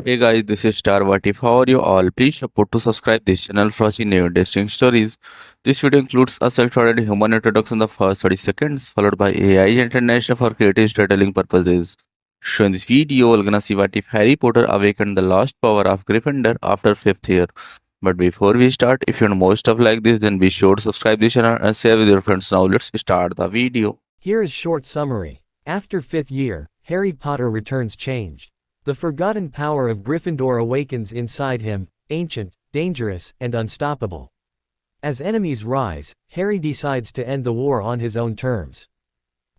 Hey guys, this is Star. What if? How are you all? Please support to subscribe this channel for watching new interesting stories. This video includes a self-started human introduction in the first 30 seconds, followed by AI international for creative storytelling purposes. So in this video, we're gonna see what if Harry Potter awakened the lost power of Gryffindor after 5th year. But before we start, if you want more stuff like this, then be sure to subscribe this channel and share with your friends. Now let's start the video. Here is short summary. After 5th year, Harry Potter returns changed. The forgotten power of Gryffindor awakens inside him, ancient, dangerous, and unstoppable. As enemies rise, Harry decides to end the war on his own terms.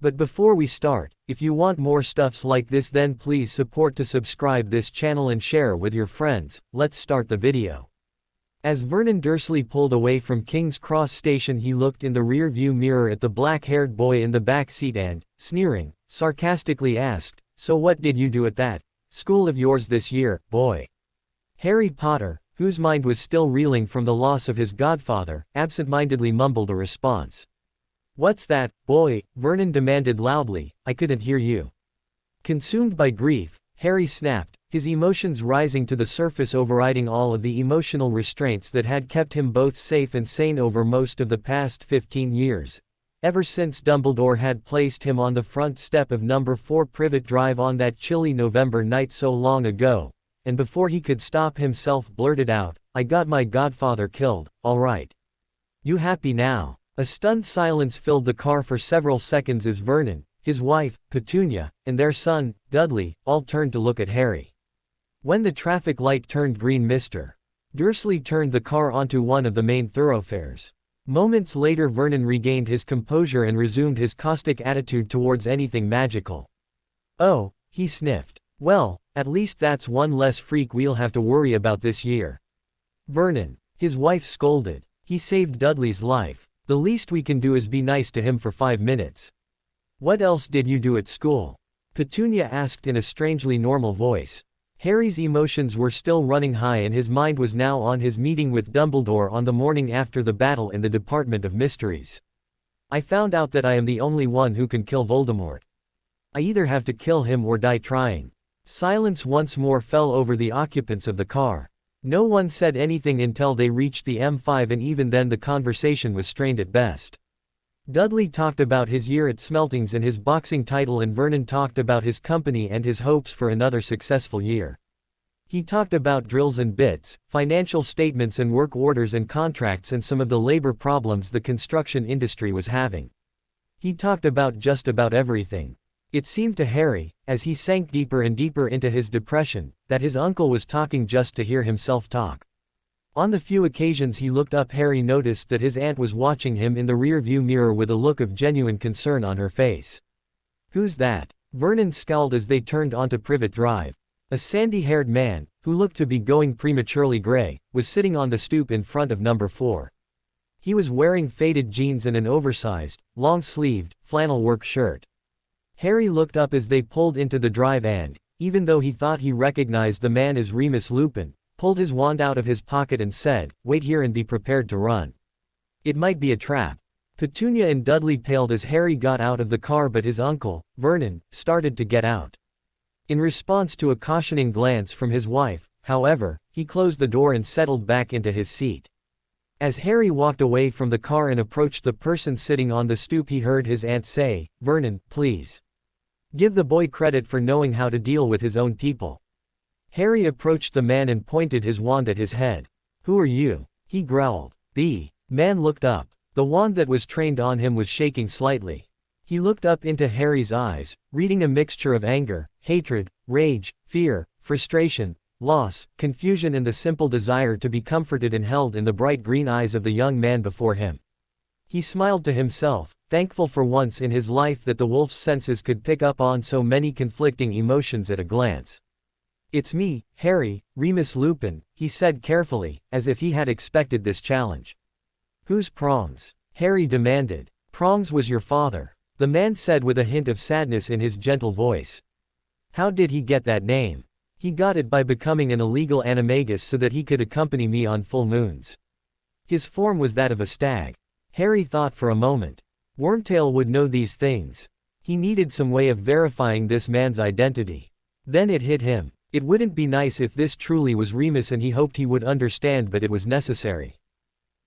But before we start, if you want more stuffs like this, then please support to subscribe this channel and share with your friends. Let's start the video. As Vernon Dursley pulled away from King's Cross Station, he looked in the rear-view mirror at the black-haired boy in the back seat and, sneering, sarcastically asked, "So what did you do at that school of yours this year, boy?" Harry Potter, whose mind was still reeling from the loss of his godfather, absent-mindedly mumbled a response. "What's that, boy?" Vernon demanded loudly. "I couldn't hear you." Consumed by grief, Harry snapped, his emotions rising to the surface, overriding all of the emotional restraints that had kept him both safe and sane over most of the past 15 years. Ever since Dumbledore had placed him on the front step of number 4 Privet Drive on that chilly November night so long ago, and before he could stop himself blurted out, "I got my godfather killed, all right. You happy now?" A stunned silence filled the car for several seconds as Vernon, his wife, Petunia, and their son, Dudley, all turned to look at Harry. When the traffic light turned green, Mr. Dursley turned the car onto one of the main thoroughfares. Moments later, Vernon regained his composure and resumed his caustic attitude towards anything magical. "Oh," he sniffed. "Well, at least that's one less freak we'll have to worry about this year." "Vernon," his wife scolded, "he saved Dudley's life. The least we can do is be nice to him for 5 minutes." "What else did you do at school?" Petunia asked in a strangely normal voice. Harry's emotions were still running high and his mind was now on his meeting with Dumbledore on the morning after the battle in the Department of Mysteries. "I found out that I am the only one who can kill Voldemort. I either have to kill him or die trying." Silence once more fell over the occupants of the car. No one said anything until they reached the M5, and even then the conversation was strained at best. Dudley talked about his year at Smeltings and his boxing title, and Vernon talked about his company and his hopes for another successful year. He talked about drills and bits, financial statements and work orders and contracts, and some of the labor problems the construction industry was having. He talked about just about everything. It seemed to Harry, as he sank deeper and deeper into his depression, that his uncle was talking just to hear himself talk. On the few occasions he looked up, Harry noticed that his aunt was watching him in the rear-view mirror with a look of genuine concern on her face. "Who's that?" Vernon scowled as they turned onto Privet Drive. A sandy-haired man, who looked to be going prematurely gray, was sitting on the stoop in front of number 4. He was wearing faded jeans and an oversized, long-sleeved, flannel work shirt. Harry looked up as they pulled into the drive and, even though he thought he recognized the man as Remus Lupin, pulled his wand out of his pocket and said, "Wait here and be prepared to run. It might be a trap." Petunia and Dudley paled as Harry got out of the car, but his uncle, Vernon, started to get out. In response to a cautioning glance from his wife, however, he closed the door and settled back into his seat. As Harry walked away from the car and approached the person sitting on the stoop, he heard his aunt say, "Vernon, please give the boy credit for knowing how to deal with his own people." Harry approached the man and pointed his wand at his head. "Who are you?" he growled. The man looked up. The wand that was trained on him was shaking slightly. He looked up into Harry's eyes, reading a mixture of anger, hatred, rage, fear, frustration, loss, confusion, and the simple desire to be comforted and held in the bright green eyes of the young man before him. He smiled to himself, thankful for once in his life that the wolf's senses could pick up on so many conflicting emotions at a glance. "It's me, Harry, Remus Lupin," he said carefully, as if he had expected this challenge. "Who's Prongs?" Harry demanded. "Prongs was your father," the man said with a hint of sadness in his gentle voice. "How did he get that name?" "He got it by becoming an illegal animagus so that he could accompany me on full moons. His form was that of a stag." Harry thought for a moment. Wormtail would know these things. He needed some way of verifying this man's identity. Then it hit him. It wouldn't be nice if this truly was Remus, and he hoped he would understand, but it was necessary.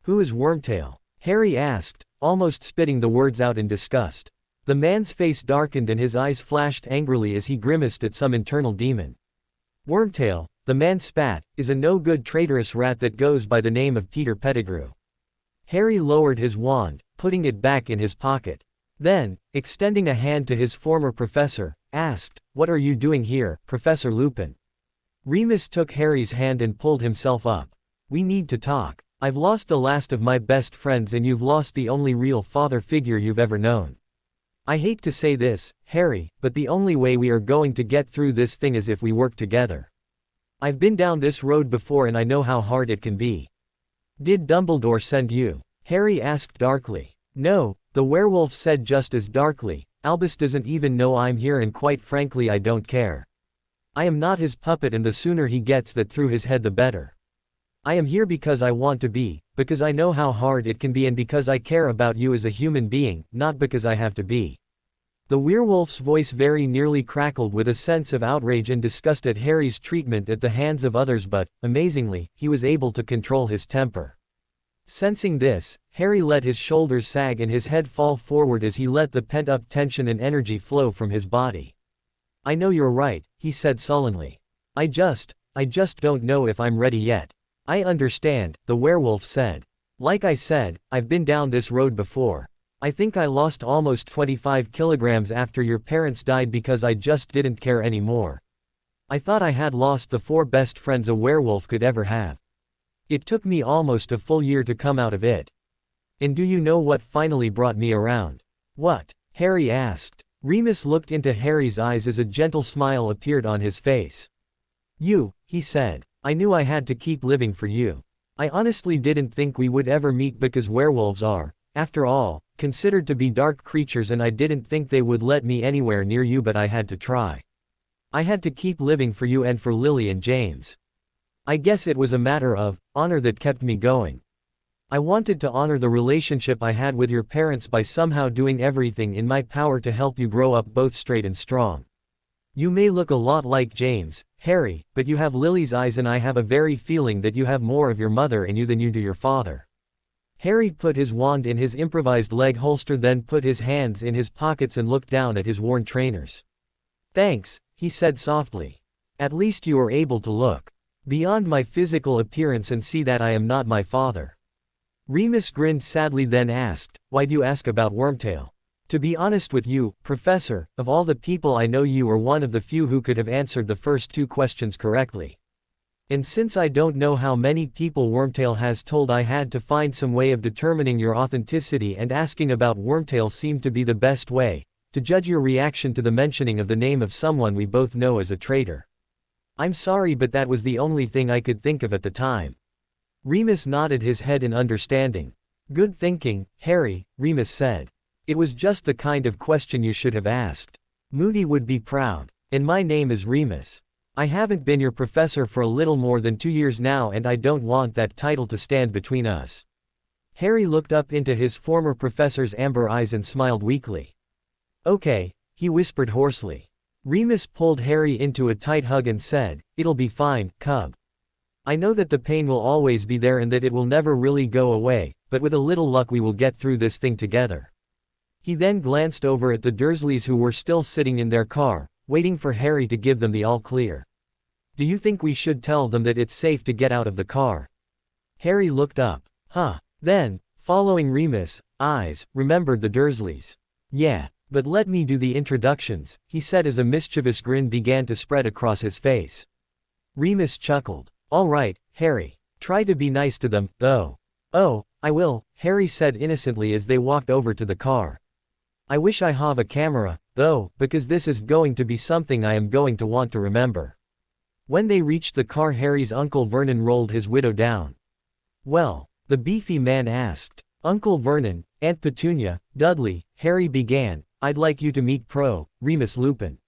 Who is Wormtail? Harry asked, almost spitting the words out in disgust. The man's face darkened and his eyes flashed angrily as he grimaced at some internal demon. Wormtail, the man spat, is a no-good traitorous rat that goes by the name of Peter Pettigrew. Harry lowered his wand, putting it back in his pocket. Then, extending a hand to his former professor, asked, "What are you doing here, Professor Lupin?" Remus took Harry's hand and pulled himself up. "We need to talk. I've lost the last of my best friends and you've lost the only real father figure you've ever known. I hate to say this, Harry, but the only way we are going to get through this thing is if we work together. I've been down this road before and I know how hard it can be." "Did Dumbledore send you?" Harry asked darkly. "No," the werewolf said just as darkly, "Albus doesn't even know I'm here and quite frankly I don't care. I am not his puppet and the sooner he gets that through his head the better. I am here because I want to be, because I know how hard it can be and because I care about you as a human being, not because I have to be." The werewolf's voice very nearly crackled with a sense of outrage and disgust at Harry's treatment at the hands of others, but, amazingly, he was able to control his temper. Sensing this, Harry let his shoulders sag and his head fall forward as he let the pent-up tension and energy flow from his body. "I know you're right," he said sullenly. I just don't know if I'm ready yet." "I understand," the werewolf said. "Like I said, I've been down this road before. I think I lost almost 25 kilograms after your parents died because I just didn't care anymore. I thought I had lost the 4 best friends a werewolf could ever have. It took me almost a full year to come out of it. And do you know what finally brought me around?" "What?" Harry asked. Remus looked into Harry's eyes as a gentle smile appeared on his face. "You," he said. "I knew I had to keep living for you. I honestly didn't think we would ever meet because werewolves are, after all, considered to be dark creatures and I didn't think they would let me anywhere near you, but I had to try. I had to keep living for you and for Lily and James. I guess it was a matter of honor that kept me going. I wanted to honor the relationship I had with your parents by somehow doing everything in my power to help you grow up both straight and strong. You may look a lot like James, Harry, but you have Lily's eyes and I have a very feeling that you have more of your mother in you than you do your father." Harry put his wand in his improvised leg holster, then put his hands in his pockets and looked down at his worn trainers. "Thanks," he said softly. "At least you are able to look beyond my physical appearance and see that I am not my father." Remus grinned sadly, then asked, "Why do you ask about Wormtail?" "To be honest with you, Professor, of all the people I know you are one of the few who could have answered the first 2 questions correctly. And since I don't know how many people Wormtail has told, I had to find some way of determining your authenticity, and asking about Wormtail seemed to be the best way to judge your reaction to the mentioning of the name of someone we both know as a traitor. I'm sorry, but that was the only thing I could think of at the time." Remus nodded his head in understanding. "Good thinking, Harry," Remus said. "It was just the kind of question you should have asked. Moody would be proud. And my name is Remus. I haven't been your professor for a little more than 2 years now and I don't want that title to stand between us." Harry looked up into his former professor's amber eyes and smiled weakly. "Okay," he whispered hoarsely. Remus pulled Harry into a tight hug and said, "It'll be fine, cub. I know that the pain will always be there and that it will never really go away, but with a little luck we will get through this thing together." He then glanced over at the Dursleys, who were still sitting in their car, waiting for Harry to give them the all-clear. "Do you think we should tell them that it's safe to get out of the car?" Harry looked up. "Huh." Then, following Remus' eyes, remembered the Dursleys. "Yeah, but let me do the introductions," he said as a mischievous grin began to spread across his face. Remus chuckled. "All right, Harry. Try to be nice to them, though." "Oh, I will," Harry said innocently as they walked over to the car. "I wish I have a camera, though, because this is going to be something I am going to want to remember." When they reached the car, Harry's Uncle Vernon rolled his window down. "Well," the beefy man asked. "Uncle Vernon, Aunt Petunia, Dudley," Harry began, "I'd like you to meet Remus Lupin.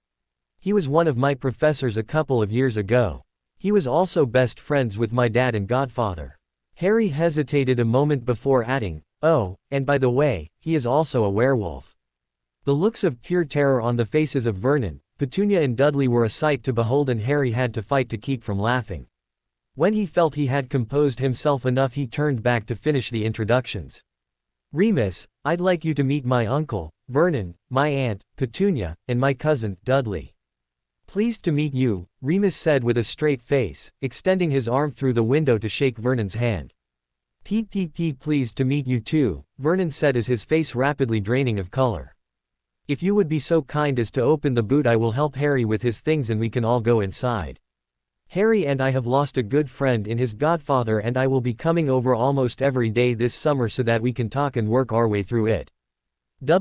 He was one of my professors a couple of years ago. He was also best friends with my dad and godfather." Harry hesitated a moment before adding, "Oh, and by the way, he is also a werewolf." The looks of pure terror on the faces of Vernon, Petunia and Dudley were a sight to behold, and Harry had to fight to keep from laughing. When he felt he had composed himself enough, he turned back to finish the introductions. "Remus, I'd like you to meet my uncle, Vernon, my aunt, Petunia, and my cousin, Dudley." "Pleased to meet you," Remus said with a straight face, extending his arm through the window to shake Vernon's hand. "P. Pleased to meet you too," Vernon said as his face rapidly draining of color. "If you would be so kind as to open the boot, I will help Harry with his things and we can all go inside. Harry and I have lost a good friend in his godfather, and I will be coming over almost every day this summer so that we can talk and work our way through it." Why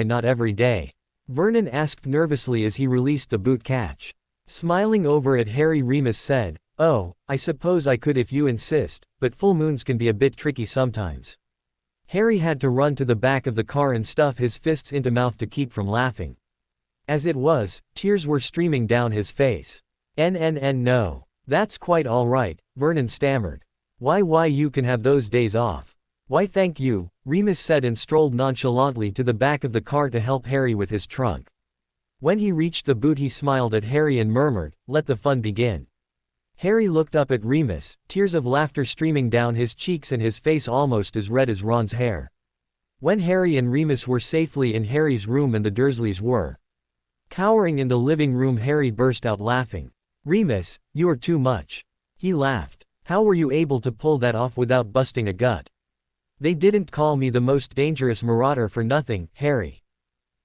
not every day?" Vernon asked nervously as he released the boot catch. Smiling over at Harry, Remus said, "Oh, I suppose I could if you insist, but full moons can be a bit tricky sometimes." Harry had to run to the back of the car and stuff his fists into mouth to keep from laughing. As it was, tears were streaming down his face. No. That's quite all right," Vernon stammered. Why you can have those days off." "Why thank you," Remus said and strolled nonchalantly to the back of the car to help Harry with his trunk. When he reached the boot, he smiled at Harry and murmured, "Let the fun begin." Harry looked up at Remus, tears of laughter streaming down his cheeks and his face almost as red as Ron's hair. When Harry and Remus were safely in Harry's room and the Dursleys were cowering in the living room, Harry burst out laughing. "Remus, you are too much." He laughed. "How were you able to pull that off without busting a gut?" "They didn't call me the most dangerous marauder for nothing, Harry."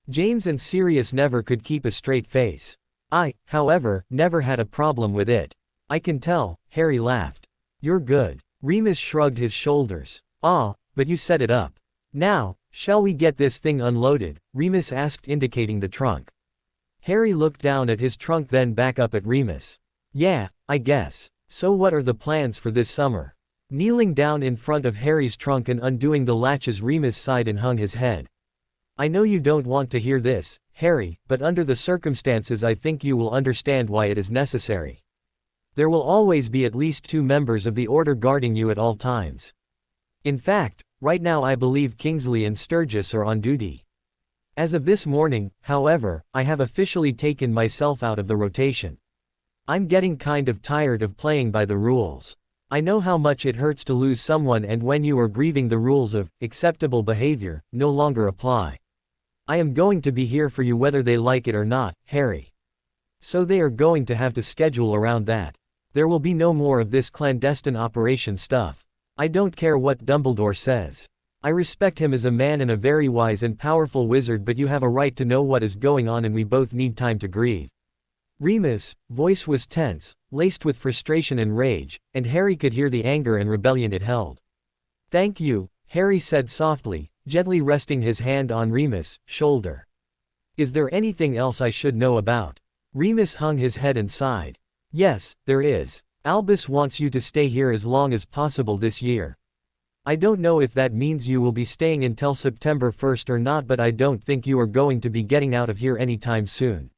James and Sirius never could keep a straight face. "I, however, never had a problem with it. I can tell," Harry laughed. "You're good." Remus shrugged his shoulders. "Ah, but you set it up." "Now, shall we get this thing unloaded?" Remus asked, indicating the trunk. Harry looked down at his trunk, then back up at Remus. "Yeah, I guess. So what are the plans for this summer?" Kneeling down in front of Harry's trunk and undoing the latches, Remus sighed and hung his head. "I know you don't want to hear this, Harry, but under the circumstances I think you will understand why it is necessary. There will always be at least 2 members of the Order guarding you at all times. In fact, right now I believe Kingsley and Sturgis are on duty. As of this morning, however, I have officially taken myself out of the rotation. I'm getting kind of tired of playing by the rules. I know how much it hurts to lose someone, and when you are grieving, the rules of acceptable behavior no longer apply. I am going to be here for you whether they like it or not, Harry. So they are going to have to schedule around that. There will be no more of this clandestine operation stuff. I don't care what Dumbledore says. I respect him as a man and a very wise and powerful wizard, but you have a right to know what is going on, and we both need time to grieve." Remus' voice was tense, laced with frustration and rage, and Harry could hear the anger and rebellion it held. "Thank you," Harry said softly, gently resting his hand on Remus' shoulder. "Is there anything else I should know about?" Remus hung his head and sighed. "Yes, there is. Albus wants you to stay here as long as possible this year. I don't know if that means you will be staying until September 1st or not, but I don't think you are going to be getting out of here anytime soon.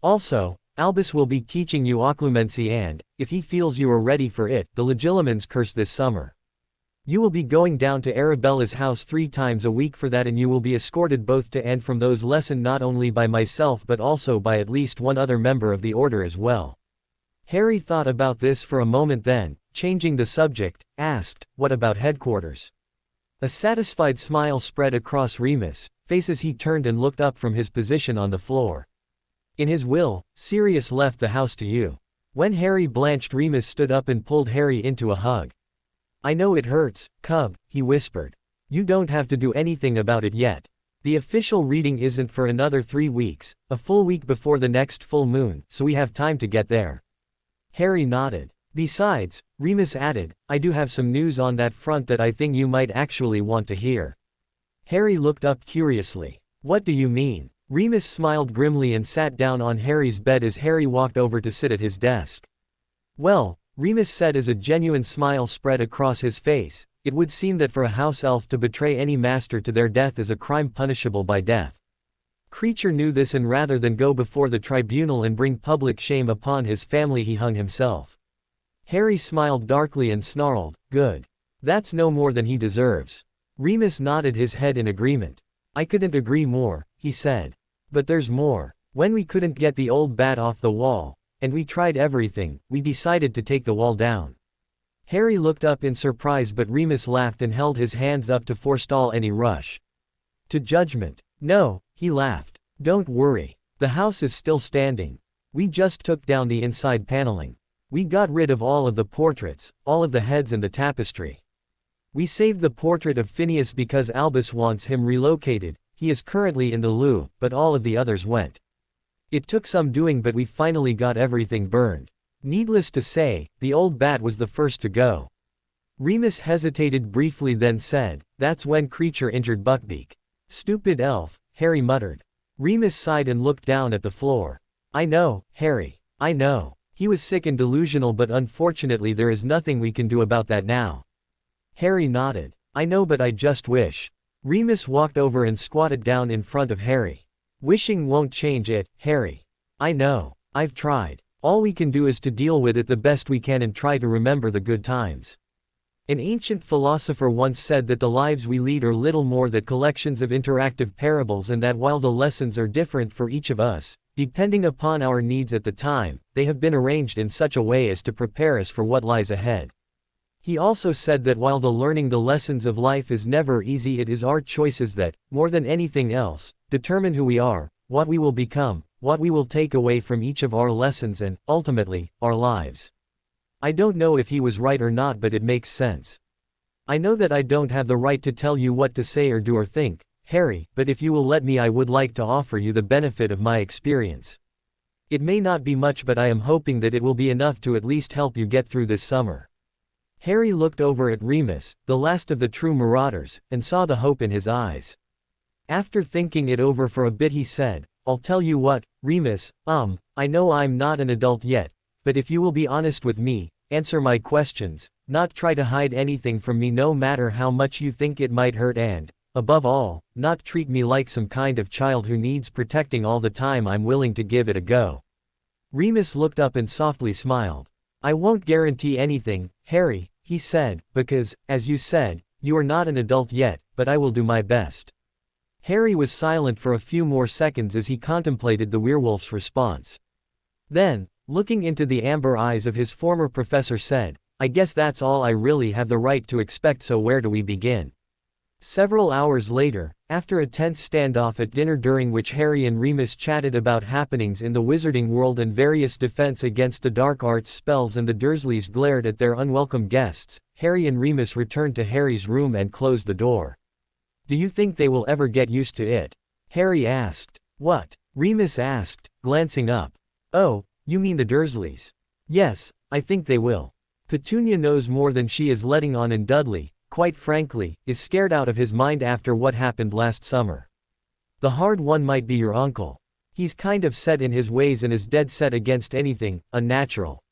Also, Albus will be teaching you occlumency and, if he feels you are ready for it, the Legilimens curse this summer. You will be going down to Arabella's house 3 times a week for that, and you will be escorted both to and from those lessons not only by myself but also by at least 1 other member of the Order as well." Harry thought about this for a moment, then, changing the subject, asked, "What about headquarters?" A satisfied smile spread across Remus' face as he turned and looked up from his position on the floor. "In his will, Sirius left the house to you." When Harry blanched, Remus stood up and pulled Harry into a hug. "I know it hurts, Cub," he whispered. "You don't have to do anything about it yet. The official reading isn't for another 3 weeks, a full week before the next full moon, so we have time to get there." Harry nodded. "Besides," Remus added, "I do have some news on that front that I think you might actually want to hear." Harry looked up curiously. "What do you mean?" Remus smiled grimly and sat down on Harry's bed as Harry walked over to sit at his desk. "Well," Remus said as a genuine smile spread across his face, "it would seem that for a house elf to betray any master to their death is a crime punishable by death. Creature knew this, and rather than go before the tribunal and bring public shame upon his family, he hung himself." Harry smiled darkly and snarled, "Good. That's no more than he deserves." Remus nodded his head in agreement. "I couldn't agree more," he said. But there's more. When we couldn't get the old bat off the wall, and we tried everything, we decided to take the wall down. Harry looked up in surprise, but Remus laughed and held his hands up to forestall any rush to judgment. No, he laughed. Don't worry. The house is still standing. We just took down the inside paneling. We got rid of all of the portraits, all of the heads and the tapestry. We saved the portrait of Phineas because Albus wants him relocated. He is currently in the Louvre, but all of the others went. It took some doing, but we finally got everything burned. Needless to say, the old bat was the first to go. Remus hesitated briefly, then said, "That's when Creature injured Buckbeak." "Stupid elf," Harry muttered. Remus sighed and looked down at the floor. "I know, Harry. I know. He was sick and delusional, but unfortunately there is nothing we can do about that now." Harry nodded. "I know, but I just wish." Remus walked over and squatted down in front of Harry. "Wishing won't change it, Harry. I know. I've tried. All we can do is to deal with it the best we can and try to remember the good times. An ancient philosopher once said that the lives we lead are little more than collections of interactive parables, and that while the lessons are different for each of us, depending upon our needs at the time, they have been arranged in such a way as to prepare us for what lies ahead. He also said that while the learning the lessons of life is never easy, it is our choices that, more than anything else, determine who we are, what we will become, what we will take away from each of our lessons and, ultimately, our lives. I don't know if he was right or not, but it makes sense. I know that I don't have the right to tell you what to say or do or think, Harry, but if you will let me, I would like to offer you the benefit of my experience. It may not be much, but I am hoping that it will be enough to at least help you get through this summer." Harry looked over at Remus, the last of the true marauders, and saw the hope in his eyes. After thinking it over for a bit, he said, "I'll tell you what, Remus, I know I'm not an adult yet, but if you will be honest with me, answer my questions, not try to hide anything from me no matter how much you think it might hurt, and, above all, not treat me like some kind of child who needs protecting all the time, I'm willing to give it a go." Remus looked up and softly smiled. "I won't guarantee anything, Harry," he said, "because, as you said, you are not an adult yet, but I will do my best." Harry was silent for a few more seconds as he contemplated the werewolf's response. Then, looking into the amber eyes of his former professor, said, "I guess that's all I really have the right to expect, so where do we begin?" Several hours later, after a tense standoff at dinner during which Harry and Remus chatted about happenings in the wizarding world and various defense against the dark arts spells, and the Dursleys glared at their unwelcome guests, Harry and Remus returned to Harry's room and closed the door. "Do you think they will ever get used to it?" Harry asked. "What?" Remus asked, glancing up. "Oh, you mean the Dursleys?" "Yes, I think they will. Petunia knows more than she is letting on, and Dudley, quite frankly, is scared out of his mind after what happened last summer. The hard one might be your uncle. He's kind of set in his ways and is dead set against anything unnatural."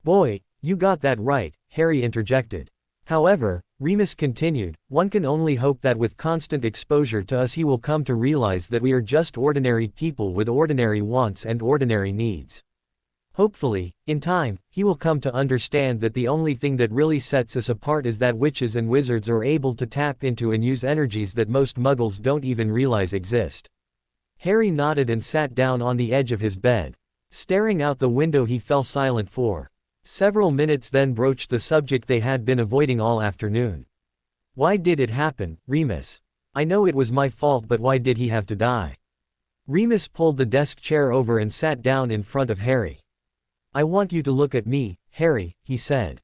"Boy, you got that right," Harry interjected. "However," Remus continued, "one can only hope that with constant exposure to us he will come to realize that we are just ordinary people with ordinary wants and ordinary needs. Hopefully, in time, he will come to understand that the only thing that really sets us apart is that witches and wizards are able to tap into and use energies that most muggles don't even realize exist." Harry nodded and sat down on the edge of his bed. Staring out the window, he fell silent for several minutes, then broached the subject they had been avoiding all afternoon. "Why did it happen, Remus? I know it was my fault, but why did he have to die?" Remus pulled the desk chair over and sat down in front of Harry. "I want you to look at me, Harry," he said.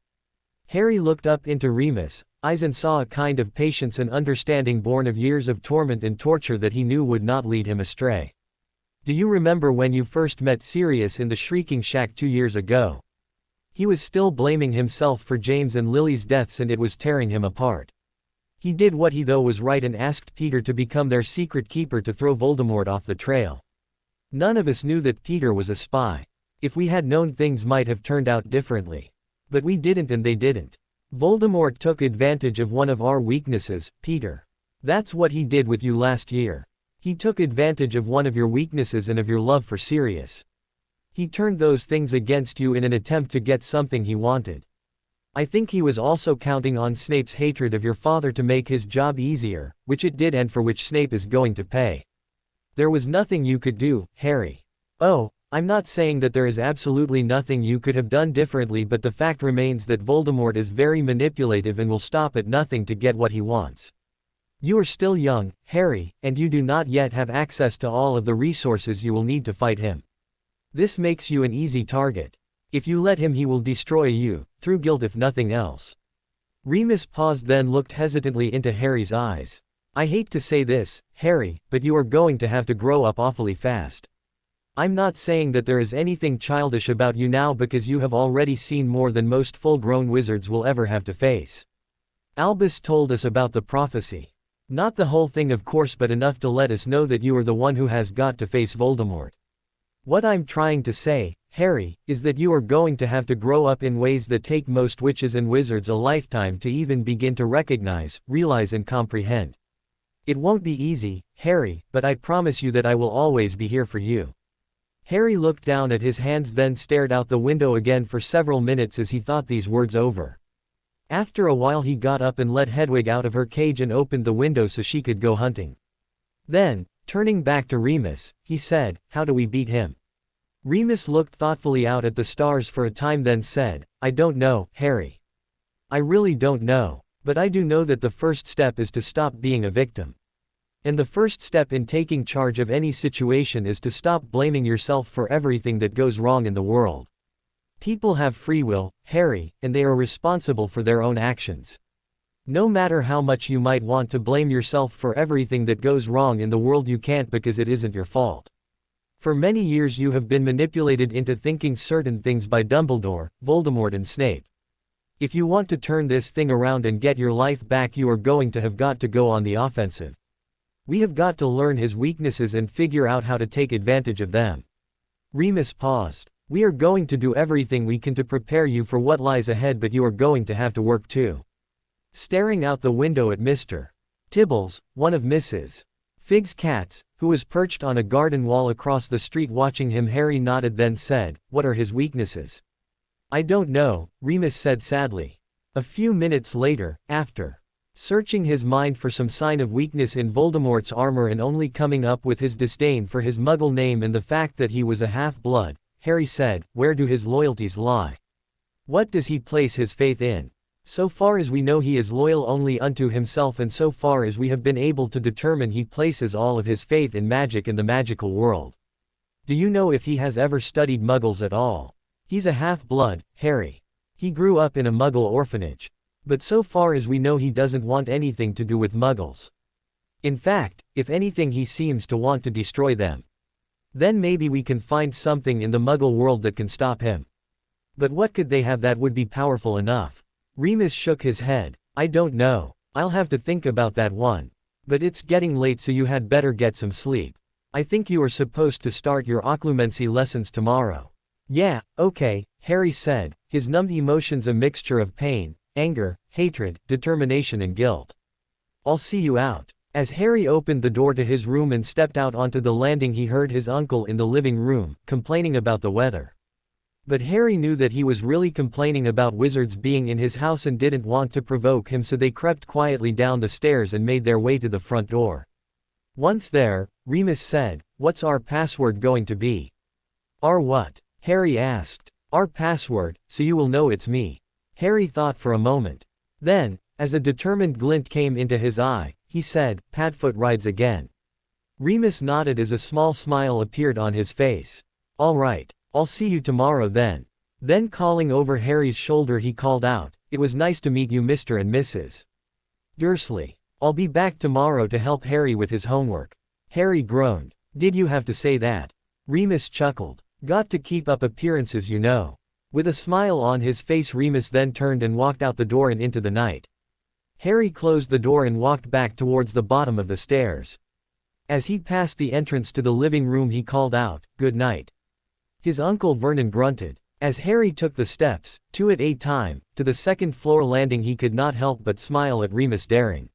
Harry looked up into Remus' eyes and saw a kind of patience and understanding born of years of torment and torture that he knew would not lead him astray. "Do you remember when you first met Sirius in the Shrieking Shack 2 years ago? He was still blaming himself for James and Lily's deaths, and it was tearing him apart. He did what he thought was right and asked Peter to become their secret keeper to throw Voldemort off the trail. None of us knew that Peter was a spy. If we had known, things might have turned out differently. But we didn't, and they didn't. Voldemort took advantage of one of our weaknesses, Peter. That's what he did with you last year. He took advantage of one of your weaknesses and of your love for Sirius. He turned those things against you in an attempt to get something he wanted. I think he was also counting on Snape's hatred of your father to make his job easier, which it did and for which Snape is going to pay." There was nothing you could do, Harry. Oh, I'm not saying that there is absolutely nothing you could have done differently, but the fact remains that Voldemort is very manipulative and will stop at nothing to get what he wants. You are still young, Harry, and you do not yet have access to all of the resources you will need to fight him. This makes you an easy target. If you let him, he will destroy you, through guilt if nothing else. Remus paused, then looked hesitantly into Harry's eyes. I hate to say this, Harry, but you are going to have to grow up awfully fast. I'm not saying that there is anything childish about you now, because you have already seen more than most full-grown wizards will ever have to face. Albus told us about the prophecy. Not the whole thing, of course, but enough to let us know that you are the one who has got to face Voldemort. What I'm trying to say, Harry, is that you are going to have to grow up in ways that take most witches and wizards a lifetime to even begin to recognize, realize and comprehend. It won't be easy, Harry, but I promise you that I will always be here for you. Harry looked down at his hands, then stared out the window again for several minutes as he thought these words over. After a while he got up and let Hedwig out of her cage and opened the window so she could go hunting. Then, turning back to Remus, he said, "How do we beat him?" Remus looked thoughtfully out at the stars for a time, then said, "I don't know, Harry. I really don't know, but I do know that the first step is to stop being a victim. And the first step in taking charge of any situation is to stop blaming yourself for everything that goes wrong in the world. People have free will, Harry, and they are responsible for their own actions. No matter how much you might want to blame yourself for everything that goes wrong in the world, you can't, because it isn't your fault. For many years you have been manipulated into thinking certain things by Dumbledore, Voldemort and Snape. If you want to turn this thing around and get your life back, you are going to have got to go on the offensive. We have got to learn his weaknesses and figure out how to take advantage of them." Remus paused. "We are going to do everything we can to prepare you for what lies ahead, but you are going to have to work too." Staring out the window at Mr. Tibbles, one of Mrs. Fig's cats, who was perched on a garden wall across the street watching him, Harry nodded, then said, "What are his weaknesses?" "I don't know," Remus said sadly. A few minutes later, after searching his mind for some sign of weakness in Voldemort's armor and only coming up with his disdain for his Muggle name and the fact that he was a half-blood, Harry said, "Where do his loyalties lie? What does he place his faith in? So far as we know, he is loyal only unto himself, and so far as we have been able to determine, he places all of his faith in magic and the magical world. Do you know if he has ever studied Muggles at all? He's a half-blood, Harry. He grew up in a Muggle orphanage. But so far as we know, he doesn't want anything to do with Muggles. In fact, if anything, he seems to want to destroy them. Then maybe we can find something in the Muggle world that can stop him. But what could they have that would be powerful enough?" Remus shook his head. "I don't know. I'll have to think about that one. But it's getting late, so you had better get some sleep. I think you are supposed to start your occlumency lessons tomorrow." "Yeah, okay," Harry said, his numbed emotions a mixture of pain, anger, hatred, determination and guilt. "I'll see you out." As Harry opened the door to his room and stepped out onto the landing, he heard his uncle in the living room, complaining about the weather. But Harry knew that he was really complaining about wizards being in his house and didn't want to provoke him, so they crept quietly down the stairs and made their way to the front door. Once there, Remus said, "What's our password going to be?" "Our what?" Harry asked. "Our password, so you will know it's me." Harry thought for a moment. Then, as a determined glint came into his eye, he said, "Padfoot rides again." Remus nodded as a small smile appeared on his face. "All right, I'll see you tomorrow then." Then calling over Harry's shoulder he called out, "It was nice to meet you, Mr. and Mrs. Dursley. I'll be back tomorrow to help Harry with his homework." Harry groaned. "Did you have to say that?" Remus chuckled. "Got to keep up appearances, you know." With a smile on his face, Remus then turned and walked out the door and into the night. Harry closed the door and walked back towards the bottom of the stairs. As he passed the entrance to the living room he called out, "Good night." His uncle Vernon grunted. As Harry took the steps, two at a time, to the second-floor landing, he could not help but smile at Remus' daring.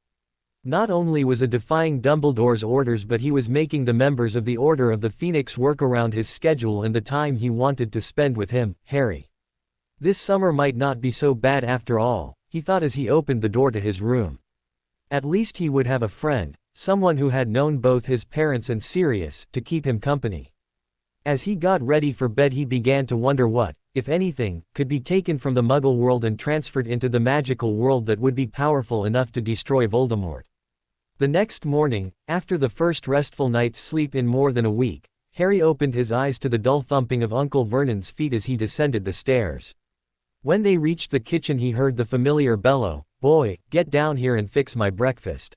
Not only was he defying Dumbledore's orders, but he was making the members of the Order of the Phoenix work around his schedule and the time he wanted to spend with him, Harry. This summer might not be so bad after all, he thought as he opened the door to his room. At least he would have a friend, someone who had known both his parents and Sirius, to keep him company. As he got ready for bed he began to wonder what, if anything, could be taken from the Muggle world and transferred into the magical world that would be powerful enough to destroy Voldemort. The next morning, after the first restful night's sleep in more than a week, Harry opened his eyes to the dull thumping of Uncle Vernon's feet as he descended the stairs. When they reached the kitchen he heard the familiar bellow, "Boy, get down here and fix my breakfast."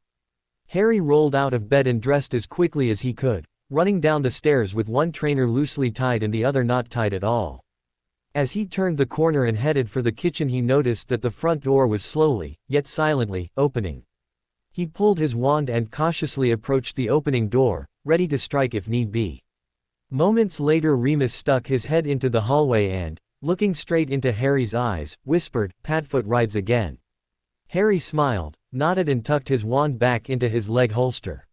Harry rolled out of bed and dressed as quickly as he could, running down the stairs with one trainer loosely tied and the other not tied at all. As he turned the corner and headed for the kitchen he noticed that the front door was slowly, yet silently, opening. He pulled his wand and cautiously approached the opening door, ready to strike if need be. Moments later Remus stuck his head into the hallway and, looking straight into Harry's eyes, whispered, "Padfoot rides again." Harry smiled, nodded and tucked his wand back into his leg holster.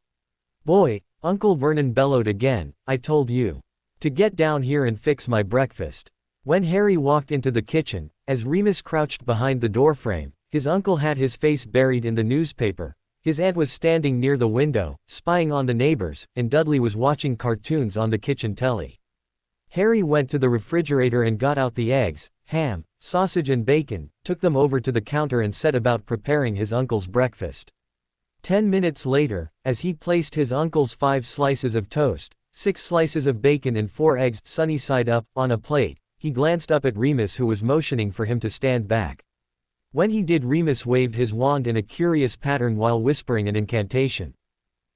"Boy," Uncle Vernon bellowed again, "I told you to get down here and fix my breakfast." When Harry walked into the kitchen, as Remus crouched behind the doorframe, his uncle had his face buried in the newspaper, his aunt was standing near the window, spying on the neighbors, and Dudley was watching cartoons on the kitchen telly. Harry went to the refrigerator and got out the eggs, ham, sausage and bacon, took them over to the counter and set about preparing his uncle's breakfast. 10 minutes later, as he placed his uncle's 5 slices of toast, 6 slices of bacon and 4 eggs, sunny side up, on a plate, he glanced up at Remus who was motioning for him to stand back. When he did Remus waved his wand in a curious pattern while whispering an incantation.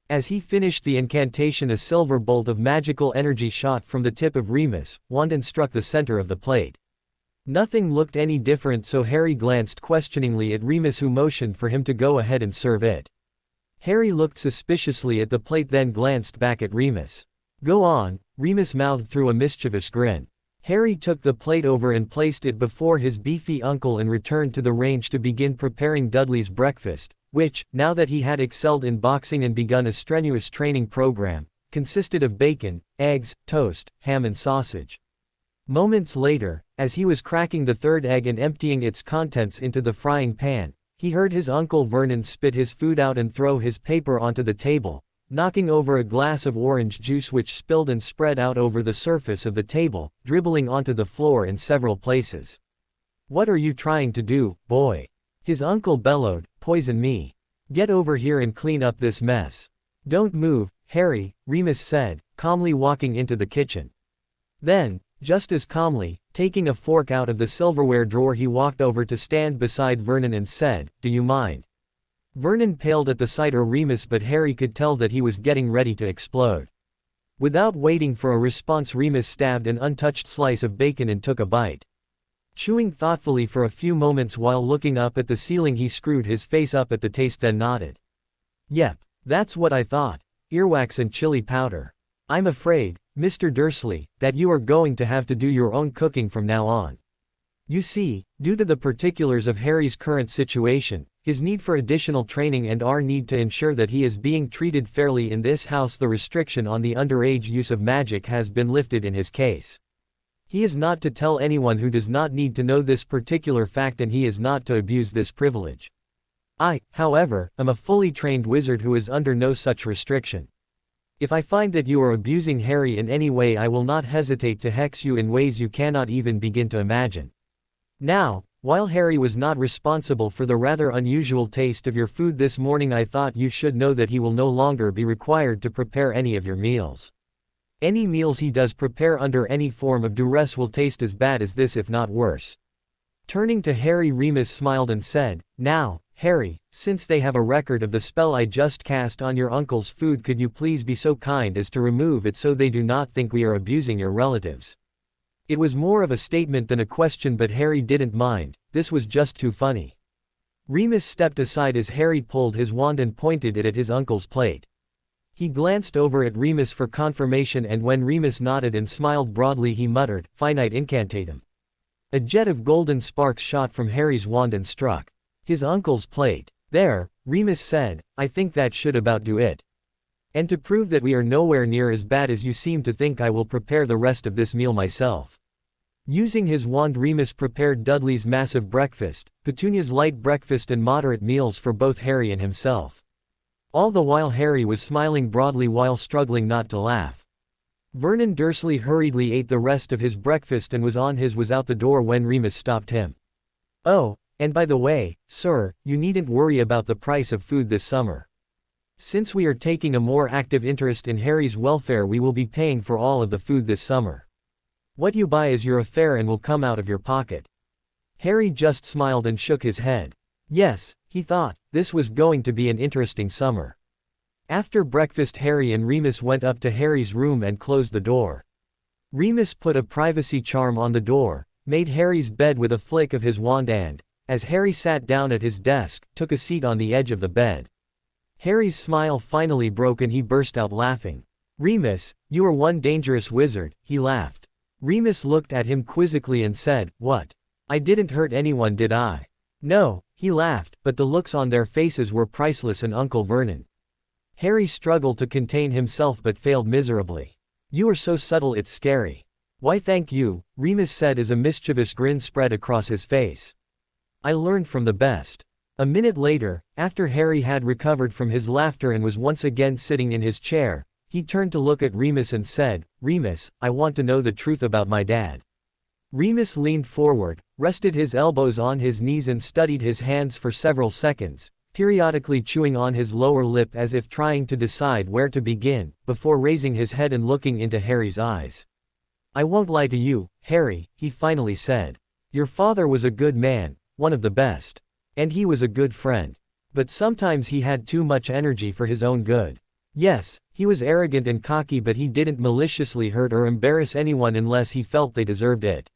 As he finished the incantation a silver bolt of magical energy shot from the tip of Remus' wand and struck the center of the plate. Nothing looked any different so Harry glanced questioningly at Remus who motioned for him to go ahead and serve it. Harry looked suspiciously at the plate then glanced back at Remus. "Go on," Remus mouthed through a mischievous grin. Harry took the plate over and placed it before his beefy uncle and returned to the range to begin preparing Dudley's breakfast, which, now that he had excelled in boxing and begun a strenuous training program, consisted of bacon, eggs, toast, ham and sausage. Moments later, as he was cracking the third egg and emptying its contents into the frying pan, he heard his Uncle Vernon spit his food out and throw his paper onto the table, knocking over a glass of orange juice which spilled and spread out over the surface of the table, dribbling onto the floor in several places. "What are you trying to do, boy?" his uncle bellowed. "Poison me. Get over here and clean up this mess." "Don't move, Harry," Remus said, calmly walking into the kitchen. Then, just as calmly, taking a fork out of the silverware drawer he walked over to stand beside Vernon and said, "Do you mind?" Vernon paled at the sight of Remus but Harry could tell that he was getting ready to explode. Without waiting for a response Remus stabbed an untouched slice of bacon and took a bite. Chewing thoughtfully for a few moments while looking up at the ceiling he screwed his face up at the taste then nodded. "Yep, that's what I thought. Earwax and chili powder. I'm afraid, Mr. Dursley, that you are going to have to do your own cooking from now on." You see, due to the particulars of Harry's current situation, his need for additional training and our need to ensure that he is being treated fairly in this house, the restriction on the underage use of magic has been lifted in his case. He is not to tell anyone who does not need to know this particular fact and he is not to abuse this privilege. I, however, am a fully trained wizard who is under no such restriction. If I find that you are abusing Harry in any way I will not hesitate to hex you in ways you cannot even begin to imagine. Now, while Harry was not responsible for the rather unusual taste of your food this morning I thought you should know that he will no longer be required to prepare any of your meals. Any meals he does prepare under any form of duress will taste as bad as this if not worse. Turning to Harry Remus smiled and said, "Now, Harry, since they have a record of the spell I just cast on your uncle's food could you please be so kind as to remove it so they do not think we are abusing your relatives." It was more of a statement than a question but Harry didn't mind, this was just too funny. Remus stepped aside as Harry pulled his wand and pointed it at his uncle's plate. He glanced over at Remus for confirmation and when Remus nodded and smiled broadly he muttered, "Finite incantatum." A jet of golden sparks shot from Harry's wand and struck his uncle's plate. "There," Remus said, "I think that should about do it. And to prove that we are nowhere near as bad as you seem to think I will prepare the rest of this meal myself." Using his wand Remus prepared Dudley's massive breakfast, Petunia's light breakfast and moderate meals for both Harry and himself. All the while Harry was smiling broadly while struggling not to laugh. Vernon Dursley hurriedly ate the rest of his breakfast and was out the door when Remus stopped him. "Oh, and by the way, sir, you needn't worry about the price of food this summer. Since we are taking a more active interest in Harry's welfare, we will be paying for all of the food this summer. What you buy is your affair and will come out of your pocket." Harry just smiled and shook his head. Yes, he thought, this was going to be an interesting summer. After breakfast, Harry and Remus went up to Harry's room and closed the door. Remus put a privacy charm on the door, made Harry's bed with a flick of his wand and, as Harry sat down at his desk, took a seat on the edge of the bed. Harry's smile finally broke and he burst out laughing. "Remus, you are one dangerous wizard," he laughed. Remus looked at him quizzically and said, "What? I didn't hurt anyone, did I?" "No," he laughed, but the looks on their faces were priceless. And Uncle Vernon. Harry struggled to contain himself but failed miserably. "You are so subtle it's scary." "Why thank you," Remus said as a mischievous grin spread across his face. "I learned from the best." A minute later, after Harry had recovered from his laughter and was once again sitting in his chair, he turned to look at Remus and said, "Remus, I want to know the truth about my dad." Remus leaned forward, rested his elbows on his knees and studied his hands for several seconds, periodically chewing on his lower lip as if trying to decide where to begin, before raising his head and looking into Harry's eyes. "I won't lie to you, Harry," he finally said. "Your father was a good man, one of the best. And he was a good friend. But sometimes he had too much energy for his own good. Yes, he was arrogant and cocky, but he didn't maliciously hurt or embarrass anyone unless he felt they deserved it.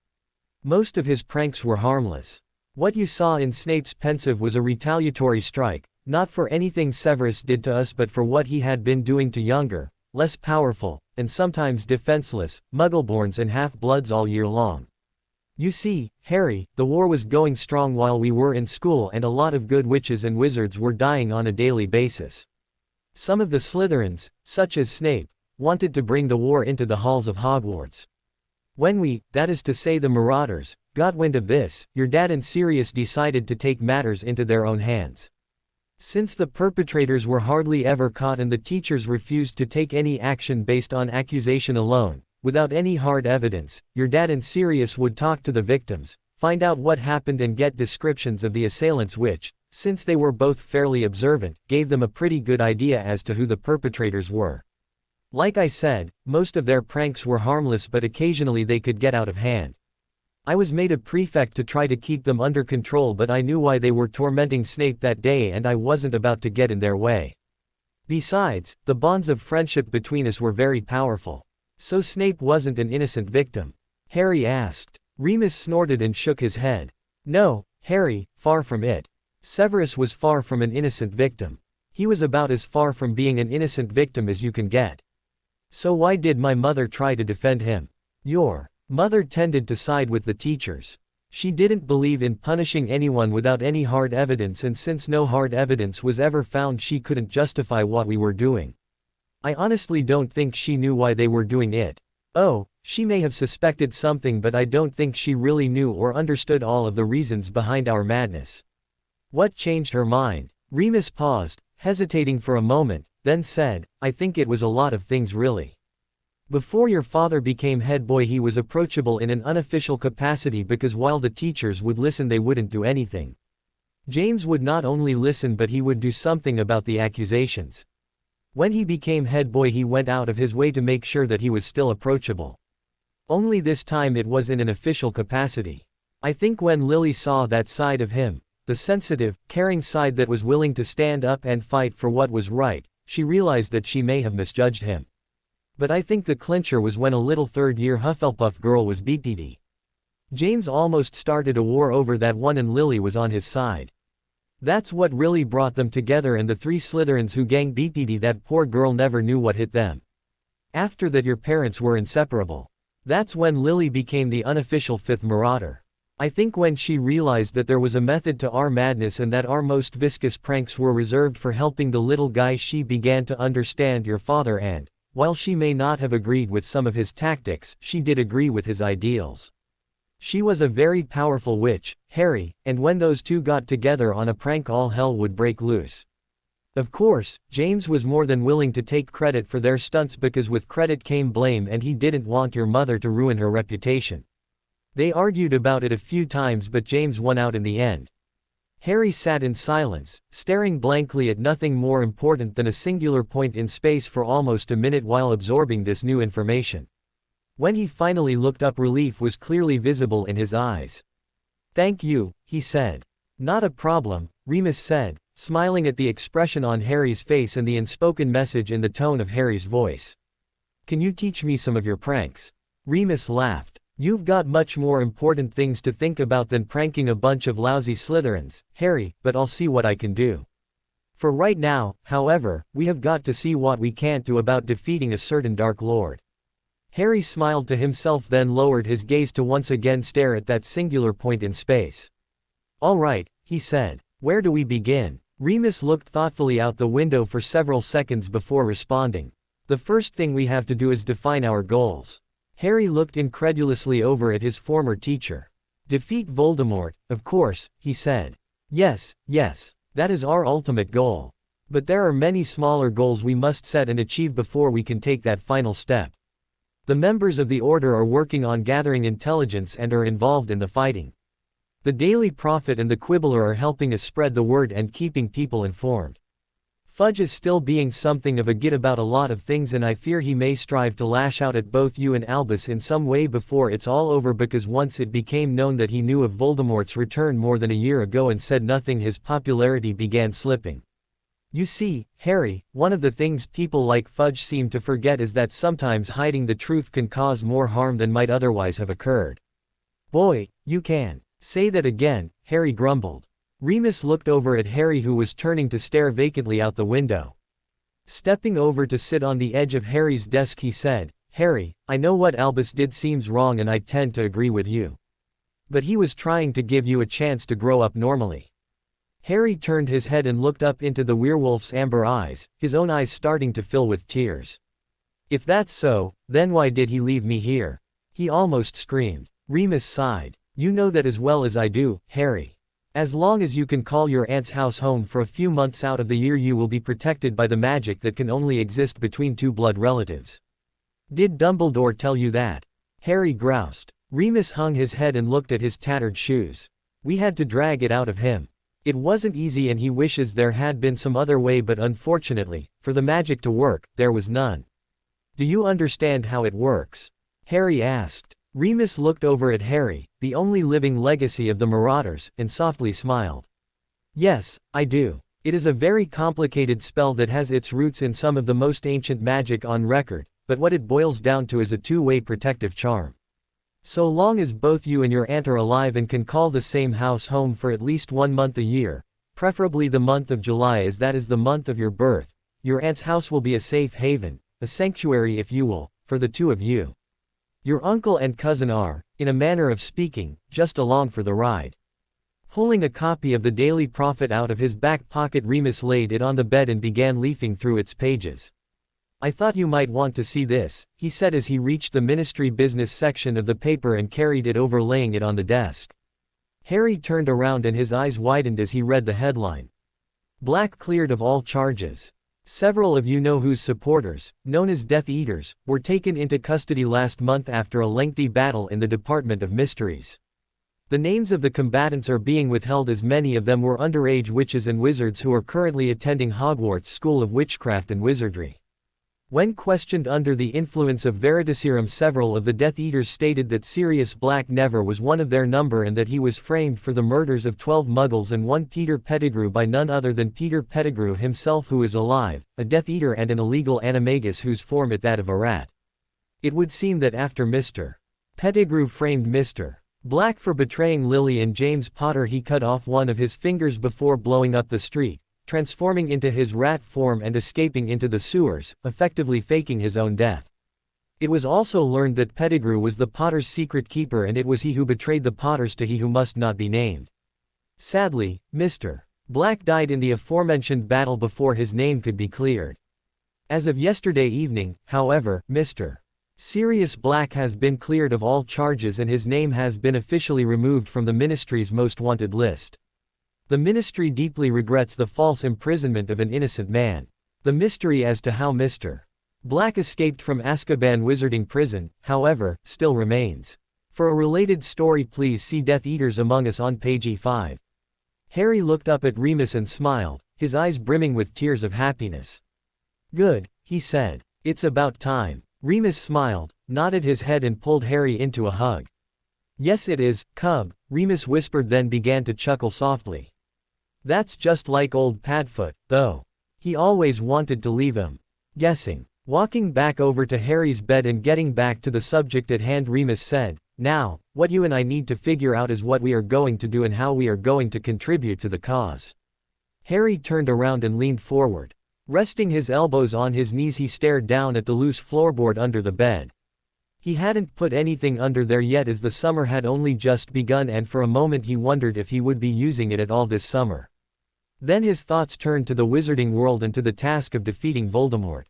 Most of his pranks were harmless. What you saw in Snape's pensive was a retaliatory strike, not for anything Severus did to us but for what he had been doing to younger, less powerful, and sometimes defenseless, Muggleborns and half-bloods all year long. You see, Harry, the war was going strong while we were in school and a lot of good witches and wizards were dying on a daily basis. Some of the Slytherins, such as Snape, wanted to bring the war into the halls of Hogwarts. When we, that is to say the Marauders, got wind of this, your dad and Sirius decided to take matters into their own hands. Since the perpetrators were hardly ever caught and the teachers refused to take any action based on accusation alone, without any hard evidence, your dad and Sirius would talk to the victims, find out what happened and get descriptions of the assailants which, since they were both fairly observant, gave them a pretty good idea as to who the perpetrators were. Like I said, most of their pranks were harmless but occasionally they could get out of hand. I was made a prefect to try to keep them under control, but I knew why they were tormenting Snape that day and I wasn't about to get in their way. Besides, the bonds of friendship between us were very powerful. So Snape wasn't an innocent victim? Harry asked. Remus snorted and shook his head. No, Harry, far from it. Severus was far from an innocent victim. He was about as far from being an innocent victim as you can get. So why did my mother try to defend him? Your mother tended to side with the teachers. She didn't believe in punishing anyone without any hard evidence, and since no hard evidence was ever found, she couldn't justify what we were doing. I honestly don't think she knew why they were doing it. Oh, she may have suspected something, but I don't think she really knew or understood all of the reasons behind our madness. What changed her mind? Remus paused, hesitating for a moment, then said, I think it was a lot of things really. Before your father became head boy, he was approachable in an unofficial capacity because while the teachers would listen, they wouldn't do anything. James would not only listen, but he would do something about the accusations. When he became head boy, he went out of his way to make sure that he was still approachable. Only this time it was in an official capacity. I think when Lily saw that side of him, the sensitive, caring side that was willing to stand up and fight for what was right, she realized that she may have misjudged him. But I think the clincher was when a little third-year Hufflepuff girl was BPD. James almost started a war over that one and Lily was on his side. That's what really brought them together, and the three Slytherins who ganged BPD, that poor girl never knew what hit them. After that your parents were inseparable. That's when Lily became the unofficial fifth Marauder. I think when she realized that there was a method to our madness and that our most viscous pranks were reserved for helping the little guy, she began to understand your father, and, while she may not have agreed with some of his tactics, she did agree with his ideals. She was a very powerful witch, Harry, and when those two got together on a prank, all hell would break loose. Of course, James was more than willing to take credit for their stunts because with credit came blame and he didn't want your mother to ruin her reputation. They argued about it a few times but James won out in the end. Harry sat in silence, staring blankly at nothing more important than a singular point in space for almost a minute while absorbing this new information. When he finally looked up, relief was clearly visible in his eyes. "Thank you," he said. "Not a problem," Remus said, smiling at the expression on Harry's face and the unspoken message in the tone of Harry's voice. "Can you teach me some of your pranks?" Remus laughed. "You've got much more important things to think about than pranking a bunch of lousy Slytherins, Harry, but I'll see what I can do. For right now, however, we have got to see what we can't do about defeating a certain Dark Lord." Harry smiled to himself, then lowered his gaze to once again stare at that singular point in space. "All right," he said. "Where do we begin?" Remus looked thoughtfully out the window for several seconds before responding. "The first thing we have to do is define our goals." Harry looked incredulously over at his former teacher. "Defeat Voldemort, of course," he said. Yes, that is our ultimate goal. But there are many smaller goals we must set and achieve before we can take that final step. The members of the Order are working on gathering intelligence and are involved in the fighting. The Daily Prophet and the Quibbler are helping us spread the word and keeping people informed. Fudge is still being something of a git about a lot of things, and I fear he may strive to lash out at both you and Albus in some way before it's all over, because once it became known that he knew of Voldemort's return more than a year ago and said nothing, his popularity began slipping. You see, Harry, one of the things people like Fudge seem to forget is that sometimes hiding the truth can cause more harm than might otherwise have occurred." "Boy, you can say that again," Harry grumbled. Remus looked over at Harry, who was turning to stare vacantly out the window. Stepping over to sit on the edge of Harry's desk, he said, "Harry, I know what Albus did seems wrong and I tend to agree with you. But he was trying to give you a chance to grow up normally." Harry turned his head and looked up into the werewolf's amber eyes, his own eyes starting to fill with tears. "If that's so, then why did he leave me here?" he almost screamed. Remus sighed. "You know that as well as I do, Harry. As long as you can call your aunt's house home for a few months out of the year, you will be protected by the magic that can only exist between two blood relatives." "Did Dumbledore tell you that?" Harry groused. Remus hung his head and looked at his tattered shoes. "We had to drag it out of him. It wasn't easy and he wishes there had been some other way, but unfortunately, for the magic to work, there was none." "Do you understand how it works?" Harry asked. Remus looked over at Harry, the only living legacy of the Marauders, and softly smiled. "Yes, I do. It is a very complicated spell that has its roots in some of the most ancient magic on record, but what it boils down to is a two-way protective charm. So long as both you and your aunt are alive and can call the same house home for at least 1 month a year, preferably the month of July as that is the month of your birth, your aunt's house will be a safe haven, a sanctuary if you will, for the two of you. Your uncle and cousin are, in a manner of speaking, just along for the ride." Pulling a copy of the Daily Prophet out of his back pocket, Remus laid it on the bed and began leafing through its pages. "I thought you might want to see this," he said as he reached the ministry business section of the paper and carried it over, laying it on the desk. Harry turned around and his eyes widened as he read the headline. "Black cleared of all charges. Several of you know whose supporters, known as Death Eaters, were taken into custody last month after a lengthy battle in the Department of Mysteries. The names of the combatants are being withheld as many of them were underage witches and wizards who are currently attending Hogwarts School of Witchcraft and Wizardry." When questioned under the influence of Veritaserum, several of the Death Eaters stated that Sirius Black never was one of their number and that he was framed for the murders of 12 Muggles and one Peter Pettigrew by none other than Peter Pettigrew himself, who is alive, a Death Eater and an illegal animagus whose form is that of a rat. It would seem that after Mr. Pettigrew framed Mr. Black for betraying Lily and James Potter, he cut off one of his fingers before blowing up the street, transforming into his rat form and escaping into the sewers, effectively faking his own death. It was also learned that Pettigrew was the Potter's secret keeper and it was he who betrayed the Potters to he who must not be named. Sadly, Mr. Black died in the aforementioned battle before his name could be cleared. As of yesterday evening, however, Mr. Sirius Black has been cleared of all charges and his name has been officially removed from the Ministry's most wanted list. The Ministry deeply regrets the false imprisonment of an innocent man. The mystery as to how Mr. Black escaped from Azkaban Wizarding Prison, however, still remains. For a related story please see Death Eaters Among Us on page E5. Harry looked up at Remus and smiled, his eyes brimming with tears of happiness. Good, he said. It's about time. Remus smiled, nodded his head and pulled Harry into a hug. Yes it is, cub, Remus whispered then began to chuckle softly. That's just like old Padfoot, though. He always wanted to leave him. Guessing. Walking back over to Harry's bed and getting back to the subject at hand Remus said, now, what you and I need to figure out is what we are going to do and how we are going to contribute to the cause. Harry turned around and leaned forward. Resting his elbows on his knees he stared down at the loose floorboard under the bed. He hadn't put anything under there yet as the summer had only just begun and for a moment he wondered if he would be using it at all this summer. Then his thoughts turned to the wizarding world and to the task of defeating Voldemort.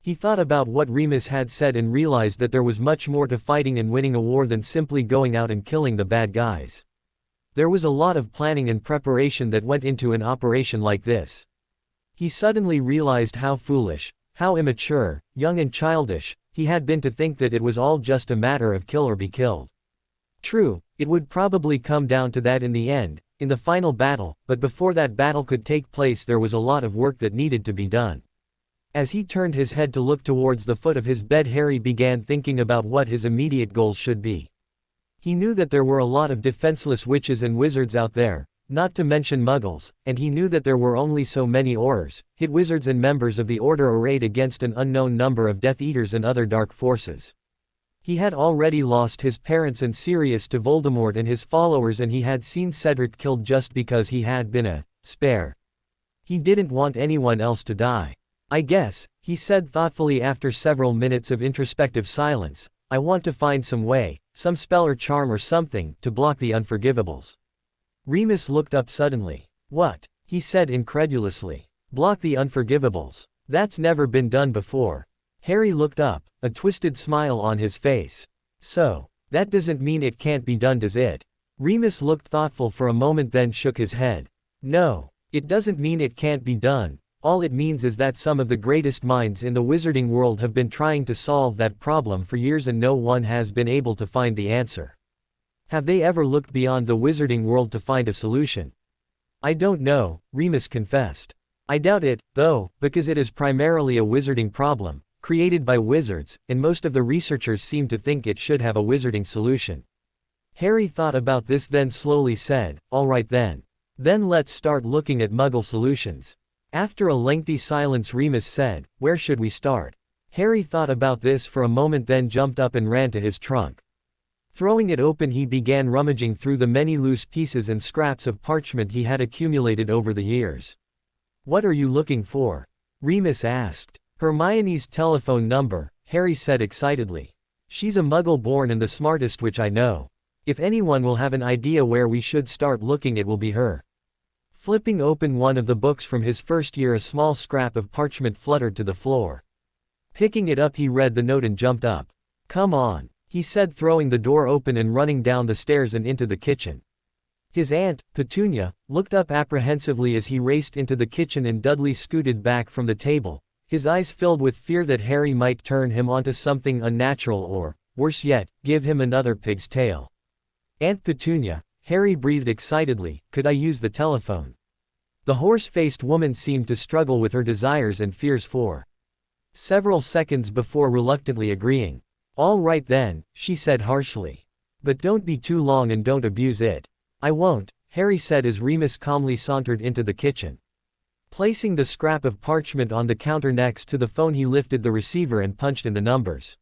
He thought about what Remus had said and realized that there was much more to fighting and winning a war than simply going out and killing the bad guys. There was a lot of planning and preparation that went into an operation like this. He suddenly realized how foolish, how immature, young and childish, he had been to think that it was all just a matter of kill or be killed. True, it would probably come down to that in the end, in the final battle, but before that battle could take place there was a lot of work that needed to be done. As he turned his head to look towards the foot of his bed Harry began thinking about what his immediate goals should be. He knew that there were a lot of defenseless witches and wizards out there, not to mention muggles, and he knew that there were only so many Aurors, hit wizards and members of the Order arrayed against an unknown number of Death Eaters and other dark forces. He had already lost his parents and Sirius to Voldemort and his followers and he had seen Cedric killed just because he had been a spare. He didn't want anyone else to die. I guess, he said thoughtfully after several minutes of introspective silence, I want to find some way, some spell or charm or something, to block the unforgivables. Remus looked up suddenly. What? He said incredulously. Block the unforgivables. That's never been done before. Harry looked up, a twisted smile on his face. So, that doesn't mean it can't be done, does it? Remus looked thoughtful for a moment then shook his head. No, it doesn't mean it can't be done. All it means is that some of the greatest minds in the wizarding world have been trying to solve that problem for years and no one has been able to find the answer. Have they ever looked beyond the wizarding world to find a solution? I don't know, Remus confessed. I doubt it, though, because it is primarily a wizarding problem, created by wizards, and most of the researchers seem to think it should have a wizarding solution. Harry thought about this then slowly said, all right then. Then let's start looking at Muggle solutions. After a lengthy silence Remus said, where should we start? Harry thought about this for a moment then jumped up and ran to his trunk. Throwing it open he began rummaging through the many loose pieces and scraps of parchment he had accumulated over the years. What are you looking for? Remus asked. Hermione's telephone number, Harry said excitedly. She's a Muggle born and the smartest witch I know. If anyone will have an idea where we should start looking it will be her. Flipping open one of the books from his first year a small scrap of parchment fluttered to the floor. Picking it up he read the note and jumped up. Come on, he said throwing the door open and running down the stairs and into the kitchen. His aunt, Petunia, looked up apprehensively as he raced into the kitchen and Dudley scooted back from the table, his eyes filled with fear that Harry might turn him onto something unnatural or, worse yet, give him another pig's tail. Aunt Petunia, Harry breathed excitedly, could I use the telephone? The horse-faced woman seemed to struggle with her desires and fears for several seconds before reluctantly agreeing. All right then, she said harshly. But don't be too long and don't abuse it. I won't, Harry said as Remus calmly sauntered into the kitchen. Placing the scrap of parchment on the counter next to the phone he lifted the receiver and punched in the numbers.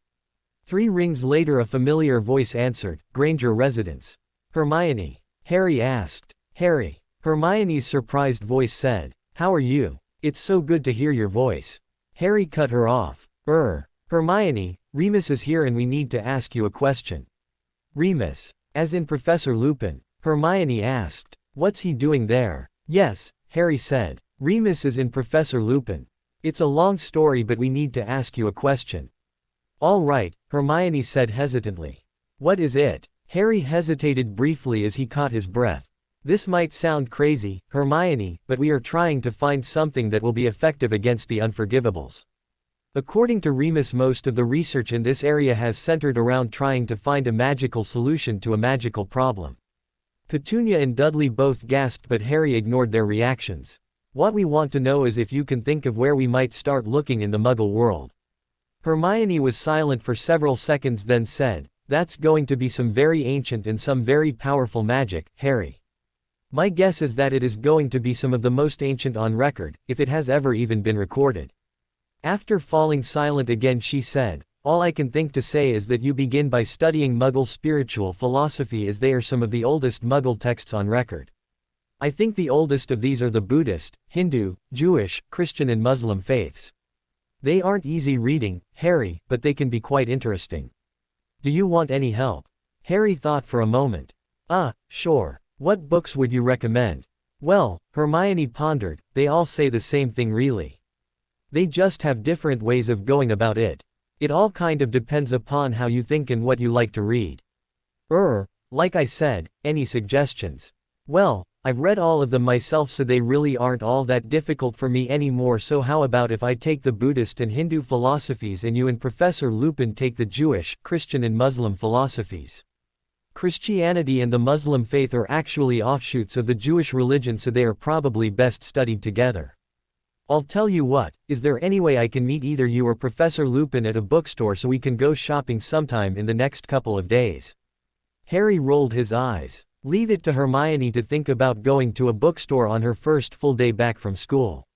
3 rings later a familiar voice answered, Granger residence. Hermione? Harry asked. Harry. Hermione's surprised voice said. How are you? It's so good to hear your voice. Harry cut her off. Hermione, Remus is here and we need to ask you a question. Remus. As in Professor Lupin? Hermione asked. What's he doing there? Yes, Harry said. Remus is in Professor Lupin. It's a long story but we need to ask you a question. All right, Hermione said hesitantly. What is it? Harry hesitated briefly as he caught his breath. This might sound crazy, Hermione, but we are trying to find something that will be effective against the unforgivables. According to Remus, most of the research in this area has centered around trying to find a magical solution to a magical problem. Petunia and Dudley both gasped, but Harry ignored their reactions. What we want to know is if you can think of where we might start looking in the Muggle world. Hermione was silent for several seconds, then said, "That's going to be some very ancient and some very powerful magic, Harry. My guess is that it is going to be some of the most ancient on record, if it has ever even been recorded." After falling silent again, she said, "All I can think to say is that you begin by studying Muggle spiritual philosophy, as they are some of the oldest Muggle texts on record. I think the oldest of these are the Buddhist, Hindu, Jewish, Christian and Muslim faiths. They aren't easy reading, Harry, but they can be quite interesting. Do you want any help?" Harry thought for a moment. Sure. What books would you recommend?" "Well," Hermione pondered, "they all say the same thing really. They just have different ways of going about it. It all kind of depends upon how you think and what you like to read." Like I said, any suggestions?" "Well, I've read all of them myself, so they really aren't all that difficult for me anymore, so how about if I take the Buddhist and Hindu philosophies and you and Professor Lupin take the Jewish, Christian and Muslim philosophies? Christianity and the Muslim faith are actually offshoots of the Jewish religion, so they are probably best studied together. I'll tell you what, is there any way I can meet either you or Professor Lupin at a bookstore so we can go shopping sometime in the next couple of days?" Harry rolled his eyes. Leave it to Hermione to think about going to a bookstore on her first full day back from school.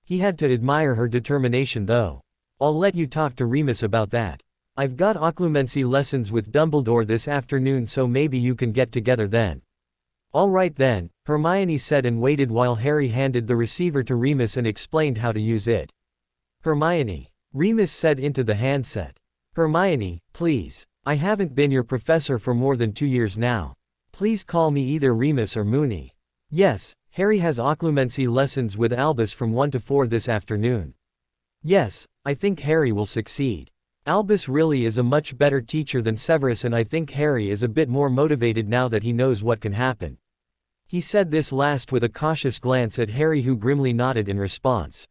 He had to admire her determination though. "I'll let you talk to Remus about that. I've got occlumency lessons with Dumbledore this afternoon, so maybe you can get together then." "All right then," Hermione said, and waited while Harry handed the receiver to Remus and explained how to use it. "Hermione," Remus said into the handset. "Hermione, please. I haven't been your professor for more than 2 years now. Please call me either Remus or Moony." "Yes, Harry has occlumency lessons with Albus from 1 to 4 this afternoon." "Yes, I think Harry will succeed. Albus really is a much better teacher than Severus, and I think Harry is a bit more motivated now that he knows what can happen." He said this last with a cautious glance at Harry, who grimly nodded in response.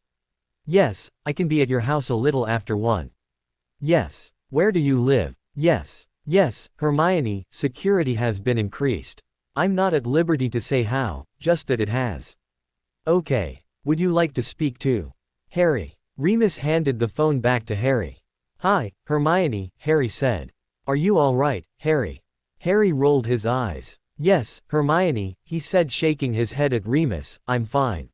"Yes, I can be at your house a little after 1. "Yes. Where do you live?" "Yes, Hermione, security has been increased. I'm not at liberty to say how, just that it has." "Okay. Would you like to speak to Harry?" Remus handed the phone back to Harry. "Hi, Hermione," Harry said. "Are you all right, Harry?" Harry rolled his eyes. "Yes, Hermione," he said, shaking his head at Remus, "I'm fine."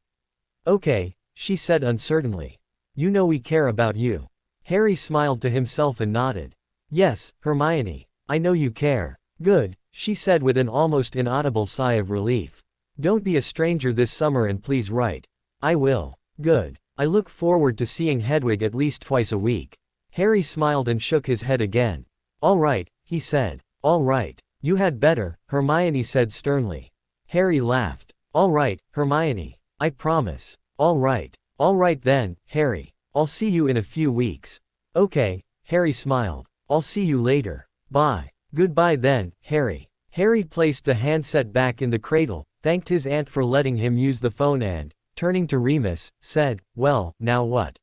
"Okay," she said uncertainly. "You know we care about you." Harry smiled to himself and nodded. "Yes, Hermione. I know you care." "Good," she said with an almost inaudible sigh of relief. "Don't be a stranger this summer, and please write." "I will." "Good. I look forward to seeing Hedwig at least twice a week." Harry smiled and shook his head again. "All right," he said. "All right. You had better," Hermione said sternly. Harry laughed. "All right, Hermione. I promise." "All right. All right then, Harry. I'll see you in a few weeks." "Okay," Harry smiled. "I'll see you later. Bye." "Goodbye then, Harry." Harry placed the handset back in the cradle, thanked his aunt for letting him use the phone and, turning to Remus, said, "Well, now what?"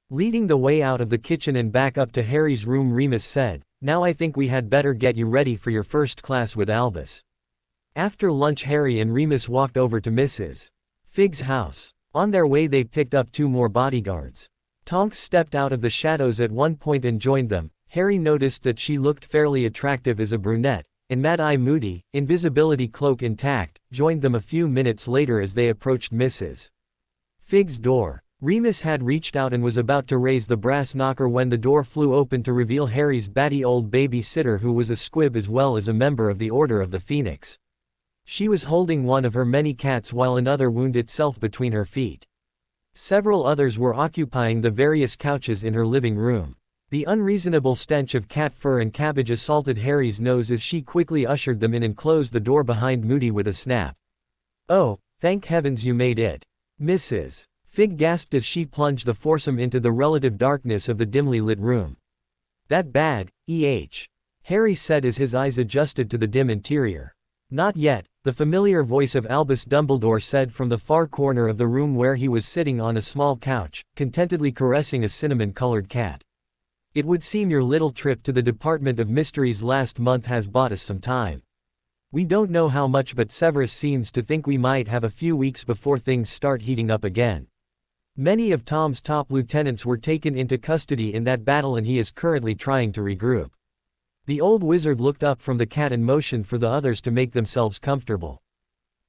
Leading the way out of the kitchen and back up to Harry's room, Remus said, "Now I think we had better get you ready for your first class with Albus." After lunch, Harry and Remus walked over to Mrs. Fig's house. On their way, they picked up 2 more bodyguards. Tonks stepped out of the shadows at one point and joined them. Harry noticed that she looked fairly attractive as a brunette, and Mad-Eye Moody, invisibility cloak intact, joined them a few minutes later as they approached Mrs. Fig's door. Remus had reached out and was about to raise the brass knocker when the door flew open to reveal Harry's batty old babysitter, who was a squib as well as a member of the Order of the Phoenix. She was holding one of her many cats while another wound itself between her feet. Several others were occupying the various couches in her living room. The unreasonable stench of cat fur and cabbage assaulted Harry's nose as she quickly ushered them in and closed the door behind Moody with a snap. "Oh, thank heavens you made it." Mrs. Fig gasped as she plunged the foursome into the relative darkness of the dimly lit room. "That bad, Harry said as his eyes adjusted to the dim interior. "Not yet, the familiar voice of Albus Dumbledore said from the far corner of the room where he was sitting on a small couch, contentedly caressing a cinnamon-colored cat. It would seem your little trip to the Department of Mysteries last month has bought us some time. We don't know how much, but Severus seems to think we might have a few weeks before things start heating up again. Many of Tom's top lieutenants were taken into custody in that battle and he is currently trying to regroup. The old wizard looked up from the cat and motioned for the others to make themselves comfortable.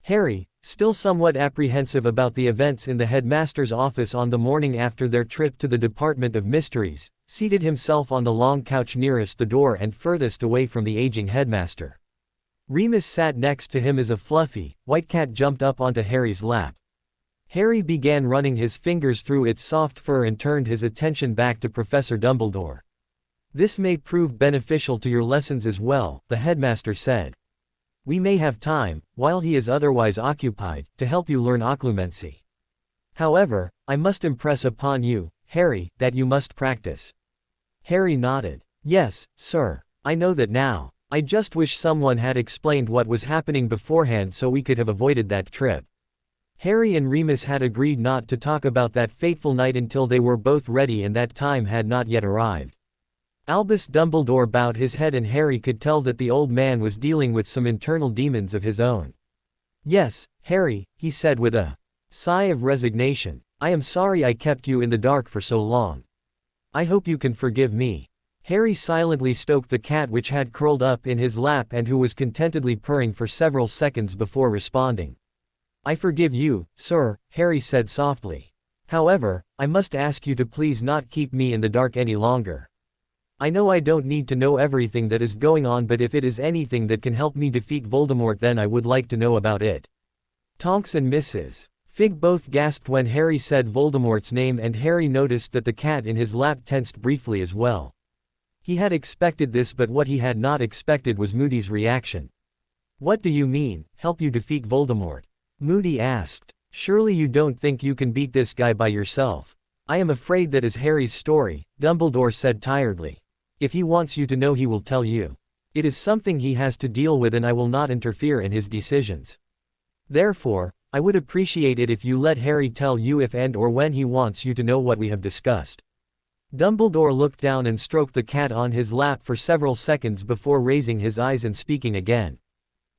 Harry, still somewhat apprehensive about the events in the headmaster's office on the morning after their trip to the Department of Mysteries, seated himself on the long couch nearest the door and furthest away from the aging headmaster. Remus sat next to him as a fluffy, white cat jumped up onto Harry's lap. Harry began running his fingers through its soft fur and turned his attention back to Professor Dumbledore. "This may prove beneficial to your lessons as well," the headmaster said. "We may have time, while he is otherwise occupied, to help you learn occlumency. However, I must impress upon you, Harry, that you must practice." Harry nodded. "Yes, sir. I know that now. I just wish someone had explained what was happening beforehand so we could have avoided that trip." Harry and Remus had agreed not to talk about that fateful night until they were both ready, and that time had not yet arrived. Albus Dumbledore bowed his head and Harry could tell that the old man was dealing with some internal demons of his own. "Yes, Harry," he said with a sigh of resignation. "I am sorry I kept you in the dark for so long. I hope you can forgive me." Harry silently stroked the cat which had curled up in his lap and who was contentedly purring for several seconds before responding. "I forgive you, sir," Harry said softly. "However, I must ask you to please not keep me in the dark any longer. I know I don't need to know everything that is going on, but if it is anything that can help me defeat Voldemort, then I would like to know about it." Tonks and Mrs. Fig both gasped when Harry said Voldemort's name, and Harry noticed that the cat in his lap tensed briefly as well. He had expected this, but what he had not expected was Moody's reaction. "What do you mean, help you defeat Voldemort?" Moody asked. "Surely you don't think you can beat this guy by yourself?" "I am afraid that is Harry's story," Dumbledore said tiredly. "If he wants you to know, he will tell you. It is something he has to deal with and I will not interfere in his decisions. Therefore, I would appreciate it if you let Harry tell you if and or when he wants you to know what we have discussed." Dumbledore looked down and stroked the cat on his lap for several seconds before raising his eyes and speaking again.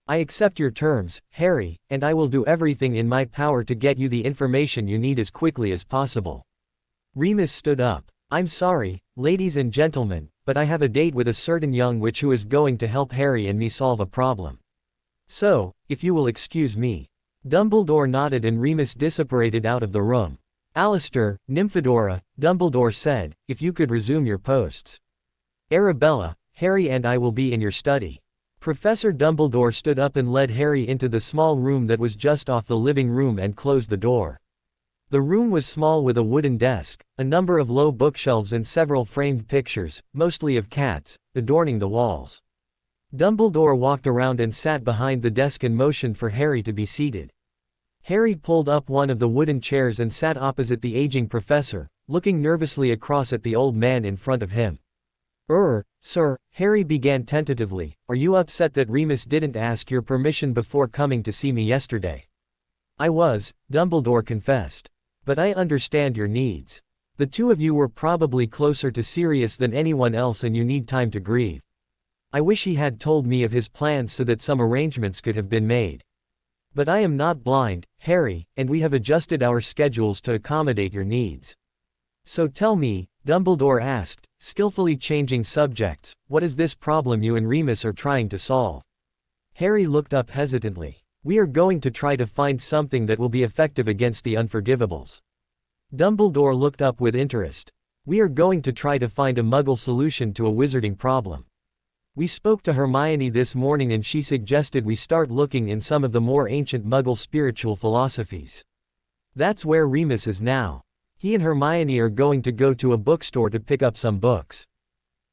"I accept your terms, Harry, and I will do everything in my power to get you the information you need as quickly as possible." Remus stood up. "I'm sorry, ladies and gentlemen, but I have a date with a certain young witch who is going to help Harry and me solve a problem. So, if you will excuse me." Dumbledore nodded and Remus disapparated out of the room. "Alistair, Nymphadora," Dumbledore said, "if you could resume your posts. Arabella, Harry and I will be in your study." Professor Dumbledore stood up and led Harry into the small room that was just off the living room and closed the door. The room was small with a wooden desk, a number of low bookshelves and several framed pictures, mostly of cats, adorning the walls. Dumbledore walked around and sat behind the desk and motioned for Harry to be seated. Harry pulled up one of the wooden chairs and sat opposite the aging professor, looking nervously across at the old man in front of him. Sir," Harry began tentatively, "are you upset that Remus didn't ask your permission before coming to see me yesterday?" "I was," Dumbledore confessed. "But I understand your needs. The two of you were probably closer to Sirius than anyone else and you need time to grieve. I wish he had told me of his plans so that some arrangements could have been made. But I am not blind, Harry, and we have adjusted our schedules to accommodate your needs. So tell me," Dumbledore asked, skillfully changing subjects, "what is this problem you and Remus are trying to solve?" Harry looked up hesitantly. "We are going to try to find something that will be effective against the unforgivables." Dumbledore looked up with interest. "We are going to try to find a Muggle solution to a wizarding problem. We spoke to Hermione this morning and she suggested we start looking in some of the more ancient Muggle spiritual philosophies. That's where Remus is now. He and Hermione are going to go to a bookstore to pick up some books.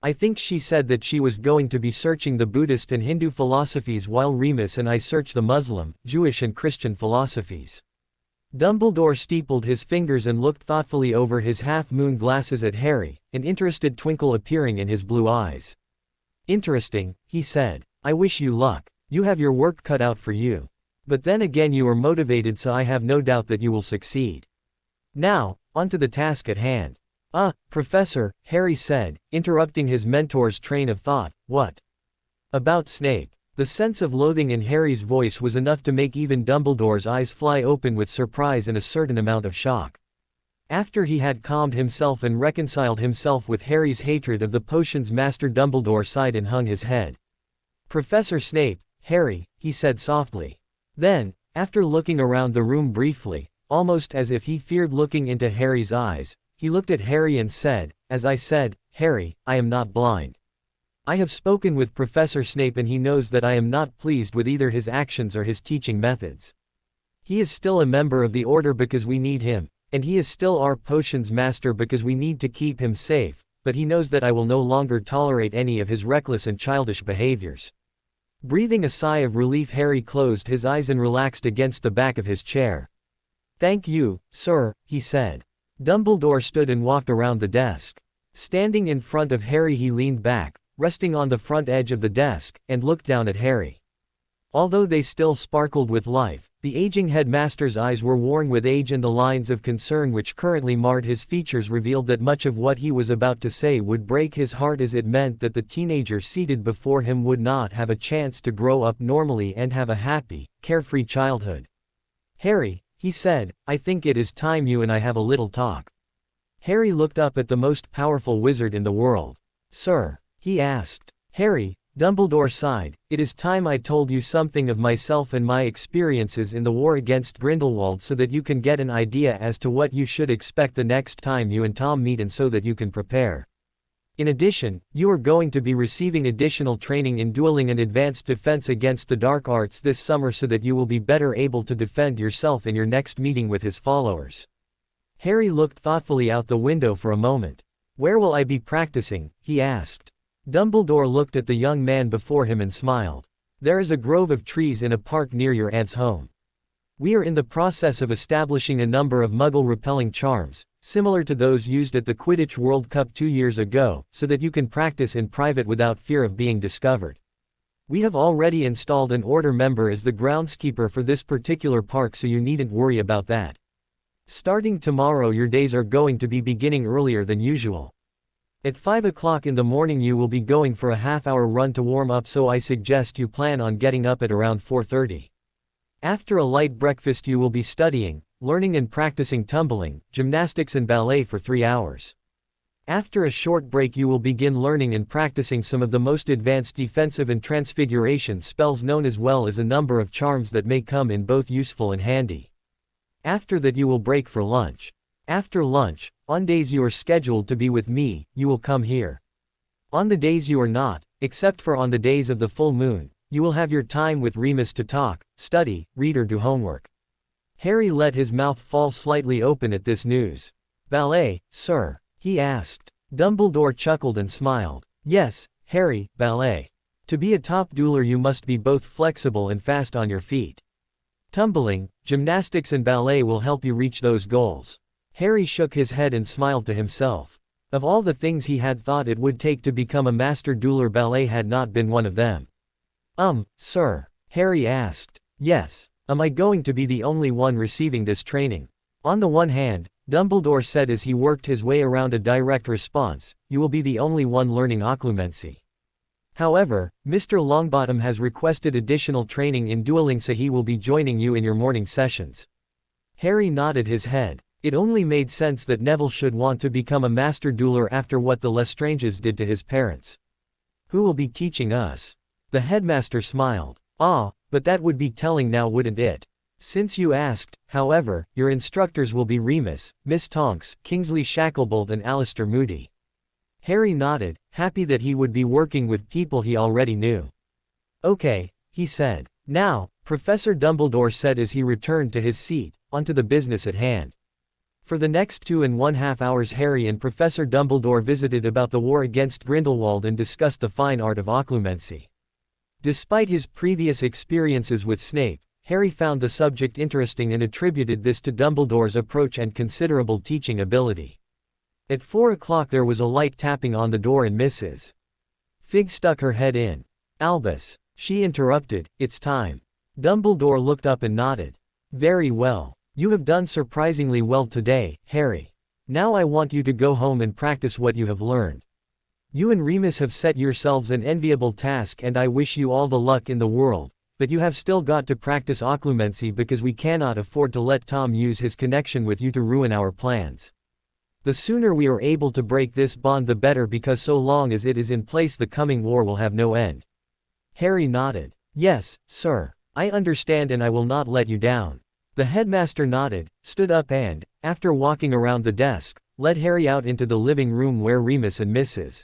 I think she said that she was going to be searching the Buddhist and Hindu philosophies while Remus and I search the Muslim, Jewish and Christian philosophies." Dumbledore steepled his fingers and looked thoughtfully over his half-moon glasses at Harry, an interested twinkle appearing in his blue eyes. "Interesting," he said. "I wish you luck. You have your work cut out for you. But then again you are motivated, so I have no doubt that you will succeed. Now, on to the task at hand. Professor, Harry said, interrupting his mentor's train of thought. What? About Snape. The sense of loathing in Harry's voice was enough to make even Dumbledore's eyes fly open with surprise and a certain amount of shock. After he had calmed himself and reconciled himself with Harry's hatred of the potion's master, Dumbledore sighed and hung his head. Professor Snape, Harry, he said softly. Then, after looking around the room briefly, almost as if he feared looking into Harry's eyes, he looked at Harry and said, "As I said, Harry, I am not blind. I have spoken with Professor Snape and he knows that I am not pleased with either his actions or his teaching methods. He is still a member of the Order because we need him, and he is still our potions master because we need to keep him safe, but he knows that I will no longer tolerate any of his reckless and childish behaviors." Breathing a sigh of relief, Harry closed his eyes and relaxed against the back of his chair. "Thank you, sir," he said. Dumbledore stood and walked around the desk. Standing in front of Harry, he leaned back, resting on the front edge of the desk, and looked down at Harry. Although they still sparkled with life, the aging headmaster's eyes were worn with age, and the lines of concern which currently marred his features revealed that much of what he was about to say would break his heart, as it meant that the teenager seated before him would not have a chance to grow up normally and have a happy, carefree childhood. "Harry," he said, "I think it is time you and I have a little talk." Harry looked up at the most powerful wizard in the world. "Sir?" he asked. "Harry," Dumbledore sighed, "it is time I told you something of myself and my experiences in the war against Grindelwald, so that you can get an idea as to what you should expect the next time you and Tom meet, and so that you can prepare. In addition, you are going to be receiving additional training in dueling and advanced defense against the dark arts this summer, so that you will be better able to defend yourself in your next meeting with his followers." Harry looked thoughtfully out the window for a moment. "Where will I be practicing?" he asked. Dumbledore looked at the young man before him and smiled. "There is a grove of trees in a park near your aunt's home. We are in the process of establishing a number of Muggle-repelling charms, similar to those used at the Quidditch World Cup 2 years ago, so that you can practice in private without fear of being discovered. We have already installed an Order member as the groundskeeper for this particular park, so you needn't worry about that. Starting tomorrow, your days are going to be beginning earlier than usual. At 5 o'clock in the morning you will be going for a half-hour run to warm up, so I suggest you plan on getting up at around 4:30. After a light breakfast you will be studying, learning and practicing tumbling, gymnastics and ballet for 3 hours. After a short break you will begin learning and practicing some of the most advanced defensive and transfiguration spells known, as well as a number of charms that may come in both useful and handy. After that you will break for lunch. After lunch, on days you are scheduled to be with me, you will come here. On the days you are not, except for on the days of the full moon, you will have your time with Remus to talk, study, read or do homework." Harry let his mouth fall slightly open at this news. "Ballet, sir?" he asked. Dumbledore chuckled and smiled. "Yes, Harry, ballet. To be a top dueler you must be both flexible and fast on your feet. Tumbling, gymnastics and ballet will help you reach those goals." Harry shook his head and smiled to himself. Of all the things he had thought it would take to become a master dueler, ballet had not been one of them. Sir?" Harry asked. "Yes. Am I going to be the only one receiving this training?" "On the one hand," Dumbledore said as he worked his way around a direct response, "you will be the only one learning occlumency. However, Mr. Longbottom has requested additional training in dueling, so he will be joining you in your morning sessions." Harry nodded his head. It only made sense that Neville should want to become a master dueler after what the Lestranges did to his parents. "Who will be teaching us?" The headmaster smiled. But that would be telling now, wouldn't it? Since you asked, however, your instructors will be Remus, Miss Tonks, Kingsley Shacklebolt and Alistair Moody." Harry nodded, happy that he would be working with people he already knew. "Okay," he said. "Now," Professor Dumbledore said as he returned to his seat, "onto the business at hand." For the next 2.5 hours Harry and Professor Dumbledore visited about the war against Grindelwald and discussed the fine art of occlumency. Despite his previous experiences with Snape, Harry found the subject interesting and attributed this to Dumbledore's approach and considerable teaching ability. At 4 o'clock there was a light tapping on the door and Mrs. Fig stuck her head in. "Albus," she interrupted, "it's time." Dumbledore looked up and nodded. Very well. You have done surprisingly well today, Harry. Now I want you to go home and practice what you have learned. You and Remus have set yourselves an enviable task and I wish you all the luck in the world, but you have still got to practice occlumency because we cannot afford to let Tom use his connection with you to ruin our plans. The sooner we are able to break this bond the better because so long as it is in place the coming war will have no end. Harry nodded. Yes, sir. I understand and I will not let you down. The headmaster nodded, stood up and, after walking around the desk, led Harry out into the living room where Remus and Mrs.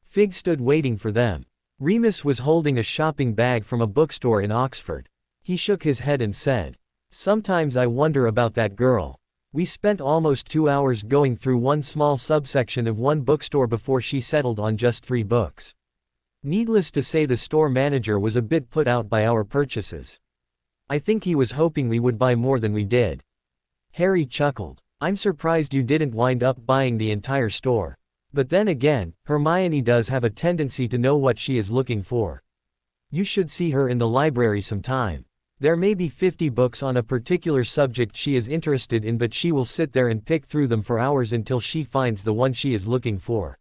Fig stood waiting for them. Remus was holding a shopping bag from a bookstore in Oxford. He shook his head and said, "Sometimes I wonder about that girl. We spent almost 2 hours going through one small subsection of one bookstore before she settled on just 3 books. Needless to say the store manager was a bit put out by our purchases. I think he was hoping we would buy more than we did." Harry chuckled. "I'm surprised you didn't wind up buying the entire store. But then again, Hermione does have a tendency to know what she is looking for. You should see her in the library sometime. There may be 50 books on a particular subject she is interested in but she will sit there and pick through them for hours until she finds the one she is looking for."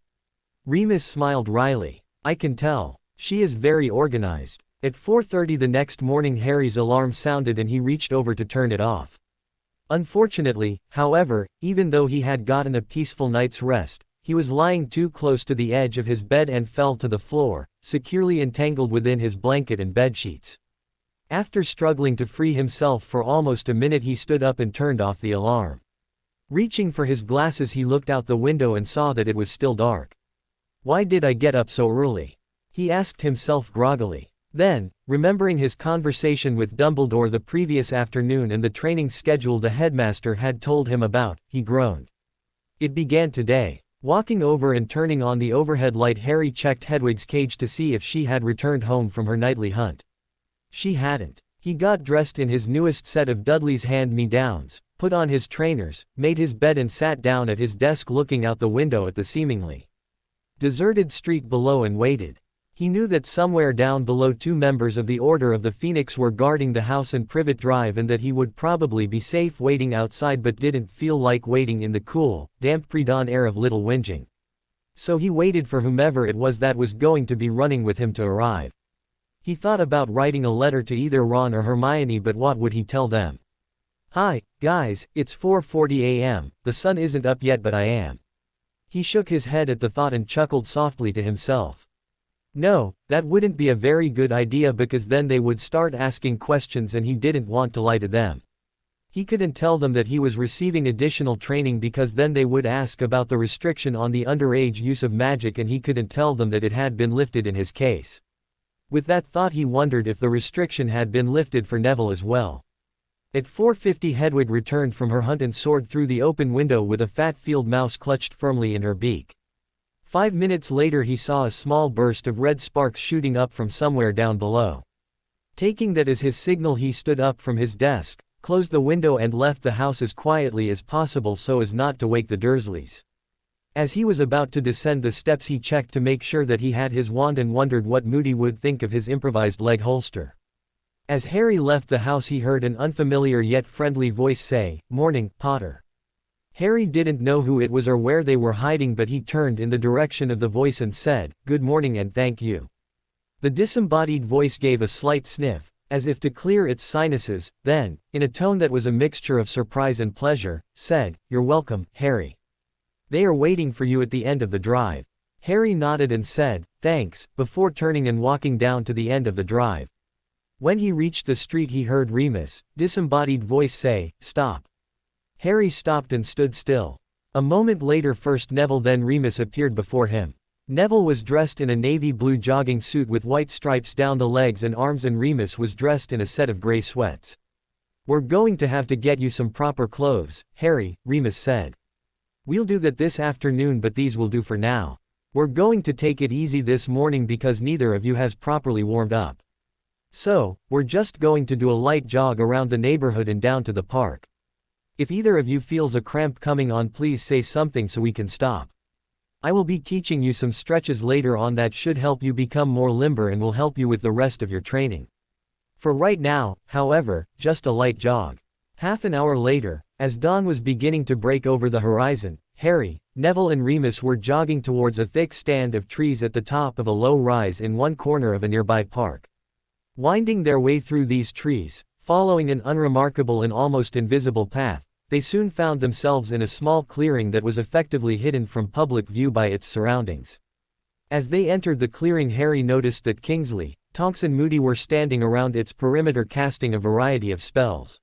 Remus smiled wryly. "I can tell. She is very organized." At 4:30 the next morning Harry's alarm sounded and he reached over to turn it off. Unfortunately, however, even though he had gotten a peaceful night's rest, he was lying too close to the edge of his bed and fell to the floor, securely entangled within his blanket and bedsheets. After struggling to free himself for almost a minute he stood up and turned off the alarm. Reaching for his glasses he looked out the window and saw that it was still dark. "Why did I get up so early?" he asked himself groggily. Then, remembering his conversation with Dumbledore the previous afternoon and the training schedule the headmaster had told him about, he groaned. It began today. Walking over and turning on the overhead light Harry checked Hedwig's cage to see if she had returned home from her nightly hunt. She hadn't. He got dressed in his newest set of Dudley's hand-me-downs, put on his trainers, made his bed and sat down at his desk looking out the window at the seemingly deserted street below and waited. He knew that somewhere down below 2 members of the Order of the Phoenix were guarding the house and Privet Drive and that he would probably be safe waiting outside but didn't feel like waiting in the cool, damp pre-dawn air of Little Whinging. So he waited for whomever it was that was going to be running with him to arrive. He thought about writing a letter to either Ron or Hermione but what would he tell them? "Hi, guys, it's 4:40 a.m., the sun isn't up yet but I am." He shook his head at the thought and chuckled softly to himself. No, that wouldn't be a very good idea because then they would start asking questions and he didn't want to lie to them. He couldn't tell them that he was receiving additional training because then they would ask about the restriction on the underage use of magic and he couldn't tell them that it had been lifted in his case. With that thought he wondered if the restriction had been lifted for Neville as well. At 4:50 Hedwig returned from her hunt and soared through the open window with a fat field mouse clutched firmly in her beak. 5 minutes later he saw a small burst of red sparks shooting up from somewhere down below. Taking that as his signal he stood up from his desk, closed the window and left the house as quietly as possible so as not to wake the Dursleys. As he was about to descend the steps he checked to make sure that he had his wand and wondered what Moody would think of his improvised leg holster. As Harry left the house he heard an unfamiliar yet friendly voice say, "Morning, Potter." Harry didn't know who it was or where they were hiding but he turned in the direction of the voice and said, "Good morning and thank you." The disembodied voice gave a slight sniff, as if to clear its sinuses, then, in a tone that was a mixture of surprise and pleasure, said, "You're welcome, Harry. They are waiting for you at the end of the drive." Harry nodded and said, "Thanks," before turning and walking down to the end of the drive. When he reached the street he heard Remus' disembodied voice say, "Stop." Harry stopped and stood still. A moment later first Neville then Remus appeared before him. Neville was dressed in a navy blue jogging suit with white stripes down the legs and arms and Remus was dressed in a set of gray sweats. "We're going to have to get you some proper clothes, Harry," Remus said. "We'll do that this afternoon but these will do for now. We're going to take it easy this morning because neither of you has properly warmed up. So, we're just going to do a light jog around the neighborhood and down to the park. If either of you feels a cramp coming on please say something so we can stop. I will be teaching you some stretches later on that should help you become more limber and will help you with the rest of your training." For right now, however, just a light jog. Half an hour later, as dawn was beginning to break over the horizon, Harry, Neville and Remus were jogging towards a thick stand of trees at the top of a low rise in one corner of a nearby park. Winding their way through these trees, following an unremarkable and almost invisible path, they soon found themselves in a small clearing that was effectively hidden from public view by its surroundings. As they entered the clearing, Harry noticed that Kingsley, Tonks and Moody were standing around its perimeter casting a variety of spells.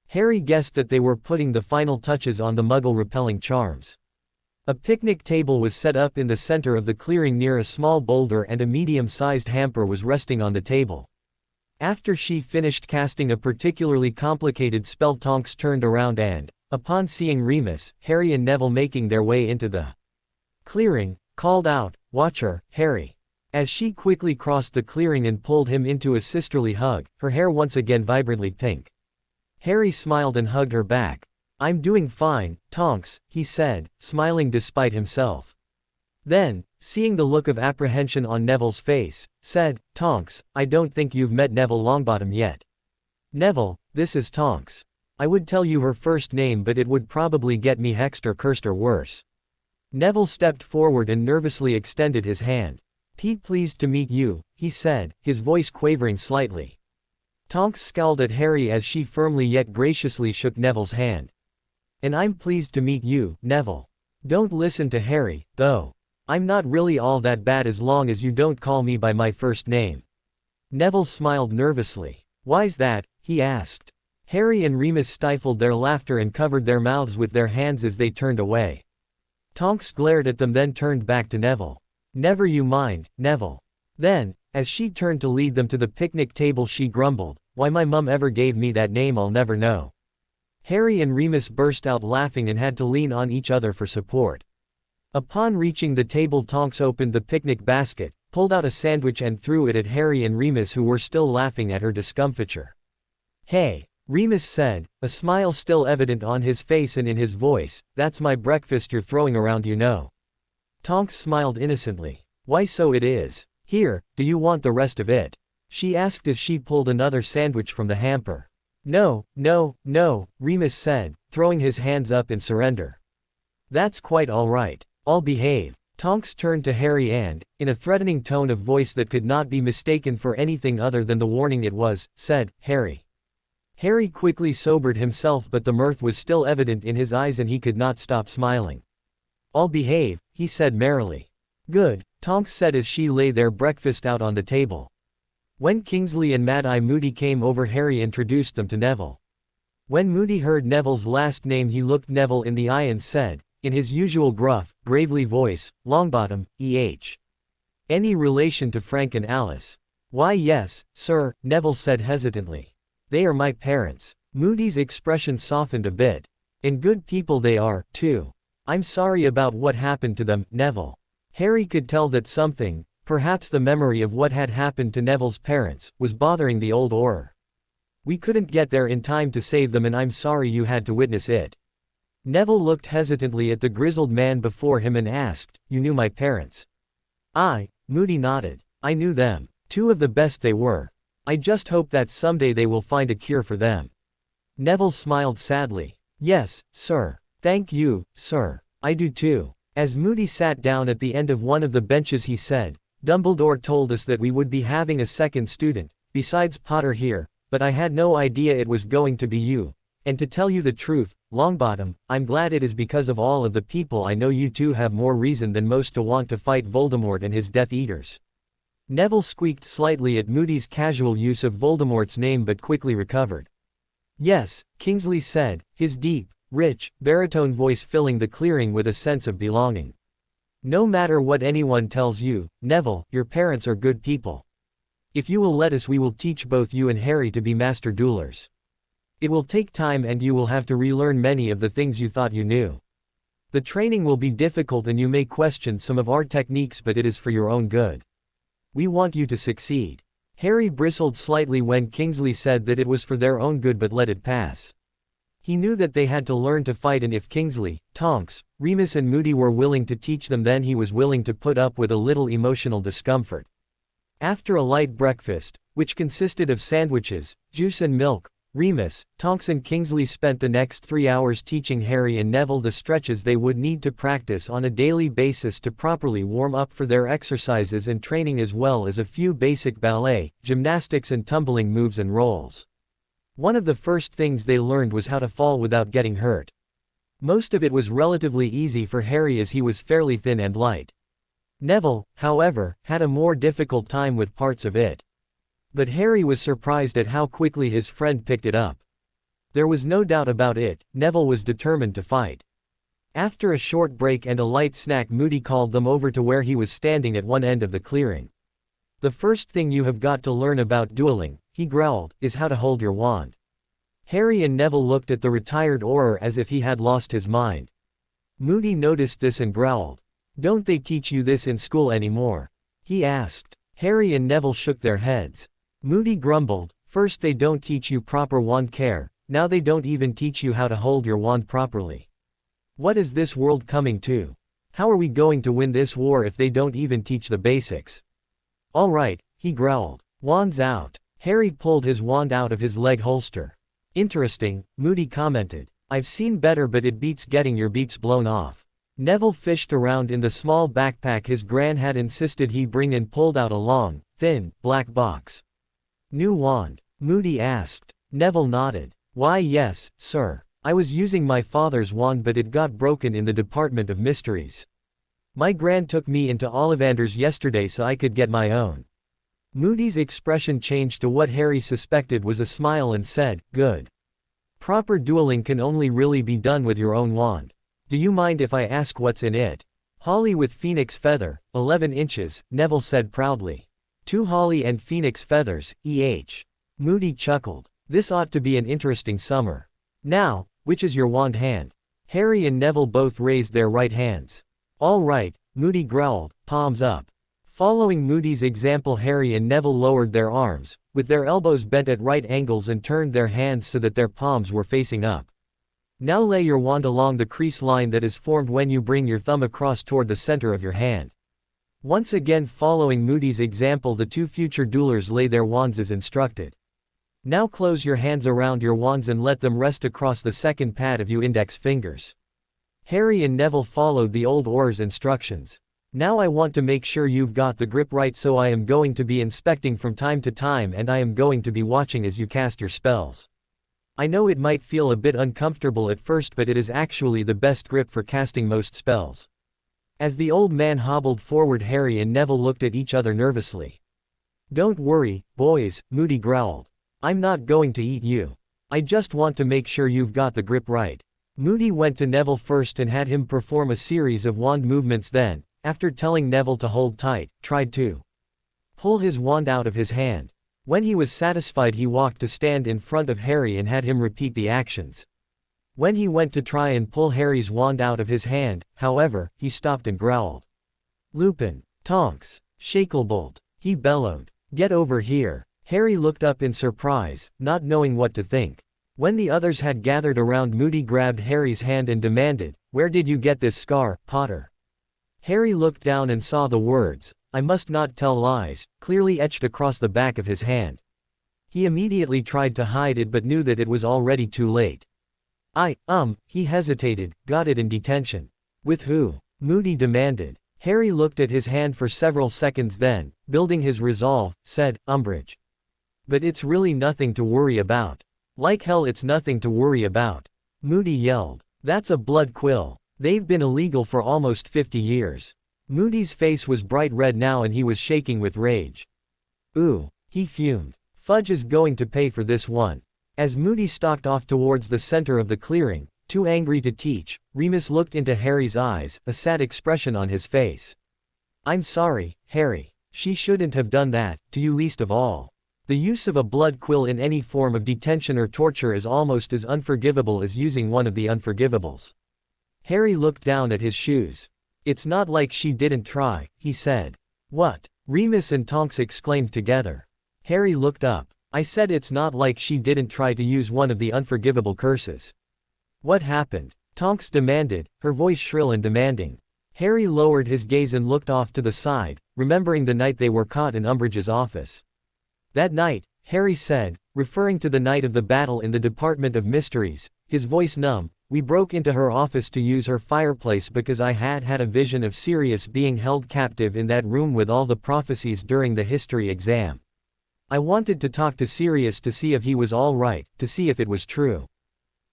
Harry guessed that they were putting the final touches on the Muggle-repelling charms. A picnic table was set up in the center of the clearing near a small boulder, and a medium-sized hamper was resting on the table. After she finished casting a particularly complicated spell, Tonks turned around and, upon seeing Remus, Harry and Neville making their way into the clearing, called out, "Watch her, Harry." As she quickly crossed the clearing and pulled him into a sisterly hug, her hair once again vibrantly pink. Harry smiled and hugged her back. "I'm doing fine, Tonks," he said, smiling despite himself. Then, seeing the look of apprehension on Neville's face, said, "Tonks, I don't think you've met Neville Longbottom yet." "Neville, this is Tonks. I would tell you her first name, but it would probably get me hexed or cursed or worse." Neville stepped forward and nervously extended his hand. "Pete, pleased to meet you," he said, his voice quavering slightly. Tonks scowled at Harry as she firmly yet graciously shook Neville's hand. "And I'm pleased to meet you, Neville. Don't listen to Harry, though. I'm not really all that bad as long as you don't call me by my first name." Neville smiled nervously. "Why's that?" he asked. Harry and Remus stifled their laughter and covered their mouths with their hands as they turned away. Tonks glared at them, then turned back to Neville. "Never you mind, Neville." Then, as she turned to lead them to the picnic table, she grumbled, "Why my mum ever gave me that name I'll never know." Harry and Remus burst out laughing and had to lean on each other for support. Upon reaching the table, Tonks opened the picnic basket, pulled out a sandwich and threw it at Harry and Remus, who were still laughing at her discomfiture. "Hey," Remus said, a smile still evident on his face and in his voice, "that's my breakfast you're throwing around, you know." Tonks smiled innocently. "Why, so it is. Here, do you want the rest of it?" she asked as she pulled another sandwich from the hamper. "No, no, no," Remus said, throwing his hands up in surrender. "That's quite all right. I'll behave." Tonks turned to Harry and, in a threatening tone of voice that could not be mistaken for anything other than the warning it was, said, "Harry." Harry quickly sobered himself, but the mirth was still evident in his eyes and he could not stop smiling. "I'll behave," he said merrily. "Good," Tonks said as she laid their breakfast out on the table. When Kingsley and Mad-Eye Moody came over, Harry introduced them to Neville. When Moody heard Neville's last name, he looked Neville in the eye and said, in his usual gruff, gravely voice, "Longbottom, eh? Any relation to Frank and Alice?" "Why yes, sir," Neville said hesitantly. "They are my parents." Moody's expression softened a bit. "And good people they are, too. I'm sorry about what happened to them, Neville." Harry could tell that something, perhaps the memory of what had happened to Neville's parents, was bothering the old Auror. "We couldn't get there in time to save them, and I'm sorry you had to witness it." Neville looked hesitantly at the grizzled man before him and asked, "You knew my parents?" Moody nodded. "I knew them. Two of the best they were. I just hope that someday they will find a cure for them." Neville smiled sadly. "Yes, sir. Thank you, sir. I do too." As Moody sat down at the end of one of the benches, he said, "Dumbledore told us that we would be having a second student, besides Potter here, but I had no idea it was going to be you. And to tell you the truth, Longbottom, I'm glad it is because of all of the people I know you two have more reason than most to want to fight Voldemort and his Death Eaters." Neville squeaked slightly at Moody's casual use of Voldemort's name but quickly recovered. "Yes," Kingsley said, his deep, rich, baritone voice filling the clearing with a sense of belonging. "No matter what anyone tells you, Neville, your parents are good people. If you will let us, we will teach both you and Harry to be master duelers. It will take time and you will have to relearn many of the things you thought you knew. The training will be difficult and you may question some of our techniques, but it is for your own good. We want you to succeed." Harry bristled slightly when Kingsley said that it was for their own good, but let it pass. He knew that they had to learn to fight, and if Kingsley, Tonks, Remus and Moody were willing to teach them, then he was willing to put up with a little emotional discomfort. After a light breakfast, which consisted of sandwiches, juice and milk, Remus, Tonks and Kingsley spent the next 3 hours teaching Harry and Neville the stretches they would need to practice on a daily basis to properly warm up for their exercises and training, as well as a few basic ballet, gymnastics and tumbling moves and rolls. One of the first things they learned was how to fall without getting hurt. Most of it was relatively easy for Harry as he was fairly thin and light. Neville, however, had a more difficult time with parts of it. But Harry was surprised at how quickly his friend picked it up. There was no doubt about it, Neville was determined to fight. After a short break and a light snack, Moody called them over to where he was standing at one end of the clearing. "The first thing you have got to learn about dueling," he growled, "is how to hold your wand." Harry and Neville looked at the retired Auror as if he had lost his mind. Moody noticed this and growled. "Don't they teach you this in school anymore?" he asked. Harry and Neville shook their heads. Moody grumbled, "First they don't teach you proper wand care, now they don't even teach you how to hold your wand properly. What is this world coming to? How are we going to win this war if they don't even teach the basics?" "All right," he growled. "Wands out." Harry pulled his wand out of his leg holster. "Interesting," Moody commented. "I've seen better, but it beats getting your beeps blown off." Neville fished around in the small backpack his gran had insisted he bring and pulled out a long, thin, black box. "New wand?" Moody asked. Neville nodded. "Why, yes, sir. I was using my father's wand, but it got broken in the Department of Mysteries. My gran took me into Ollivander's yesterday so I could get my own." Moody's expression changed to what Harry suspected was a smile and said, "Good. Proper dueling can only really be done with your own wand. Do you mind if I ask what's in it?" "Holly with phoenix feather, 11 inches, Neville said proudly. "2 holly and phoenix feathers, each." Moody chuckled. "This ought to be an interesting summer. Now, which is your wand hand?" Harry and Neville both raised their right hands. "All right," Moody growled, "palms up." Following Moody's example, Harry and Neville lowered their arms, with their elbows bent at right angles, and turned their hands so that their palms were facing up. "Now lay your wand along the crease line that is formed when you bring your thumb across toward the center of your hand." Once again following Moody's example, the two future duelers lay their wands as instructed. "Now close your hands around your wands and let them rest across the second pad of your index fingers." Harry and Neville followed the old Auror's instructions. "Now I want to make sure you've got the grip right, so I am going to be inspecting from time to time, and I am going to be watching as you cast your spells. I know it might feel a bit uncomfortable at first, but it is actually the best grip for casting most spells." As the old man hobbled forward, Harry and Neville looked at each other nervously. "Don't worry, boys," Moody growled. "I'm not going to eat you. I just want to make sure you've got the grip right." Moody went to Neville first and had him perform a series of wand movements, then, after telling Neville to hold tight, tried to pull his wand out of his hand. When he was satisfied, he walked to stand in front of Harry and had him repeat the actions. When he went to try and pull Harry's wand out of his hand, however, he stopped and growled. "Lupin, Tonks, Shacklebolt," he bellowed. "Get over here." Harry looked up in surprise, not knowing what to think. When the others had gathered around, Moody grabbed Harry's hand and demanded, "Where did you get this scar, Potter?" Harry looked down and saw the words, "I must not tell lies," clearly etched across the back of his hand. He immediately tried to hide it, but knew that it was already too late. He hesitated, "got it in detention." "With who?" Moody demanded. Harry looked at his hand for several seconds, then, building his resolve, said, "Umbridge. But it's really nothing to worry about." "Like hell it's nothing to worry about," Moody yelled. "That's a blood quill. They've been illegal for almost 50 years. Moody's face was bright red now and he was shaking with rage. "Ooh," he fumed. "Fudge is going to pay for this one." As Moody stalked off towards the center of the clearing, too angry to teach, Remus looked into Harry's eyes, a sad expression on his face. "I'm sorry, Harry. She shouldn't have done that, to you least of all. The use of a blood quill in any form of detention or torture is almost as unforgivable as using one of the unforgivables." Harry looked down at his shoes. "It's not like she didn't try," he said. "What?" Remus and Tonks exclaimed together. Harry looked up. "I said it's not like she didn't try to use one of the unforgivable curses." "What happened?" Tonks demanded, her voice shrill and demanding. Harry lowered his gaze and looked off to the side, remembering the night they were caught in Umbridge's office. That night, Harry said, referring to the night of the battle in the Department of Mysteries, his voice numb, we broke into her office to use her fireplace because I had had a vision of Sirius being held captive in that room with all the prophecies during the history exam. I wanted to talk to Sirius to see if he was all right, to see if it was true.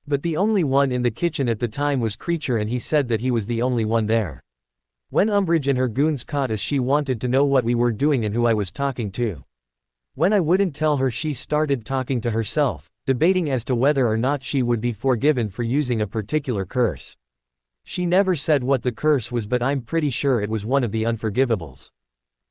But the only one in the kitchen at the time was Creature, and he said that he was the only one there. When Umbridge and her goons caught us, she wanted to know what we were doing and who I was talking to. When I wouldn't tell her, she started talking to herself, debating as to whether or not she would be forgiven for using a particular curse. She never said what the curse was, but I'm pretty sure it was one of the unforgivables.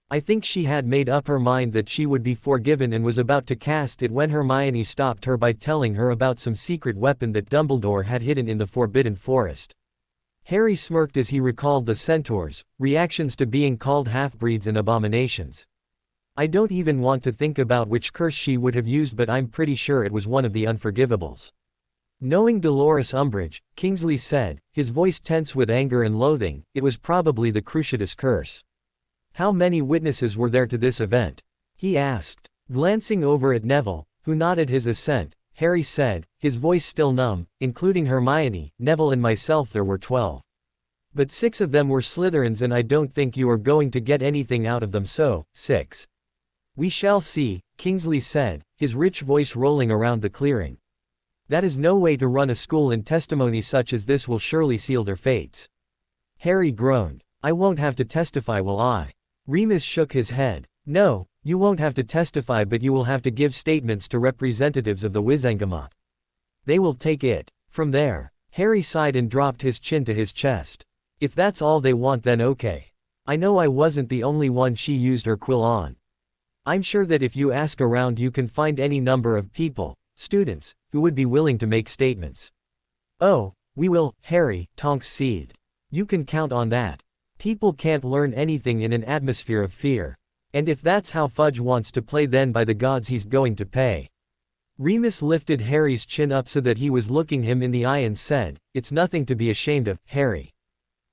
I think she had made up her mind that she would be forgiven and was about to cast it when Hermione stopped her by telling her about some secret weapon that Dumbledore had hidden in the Forbidden Forest. Harry smirked as he recalled the centaurs, reactions to being called half-breeds and abominations. I don't even want to think about which curse she would have used, but I'm pretty sure it was one of the unforgivables. Knowing Dolores Umbridge, Kingsley said, his voice tense with anger and loathing, it was probably the Cruciatus curse. How many witnesses were there to this event? He asked. Glancing over at Neville, who nodded his assent, Harry said, his voice still numb, including Hermione, Neville and myself. There were 12. But 6 of them were Slytherins, and I don't think you are going to get anything out of them, so, 6. We shall see, Kingsley said, his rich voice rolling around the clearing. That is no way to run a school, and testimony such as this will surely seal their fates. Harry groaned. I won't have to testify, will I? Remus shook his head. No, you won't have to testify, but you will have to give statements to representatives of the Wizengamot. They will take it from there. Harry sighed and dropped his chin to his chest. If that's all they want, then okay. I know I wasn't the only one she used her quill on. I'm sure that if you ask around, you can find any number of people, students, who would be willing to make statements. Oh, we will, Harry, Tonks seethed. You can count on that. People can't learn anything in an atmosphere of fear. And if that's how Fudge wants to play, then by the gods he's going to pay. Remus lifted Harry's chin up so that he was looking him in the eye and said, it's nothing to be ashamed of, Harry.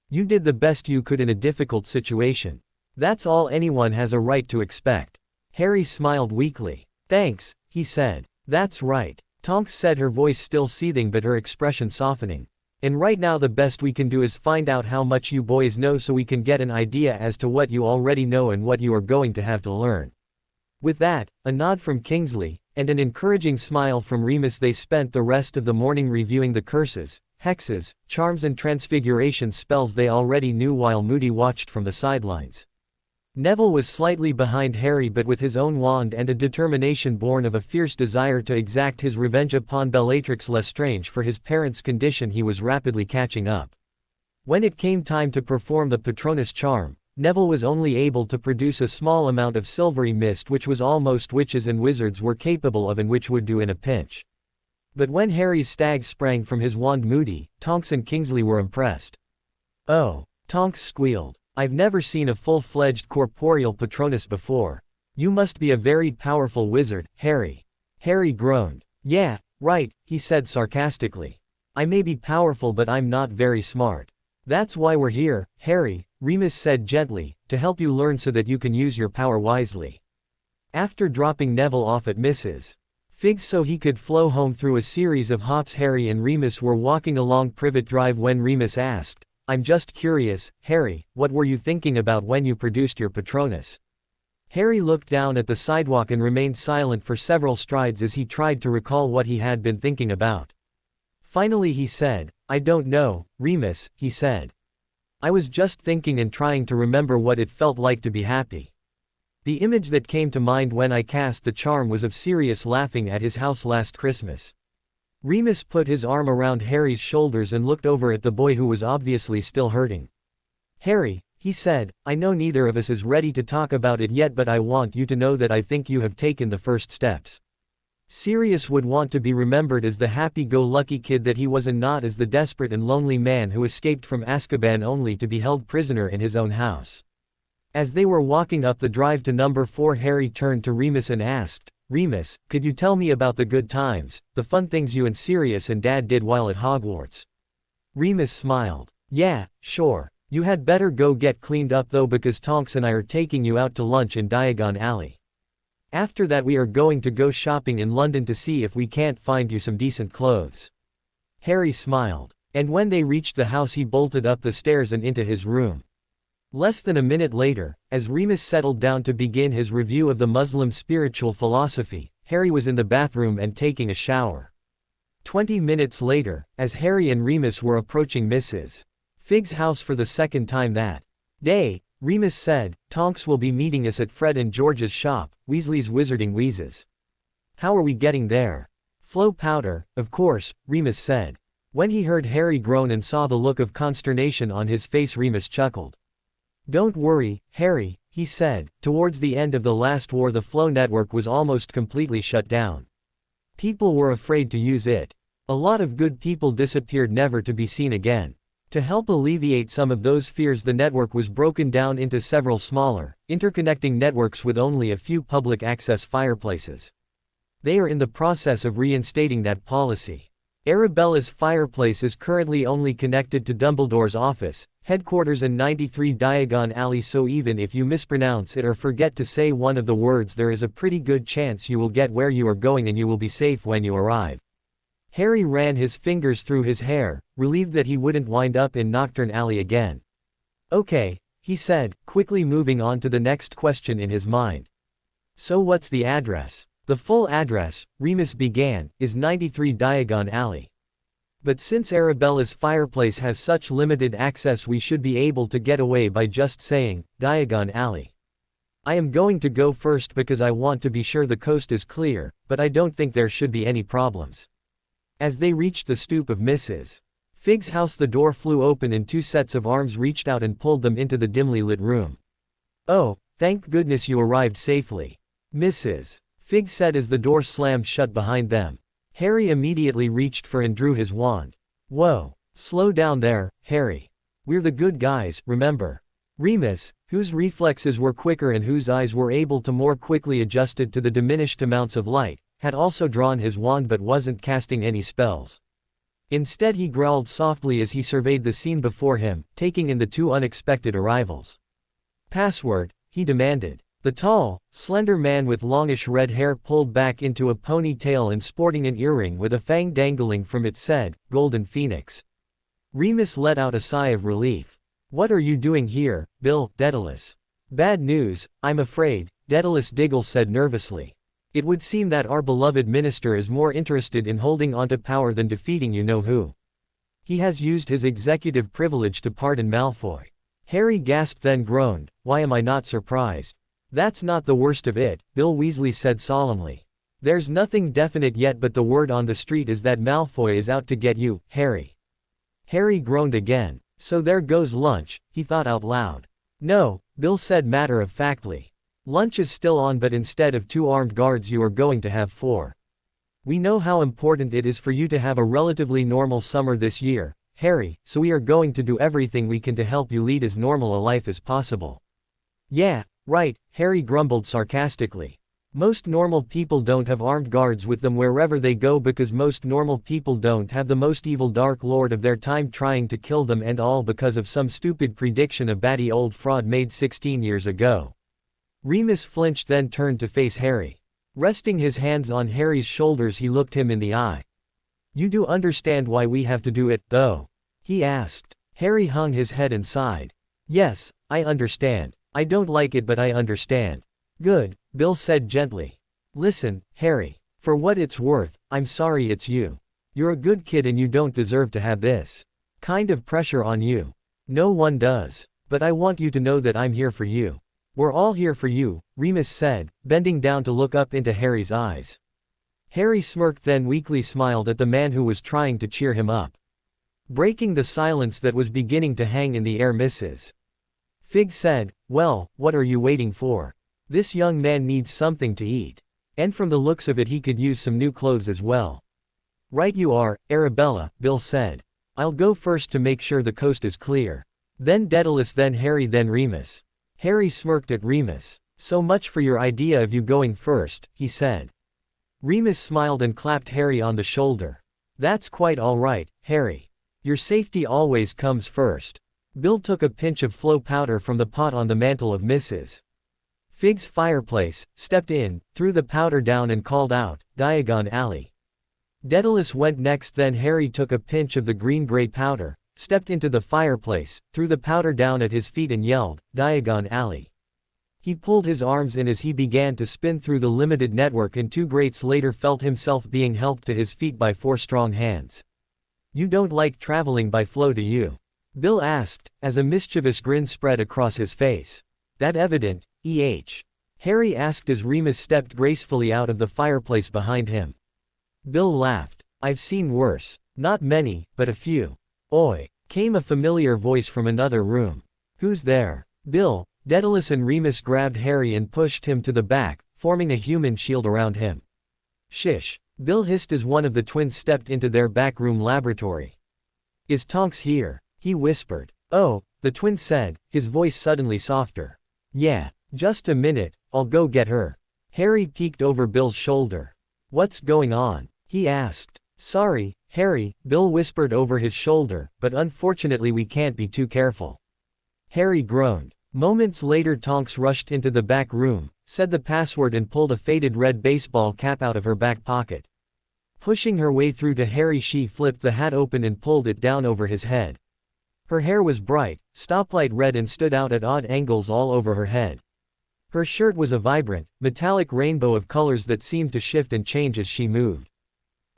You did the best you could in a difficult situation. That's all anyone has a right to expect. Harry smiled weakly. Thanks, he said. That's right. Tonks said, her voice still seething but her expression softening. And right now the best we can do is find out how much you boys know so we can get an idea as to what you already know and what you are going to have to learn. With that, a nod from Kingsley, and an encouraging smile from Remus, they spent the rest of the morning reviewing the curses, hexes, charms and transfiguration spells they already knew while Moody watched from the sidelines. Neville was slightly behind Harry, but with his own wand and a determination born of a fierce desire to exact his revenge upon Bellatrix Lestrange for his parents' condition, he was rapidly catching up. When it came time to perform the Patronus charm, Neville was only able to produce a small amount of silvery mist, which was all most witches and wizards were capable of and which would do in a pinch. But when Harry's stag sprang from his wand, Moody, Tonks and Kingsley were impressed. Oh, Tonks squealed. I've never seen a full-fledged corporeal Patronus before. You must be a very powerful wizard, Harry. Harry groaned. Yeah, right, he said sarcastically. I may be powerful, but I'm not very smart. That's why we're here, Harry, Remus said gently, to help you learn so that you can use your power wisely. After dropping Neville off at Mrs. Fig's so he could flow home through a series of hops, Harry and Remus were walking along Privet Drive when Remus asked, I'm just curious, Harry, what were you thinking about when you produced your Patronus? Harry looked down at the sidewalk and remained silent for several strides as he tried to recall what he had been thinking about. Finally he said, I don't know, Remus, he said. I was just thinking and trying to remember what it felt like to be happy. The image that came to mind when I cast the charm was of Sirius laughing at his house last Christmas. Remus put his arm around Harry's shoulders and looked over at the boy who was obviously still hurting. Harry, he said, I know neither of us is ready to talk about it yet, but I want you to know that I think you have taken the first steps. Sirius would want to be remembered as the happy-go-lucky kid that he was, and not as the desperate and lonely man who escaped from Azkaban only to be held prisoner in his own house. As they were walking up the drive to number 4, Harry turned to Remus and asked, Remus, could you tell me about the good times, the fun things you and Sirius and Dad did while at Hogwarts? Remus smiled. Yeah, sure. You had better go get cleaned up though, because Tonks and I are taking you out to lunch in Diagon Alley. After that we are going to go shopping in London to see if we can't find you some decent clothes." Harry smiled. And when they reached the house he bolted up the stairs and into his room. Less than a minute later, as Remus settled down to begin his review of the Muslim spiritual philosophy, Harry was in the bathroom and taking a shower. 20 minutes later, as Harry and Remus were approaching Mrs. Fig's house for the second time that day, Remus said, "Tonks will be meeting us at Fred and George's shop, Weasley's Wizarding Wheezes." "How are we getting there?" "Flow powder, of course," Remus said. When he heard Harry groan and saw the look of consternation on his face, Remus chuckled. "Don't worry, Harry," he said. Towards the end of the last war the Flow network was almost completely shut down. People were afraid to use it. A lot of good people disappeared never to be seen again. To help alleviate some of those fears, the network was broken down into several smaller, interconnecting networks with only a few public access fireplaces. They are in the process of reinstating that policy. Arabella's fireplace is currently only connected to Dumbledore's office, headquarters in 93 Diagon Alley, so even if you mispronounce it or forget to say one of the words, there is a pretty good chance you will get where you are going and you will be safe when you arrive. Harry ran his fingers through his hair, relieved that he wouldn't wind up in Nocturne Alley again. "Okay," he said, quickly moving on to the next question in his mind. "So what's the address?" "The full address," Remus began, "is 93 Diagon Alley. But since Arabella's fireplace has such limited access, we should be able to get away by just saying, Diagon Alley. I am going to go first because I want to be sure the coast is clear, but I don't think there should be any problems." As they reached the stoop of Mrs. Fig's house, the door flew open and two sets of arms reached out and pulled them into the dimly lit room. "Oh, thank goodness you arrived safely," Mrs. Fig said as the door slammed shut behind them. Harry immediately reached for and drew his wand. "Whoa, slow down there, Harry. We're the good guys, remember?" Remus, whose reflexes were quicker and whose eyes were able to more quickly adjusted to the diminished amounts of light, had also drawn his wand but wasn't casting any spells. Instead he growled softly as he surveyed the scene before him, taking in the two unexpected arrivals. "Password," he demanded. The tall, slender man with longish red hair pulled back into a ponytail and sporting an earring with a fang dangling from it said, "Golden Phoenix." Remus let out a sigh of relief. "What are you doing here, Bill, Daedalus?" "Bad news, I'm afraid," Daedalus Diggle said nervously. "It would seem that our beloved minister is more interested in holding onto power than defeating you-know-who. He has used his executive privilege to pardon Malfoy." Harry gasped then groaned, "Why am I not surprised?" "That's not the worst of it," Bill Weasley said solemnly. "There's nothing definite yet, but the word on the street is that Malfoy is out to get you, Harry." Harry groaned again. "So there goes lunch," he thought out loud. "No," Bill said matter-of-factly. "Lunch is still on, but instead of 2 armed guards you are going to have 4. We know how important it is for you to have a relatively normal summer this year, Harry, so we are going to do everything we can to help you lead as normal a life as possible." "Yeah, right," Harry grumbled sarcastically. "Most normal people don't have armed guards with them wherever they go because most normal people don't have the most evil Dark Lord of their time trying to kill them, and all because of some stupid prediction a batty old fraud made 16 years ago." Remus flinched then turned to face Harry. Resting his hands on Harry's shoulders he looked him in the eye. "You do understand why we have to do it, though?" he asked. Harry hung his head and sighed. "Yes, I understand. I don't like it, but I understand." "Good," Bill said gently. "Listen, Harry. For what it's worth, I'm sorry it's you. You're a good kid and you don't deserve to have this kind of pressure on you. No one does. But I want you to know that I'm here for you. We're all here for you," Remus said, bending down to look up into Harry's eyes. Harry smirked then weakly smiled at the man who was trying to cheer him up. Breaking the silence that was beginning to hang in the air, Mrs. Fig said, "Well, what are you waiting for? This young man needs something to eat. And from the looks of it he could use some new clothes as well." "Right you are, Arabella," Bill said. "I'll go first to make sure the coast is clear. Then Daedalus, then Harry, then Remus." Harry smirked at Remus. "So much for your idea of you going first," he said. Remus smiled and clapped Harry on the shoulder. "That's quite all right, Harry. Your safety always comes first." Bill took a pinch of flow powder from the pot on the mantel of Mrs. Fig's fireplace, stepped in, threw the powder down and called out, "Diagon Alley." Daedalus went next. Then Harry took a pinch of the green-gray powder, stepped into the fireplace, threw the powder down at his feet and yelled, "Diagon Alley." He pulled his arms in as he began to spin through the limited network and 2 grates later felt himself being helped to his feet by 4 strong hands. "You don't like traveling by flow, do you?" Bill asked, as a mischievous grin spread across his face. "That evident, Harry asked as Remus stepped gracefully out of the fireplace behind him. Bill laughed. "I've seen worse. Not many, but a few." "Oi," came a familiar voice from another room. "Who's there?" Bill, Daedalus and Remus grabbed Harry and pushed him to the back, forming a human shield around him. "Shish," Bill hissed as one of the twins stepped into their backroom laboratory. "Is Tonks here?" he whispered. "Oh," the twin said, his voice suddenly softer. "Yeah, just a minute, I'll go get her." Harry peeked over Bill's shoulder. "What's going on?" he asked. "Sorry, Harry," Bill whispered over his shoulder, "but unfortunately we can't be too careful." Harry groaned. Moments later Tonks rushed into the back room, said the password and pulled a faded red baseball cap out of her back pocket. Pushing her way through to Harry, she flipped the hat open and pulled it down over his head. Her hair was bright, stoplight red and stood out at odd angles all over her head. Her shirt was a vibrant, metallic rainbow of colors that seemed to shift and change as she moved.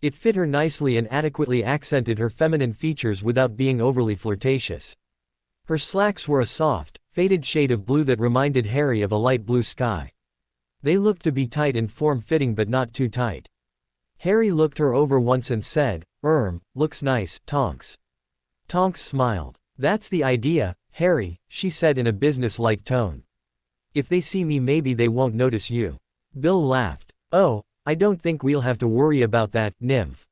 It fit her nicely and adequately accented her feminine features without being overly flirtatious. Her slacks were a soft, faded shade of blue that reminded Harry of a light blue sky. They looked to be tight and form-fitting but not too tight. Harry looked her over once and said, "Looks nice, Tonks." Tonks smiled. "That's the idea, Harry," she said in a business-like tone. "If they see me maybe they won't notice you." Bill laughed. "Oh, I don't think we'll have to worry about that, nymph."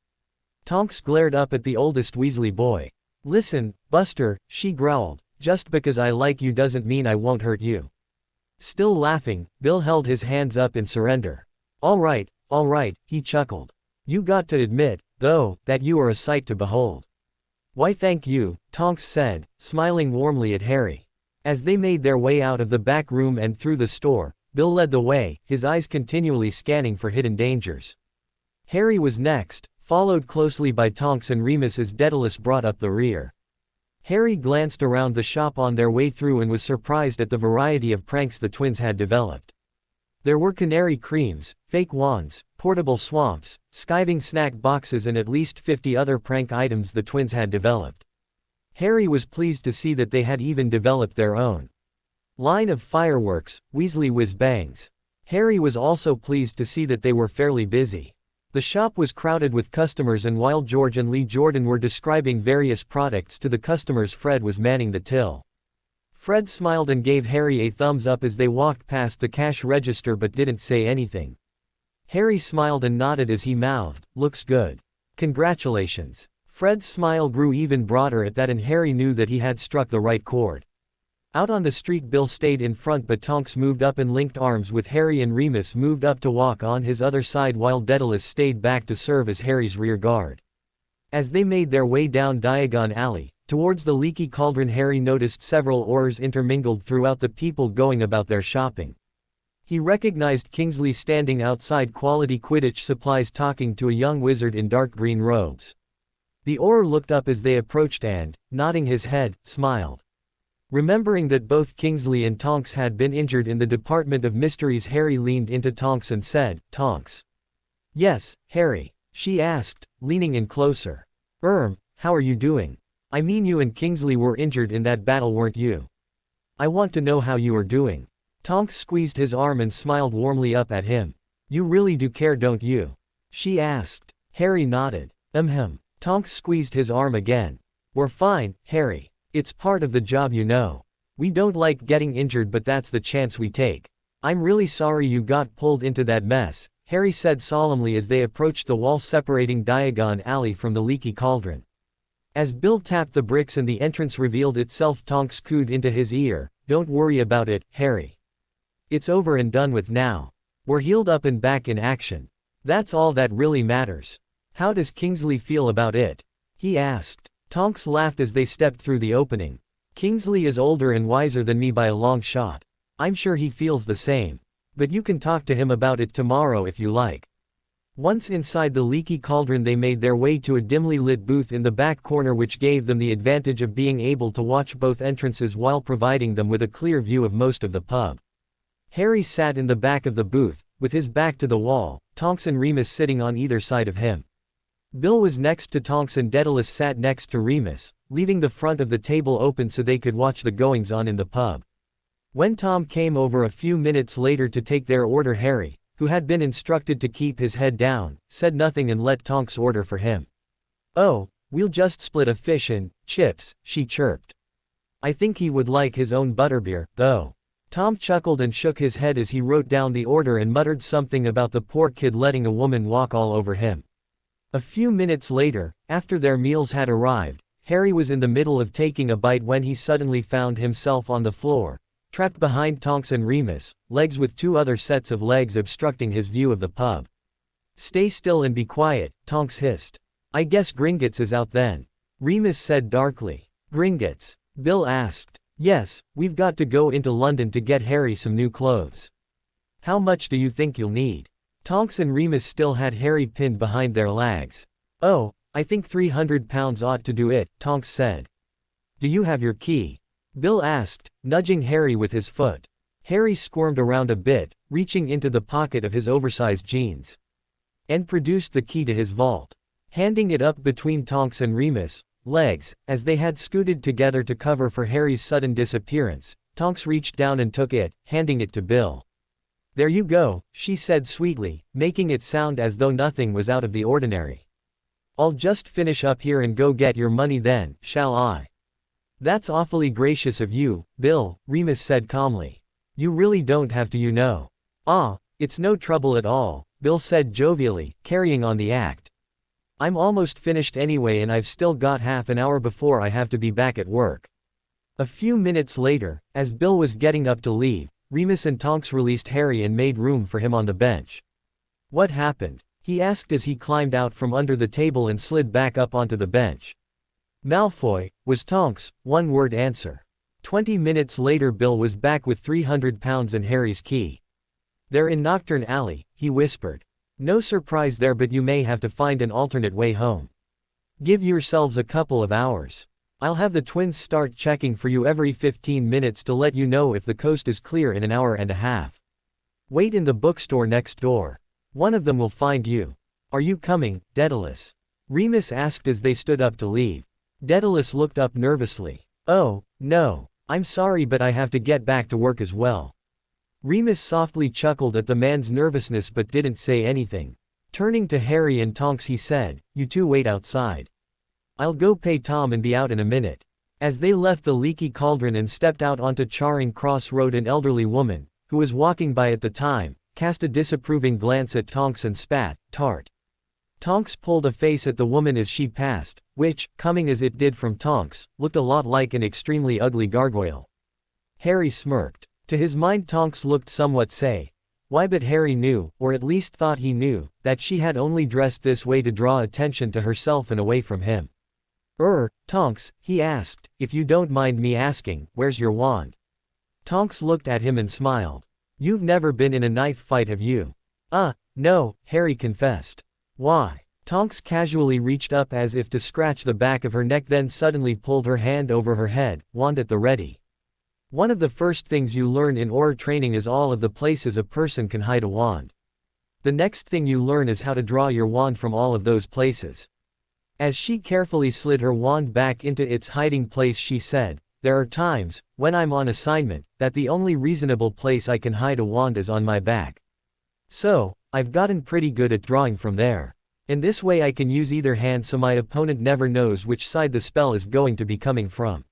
Tonks glared up at the oldest Weasley boy. "Listen, Buster," she growled, "just because I like you doesn't mean I won't hurt you." Still laughing, Bill held his hands up in surrender. All right, he chuckled. "You got to admit, though, that you are a sight to behold." "Why thank you," Tonks said, smiling warmly at Harry. As they made their way out of the back room and through the store, Bill led the way, his eyes continually scanning for hidden dangers. Harry was next, followed closely by Tonks and Remus as Daedalus brought up the rear. Harry glanced around the shop on their way through and was surprised at the variety of pranks the twins had developed. There were canary creams, fake wands, portable swamps, skiving snack boxes and at least 50 other prank items the twins had developed. Harry was pleased to see that they had even developed their own line of fireworks, Weasley Whiz Bangs. Harry was also pleased to see that they were fairly busy. The shop was crowded with customers and while George and Lee Jordan were describing various products to the customers, Fred was manning the till. Fred smiled and gave Harry a thumbs up as they walked past the cash register but didn't say anything. Harry smiled and nodded as he mouthed, "Looks good. Congratulations." Fred's smile grew even broader at that and Harry knew that he had struck the right chord. Out on the street Bill stayed in front but Tonks moved up and linked arms with Harry and Remus moved up to walk on his other side while Daedalus stayed back to serve as Harry's rear guard. As they made their way down Diagon Alley, towards the leaky cauldron, Harry noticed several ores intermingled throughout the people going about their shopping. He recognized Kingsley standing outside Quality Quidditch Supplies talking to a young wizard in dark green robes. The Auror looked up as they approached and, nodding his head, smiled. Remembering that both Kingsley and Tonks had been injured in the Department of Mysteries, Harry leaned into Tonks and said, "Tonks." "Yes, Harry," she asked, leaning in closer. How are you doing? I mean, you and Kingsley were injured in that battle, weren't you? I want to know how you are doing." Tonks squeezed his arm and smiled warmly up at him. "You really do care, don't you?" she asked. Harry nodded. Tonks squeezed his arm again. "We're fine, Harry. It's part of the job, you know. We don't like getting injured but that's the chance we take." "I'm really sorry you got pulled into that mess," Harry said solemnly as they approached the wall separating Diagon Alley from the leaky cauldron. As Bill tapped the bricks and the entrance revealed itself, Tonks cooed into his ear, "Don't worry about it, Harry. It's over and done with now. We're healed up and back in action. That's all that really matters." "How does Kingsley feel about it?" he asked. Tonks laughed as they stepped through the opening. Kingsley is older and wiser than me by a long shot. I'm sure he feels the same. But you can talk to him about it tomorrow if you like. Once inside the leaky cauldron, they made their way to a dimly lit booth in the back corner, which gave them the advantage of being able to watch both entrances while providing them with a clear view of most of the pub. Harry sat in the back of the booth, with his back to the wall, Tonks and Remus sitting on either side of him. Bill was next to Tonks and Daedalus sat next to Remus, leaving the front of the table open so they could watch the goings-on in the pub. When Tom came over a few minutes later to take their order, Harry, who had been instructed to keep his head down, said nothing and let Tonks order for him. "Oh, we'll just split a fish and chips," she chirped. "I think he would like his own butterbeer, though." Tom chuckled and shook his head as he wrote down the order and muttered something about the poor kid letting a woman walk all over him. A few minutes later, after their meals had arrived, Harry was in the middle of taking a bite when he suddenly found himself on the floor, trapped behind Tonks and Remus, legs with two other sets of legs obstructing his view of the pub. "Stay still and be quiet," Tonks hissed. "I guess Gringotts is out then," Remus said darkly. "Gringotts?" Bill asked. "Yes, we've got to go into London to get Harry some new clothes." "How much do you think you'll need?" Tonks and Remus still had Harry pinned behind their legs. "Oh, I think £300 ought to do it," Tonks said. "Do you have your key?" Bill asked, nudging Harry with his foot. Harry squirmed around a bit, reaching into the pocket of his oversized jeans, and produced the key to his vault. Handing it up between Tonks and Remus' legs, as they had scooted together to cover for Harry's sudden disappearance, Tonks reached down and took it, handing it to Bill. "There you go," she said sweetly, making it sound as though nothing was out of the ordinary. "I'll just finish up here and go get your money then, shall I?" "That's awfully gracious of you, Bill," Remus said calmly. "You really don't have to, you know." "Ah, it's no trouble at all," Bill said jovially, carrying on the act. "I'm almost finished anyway and I've still got half an hour before I have to be back at work." A few minutes later, as Bill was getting up to leave, Remus and Tonks released Harry and made room for him on the bench. "What happened?" he asked as he climbed out from under the table and slid back up onto the bench. "Malfoy," was Tonks' one-word answer. 20 minutes later, Bill was back with £300 and Harry's key. "They're in Nocturne Alley," he whispered. "No surprise there, but you may have to find an alternate way home. Give yourselves a couple of hours. I'll have the twins start checking for you every 15 minutes to let you know if the coast is clear in an hour and a half. Wait in the bookstore next door. One of them will find you." "Are you coming, Daedalus?" Remus asked as they stood up to leave. Daedalus looked up nervously. "Oh, no. I'm sorry, but I have to get back to work as well." Remus softly chuckled at the man's nervousness but didn't say anything. Turning to Harry and Tonks, he said, "You two wait outside. I'll go pay Tom and be out in a minute." As they left the leaky cauldron and stepped out onto Charing Cross Road, an elderly woman, who was walking by at the time, cast a disapproving glance at Tonks and spat, "Tart." Tonks pulled a face at the woman as she passed, which, coming as it did from Tonks, looked a lot like an extremely ugly gargoyle. Harry smirked. To his mind, Tonks looked somewhat why, but Harry knew, or at least thought he knew, that she had only dressed this way to draw attention to herself and away from him. Tonks," he asked, "if you don't mind me asking, where's your wand?" Tonks looked at him and smiled. "You've never been in a knife fight, have you?" No," Harry confessed. "Why?" Tonks casually reached up as if to scratch the back of her neck, then suddenly pulled her hand over her head, wand at the ready. "One of the first things you learn in aura training is all of the places a person can hide a wand. The next thing you learn is how to draw your wand from all of those places." As she carefully slid her wand back into its hiding place, she said, "There are times, when I'm on assignment, that the only reasonable place I can hide a wand is on my back. So, I've gotten pretty good at drawing from there. And this way I can use either hand so my opponent never knows which side the spell is going to be coming from."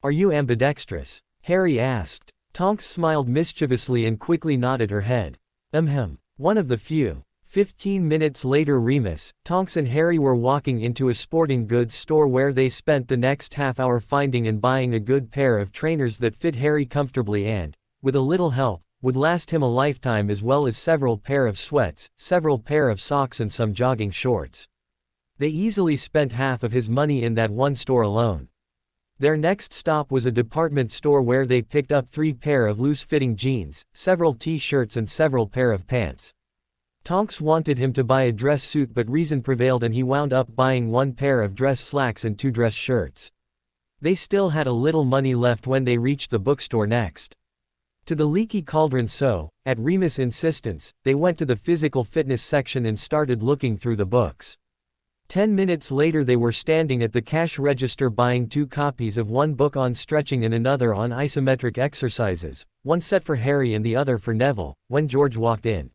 "Are you ambidextrous?" Harry asked. Tonks smiled mischievously and quickly nodded her head. One of the few." 15 minutes later, Remus, Tonks and Harry were walking into a sporting goods store where they spent the next half hour finding and buying a good pair of trainers that fit Harry comfortably and, with a little help, would last him a lifetime, as well as several pair of sweats, several pair of socks and some jogging shorts. They easily spent half of his money in that one store alone. Their next stop was a department store where they picked up 3 pair of loose-fitting jeans, several t-shirts and several pair of pants. Tonks wanted him to buy a dress suit but reason prevailed and he wound up buying 1 pair of dress slacks and 2 dress shirts. They still had a little money left when they reached the bookstore next. To the Leaky Cauldron, so, at Remus' insistence, they went to the physical fitness section and started looking through the books. 10 minutes later they were standing at the cash register buying 2 copies of one book on stretching and another on isometric exercises, one set for Harry and the other for Neville, when George walked in.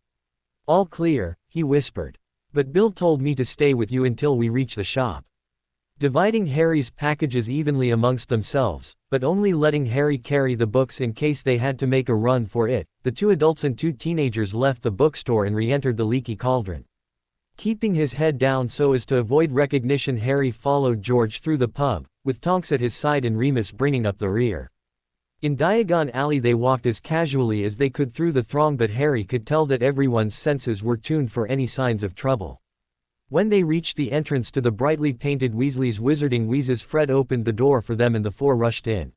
"All clear," he whispered. "But Bill told me to stay with you until we reach the shop." Dividing Harry's packages evenly amongst themselves, but only letting Harry carry the books in case they had to make a run for it, the 2 adults and 2 teenagers left the bookstore and re-entered the Leaky Cauldron. Keeping his head down so as to avoid recognition, Harry followed George through the pub, with Tonks at his side and Remus bringing up the rear. In Diagon Alley they walked as casually as they could through the throng, but Harry could tell that everyone's senses were tuned for any signs of trouble. When they reached the entrance to the brightly painted Weasley's Wizarding Wheezes, Fred opened the door for them and the 4 rushed in.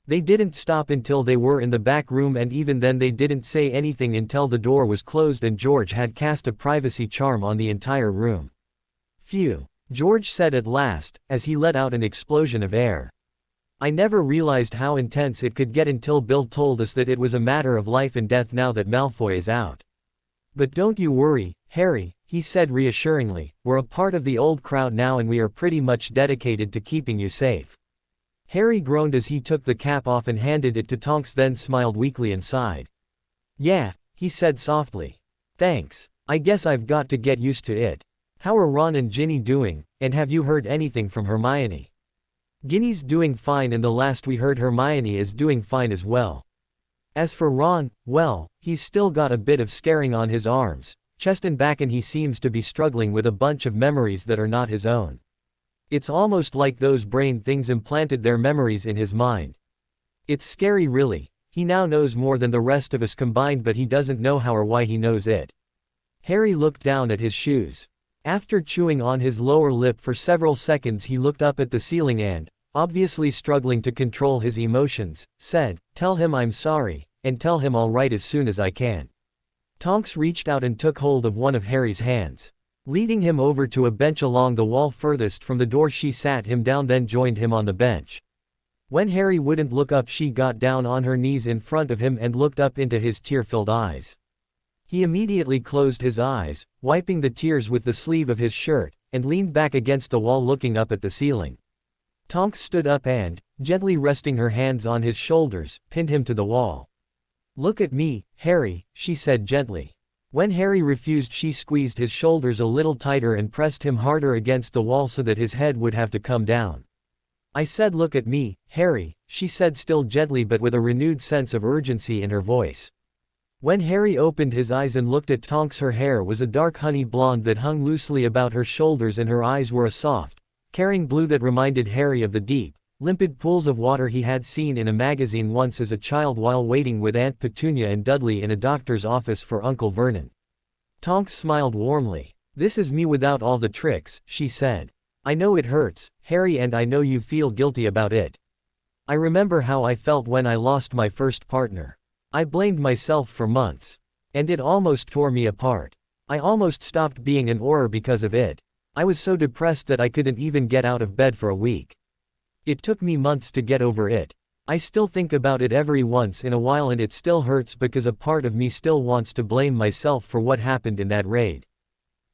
They didn't stop until they were in the back room, and even then they didn't say anything until the door was closed and George had cast a privacy charm on the entire room. "Phew," George said at last, as he let out an explosion of air. "I never realized how intense it could get until Bill told us that it was a matter of life and death now that Malfoy is out. But don't you worry, Harry," he said reassuringly, "we're a part of the old crowd now and we are pretty much dedicated to keeping you safe." Harry groaned as he took the cap off and handed it to Tonks, then smiled weakly and sighed. "Yeah," he said softly. "Thanks. I guess I've got to get used to it. How are Ron and Ginny doing, and have you heard anything from Hermione?" "Ginny's doing fine and the last we heard Hermione is doing fine as well. As for Ron, well, he's still got a bit of scarring on his arms, chest and back, and he seems to be struggling with a bunch of memories that are not his own. It's almost like those brain things implanted their memories in his mind. It's scary really. He now knows more than the rest of us combined, but he doesn't know how or why he knows it." Harry looked down at his shoes. After chewing on his lower lip for several seconds he looked up at the ceiling and, obviously struggling to control his emotions, said, "Tell him I'm sorry, and tell him I'll write as soon as I can." Tonks reached out and took hold of one of Harry's hands. Leading him over to a bench along the wall furthest from the door, she sat him down, then joined him on the bench. When Harry wouldn't look up, she got down on her knees in front of him and looked up into his tear-filled eyes. He immediately closed his eyes, wiping the tears with the sleeve of his shirt, and leaned back against the wall looking up at the ceiling. Tonks stood up and, gently resting her hands on his shoulders, pinned him to the wall. "Look at me, Harry," she said gently. When Harry refused, she squeezed his shoulders a little tighter and pressed him harder against the wall so that his head would have to come down. "I said look at me, Harry," she said still gently but with a renewed sense of urgency in her voice. When Harry opened his eyes and looked at Tonks, her hair was a dark honey blonde that hung loosely about her shoulders and her eyes were a soft, caring blue that reminded Harry of the deep, limpid pools of water he had seen in a magazine once as a child while waiting with Aunt Petunia and Dudley in a doctor's office for Uncle Vernon. Tonks smiled warmly. "This is me without all the tricks," she said. "I know it hurts, Harry, and I know you feel guilty about it. I remember how I felt when I lost my first partner. I blamed myself for months. And it almost tore me apart. I almost stopped being an Auror because of it. I was so depressed that I couldn't even get out of bed for a week. It took me months to get over it. I still think about it every once in a while and it still hurts because a part of me still wants to blame myself for what happened in that raid.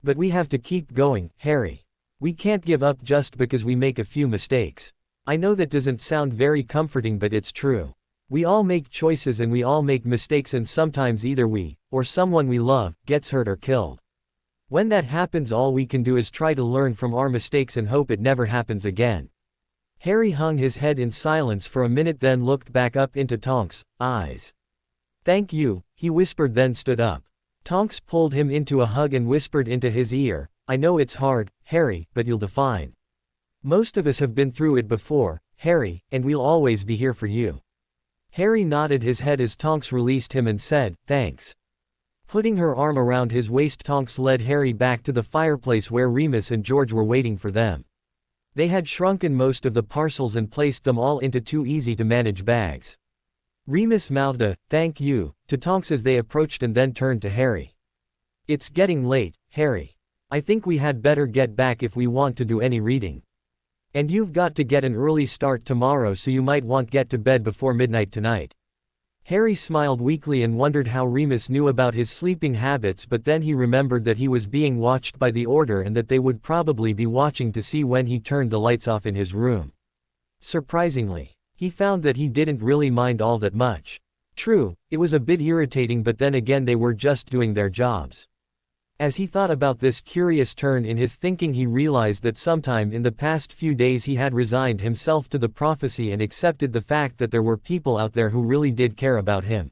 But we have to keep going, Harry. We can't give up just because we make a few mistakes. I know that doesn't sound very comforting, but it's true. We all make choices and we all make mistakes, and sometimes either we, or someone we love, gets hurt or killed. When that happens, all we can do is try to learn from our mistakes and hope it never happens again." Harry hung his head in silence for a minute, then looked back up into Tonks' eyes. "Thank you," he whispered, then stood up. Tonks pulled him into a hug and whispered into his ear, "I know it's hard, Harry, but you'll do fine. Most of us have been through it before, Harry, and we'll always be here for you." Harry nodded his head as Tonks released him and said, "Thanks." Putting her arm around his waist, Tonks led Harry back to the fireplace where Remus and George were waiting for them. They had shrunken most of the parcels and placed them all into two easy-to-manage bags. Remus mouthed a "thank you" to Tonks as they approached and then turned to Harry. "It's getting late, Harry. I think we had better get back if we want to do any reading. And you've got to get an early start tomorrow, so you might want get to bed before midnight tonight." Harry smiled weakly and wondered how Remus knew about his sleeping habits, but then he remembered that he was being watched by the Order and that they would probably be watching to see when he turned the lights off in his room. Surprisingly, he found that he didn't really mind all that much. True, it was a bit irritating, but then again they were just doing their jobs. As he thought about this curious turn in his thinking, he realized that sometime in the past few days he had resigned himself to the prophecy and accepted the fact that there were people out there who really did care about him.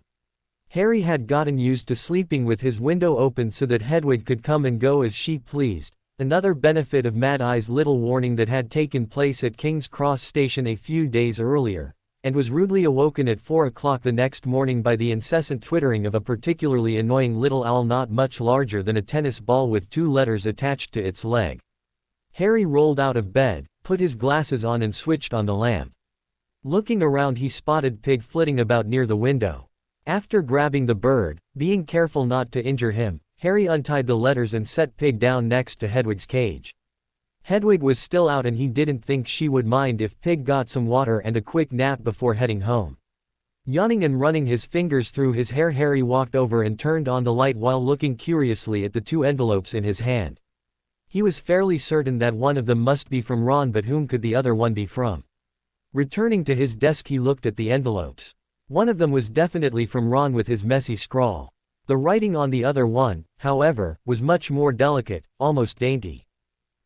Harry had gotten used to sleeping with his window open so that Hedwig could come and go as she pleased, another benefit of Mad Eye's little warning that had taken place at King's Cross Station a few days earlier, and was rudely awoken at 4 o'clock the next morning by the incessant twittering of a particularly annoying little owl not much larger than a tennis ball with 2 letters attached to its leg. Harry rolled out of bed, put his glasses on and switched on the lamp. Looking around, he spotted Pig flitting about near the window. After grabbing the bird, being careful not to injure him, Harry untied the letters and set Pig down next to Hedwig's cage. Hedwig was still out and he didn't think she would mind if Pig got some water and a quick nap before heading home. Yawning and running his fingers through his hair, Harry walked over and turned on the light while looking curiously at the 2 envelopes in his hand. He was fairly certain that one of them must be from Ron, but whom could the other one be from? Returning to his desk, he looked at the envelopes. One of them was definitely from Ron with his messy scrawl. The writing on the other one, however, was much more delicate, almost dainty.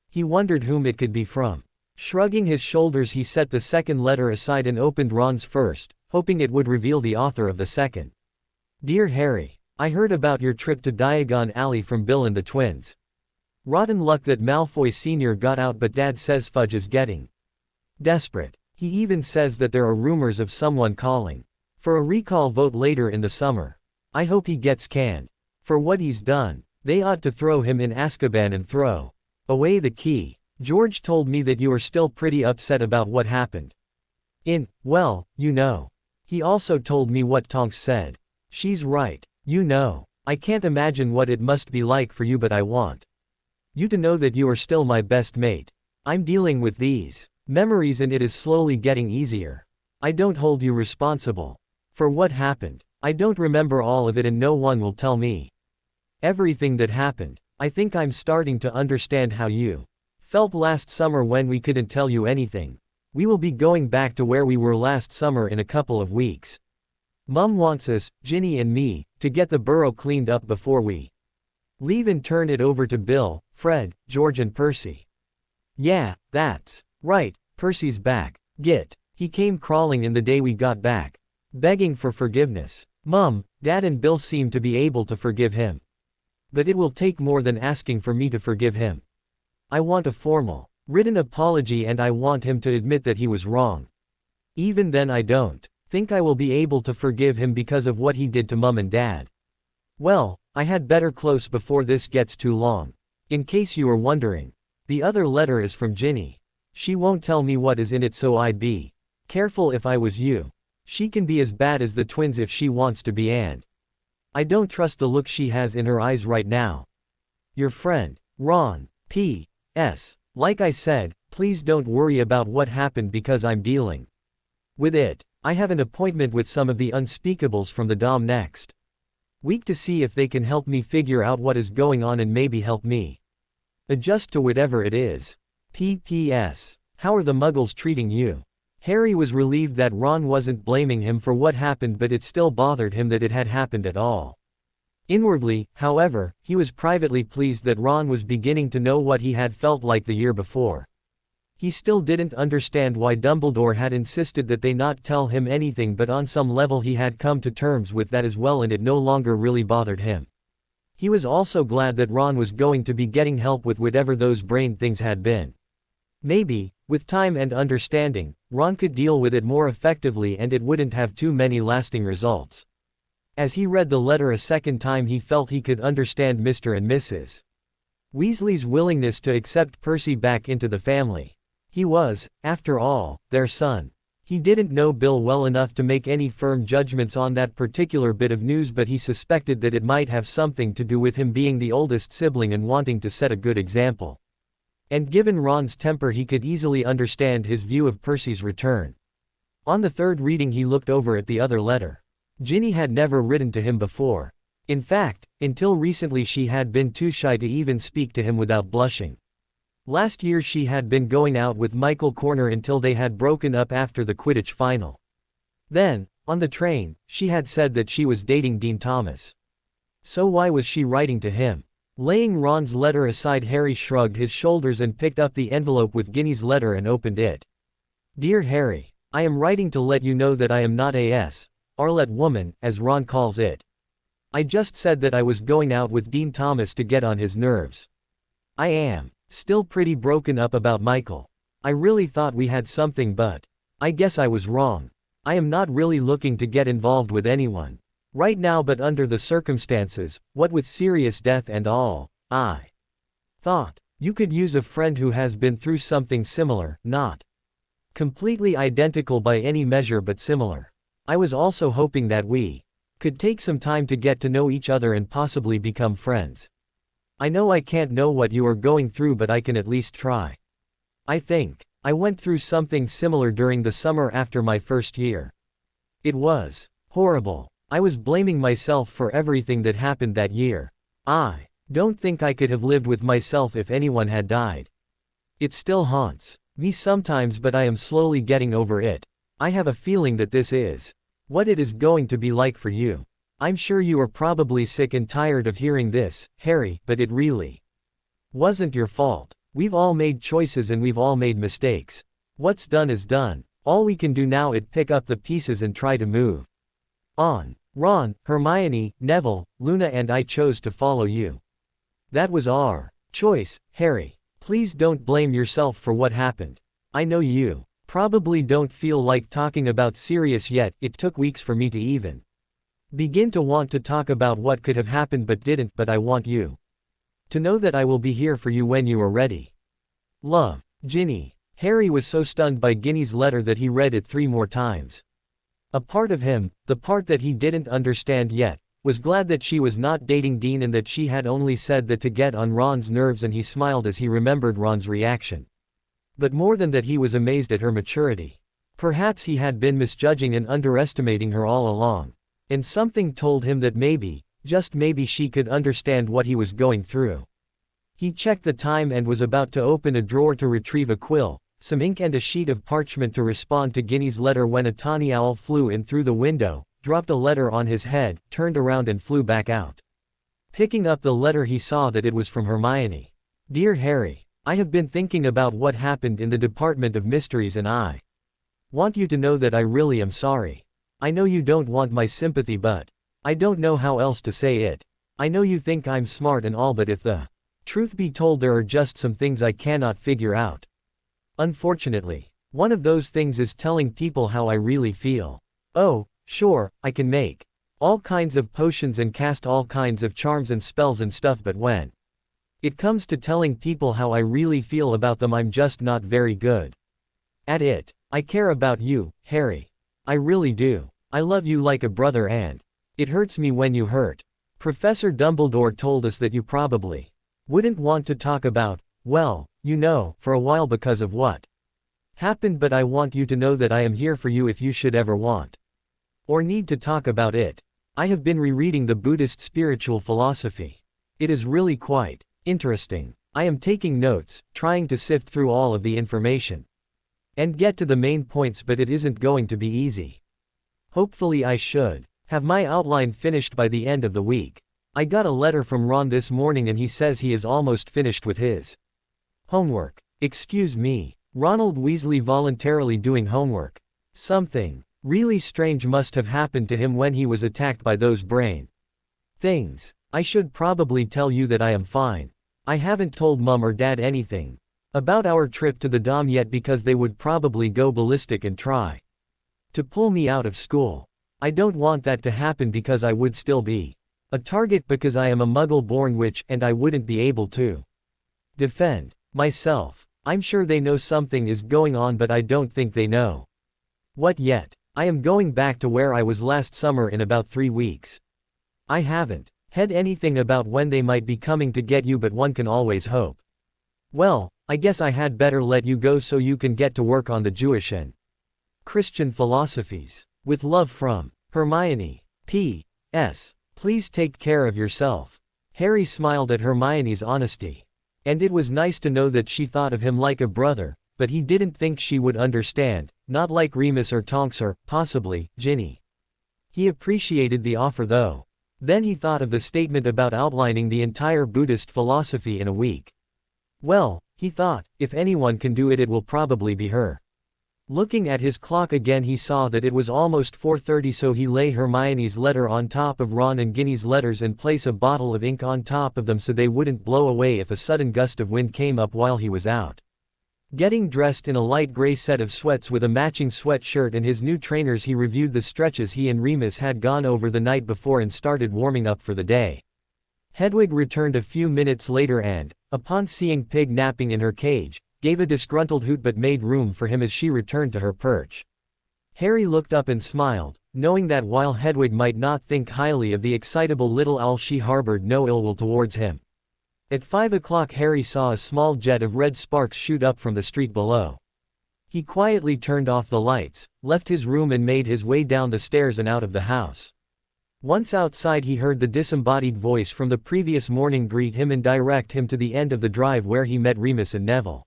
He wondered whom it could be from. Shrugging his shoulders, he set the second letter aside and opened Ron's first, hoping it would reveal the author of the second. "Dear Harry, I heard about your trip to Diagon Alley from Bill and the twins. Rotten luck that Malfoy Sr. got out, but Dad says Fudge is getting desperate. He even says that there are rumors of someone calling for a recall vote later in the summer. I hope he gets canned. For what he's done, they ought to throw him in Azkaban and throw away the key. George told me that you are still pretty upset about what happened. Well, you know. He also told me what Tonks said. She's right, you know. I can't imagine what it must be like for you, but I want you to know that you are still my best mate. I'm dealing with these memories and it is slowly getting easier. I don't hold you responsible for what happened. I don't remember all of it and no one will tell me everything that happened. I think I'm starting to understand how you felt last summer when we couldn't tell you anything. We will be going back to where we were last summer in a couple of weeks. Mum wants us, Ginny and me, to get the burrow cleaned up before we leave and turn it over to Bill, Fred, George and Percy." "Yeah, that's right, Percy's back. He came crawling in the day we got back, begging for forgiveness. Mum, Dad and Bill seem to be able to forgive him. But it will take more than asking for me to forgive him. I want a formal, written apology and I want him to admit that he was wrong. Even then I don't think I will be able to forgive him because of what he did to Mum and Dad. Well, I had better close before this gets too long. In case you are wondering, the other letter is from Ginny. She won't tell me what is in it, so I'd be careful if I was you. She can be as bad as the twins if she wants to be, and I don't trust the look she has in her eyes right now. Your friend, Ron. P.S. Like I said, please don't worry about what happened because I'm dealing with it. I have an appointment with some of the unspeakables from the Dom next week to see if they can help me figure out what is going on and maybe help me adjust to whatever it is. P.P.S. How are the Muggles treating you?" Harry was relieved that Ron wasn't blaming him for what happened, but it still bothered him that it had happened at all. Inwardly, however, he was privately pleased that Ron was beginning to know what he had felt like the year before. He still didn't understand why Dumbledore had insisted that they not tell him anything, but on some level he had come to terms with that as well and it no longer really bothered him. He was also glad that Ron was going to be getting help with whatever those brain things had been. Maybe, with time and understanding, Ron could deal with it more effectively and it wouldn't have too many lasting results. As he read the letter a second time, he felt he could understand Mr. and Mrs. Weasley's willingness to accept Percy back into the family. He was, after all, their son. He didn't know Bill well enough to make any firm judgments on that particular bit of news, but he suspected that it might have something to do with him being the oldest sibling and wanting to set a good example. And given Ron's temper, he could easily understand his view of Percy's return. On the third reading, he looked over at the other letter. Ginny had never written to him before. In fact, until recently she had been too shy to even speak to him without blushing. Last year she had been going out with Michael Corner until they had broken up after the Quidditch final. Then, on the train, she had said that she was dating Dean Thomas. So why was she writing to him? Laying Ron's letter aside, Harry shrugged his shoulders and picked up the envelope with Ginny's letter and opened it. Dear Harry, I am writing to let you know that I am not a Arlette woman, as Ron calls it. I just said that I was going out with Dean Thomas to get on his nerves. I am still pretty broken up about Michael. I really thought we had something, but I guess I was wrong. I am not really looking to get involved with anyone right now, but under the circumstances, what with serious death and all, I thought you could use a friend who has been through something similar, not completely identical by any measure, but similar. I was also hoping that we could take some time to get to know each other and possibly become friends. I know I can't know what you are going through, but I can at least try. I think I went through something similar during the summer after my first year. It was horrible. I was blaming myself for everything that happened that year. I don't think I could have lived with myself if anyone had died. It still haunts me sometimes, but I am slowly getting over it. I have a feeling that this is what it is going to be like for you. I'm sure you are probably sick and tired of hearing this, Harry, but it really wasn't your fault. We've all made choices and we've all made mistakes. What's done is done. All we can do now is pick up the pieces and try to move on. Ron, Hermione, Neville, Luna and I chose to follow you. That was our choice, Harry. Please don't blame yourself for what happened. I know you probably don't feel like talking about Sirius yet. It took weeks for me to even begin to want to talk about what could have happened but didn't, but I want you to know that I will be here for you when you are ready. Love, Ginny. Harry was so stunned by Ginny's letter that he read it 3 more times. A part of him, the part that he didn't understand yet, was glad that she was not dating Dean and that she had only said that to get on Ron's nerves, and he smiled as he remembered Ron's reaction. But more than that, he was amazed at her maturity. Perhaps he had been misjudging and underestimating her all along. And something told him that maybe, just maybe, she could understand what he was going through. He checked the time and was about to open a drawer to retrieve a quill, some ink and a sheet of parchment to respond to Ginny's letter when a tawny owl flew in through the window, dropped a letter on his head, turned around and flew back out. Picking up the letter, he saw that it was from Hermione. Dear Harry, I have been thinking about what happened in the Department of Mysteries and I want you to know that I really am sorry. I know you don't want my sympathy, but I don't know how else to say it. I know you think I'm smart and all, but if the truth be told, there are just some things I cannot figure out. Unfortunately, one of those things is telling people how I really feel. Oh, sure, I can make all kinds of potions and cast all kinds of charms and spells and stuff, but when it comes to telling people how I really feel about them, I'm just not very good at it. I care about you, Harry. I really do. I love you like a brother, and it hurts me when you hurt. Professor Dumbledore told us that you probably wouldn't want to talk about, well, you know, for a while because of what happened, but I want you to know that I am here for you if you should ever want or need to talk about it. I have been rereading the Buddhist spiritual philosophy. It is really quite interesting. I am taking notes, trying to sift through all of the information and get to the main points, but it isn't going to be easy. Hopefully I should have my outline finished by the end of the week. I got a letter from Ron this morning and he says he is almost finished with his homework. Excuse me, Ronald Weasley voluntarily doing homework. Something really strange must have happened to him when he was attacked by those brain things. I should probably tell you that I am fine. I haven't told Mum or Dad anything about our trip to the Dom yet because they would probably go ballistic and try to pull me out of school. I don't want that to happen because I would still be a target because I am a Muggle-born witch and I wouldn't be able to defend myself. I'm sure they know something is going on, but I don't think they know. What yet? I am going back to where I was last summer in about 3 weeks. I haven't heard anything about when they might be coming to get you, but one can always hope. Well, I guess I had better let you go so you can get to work on the Jewish and Christian philosophies. With love from Hermione. P.S. Please take care of yourself. Harry smiled at Hermione's honesty. And it was nice to know that she thought of him like a brother, but he didn't think she would understand, not like Remus or Tonks or, possibly, Ginny. He appreciated the offer though. Then he thought of the statement about outlining the entire Buddhist philosophy in a week. Well, he thought, if anyone can do it, it will probably be her. Looking at his clock again, he saw that it was almost 4:30, so he lay Hermione's letter on top of Ron and Ginny's letters and placed a bottle of ink on top of them so they wouldn't blow away if a sudden gust of wind came up while he was out. Getting dressed in a light gray set of sweats with a matching sweatshirt and his new trainers, he reviewed the stretches he and Remus had gone over the night before and started warming up for the day. Hedwig returned a few minutes later and, upon seeing Pig napping in her cage, gave a disgruntled hoot but made room for him as she returned to her perch. Harry looked up and smiled, knowing that while Hedwig might not think highly of the excitable little owl, she harbored no ill will towards him. At 5 o'clock Harry saw a small jet of red sparks shoot up from the street below. He quietly turned off the lights, left his room and made his way down the stairs and out of the house. Once outside, he heard the disembodied voice from the previous morning greet him and direct him to the end of the drive where he met Remus and Neville.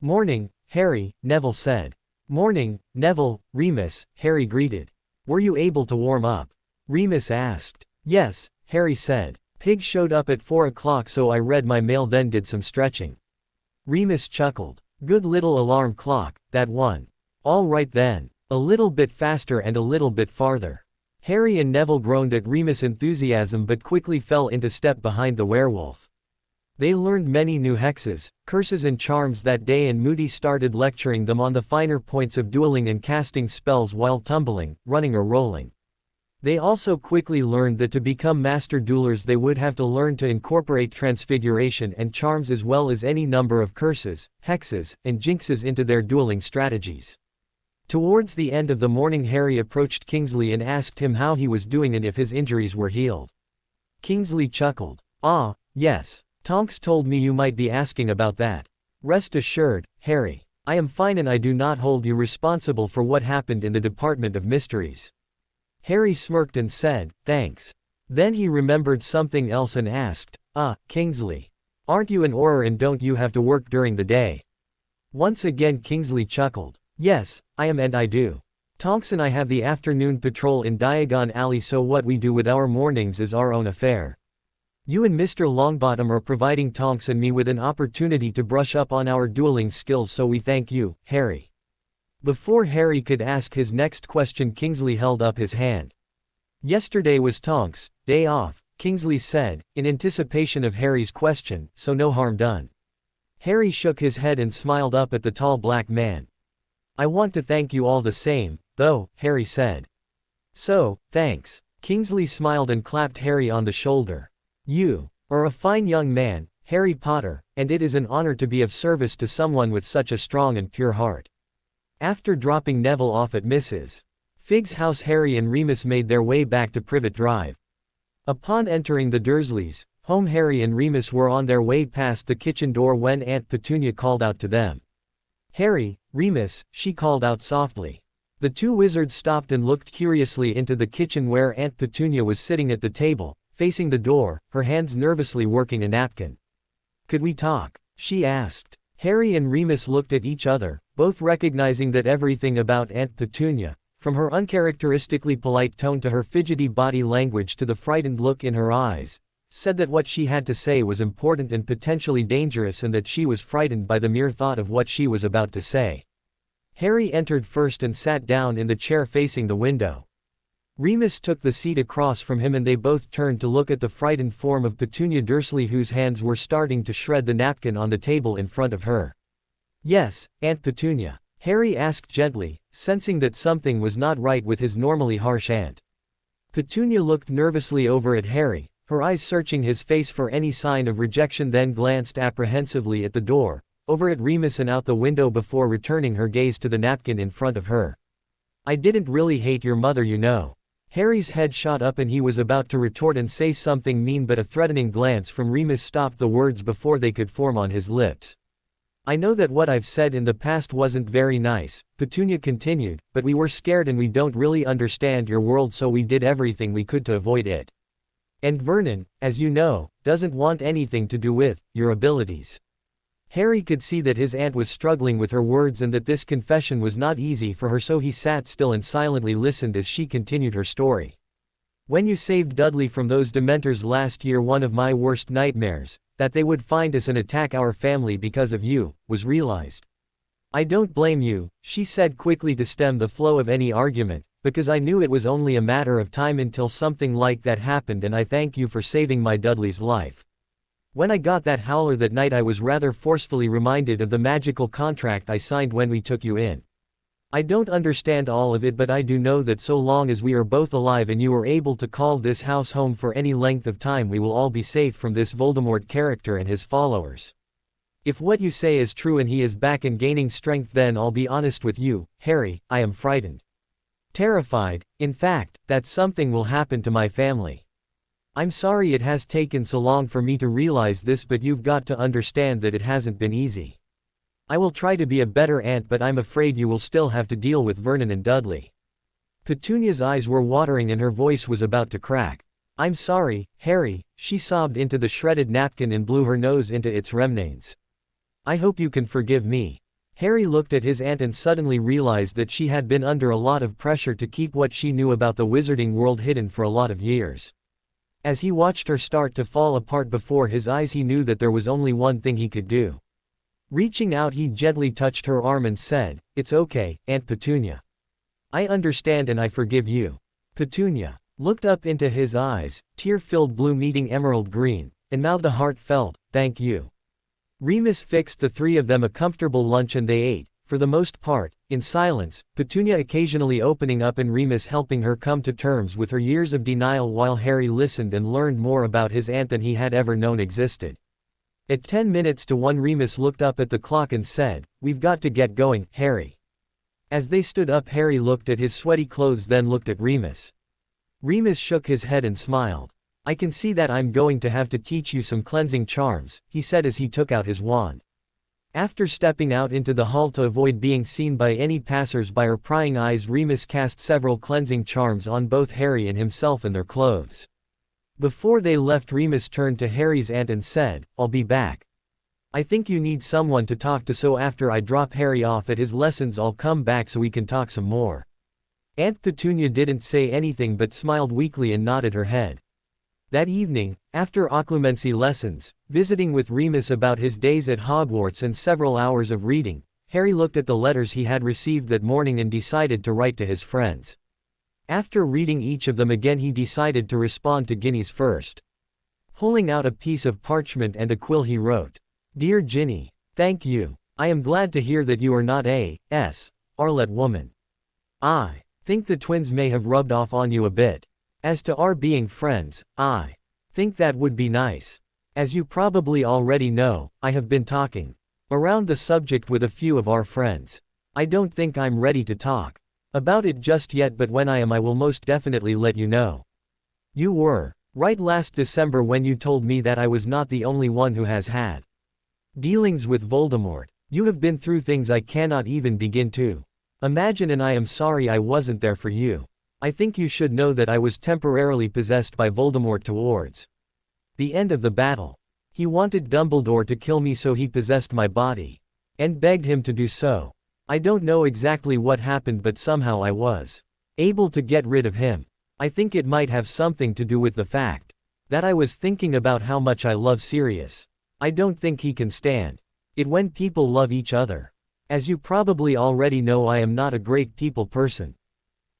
"Morning, Harry," Neville said. "Morning, Neville," Remus, Harry greeted. "Were you able to warm up?" Remus asked. "Yes," Harry said. "Pig showed up at 4 o'clock, so I read my mail then did some stretching." Remus chuckled. "Good little alarm clock, that one. All right then. A little bit faster and a little bit farther." Harry and Neville groaned at Remus' enthusiasm but quickly fell into step behind the werewolf. They learned many new hexes, curses and charms that day, and Moody started lecturing them on the finer points of dueling and casting spells while tumbling, running or rolling. They also quickly learned that to become master duelers they would have to learn to incorporate transfiguration and charms as well as any number of curses, hexes, and jinxes into their dueling strategies. Towards the end of the morning Harry approached Kingsley and asked him how he was doing and if his injuries were healed. Kingsley chuckled. "Ah, yes. Tonks told me you might be asking about that. Rest assured, Harry. I am fine and I do not hold you responsible for what happened in the Department of Mysteries." Harry smirked and said, "Thanks." Then he remembered something else and asked, Kingsley. Aren't you an Auror and don't you have to work during the day?" Once again Kingsley chuckled. "Yes, I am and I do. Tonks and I have the afternoon patrol in Diagon Alley, so what we do with our mornings is our own affair. You and Mr. Longbottom are providing Tonks and me with an opportunity to brush up on our dueling skills, so we thank you, Harry." Before Harry could ask his next question, Kingsley held up his hand. "Yesterday was Tonks' day off," Kingsley said, in anticipation of Harry's question, "so no harm done." Harry shook his head and smiled up at the tall black man. "I want to thank you all the same, though," Harry said. "So, thanks." Kingsley smiled and clapped Harry on the shoulder. "You are a fine young man, Harry Potter, and it is an honor to be of service to someone with such a strong and pure heart." After dropping Neville off at Mrs. Fig's house, Harry and Remus made their way back to Privet Drive. Upon entering the Dursleys' home, Harry and Remus were on their way past the kitchen door when Aunt Petunia called out to them. "Harry, Remus," she called out softly. The two wizards stopped and looked curiously into the kitchen where Aunt Petunia was sitting at the table, facing the door, her hands nervously working a napkin. "Could we talk?" she asked. Harry and Remus looked at each other, both recognizing that everything about Aunt Petunia, from her uncharacteristically polite tone to her fidgety body language to the frightened look in her eyes, said that what she had to say was important and potentially dangerous, and that she was frightened by the mere thought of what she was about to say. Harry entered first and sat down in the chair facing the window. Remus took the seat across from him and they both turned to look at the frightened form of Petunia Dursley, whose hands were starting to shred the napkin on the table in front of her. "Yes, Aunt Petunia?" Harry asked gently, sensing that something was not right with his normally harsh aunt. Petunia looked nervously over at Harry, her eyes searching his face for any sign of rejection, then glanced apprehensively at the door, over at Remus and out the window before returning her gaze to the napkin in front of her. I didn't really hate your mother, you know. Harry's head shot up and he was about to retort and say something mean, but a threatening glance from Remus stopped the words before they could form on his lips. I know that what I've said in the past wasn't very nice, Petunia continued, but we were scared and we don't really understand your world, so we did everything we could to avoid it. And Vernon, as you know, doesn't want anything to do with your abilities. Harry could see that his aunt was struggling with her words and that this confession was not easy for her, so he sat still and silently listened as she continued her story. When you saved Dudley from those Dementors last year, one of my worst nightmares, that they would find us and attack our family because of you, was realized. I don't blame you, she said quickly to stem the flow of any argument, because I knew it was only a matter of time until something like that happened, and I thank you for saving my Dudley's life. When I got that howler that night, I was rather forcefully reminded of the magical contract I signed when we took you in. I don't understand all of it, but I do know that so long as we are both alive and you are able to call this house home for any length of time, we will all be safe from this Voldemort character and his followers. If what you say is true and he is back and gaining strength, then I'll be honest with you, Harry, I am frightened. Terrified, in fact, that something will happen to my family. I'm sorry it has taken so long for me to realize this, but you've got to understand that it hasn't been easy. I will try to be a better aunt, but I'm afraid you will still have to deal with Vernon and Dudley. Petunia's eyes were watering and her voice was about to crack. I'm sorry, Harry, she sobbed into the shredded napkin and blew her nose into its remnants. I hope you can forgive me. Harry looked at his aunt and suddenly realized that she had been under a lot of pressure to keep what she knew about the wizarding world hidden for a lot of years. As he watched her start to fall apart before his eyes, he knew that there was only one thing he could do. Reaching out, he gently touched her arm and said, "It's okay, Aunt Petunia. I understand and I forgive you." Petunia looked up into his eyes, tear-filled blue meeting emerald green, and mouthed a heartfelt, "Thank you." Remus fixed the three of them a comfortable lunch and they ate, for the most part, in silence, Petunia occasionally opening up and Remus helping her come to terms with her years of denial while Harry listened and learned more about his aunt than he had ever known existed. At 10 minutes to 1, Remus looked up at the clock and said, "We've got to get going, Harry." As they stood up, Harry looked at his sweaty clothes, then looked at Remus. Remus shook his head and smiled. "I can see that I'm going to have to teach you some cleansing charms," he said as he took out his wand. After stepping out into the hall to avoid being seen by any passers-by or prying eyes, Remus cast several cleansing charms on both Harry and himself and their clothes. Before they left, Remus turned to Harry's aunt and said, "I'll be back. I think you need someone to talk to, so after I drop Harry off at his lessons I'll come back so we can talk some more." Aunt Petunia didn't say anything but smiled weakly and nodded her head. That evening, after occlumency lessons, visiting with Remus about his days at Hogwarts and several hours of reading, Harry looked at the letters he had received that morning and decided to write to his friends. After reading each of them again, he decided to respond to Ginny's first. Pulling out a piece of parchment and a quill, he wrote, "Dear Ginny, thank you. I am glad to hear that you are not a Arlet woman. I think the twins may have rubbed off on you a bit. As to our being friends, I think that would be nice. As you probably already know, I have been talking around the subject with a few of our friends. I don't think I'm ready to talk about it just yet, but when I am I will most definitely let you know. You were right last December when you told me that I was not the only one who has had dealings with Voldemort. You have been through things I cannot even begin to imagine, and I am sorry I wasn't there for you. I think you should know that I was temporarily possessed by Voldemort towards the end of the battle. He wanted Dumbledore to kill me, so he possessed my body and begged him to do so. I don't know exactly what happened, but somehow I was able to get rid of him. I think it might have something to do with the fact that I was thinking about how much I love Sirius. I don't think he can stand it when people love each other. As you probably already know, I am not a great people person.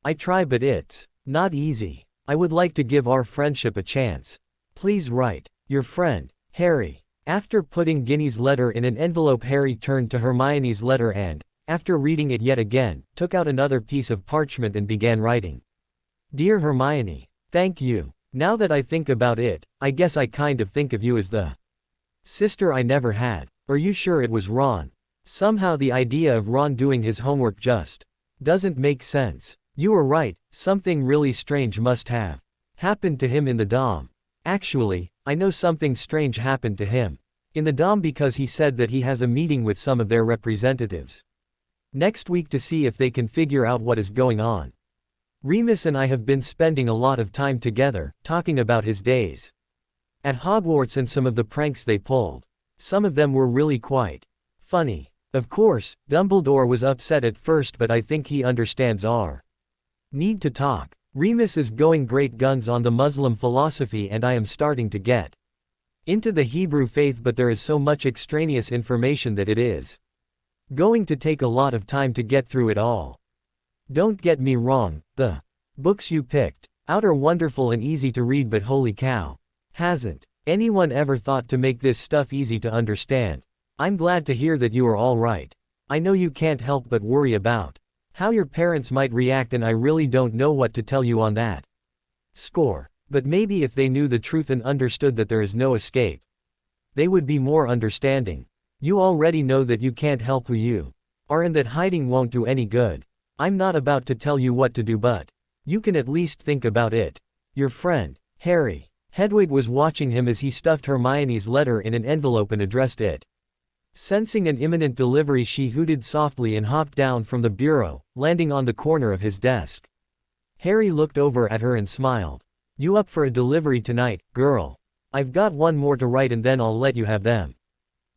I try, but it's not easy. I would like to give our friendship a chance. Please write, your friend, Harry." After putting Ginny's letter in an envelope, Harry turned to Hermione's letter and, after reading it yet again, took out another piece of parchment and began writing. "Dear Hermione, thank you. Now that I think about it, I guess I kind of think of you as the sister I never had. Are you sure it was Ron? Somehow the idea of Ron doing his homework just doesn't make sense. You were right, something really strange must have happened to him in the dom. Actually, I know something strange happened to him in the dom because he said that he has a meeting with some of their representatives next week to see if they can figure out what is going on. Remus and I have been spending a lot of time together, talking about his days at Hogwarts and some of the pranks they pulled. Some of them were really quite funny. Of course, Dumbledore was upset at first, but I think he understands our need to talk. Remus is going great guns on the Muslim philosophy and I am starting to get into the Hebrew faith, but there is so much extraneous information that it is going to take a lot of time to get through it all. Don't get me wrong, the books you picked out are wonderful and easy to read, but holy cow, hasn't anyone ever thought to make this stuff easy to understand? I'm glad to hear that you are all right. I know you can't help but worry about how your parents might react, and I really don't know what to tell you on that score. But maybe if they knew the truth and understood that there is no escape, they would be more understanding. You already know that you can't help who you are and that hiding won't do any good. I'm not about to tell you what to do, but you can at least think about it. Your friend, Harry. Hedwig was watching him as he stuffed Hermione's letter in an envelope and addressed it. Sensing an imminent delivery, she hooted softly and hopped down from the bureau, landing on the corner of his desk. Harry looked over at her and smiled. You up for a delivery tonight, girl? I've got one more to write and then I'll let you have them.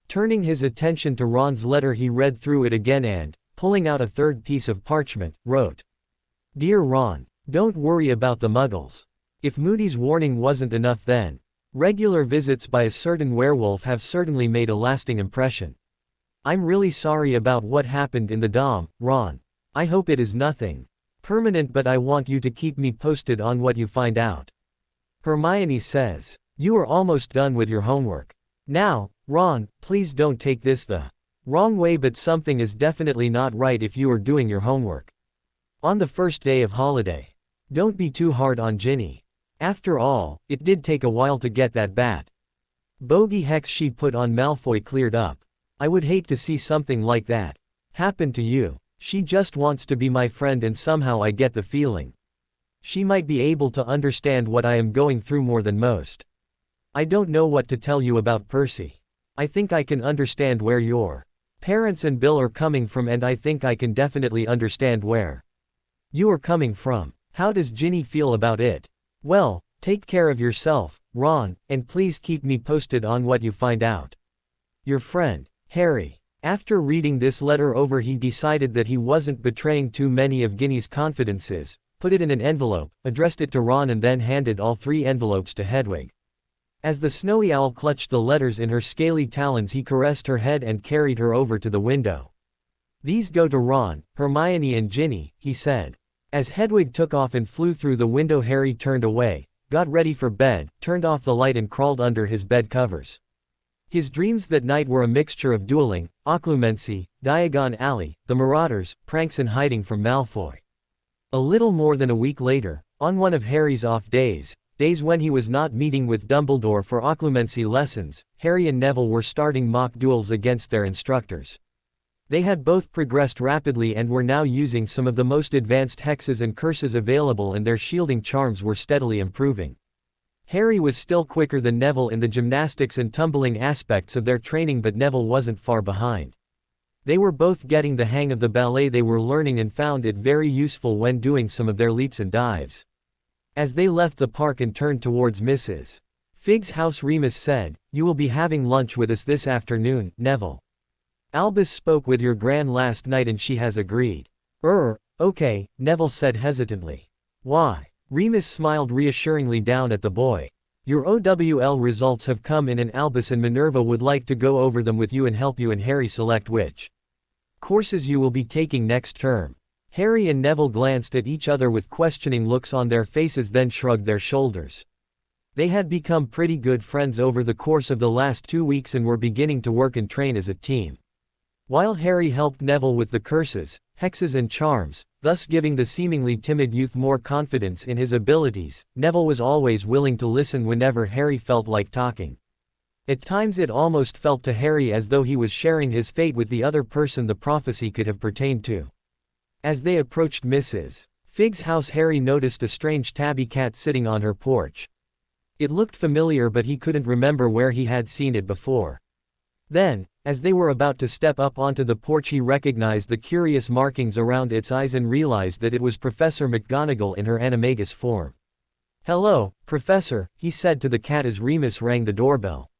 Turning his attention to Ron's letter, he read through it again and, pulling out a third piece of parchment, wrote, Dear Ron, don't worry about the muggles. If Moody's warning wasn't enough, then regular visits by a certain werewolf have certainly made a lasting impression. I'm really sorry about what happened in the dom, Ron. I hope it is nothing permanent, but I want you to keep me posted on what you find out. Hermione says, you are almost done with your homework. Now, Ron, please don't take this the wrong way, but something is definitely not right if you are doing your homework on the first day of holiday. Don't be too hard on Ginny. After all, it did take a while to get that bat bogey hex she put on Malfoy cleared up. I would hate to see something like that happen to you. She just wants to be my friend, and somehow I get the feeling she might be able to understand what I am going through more than most. I don't know what to tell you about Percy. I think I can understand where your parents and Bill are coming from, and I think I can definitely understand where you are coming from. How does Ginny feel about it? Well, take care of yourself, Ron, and please keep me posted on what you find out. Your friend, Harry. After reading this letter over, he decided that he wasn't betraying too many of Ginny's confidences, put it in an envelope, addressed it to Ron, and then handed all 3 envelopes to Hedwig. As the snowy owl clutched the letters in her scaly talons, he caressed her head and carried her over to the window. These go to Ron, Hermione, and Ginny, he said. As Hedwig took off and flew through the window, Harry turned away, got ready for bed, turned off the light and crawled under his bed covers. His dreams that night were a mixture of dueling, occlumency, Diagon Alley, the Marauders, pranks and hiding from Malfoy. A little more than a week later, on one of Harry's off days when he was not meeting with Dumbledore for occlumency lessons, Harry and Neville were starting mock duels against their instructors. They had both progressed rapidly and were now using some of the most advanced hexes and curses available, and their shielding charms were steadily improving. Harry was still quicker than Neville in the gymnastics and tumbling aspects of their training, but Neville wasn't far behind. They were both getting the hang of the ballet they were learning and found it very useful when doing some of their leaps and dives. As they left the park and turned towards Mrs. Fig's house, Remus said, You will be having lunch with us this afternoon, Neville. Albus spoke with your gran last night and she has agreed. Okay, Neville said hesitantly. Why? Remus smiled reassuringly down at the boy. Your OWL results have come in and Albus and Minerva would like to go over them with you and help you and Harry select which courses you will be taking next term. Harry and Neville glanced at each other with questioning looks on their faces, then shrugged their shoulders. They had become pretty good friends over the course of the last 2 weeks and were beginning to work and train as a team. While Harry helped Neville with the curses, hexes and charms, thus giving the seemingly timid youth more confidence in his abilities, Neville was always willing to listen whenever Harry felt like talking. At times it almost felt to Harry as though he was sharing his fate with the other person the prophecy could have pertained to. As they approached Mrs. Fig's house, Harry noticed a strange tabby cat sitting on her porch. It looked familiar, but he couldn't remember where he had seen it before. Then, as they were about to step up onto the porch, he recognized the curious markings around its eyes and realized that it was Professor McGonagall in her animagus form. "Hello, Professor," he said to the cat as Remus rang the doorbell.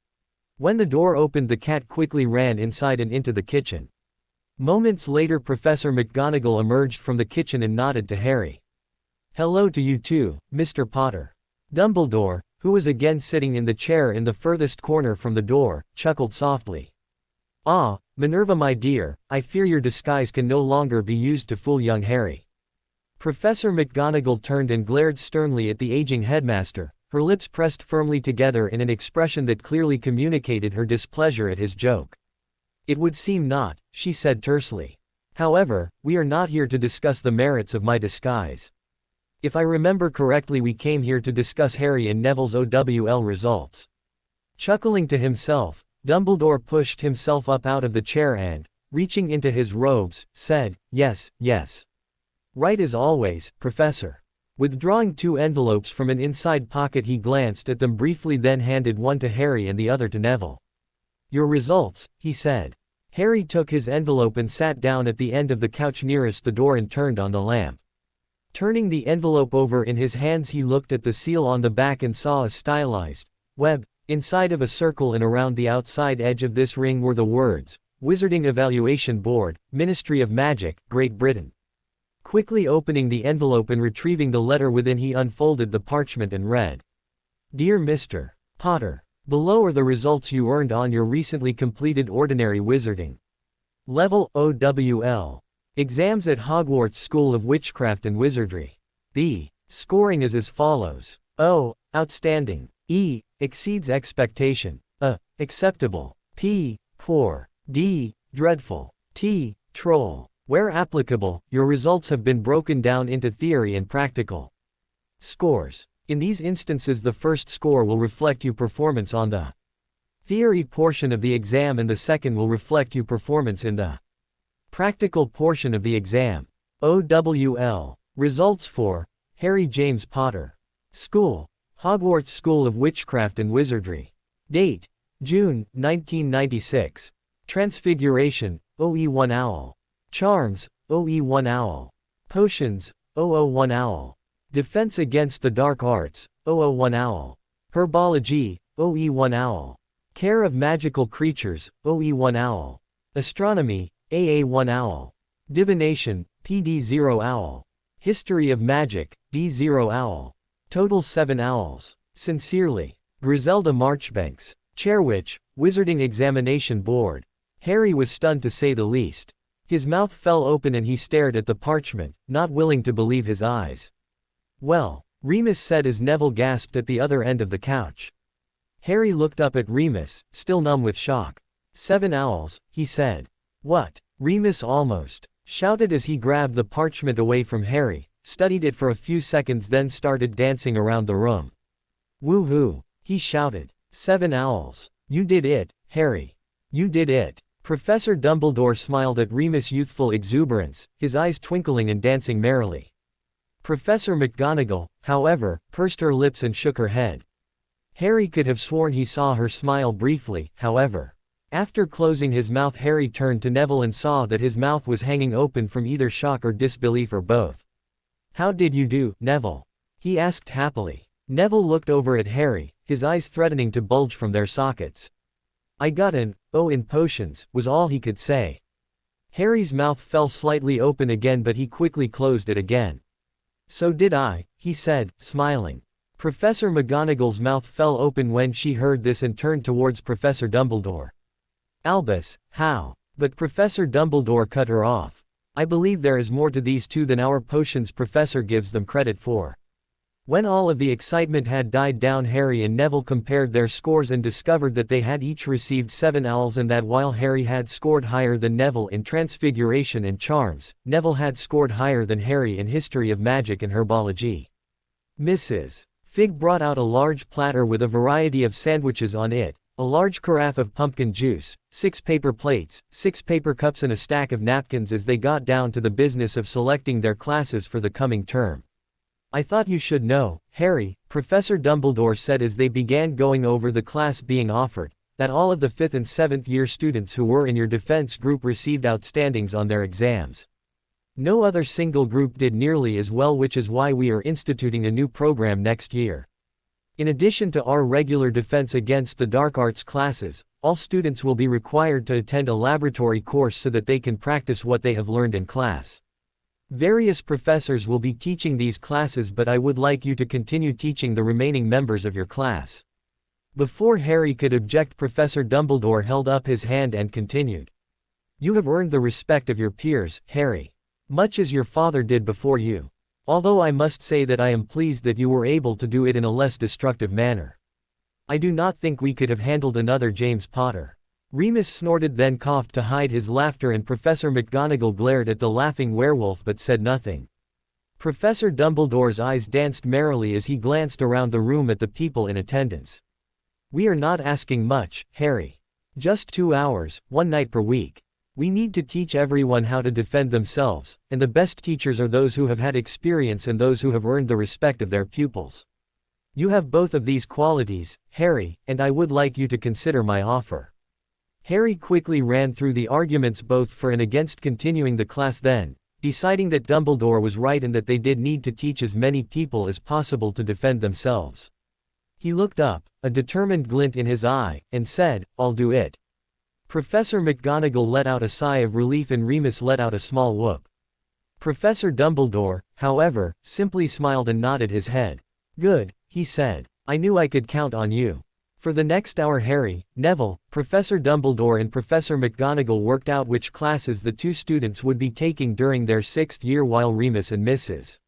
When the door opened, the cat quickly ran inside and into the kitchen. Moments later, Professor McGonagall emerged from the kitchen and nodded to Harry. "Hello to you too, Mr. Potter." Dumbledore, who was again sitting in the chair in the furthest corner from the door, chuckled softly. "Ah, Minerva my dear, I fear your disguise can no longer be used to fool young Harry." Professor McGonagall turned and glared sternly at the aging headmaster, her lips pressed firmly together in an expression that clearly communicated her displeasure at his joke. "It would seem not," she said tersely. "However, we are not here to discuss the merits of my disguise. If I remember correctly, we came here to discuss Harry and Neville's OWL results." Chuckling to himself, Dumbledore pushed himself up out of the chair and, reaching into his robes, said, "Yes, yes. Right as always, Professor." Withdrawing 2 envelopes from an inside pocket, he glanced at them briefly, then handed one to Harry and the other to Neville. "Your results," he said. Harry took his envelope and sat down at the end of the couch nearest the door and turned on the lamp. Turning the envelope over in his hands, he looked at the seal on the back and saw a stylized web. Inside of a circle and around the outside edge of this ring were the words, "Wizarding Evaluation Board, Ministry of Magic, Great Britain." Quickly opening the envelope and retrieving the letter within, he unfolded the parchment and read, "Dear Mr. Potter, below are the results you earned on your recently completed Ordinary Wizarding Level OWL exams at Hogwarts School of Witchcraft and Wizardry. The scoring is as follows. O, outstanding. E, exceeds expectation. A, acceptable. P, poor. D, dreadful. T, troll. Where applicable, your results have been broken down into theory and practical scores. In these instances, the first score will reflect your performance on the theory portion of the exam and the second will reflect your performance in the practical portion of the exam. OWL. Results for Harry James Potter. School, Hogwarts School of Witchcraft and Wizardry. Date, June, 1996. Transfiguration, OE1 Owl. Charms, OE1 Owl. Potions, OO1 Owl. Defense against the Dark Arts, OO1 Owl. Herbology, OE1 Owl. Care of Magical Creatures, OE1 Owl. Astronomy, AA1 Owl. Divination, PD0 Owl. History of Magic, D0 Owl. Total 7 owls. Sincerely, Griselda Marchbanks. Chairwitch, Wizarding Examination Board. Harry was stunned to say the least. His mouth fell open and he stared at the parchment, not willing to believe his eyes. "Well," Remus said as Neville gasped at the other end of the couch. Harry looked up at Remus, still numb with shock. 7 owls, he said. "What?" Remus almost shouted as he grabbed the parchment away from Harry, studied it for a few seconds, then started dancing around the room. "Woo-hoo," he shouted. 7 owls. You did it, Harry. You did it. Professor Dumbledore smiled at Remus' youthful exuberance, his eyes twinkling and dancing merrily. Professor McGonagall, however, pursed her lips and shook her head. Harry could have sworn he saw her smile briefly, however. After closing his mouth, Harry turned to Neville and saw that his mouth was hanging open from either shock or disbelief or both. "How did you do, Neville?" he asked happily. Neville looked over at Harry, his eyes threatening to bulge from their sockets. "I got an O in potions," was all he could say. Harry's mouth fell slightly open again, but he quickly closed it again. "So did I," he said, smiling. Professor McGonagall's mouth fell open when she heard this and turned towards Professor Dumbledore. "Albus, how?" But Professor Dumbledore cut her off. "I believe there is more to these two than our potions Professor gives them credit for." When all of the excitement had died down, Harry and Neville compared their scores and discovered that they had each received 7 owls, and that while Harry had scored higher than Neville in Transfiguration and Charms, Neville had scored higher than Harry in History of Magic and Herbology. Mrs. Fig brought out a large platter with a variety of sandwiches on it, a large carafe of pumpkin juice, 6 paper plates, 6 paper cups and a stack of napkins as they got down to the business of selecting their classes for the coming term. "I thought you should know, Harry," Professor Dumbledore said as they began going over the class being offered, "that all of the 5th and 7th year students who were in your defense group received outstandings on their exams. No other single group did nearly as well, which is why we are instituting a new program next year. In addition to our regular defense against the dark arts classes, all students will be required to attend a laboratory course so that they can practice what they have learned in class. Various professors will be teaching these classes, but I would like you to continue teaching the remaining members of your class." Before Harry could object, Professor Dumbledore held up his hand and continued. "You have earned the respect of your peers, Harry. Much as your father did before you. Although I must say that I am pleased that you were able to do it in a less destructive manner. I do not think we could have handled another James Potter." Remus snorted, then coughed to hide his laughter, and Professor McGonagall glared at the laughing werewolf but said nothing. Professor Dumbledore's eyes danced merrily as he glanced around the room at the people in attendance. "We are not asking much, Harry. Just 2 hours, 1 night per week. We need to teach everyone how to defend themselves, and the best teachers are those who have had experience and those who have earned the respect of their pupils. You have both of these qualities, Harry, and I would like you to consider my offer." Harry quickly ran through the arguments both for and against continuing the class, then, deciding that Dumbledore was right and that they did need to teach as many people as possible to defend themselves. He looked up, a determined glint in his eye, and said, "I'll do it." Professor McGonagall let out a sigh of relief and Remus let out a small whoop. Professor Dumbledore, however, simply smiled and nodded his head. "Good," he said. "I knew I could count on you." For the next hour, Harry, Neville, Professor Dumbledore and Professor McGonagall worked out which classes the two students would be taking during their 6th year, while Remus and Mrs.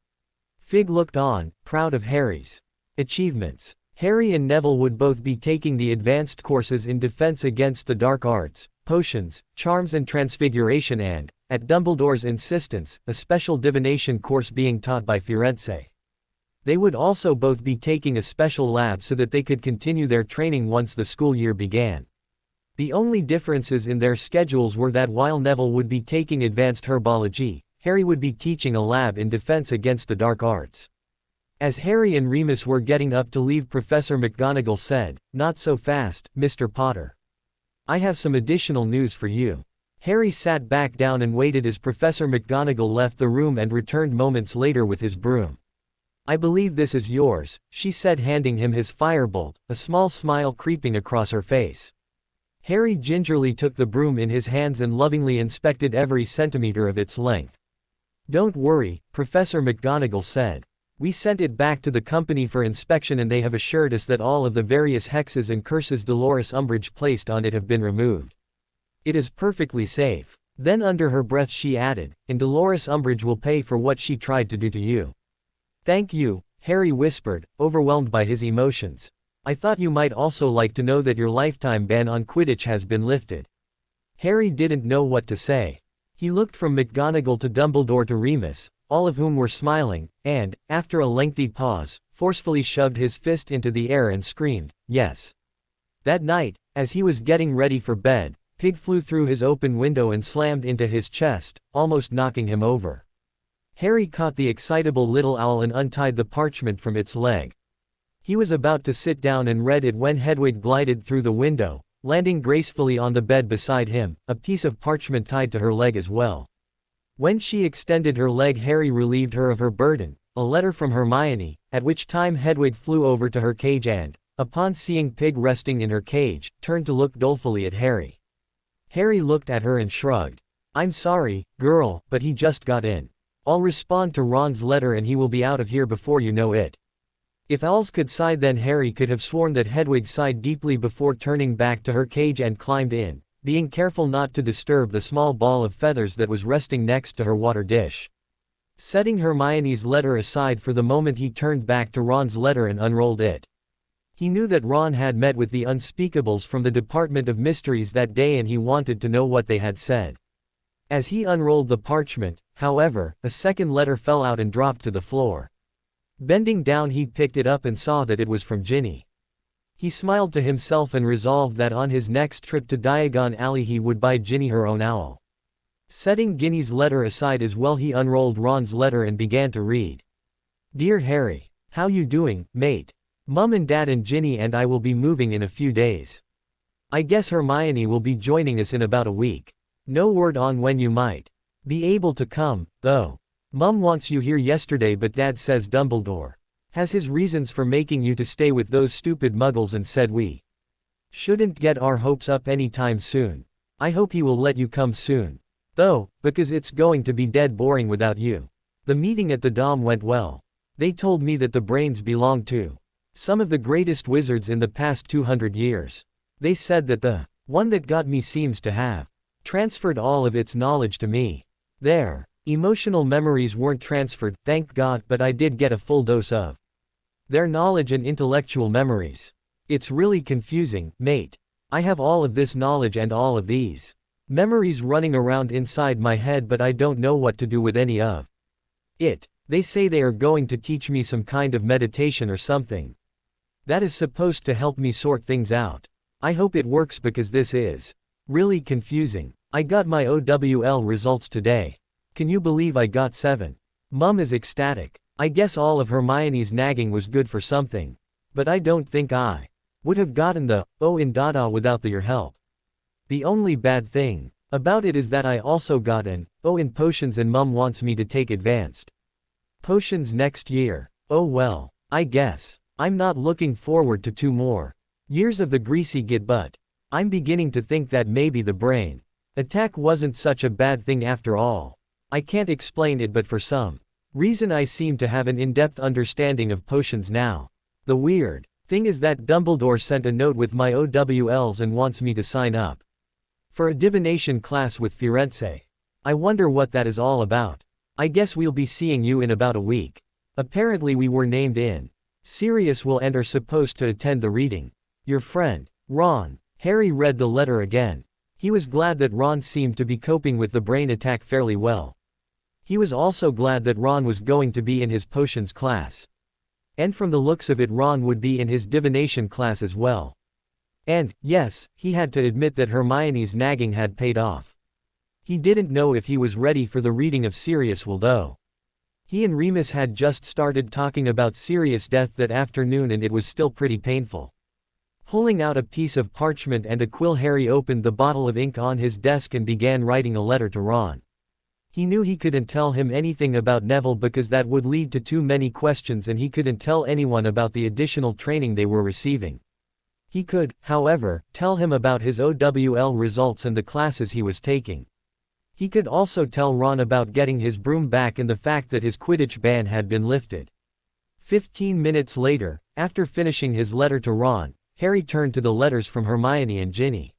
Fig looked on, proud of Harry's achievements. Harry and Neville would both be taking the advanced courses in defense against the dark arts, potions, charms and transfiguration and, at Dumbledore's insistence, a special divination course being taught by Firenze. They would also both be taking a special lab so that they could continue their training once the school year began. The only differences in their schedules were that while Neville would be taking advanced herbology, Harry would be teaching a lab in defense against the dark arts. As Harry and Remus were getting up to leave, Professor McGonagall said, "Not so fast, Mr. Potter. I have some additional news for you." Harry sat back down and waited as Professor McGonagall left the room and returned moments later with his broom. "I believe this is yours," she said, handing him his firebolt, a small smile creeping across her face. Harry gingerly took the broom in his hands and lovingly inspected every centimeter of its length. "Don't worry," Professor McGonagall said. "We sent it back to the company for inspection and they have assured us that all of the various hexes and curses Dolores Umbridge placed on it have been removed. It is perfectly safe." Then under her breath she added, "And Dolores Umbridge will pay for what she tried to do to you." "Thank you," Harry whispered, overwhelmed by his emotions. "I thought you might also like to know that your lifetime ban on Quidditch has been lifted." Harry didn't know what to say. He looked from McGonagall to Dumbledore to Remus, all of whom were smiling, and, after a lengthy pause, forcefully shoved his fist into the air and screamed, "Yes." That night, as he was getting ready for bed, Pig flew through his open window and slammed into his chest, almost knocking him over. Harry caught the excitable little owl and untied the parchment from its leg. He was about to sit down and read it when Hedwig glided through the window, landing gracefully on the bed beside him, a piece of parchment tied to her leg as well. When she extended her leg, Harry relieved her of her burden, a letter from Hermione, at which time Hedwig flew over to her cage and, upon seeing Pig resting in her cage, turned to look dolefully at Harry. Harry looked at her and shrugged. "I'm sorry, girl, but he just got in. I'll respond to Ron's letter and he will be out of here before you know it." If owls could sigh, then Harry could have sworn that Hedwig sighed deeply before turning back to her cage and climbed in, being careful not to disturb the small ball of feathers that was resting next to her water dish. Setting Hermione's letter aside for the moment, he turned back to Ron's letter and unrolled it. He knew that Ron had met with the Unspeakables from the Department of Mysteries that day and he wanted to know what they had said. As he unrolled the parchment, however, a second letter fell out and dropped to the floor. Bending down, he picked it up and saw that it was from Ginny. He smiled to himself and resolved that on his next trip to Diagon Alley he would buy Ginny her own owl. Setting Ginny's letter aside as well, he unrolled Ron's letter and began to read. Dear Harry. How you doing, mate? Mum and Dad and Ginny and I will be moving in a few days. I guess Hermione will be joining us in about a week. No word on when you might be able to come, though. Mum wants you here yesterday but Dad says Dumbledore has his reasons for making you to stay with those stupid muggles and said we shouldn't get our hopes up anytime soon. I hope he will let you come soon. Though, because it's going to be dead boring without you. The meeting at the Dom went well. They told me that the brains belong to some of the greatest wizards in the past 200 years. They said that the one that got me seems to have transferred all of its knowledge to me. Their emotional memories weren't transferred, thank God, but I did get a full dose of their knowledge and intellectual memories. It's really confusing, mate. I have all of this knowledge and all of these memories running around inside my head but I don't know what to do with any of it. They say they are going to teach me some kind of meditation or something that is supposed to help me sort things out. I hope it works because this is really confusing. I got my OWL results today. Can you believe I got 7? Mum is ecstatic. I guess all of Hermione's nagging was good for something. But I don't think I would have gotten the O in Dada without your help. The only bad thing about it is that I also got an O in potions and Mum wants me to take advanced potions next year. Oh well, I guess. I'm not looking forward to 2 more years of the greasy git, but I'm beginning to think that maybe the brain attack wasn't such a bad thing after all. I can't explain it, but for some reason I seem to have an in-depth understanding of potions now. The weird thing is that Dumbledore sent a note with my OWLs and wants me to sign up for a divination class with Firenze. I wonder what that is all about. I guess we'll be seeing you in about a week. Apparently we were named in Sirius will and are supposed to attend the reading. Your friend, Ron. Harry read the letter again. He was glad that Ron seemed to be coping with the brain attack fairly well. He was also glad that Ron was going to be in his potions class. And from the looks of it, Ron would be in his divination class as well. And, yes, he had to admit that Hermione's nagging had paid off. He didn't know if he was ready for the reading of Sirius Will though. He and Remus had just started talking about Sirius' death that afternoon and it was still pretty painful. Pulling out a piece of parchment and a quill, Harry opened the bottle of ink on his desk and began writing a letter to Ron. He knew he couldn't tell him anything about Neville because that would lead to too many questions, and he couldn't tell anyone about the additional training they were receiving. He could, however, tell him about his OWL results and the classes he was taking. He could also tell Ron about getting his broom back and the fact that his Quidditch ban had been lifted. 15 minutes later, after finishing his letter to Ron, Harry turned to the letters from Hermione and Ginny.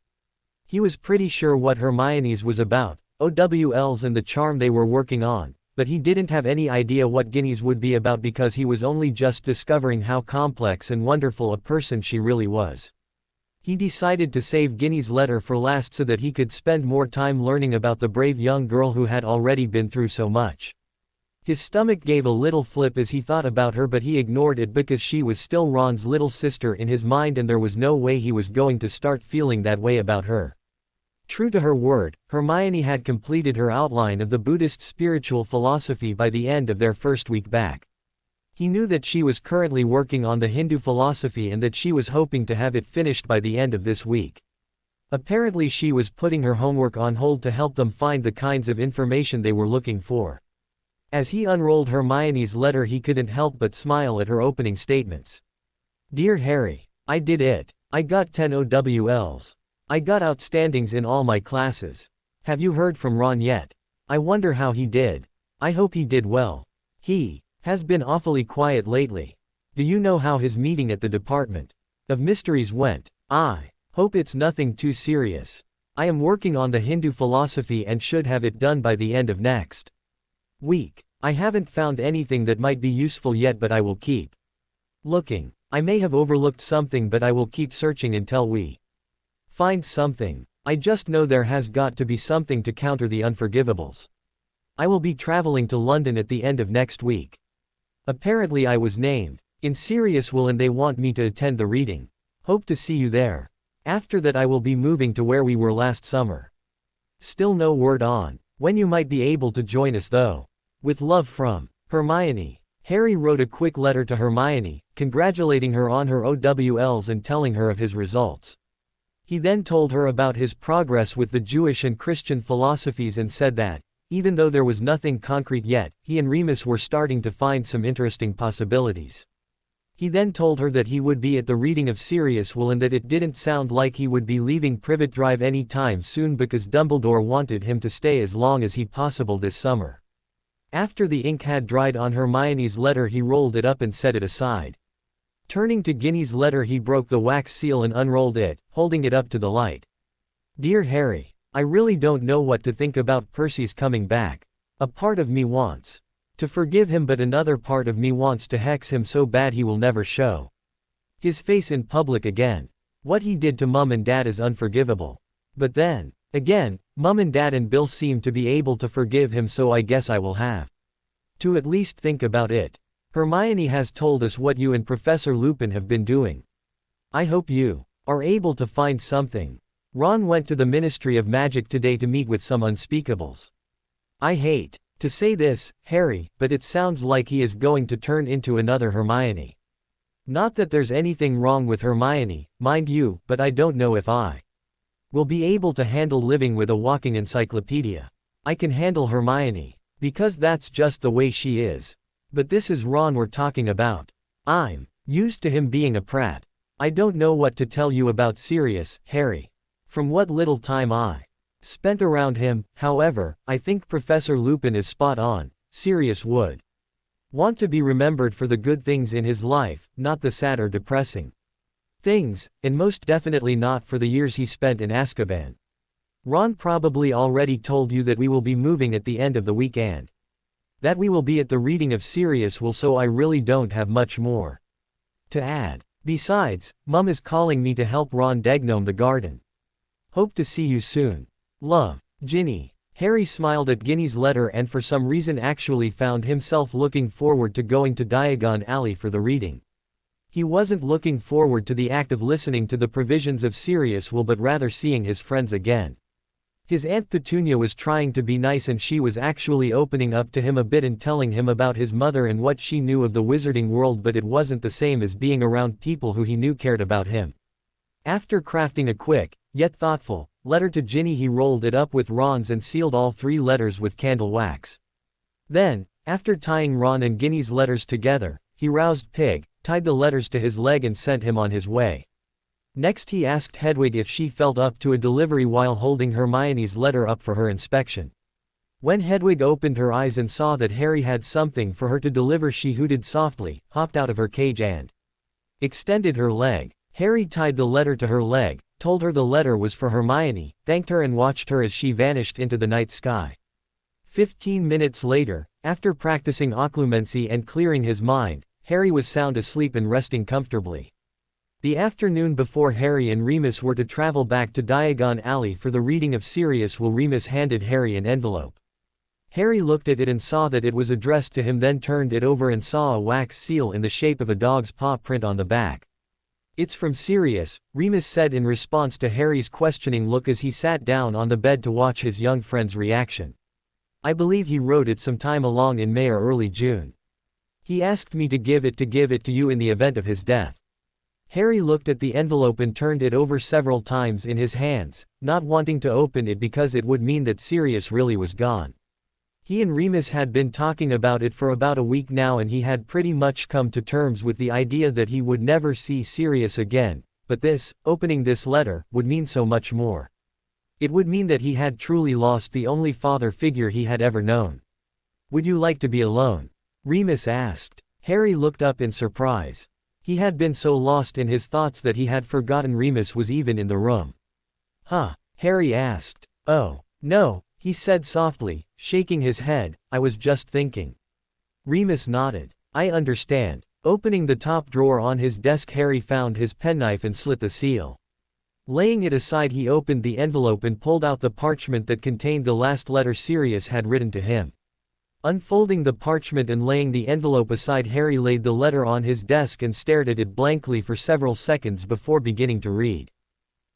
He was pretty sure what Hermione's was about, OWLs and the charm they were working on, but he didn't have any idea what Ginny's would be about because he was only just discovering how complex and wonderful a person she really was. He decided to save Ginny's letter for last so that he could spend more time learning about the brave young girl who had already been through so much. His stomach gave a little flip as he thought about her, but he ignored it because she was still Ron's little sister in his mind and there was no way he was going to start feeling that way about her. True to her word, Hermione had completed her outline of the Buddhist spiritual philosophy by the end of their first week back. He knew that she was currently working on the Hindu philosophy and that she was hoping to have it finished by the end of this week. Apparently she was putting her homework on hold to help them find the kinds of information they were looking for. As he unrolled Hermione's letter, he couldn't help but smile at her opening statements. Dear Harry, I did it. I got 10 OWLs. I got outstandings in all my classes. Have you heard from Ron yet? I wonder how he did. I hope he did well. He has been awfully quiet lately. Do you know how his meeting at the Department of Mysteries went? I hope it's nothing too serious. I am working on the Hindu philosophy and should have it done by the end of next week. I haven't found anything that might be useful yet, but I will keep looking. I may have overlooked something, but I will keep searching until we find something. I just know there has got to be something to counter the unforgivables. I will be traveling to London at the end of next week. Apparently I was named in Sirius Will and they want me to attend the reading. Hope to see you there. After that I will be moving to where we were last summer. Still no word on when you might be able to join us though. With love from Hermione. Harry wrote a quick letter to Hermione, congratulating her on her OWLs and telling her of his results. He then told her about his progress with the Jewish and Christian philosophies and said that, even though there was nothing concrete yet, he and Remus were starting to find some interesting possibilities. He then told her that he would be at the reading of Sirius Will and that it didn't sound like he would be leaving Privet Drive any time soon because Dumbledore wanted him to stay as long as he possible this summer. After the ink had dried on Hermione's letter he rolled it up and set it aside. Turning to Ginny's letter he broke the wax seal and unrolled it, holding it up to the light. Dear Harry, I really don't know what to think about Percy's coming back. A part of me wants to forgive him but another part of me wants to hex him so bad he will never show his face in public again. What he did to Mum and Dad is unforgivable. But then, again, Mum and Dad and Bill seem to be able to forgive him so I guess I will have to at least think about it. Hermione has told us what you and Professor Lupin have been doing. I hope you are able to find something. Ron went to the Ministry of Magic today to meet with some unspeakables. I hate to say this, Harry, but it sounds like he is going to turn into another Hermione. Not that there's anything wrong with Hermione, mind you, but I don't know if I will be able to handle living with a walking encyclopedia. I can handle Hermione, because that's just the way she is. But this is Ron we're talking about. I'm used to him being a prat. I don't know what to tell you about Sirius, Harry. From what little time I spent around him, however, I think Professor Lupin is spot on. Sirius would want to be remembered for the good things in his life, not the sad or depressing things, and most definitely not for the years he spent in Azkaban. Ron probably already told you that we will be moving at the end of the weekend. That we will be at the reading of Sirius Will, so I really don't have much more to add. Besides, Mum is calling me to help Ron degnome the garden. Hope to see you soon. Love, Ginny. Harry smiled at Ginny's letter and for some reason actually found himself looking forward to going to Diagon Alley for the reading. He wasn't looking forward to the act of listening to the provisions of Sirius Will but rather seeing his friends again. His Aunt Petunia was trying to be nice and she was actually opening up to him a bit and telling him about his mother and what she knew of the wizarding world, but it wasn't the same as being around people who he knew cared about him. After crafting a quick, yet thoughtful, letter to Ginny he rolled it up with Ron's and sealed all 3 letters with candle wax. Then, after tying Ron and Ginny's letters together, he roused Pig, tied the letters to his leg and sent him on his way. Next he asked Hedwig if she felt up to a delivery while holding Hermione's letter up for her inspection. When Hedwig opened her eyes and saw that Harry had something for her to deliver she hooted softly, hopped out of her cage and extended her leg. Harry tied the letter to her leg, told her the letter was for Hermione, thanked her and watched her as she vanished into the night sky. 15 minutes later, after practicing occlumency and clearing his mind, Harry was sound asleep and resting comfortably. The afternoon before Harry and Remus were to travel back to Diagon Alley for the reading of Sirius Will, Remus handed Harry an envelope. Harry looked at it and saw that it was addressed to him, then turned it over and saw a wax seal in the shape of a dog's paw print on the back. It's from Sirius, Remus said in response to Harry's questioning look as he sat down on the bed to watch his young friend's reaction. I believe he wrote it sometime along in May or early June. He asked me to give it to you in the event of his death. Harry looked at the envelope and turned it over several times in his hands, not wanting to open it because it would mean that Sirius really was gone. He and Remus had been talking about it for about a week now and he had pretty much come to terms with the idea that he would never see Sirius again, but this, opening this letter, would mean so much more. It would mean that he had truly lost the only father figure he had ever known. Would you like to be alone? Remus asked. Harry looked up in surprise. He had been so lost in his thoughts that he had forgotten Remus was even in the room. Huh? Harry asked. Oh, no, he said softly, shaking his head, I was just thinking. Remus nodded. I understand. Opening the top drawer on his desk, Harry found his penknife and slit the seal. Laying it aside, he opened the envelope and pulled out the parchment that contained the last letter Sirius had written to him. Unfolding the parchment and laying the envelope aside, Harry laid the letter on his desk and stared at it blankly for several seconds before beginning to read.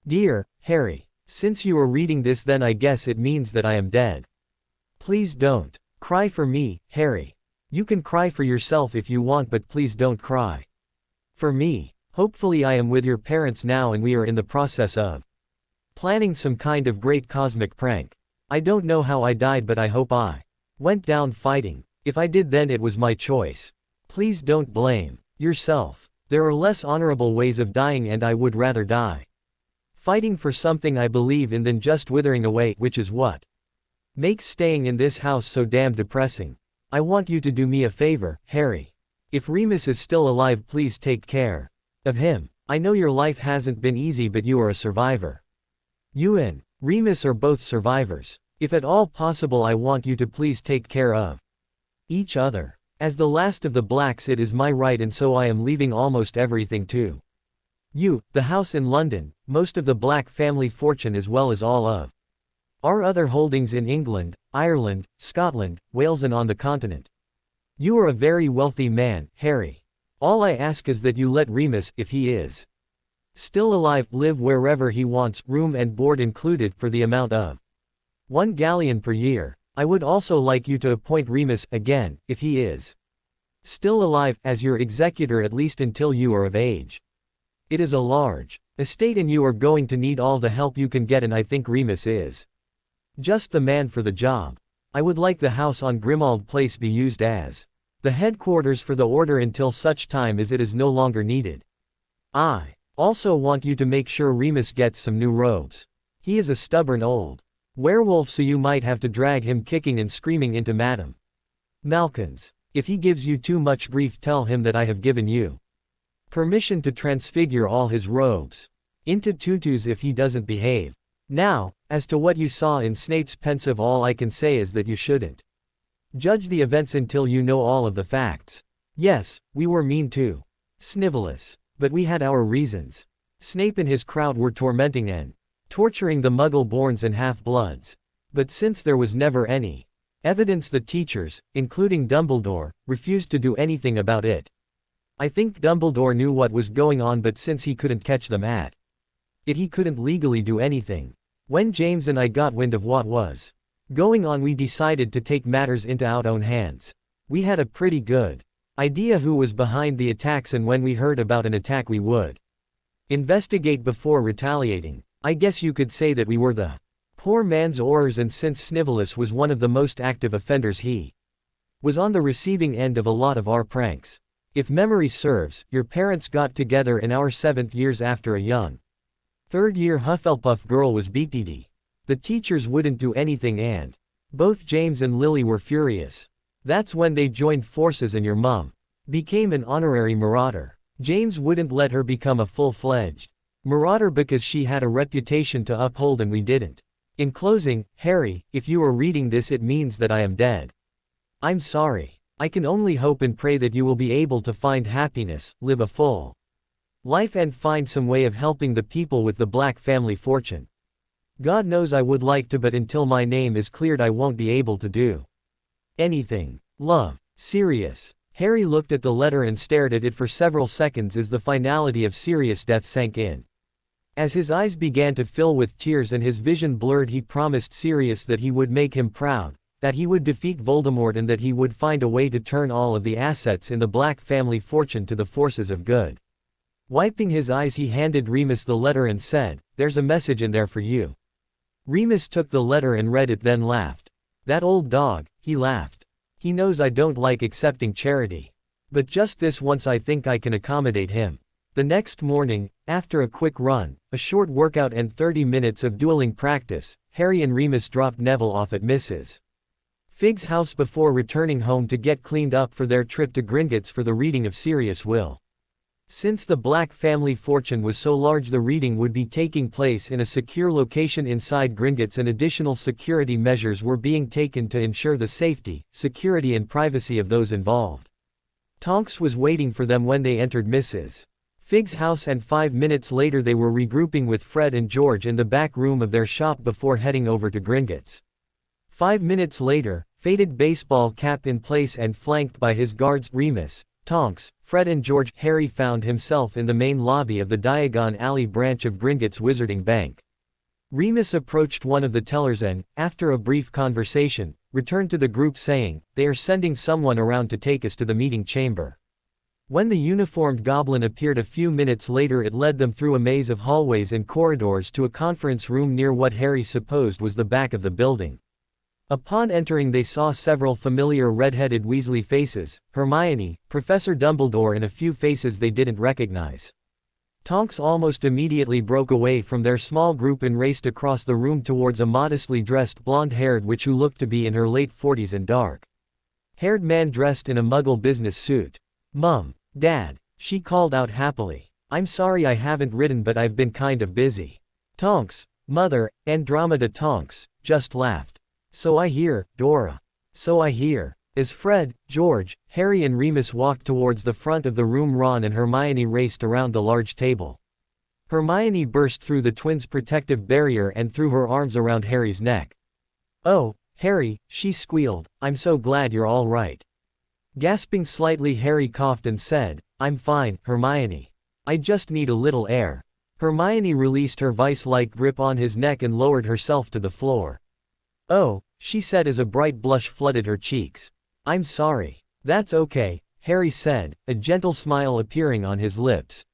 Dear Harry, since you are reading this, then I guess it means that I am dead. Please don't cry for me, Harry. You can cry for yourself if you want, but please don't cry for me. Hopefully I am with your parents now and we are in the process of planning some kind of great cosmic prank. I don't know how I died, but I hope I went down fighting. If I did, then it was my choice. Please don't blame yourself. There are less honorable ways of dying and I would rather die fighting for something I believe in than just withering away, which is what makes staying in this house so damn depressing. I want you to do me a favor, Harry. If Remus is still alive, please take care of him. I know your life hasn't been easy, but you are a survivor. You and Remus are both survivors. If at all possible, I want you to please take care of each other. As the last of the Blacks, it is my right, and so I am leaving almost everything to you, the house in London, most of the Black family fortune, as well as all of our other holdings in England, Ireland, Scotland, Wales and on the continent. You are a very wealthy man, Harry. All I ask is that you let Remus, if he is still alive, live wherever he wants, room and board included, for the amount of 1 galleon per year. I would also like you to appoint Remus, again, if he is still alive, as your executor, at least until you are of age. It is a large estate and you are going to need all the help you can get, and I think Remus is just the man for the job. I would like the house on Grimmauld Place be used as the headquarters for the order until such time as it is no longer needed. I also want you to make sure Remus gets some new robes. He is a stubborn old werewolf, so you might have to drag him kicking and screaming into Madame Malkin's. If he gives you too much grief, tell him that I have given you permission to transfigure all his robes into tutus if he doesn't behave. Now, as to what you saw in Snape's pensive, all I can say is that you shouldn't judge the events until you know all of the facts. Yes, we were mean too. Snivellus. But we had our reasons. Snape and his crowd were tormenting and torturing the Muggle-borns and half-bloods. But since there was never any evidence, the teachers, including Dumbledore, refused to do anything about it. I think Dumbledore knew what was going on, but since he couldn't catch them at it, he couldn't legally do anything. When James and I got wind of what was going on, we decided to take matters into our own hands. We had a pretty good idea who was behind the attacks, and when we heard about an attack we would investigate before retaliating. I guess you could say that we were the poor man's Aurors, and since Snivellus was one of the most active offenders, he was on the receiving end of a lot of our pranks. If memory serves, your parents got together in our 7th years after a young third-year Hufflepuff girl was beaten. The teachers wouldn't do anything and both James and Lily were furious. That's when they joined forces and your mum became an honorary marauder. James wouldn't let her become a full-fledged marauder because she had a reputation to uphold and we didn't. In closing, Harry, if you are reading this, it means that I am dead. I'm sorry. I can only hope and pray that you will be able to find happiness, live a full life and find some way of helping the people with the Black family fortune. God knows I would like to, but until my name is cleared I won't be able to do anything. Love, Sirius. Harry looked at the letter and stared at it for several seconds as the finality of Sirius' death sank in. As his eyes began to fill with tears and his vision blurred, he promised Sirius that he would make him proud, that he would defeat Voldemort, and that he would find a way to turn all of the assets in the Black family fortune to the forces of good. Wiping his eyes, he handed Remus the letter and said, "There's a message in there for you." Remus took the letter and read it, then laughed. "That old dog," he laughed. "He knows I don't like accepting charity. But just this once I think I can accommodate him." The next morning, after a quick run, a short workout and 30 minutes of dueling practice, Harry and Remus dropped Neville off at Mrs. Fig's house before returning home to get cleaned up for their trip to Gringotts for the reading of Sirius' will. Since the Black family fortune was so large, the reading would be taking place in a secure location inside Gringotts, and additional security measures were being taken to ensure the safety, security and privacy of those involved. Tonks was waiting for them when they entered Mrs. Fig's house, and 5 minutes later they were regrouping with Fred and George in the back room of their shop before heading over to Gringotts. 5 minutes later, faded baseball cap in place and flanked by his guards Remus, Tonks, Fred and George. Harry found himself in the main lobby of the Diagon Alley branch of Gringotts Wizarding Bank. Remus approached one of the tellers and, after a brief conversation, returned to the group saying, "They are sending someone around to take us to the meeting chamber." When the uniformed goblin appeared a few minutes later, it led them through a maze of hallways and corridors to a conference room near what Harry supposed was the back of the building. Upon entering, they saw several familiar red-headed Weasley faces: Hermione, Professor Dumbledore, and a few faces they didn't recognize. Tonks almost immediately broke away from their small group and raced across the room towards a modestly dressed blonde-haired witch who looked to be in her late 40s and dark-haired man dressed in a muggle business suit. "Mum, Dad," she called out happily. "I'm sorry I haven't written, but I've been kind of busy." Tonks, Mother, Andromeda Tonks, just laughed. "So I hear, Dora. So I hear." As Fred, George, Harry and Remus walked towards the front of the room, Ron and Hermione raced around the large table. Hermione burst through the twins' protective barrier and threw her arms around Harry's neck. "Oh, Harry," she squealed, "I'm so glad you're all right." Gasping slightly, Harry coughed and said, "I'm fine, Hermione. I just need a little air." Hermione released her vice-like grip on his neck and lowered herself to the floor. "Oh," she said as a bright blush flooded her cheeks. "I'm sorry." "That's okay," Harry said, a gentle smile appearing on his lips.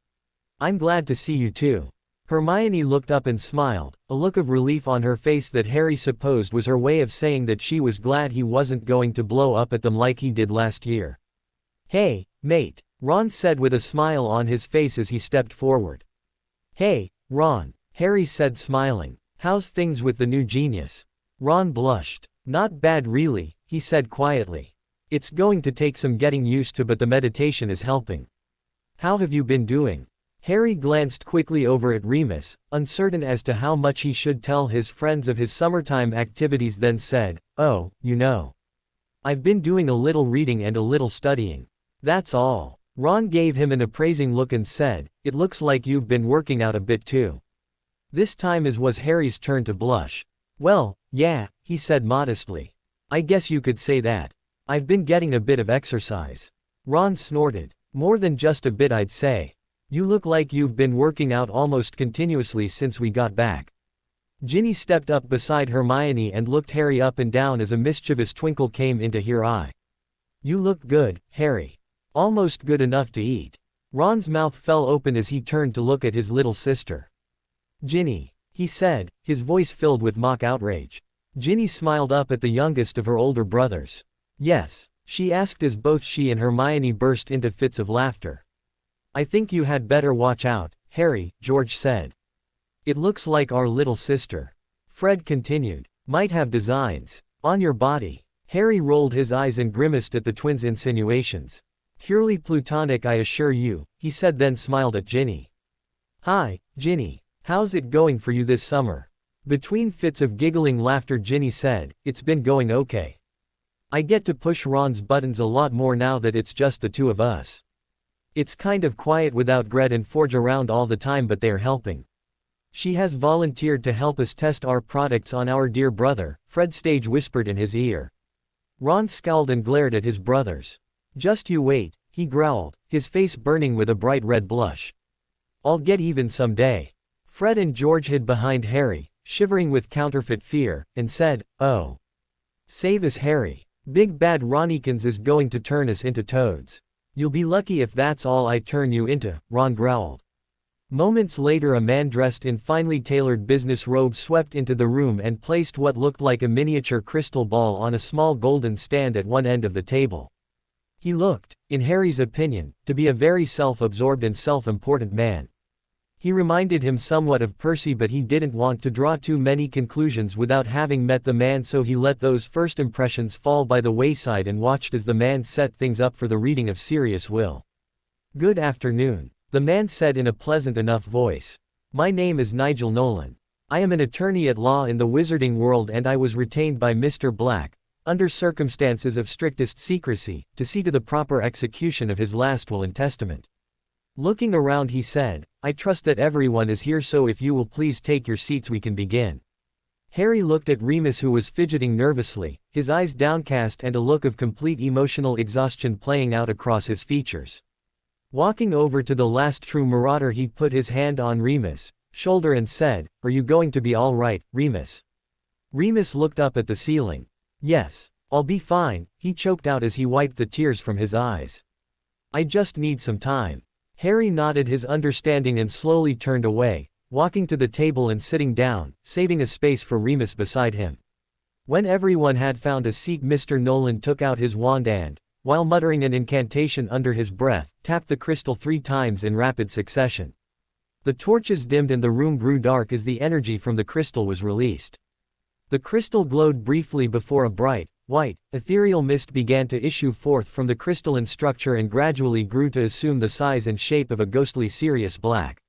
"I'm glad to see you too." Hermione looked up and smiled, a look of relief on her face that Harry supposed was her way of saying that she was glad he wasn't going to blow up at them like he did last year. "Hey, mate," Ron said with a smile on his face as he stepped forward. "Hey, Ron," Harry said, smiling. "How's things with the new genius?" Ron blushed. "Not bad really," he said quietly. "It's going to take some getting used to, but the meditation is helping." "How have you been doing?" Harry glanced quickly over at Remus, uncertain as to how much he should tell his friends of his summertime activities, then said, "Oh, you know. I've been doing a little reading and a little studying. That's all." Ron gave him an appraising look and said, "It looks like you've been working out a bit too." This time it was Harry's turn to blush. "Well, yeah," he said modestly. "I guess you could say that. I've been getting a bit of exercise." Ron snorted. "More than just a bit, I'd say. You look like you've been working out almost continuously since we got back." Ginny stepped up beside Hermione and looked Harry up and down as a mischievous twinkle came into her eye. "You look good, Harry. Almost good enough to eat." Ron's mouth fell open as he turned to look at his little sister. "Ginny," he said, his voice filled with mock outrage. Ginny smiled up at the youngest of her older brothers. "Yes?" she asked as both she and Hermione burst into fits of laughter. "I think you had better watch out, Harry," George said. "It looks like our little sister," Fred continued, "might have designs on your body." Harry rolled his eyes and grimaced at the twins' insinuations. "Purely plutonic, I assure you," he said, then smiled at Ginny. "Hi, Ginny. How's it going for you this summer?" Between fits of giggling laughter, Ginny said, "It's been going okay. I get to push Ron's buttons a lot more now that it's just the two of us. It's kind of quiet without Gred and Forge around all the time, but they're helping. She has volunteered to help us test our products on our dear brother," Fred Stage whispered in his ear. Ron scowled and glared at his brothers. "Just you wait," he growled, his face burning with a bright red blush. "I'll get even someday." Fred and George hid behind Harry, shivering with counterfeit fear, and said, "Oh. Save us, Harry. Big bad Ronnikins is going to turn us into toads." "You'll be lucky if that's all I turn you into," Ron growled. Moments later, a man dressed in finely tailored business robes swept into the room and placed what looked like a miniature crystal ball on a small golden stand at one end of the table. He looked, in Harry's opinion, to be a very self-absorbed and self-important man. He reminded him somewhat of Percy, but he didn't want to draw too many conclusions without having met the man, so he let those first impressions fall by the wayside and watched as the man set things up for the reading of Sirius Will. "Good afternoon," the man said in a pleasant enough voice. "My name is Nigel Nolan. I am an attorney at law in the wizarding world, and I was retained by Mr. Black, under circumstances of strictest secrecy, to see to the proper execution of his last will and testament." Looking around, he said, "I trust that everyone is here, so if you will please take your seats, we can begin." Harry looked at Remus, who was fidgeting nervously, his eyes downcast and a look of complete emotional exhaustion playing out across his features. Walking over to the last true marauder, he put his hand on Remus' shoulder and said, "Are you going to be all right, Remus?" Remus looked up at the ceiling. "Yes, I'll be fine," he choked out as he wiped the tears from his eyes. "I just need some time." Harry nodded his understanding and slowly turned away, walking to the table and sitting down, saving a space for Remus beside him. When everyone had found a seat, Mr. Nolan took out his wand and, while muttering an incantation under his breath, tapped the crystal 3 times in rapid succession. The torches dimmed and the room grew dark as the energy from the crystal was released. The crystal glowed briefly before a bright, white, ethereal mist began to issue forth from the crystalline structure and gradually grew to assume the size and shape of a ghostly Sirius Black.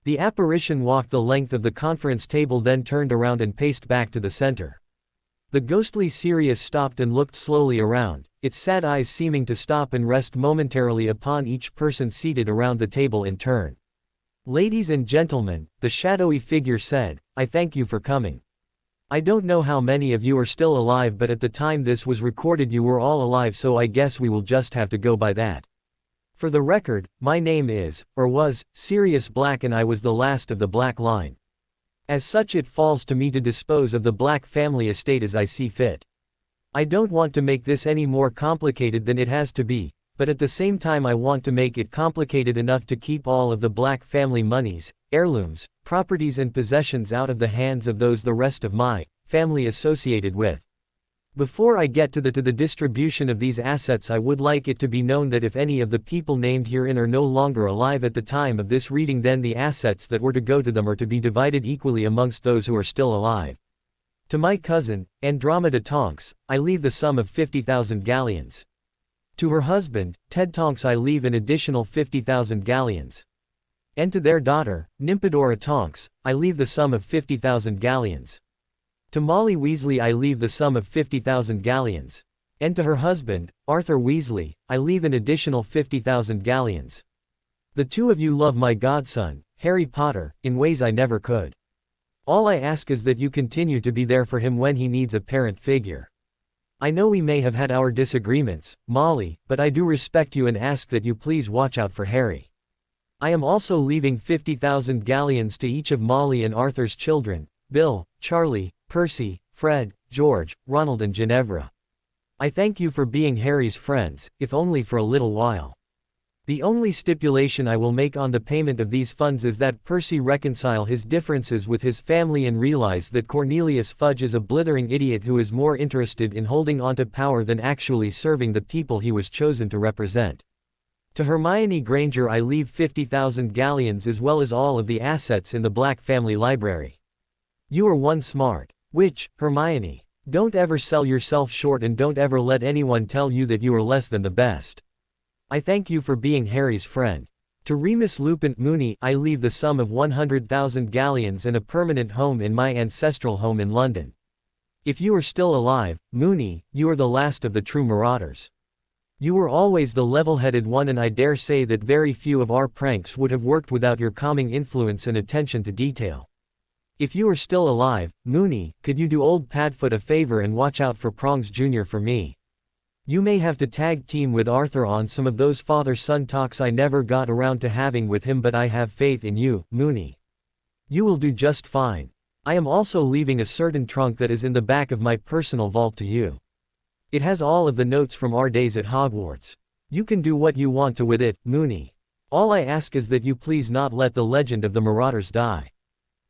The apparition walked the length of the conference table, then turned around and paced back to the center. The ghostly Sirius stopped and looked slowly around, its sad eyes seeming to stop and rest momentarily upon each person seated around the table in turn. "Ladies and gentlemen," the shadowy figure said, "I thank you for coming. I don't know how many of you are still alive, but at the time this was recorded you were all alive, so I guess we will just have to go by that. For the record, my name is, or was, Sirius Black, and I was the last of the Black line. As such, it falls to me to dispose of the Black family estate as I see fit. I don't want to make this any more complicated than it has to be, but at the same time I want to make it complicated enough to keep all of the Black family monies, heirlooms, properties and possessions out of the hands of those the rest of my family associated with. Before I get to the distribution of these assets, I would like it to be known that if any of the people named herein are no longer alive at the time of this reading, then the assets that were to go to them are to be divided equally amongst those who are still alive. To my cousin, Andromeda Tonks, I leave the sum of 50,000 galleons. To her husband, Ted Tonks, I leave an additional 50,000 galleons. And to their daughter, Nymphadora Tonks, I leave the sum of 50,000 galleons. To Molly Weasley I leave the sum of 50,000 galleons. And to her husband, Arthur Weasley, I leave an additional 50,000 galleons. The 2 of you love my godson, Harry Potter, in ways I never could. All I ask is that you continue to be there for him when he needs a parent figure. I know we may have had our disagreements, Molly, but I do respect you and ask that you please watch out for Harry. I am also leaving 50,000 galleons to each of Molly and Arthur's children, Bill, Charlie, Percy, Fred, George, Ronald and Ginevra. I thank you for being Harry's friends, if only for a little while. The only stipulation I will make on the payment of these funds is that Percy reconcile his differences with his family and realize that Cornelius Fudge is a blithering idiot who is more interested in holding onto power than actually serving the people he was chosen to represent. To Hermione Granger I leave 50,000 galleons as well as all of the assets in the Black family library. You are one smart witch, Hermione. Don't ever sell yourself short and don't ever let anyone tell you that you are less than the best. I thank you for being Harry's friend. To Remus Lupin Moony I leave the sum of 100,000 galleons and a permanent home in my ancestral home in London. If you are still alive, Moony, you are the last of the true marauders. You were always the level-headed one, and I dare say that very few of our pranks would have worked without your calming influence and attention to detail. If you are still alive, Moony, could you do old Padfoot a favor and watch out for Prongs Jr. for me? You may have to tag team with Arthur on some of those father-son talks I never got around to having with him, but I have faith in you, Moony. You will do just fine. I am also leaving a certain trunk that is in the back of my personal vault to you. It has all of the notes from our days at Hogwarts. You can do what you want to with it, Moony. All I ask is that you please not let the legend of the Marauders die.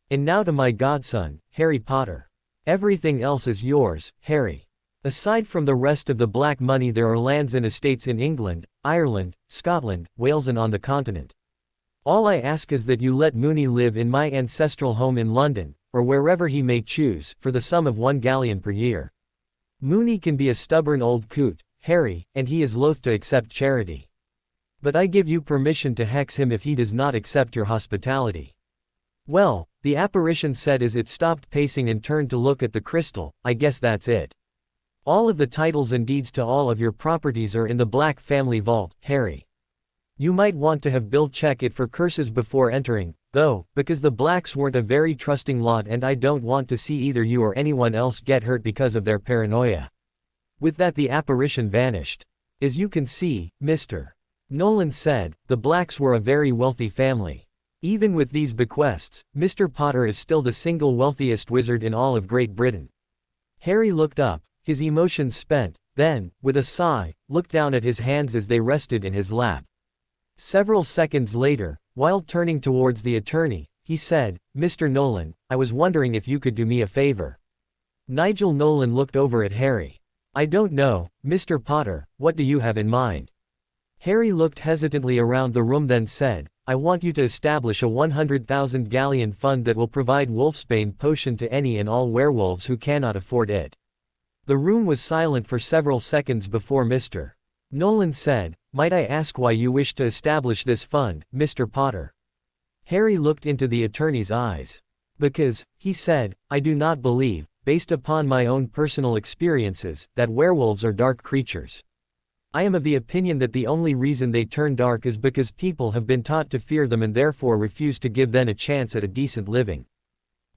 And now to my godson, Harry Potter. Everything else is yours, Harry. Aside from the rest of the black money, there are lands and estates in England, Ireland, Scotland, Wales and on the continent. All I ask is that you let Moony live in my ancestral home in London, or wherever he may choose, for the sum of 1 galleon per year. Moony can be a stubborn old coot, Harry, and he is loath to accept charity. But I give you permission to hex him if he does not accept your hospitality. Well, the apparition said as it stopped pacing and turned to look at the crystal, I guess that's it. All of the titles and deeds to all of your properties are in the Black family vault, Harry. You might want to have Bill check it for curses before entering, Though, because the Blacks weren't a very trusting lot and I don't want to see either you or anyone else get hurt because of their paranoia." With that the apparition vanished. "As you can see, Mr. Nolan said, the Blacks were a very wealthy family. Even with these bequests, Mr. Potter is still the single wealthiest wizard in all of Great Britain." Harry looked up, his emotions spent, then, with a sigh, looked down at his hands as they rested in his lap. Several seconds later, while turning towards the attorney, he said, "Mr. Nolan, I was wondering if you could do me a favor." Nigel Nolan looked over at Harry. "I don't know, Mr. Potter, what do you have in mind?" Harry looked hesitantly around the room then said, "I want you to establish a 100,000 galleon fund that will provide wolfsbane potion to any and all werewolves who cannot afford it." The room was silent for several seconds before Mr. Nolan said, "Might I ask why you wish to establish this fund, Mr. Potter?" Harry looked into the attorney's eyes. "Because," he said, "I do not believe, based upon my own personal experiences, that werewolves are dark creatures. I am of the opinion that the only reason they turn dark is because people have been taught to fear them and therefore refuse to give them a chance at a decent living."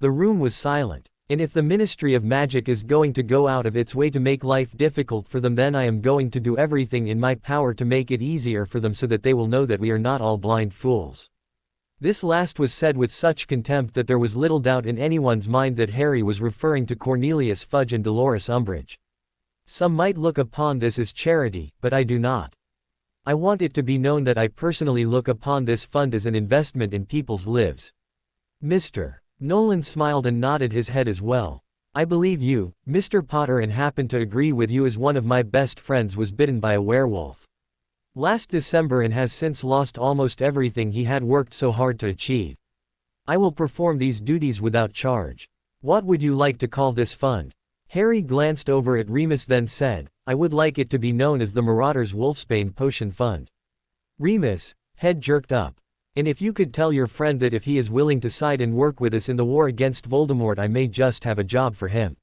The room was silent. "And if the Ministry of Magic is going to go out of its way to make life difficult for them, then I am going to do everything in my power to make it easier for them so that they will know that we are not all blind fools." This last was said with such contempt that there was little doubt in anyone's mind that Harry was referring to Cornelius Fudge and Dolores Umbridge. "Some might look upon this as charity, but I do not. I want it to be known that I personally look upon this fund as an investment in people's lives." Mr. Nolan smiled and nodded his head as well. "I believe you, Mr. Potter, and happen to agree with you as one of my best friends was bitten by a werewolf last December and has since lost almost everything he had worked so hard to achieve. I will perform these duties without charge. What would you like to call this fund?" Harry glanced over at Remus then said, "I would like it to be known as the Marauders Wolfsbane Potion Fund." Remus' head jerked up. "And if you could tell your friend that if he is willing to side and work with us in the war against Voldemort, I may just have a job for him.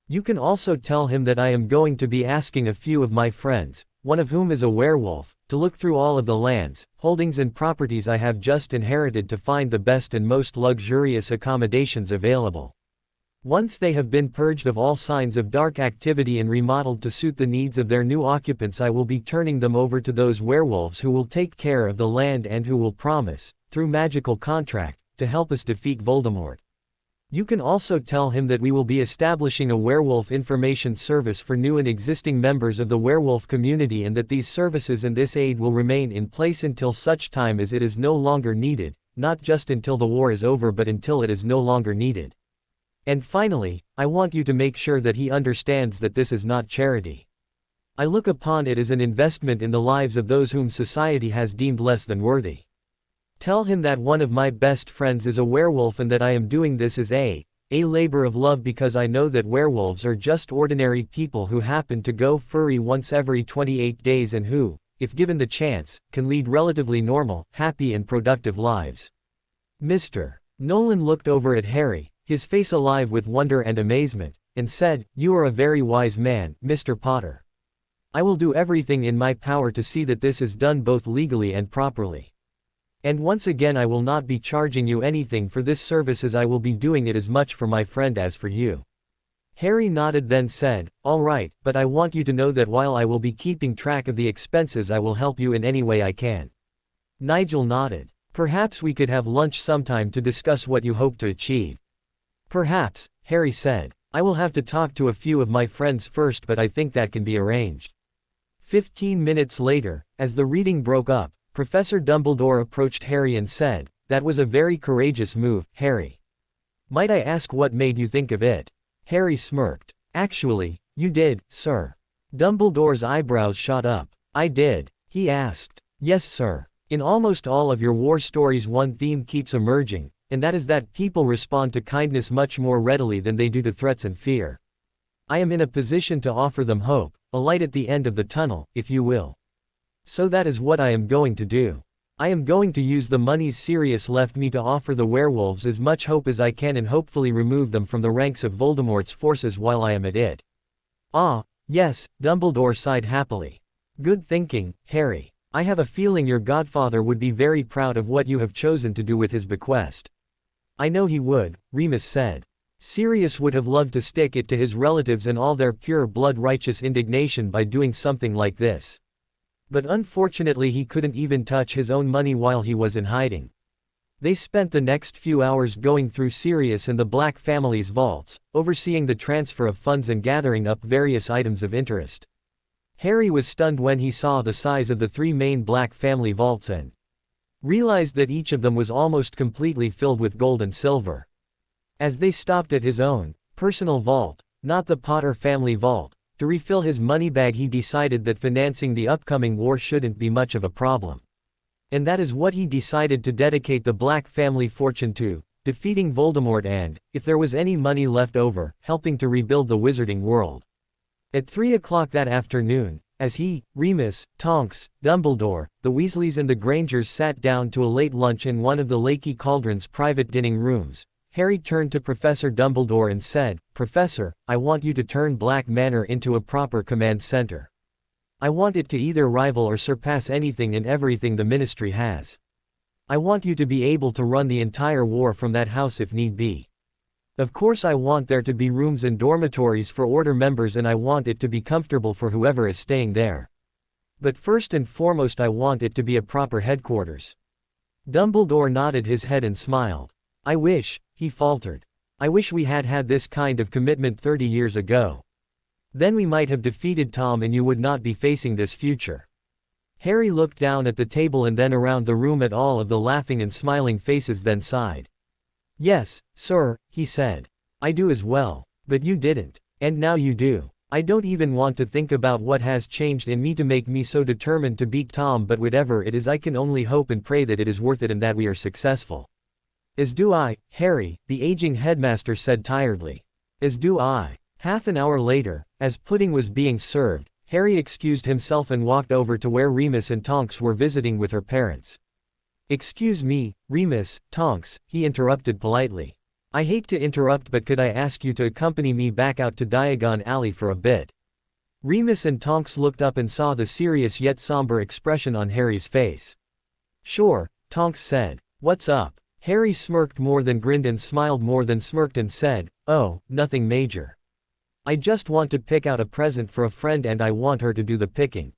You can also tell him that I am going to be asking a few of my friends, one of whom is a werewolf, to look through all of the lands, holdings and properties I have just inherited to find the best and most luxurious accommodations available. Once they have been purged of all signs of dark activity and remodeled to suit the needs of their new occupants, I will be turning them over to those werewolves who will take care of the land and who will promise, through magical contract, to help us defeat Voldemort. You can also tell him that we will be establishing a werewolf information service for new and existing members of the werewolf community, and that these services and this aid will remain in place until such time as it is no longer needed, not just until the war is over but until it is no longer needed. And finally, I want you to make sure that he understands that this is not charity. I look upon it as an investment in the lives of those whom society has deemed less than worthy. Tell him that one of my best friends is a werewolf and that I am doing this as a labor of love, because I know that werewolves are just ordinary people who happen to go furry once every 28 days and who, if given the chance, can lead relatively normal, happy and productive lives." Mr. Nolan looked over at Harry, his face alive with wonder and amazement, and said, "You are a very wise man, Mr. Potter. I will do everything in my power to see that this is done both legally and properly. And once again I will not be charging you anything for this service, as I will be doing it as much for my friend as for you." Harry nodded then said, "All right, but I want you to know that while I will be keeping track of the expenses, I will help you in any way I can." Nigel nodded. "Perhaps we could have lunch sometime to discuss what you hope to achieve." "Perhaps," Harry said. "I will have to talk to a few of my friends first, but I think that can be arranged." 15 minutes later, as the reading broke up, Professor Dumbledore approached Harry and said, "That was a very courageous move, Harry. Might I ask what made you think of it?" Harry smirked. "Actually, you did, sir." Dumbledore's eyebrows shot up. "I did?" he asked. "Yes, sir. In almost all of your war stories one theme keeps emerging, and that is that people respond to kindness much more readily than they do to threats and fear. I am in a position to offer them hope, a light at the end of the tunnel, if you will. So that is what I am going to do. I am going to use the money Sirius left me to offer the werewolves as much hope as I can and hopefully remove them from the ranks of Voldemort's forces while I am at it." "Ah, yes," Dumbledore sighed happily. "Good thinking, Harry. I have a feeling your godfather would be very proud of what you have chosen to do with his bequest. I know he would, Remus said. Sirius would have loved to stick it to his relatives and all their pure blood righteous indignation by doing something like this. But unfortunately he couldn't even touch his own money while he was in hiding. They spent the next few hours going through Sirius and the Black family's vaults, overseeing the transfer of funds and gathering up various items of interest. Harry was stunned when he saw the size of the 3 main Black family vaults and realized that each of them was almost completely filled with gold and silver. As they stopped at his own personal vault, not the Potter family vault, to refill his money bag, he decided that financing the upcoming war shouldn't be much of a problem. And that is what he decided to dedicate the Black family fortune to: defeating Voldemort and, if there was any money left over, helping to rebuild the wizarding world. At 3 o'clock that afternoon, as he, Remus, Tonks, Dumbledore, the Weasleys and the Grangers sat down to a late lunch in one of the Lakey Cauldron's private dining rooms, Harry turned to Professor Dumbledore and said, "Professor, I want you to turn Black Manor into a proper command center. I want it to either rival or surpass anything and everything the Ministry has. I want you to be able to run the entire war from that house if need be. Of course I want there to be rooms and dormitories for Order members, and I want it to be comfortable for whoever is staying there. But first and foremost I want it to be a proper headquarters." Dumbledore nodded his head and smiled. "I wish," he faltered. "I wish we had had this kind of commitment 30 years ago. Then we might have defeated Tom and you would not be facing this future." Harry looked down at the table and then around the room at all of the laughing and smiling faces, then sighed. "Yes, sir," he said. "I do as well. But you didn't. And now you do. I don't even want to think about what has changed in me to make me so determined to beat Tom, but whatever it is I can only hope and pray that it is worth it and that we are successful." "As do I, Harry," the aging headmaster said tiredly. "As do I." Half an hour later, as pudding was being served, Harry excused himself and walked over to where Remus and Tonks were visiting with her parents. "Excuse me, Remus, Tonks," he interrupted politely. "I hate to interrupt, but could I ask you to accompany me back out to Diagon Alley for a bit?" Remus and Tonks looked up and saw the serious yet somber expression on Harry's face. "Sure," Tonks said. "What's up?" Harry smirked more than grinned and smiled more than smirked and said, "Oh, nothing major. I just want to pick out a present for a friend and I want her to do the picking."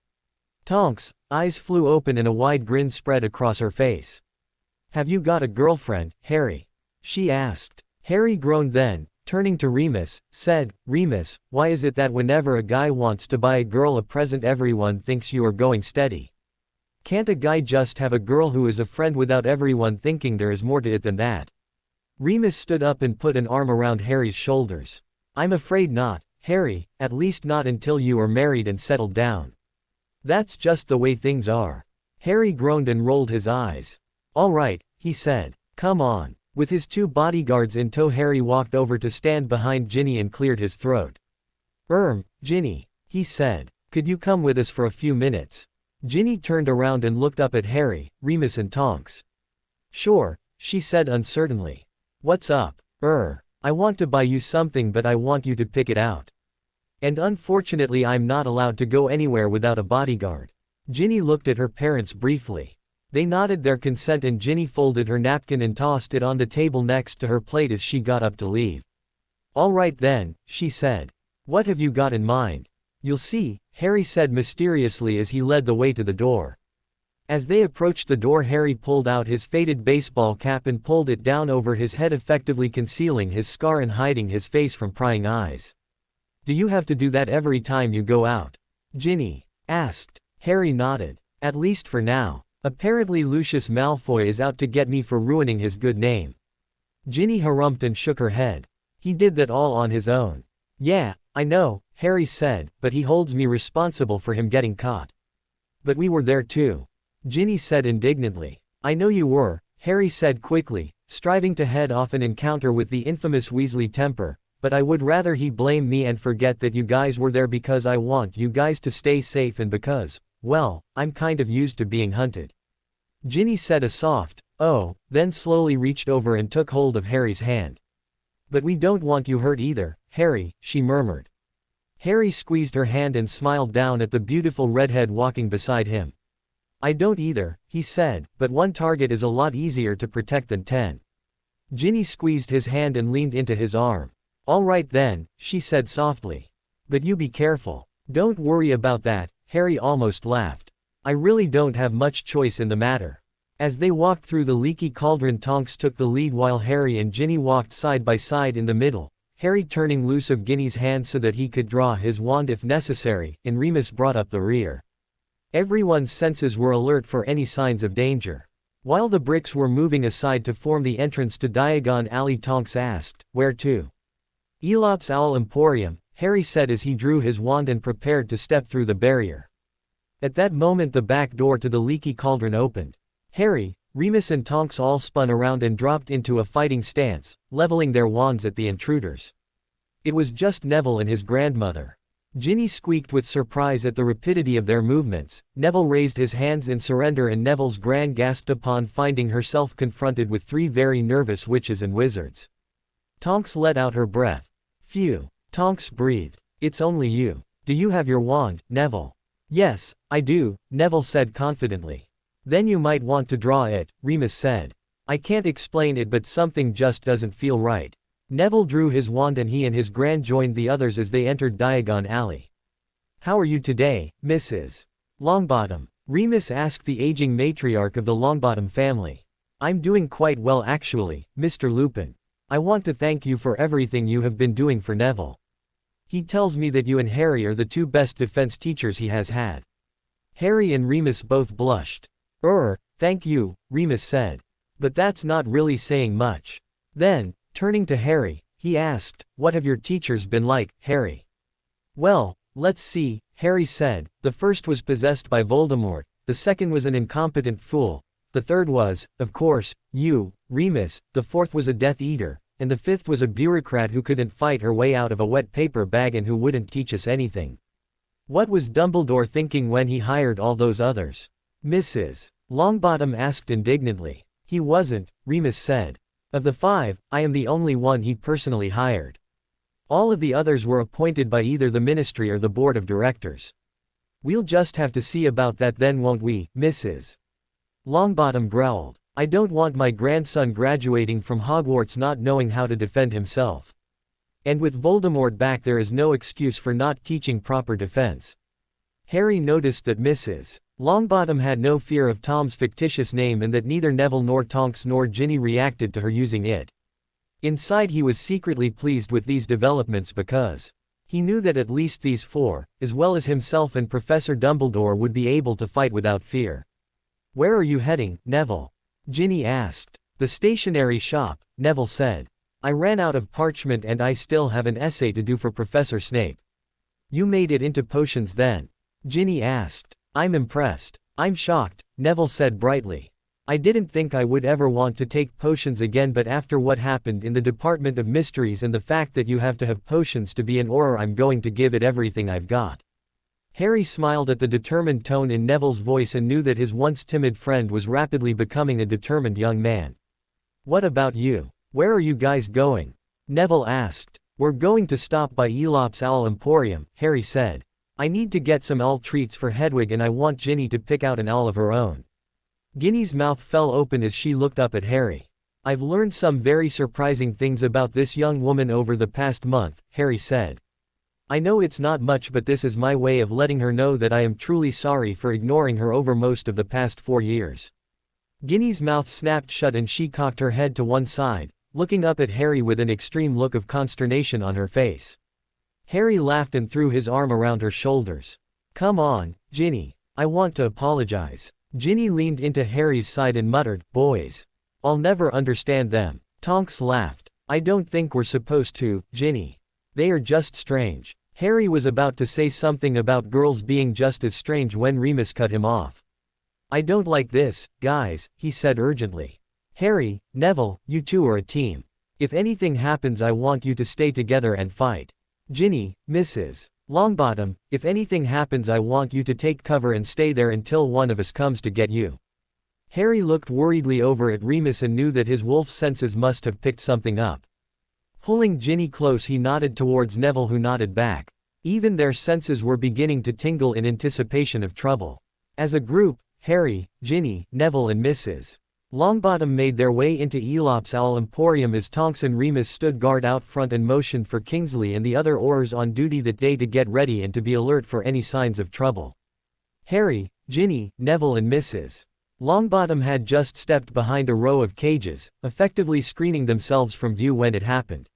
Tonks' eyes flew open and a wide grin spread across her face. "Have you got a girlfriend, Harry?" she asked. Harry groaned, then, turning to Remus, said, "Remus, why is it that whenever a guy wants to buy a girl a present everyone thinks you are going steady? Can't a guy just have a girl who is a friend without everyone thinking there is more to it than that?" Remus stood up and put an arm around Harry's shoulders. "I'm afraid not, Harry, at least not until you are married and settled down. That's just the way things are." Harry groaned and rolled his eyes. "All right," he said. "Come on." With his 2 bodyguards in tow, Harry walked over to stand behind Ginny and cleared his throat. Ginny," he said. "Could you come with us for a few minutes?" Ginny turned around and looked up at Harry, Remus and Tonks. "Sure," she said uncertainly. "What's up?" I want to buy you something, but I want you to pick it out. And unfortunately I'm not allowed to go anywhere without a bodyguard." Ginny looked at her parents briefly. They nodded their consent and Ginny folded her napkin and tossed it on the table next to her plate as she got up to leave. "All right then," she said. "What have you got in mind?" "You'll see," Harry said mysteriously as he led the way to the door. As they approached the door, Harry pulled out his faded baseball cap and pulled it down over his head, effectively concealing his scar and hiding his face from prying eyes. "Do you have to do that every time you go out?" Ginny asked. Harry nodded. "At least for now. Apparently Lucius Malfoy is out to get me for ruining his good name." Ginny harumphed and shook her head. "He did that all on his own." "Yeah, I know," Harry said, "but he holds me responsible for him getting caught." "But we were there too," Ginny said indignantly. "I know you were," Harry said quickly, striving to head off an encounter with the infamous Weasley temper, "but I would rather he blame me and forget that you guys were there because I want you guys to stay safe and because, well, I'm kind of used to being hunted." Ginny said a soft, "Oh," then slowly reached over and took hold of Harry's hand. "But we don't want you hurt either, Harry," she murmured. Harry squeezed her hand and smiled down at the beautiful redhead walking beside him. I don't either, he said, but one target is a lot easier to protect than 10. Ginny squeezed his hand and leaned into his arm. All right then, she said softly. But you be careful. Don't worry about that, Harry almost laughed. I really don't have much choice in the matter. As they walked through the leaky cauldron, Tonks took the lead while Harry and Ginny walked side by side in the middle, Harry turning loose of Ginny's hand so that he could draw his wand if necessary, and Remus brought up the rear. Everyone's senses were alert for any signs of danger. While the bricks were moving aside to form the entrance to Diagon Alley, Tonks asked, "Where to?" "Elop's Owl Emporium," Harry said as he drew his wand and prepared to step through the barrier. At that moment the back door to the leaky cauldron opened. Harry, Remus and Tonks all spun around and dropped into a fighting stance, leveling their wands at the intruders. It was just Neville and his grandmother. Ginny squeaked with surprise at the rapidity of their movements. Neville raised his hands in surrender and Neville's gran gasped upon finding herself confronted with 3 very nervous witches and wizards. Tonks let out her breath. "Phew," Tonks breathed. "It's only you. Do you have your wand, Neville?" "Yes, I do," Neville said confidently. "Then you might want to draw it," Remus said. "I can't explain it, but something just doesn't feel right." Neville drew his wand and he and his gran joined the others as they entered Diagon Alley. "How are you today, Mrs. Longbottom?" Remus asked the aging matriarch of the Longbottom family. "I'm doing quite well actually, Mr. Lupin. I want to thank you for everything you have been doing for Neville. He tells me that you and Harry are the 2 best defense teachers he has had." Harry and Remus both blushed. Thank you," Remus said. "But that's not really saying much." Then, turning to Harry, he asked, "What have your teachers been like, Harry?" "Well, let's see," Harry said. "The first was possessed by Voldemort, the second was an incompetent fool, the third was, of course, you, Remus, the fourth was a Death Eater, and the fifth was a bureaucrat who couldn't fight her way out of a wet paper bag and who wouldn't teach us anything." What was Dumbledore thinking when he hired all those others? Mrs. Longbottom asked indignantly. "He wasn't," Remus said. "Of the 5, I am the only one he personally hired. All of the others were appointed by either the Ministry or the Board of Directors. We'll just have to see about that then, won't we, Mrs. Longbottom growled. "I don't want my grandson graduating from Hogwarts not knowing how to defend himself. And with Voldemort back there is no excuse for not teaching proper defense." Harry noticed that Mrs. Longbottom had no fear of Tom's fictitious name and that neither Neville nor Tonks nor Ginny reacted to her using it. Inside he was secretly pleased with these developments because he knew that at least these 4, as well as himself and Professor Dumbledore, would be able to fight without fear. "Where are you heading, Neville?" Ginny asked. "The stationery shop," Neville said. "I ran out of parchment and I still have an essay to do for Professor Snape." "You made it into potions then?" Ginny asked. "I'm impressed." "I'm shocked," Neville said brightly. "I didn't think I would ever want to take potions again, but after what happened in the Department of Mysteries and the fact that you have to have potions to be an Auror, I'm going to give it everything I've got." Harry smiled at the determined tone in Neville's voice and knew that his once timid friend was rapidly becoming a determined young man. "What about you? Where are you guys going?" Neville asked. "We're going to stop by Elop's Owl Emporium," Harry said. "I need to get some owl treats for Hedwig and I want Ginny to pick out an owl of her own." Ginny's mouth fell open as she looked up at Harry. "I've learned some very surprising things about this young woman over the past month," Harry said. "I know it's not much, but this is my way of letting her know that I am truly sorry for ignoring her over most of the past 4 years." Ginny's mouth snapped shut and she cocked her head to one side, looking up at Harry with an extreme look of consternation on her face. Harry laughed and threw his arm around her shoulders. "Come on, Ginny. I want to apologize." Ginny leaned into Harry's side and muttered, "Boys. I'll never understand them." Tonks laughed. "I don't think we're supposed to, Ginny. They are just strange." Harry was about to say something about girls being just as strange when Remus cut him off. "I don't like this, guys," he said urgently. "Harry, Neville, you two are a team. If anything happens I want you to stay together and fight. Ginny, Mrs. Longbottom, if anything happens I want you to take cover and stay there until one of us comes to get you." Harry looked worriedly over at Remus and knew that his wolf senses must have picked something up. Pulling Ginny close he nodded towards Neville, who nodded back. Even their senses were beginning to tingle in anticipation of trouble. As a group, Harry, Ginny, Neville and Mrs. Longbottom made their way into Elop's Owl Emporium as Tonks and Remus stood guard out front and motioned for Kingsley and the other Aurors on duty that day to get ready and to be alert for any signs of trouble. Harry, Ginny, Neville and Mrs. Longbottom had just stepped behind a row of cages, effectively screening themselves from view when it happened.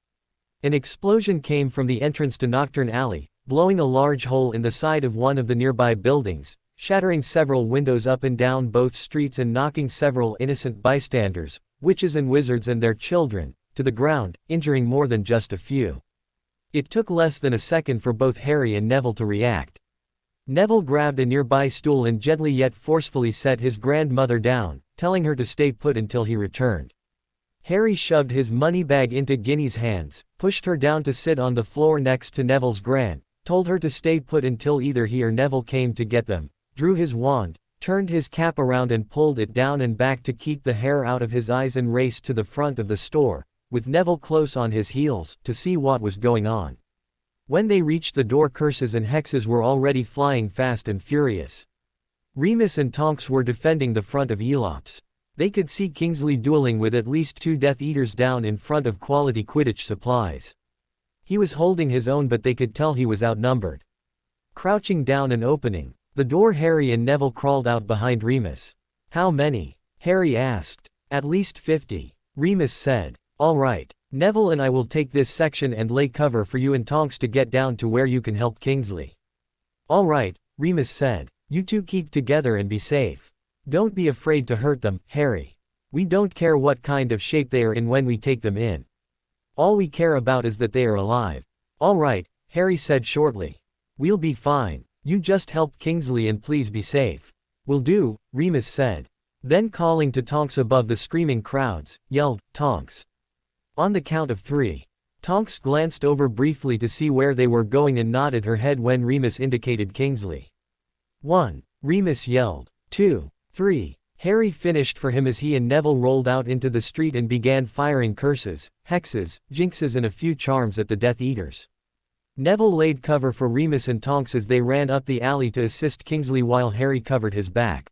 An explosion came from the entrance to Nocturne Alley, blowing a large hole in the side of one of the nearby buildings, shattering several windows up and down both streets and knocking several innocent bystanders, witches and wizards and their children, to the ground, injuring more than just a few. It took less than a second for both Harry and Neville to react. Neville grabbed a nearby stool and gently yet forcefully set his grandmother down, telling her to stay put until he returned. Harry shoved his money bag into Ginny's hands, pushed her down to sit on the floor next to Neville's gran, told her to stay put until either he or Neville came to get them, drew his wand, turned his cap around and pulled it down and back to keep the hair out of his eyes and raced to the front of the store, with Neville close on his heels, to see what was going on. When they reached the door, curses and hexes were already flying fast and furious. Remus and Tonks were defending the front of Elop's. They could see Kingsley dueling with at least 2 Death Eaters down in front of quality Quidditch supplies. He was holding his own, but they could tell he was outnumbered. Crouching down and opening the door, Harry and Neville crawled out behind Remus. "How many?" Harry asked. "At least 50. Remus said. "All right. Neville and I will take this section and lay cover for you and Tonks to get down to where you can help Kingsley." "All right," Remus said. "You two keep together and be safe. Don't be afraid to hurt them, Harry. We don't care what kind of shape they are in when we take them in. All we care about is that they are alive." "All right," Harry said shortly. "We'll be fine. You just help Kingsley and please be safe." "Will do," Remus said. Then, calling to Tonks above the screaming crowds, yelled, "Tonks." On the count of 3. Tonks glanced over briefly to see where they were going and nodded her head when Remus indicated Kingsley. 1. Remus yelled. 2. 3. Harry finished for him as he and Neville rolled out into the street and began firing curses, hexes, jinxes and a few charms at the Death Eaters. Neville laid cover for Remus and Tonks as they ran up the alley to assist Kingsley while Harry covered his back.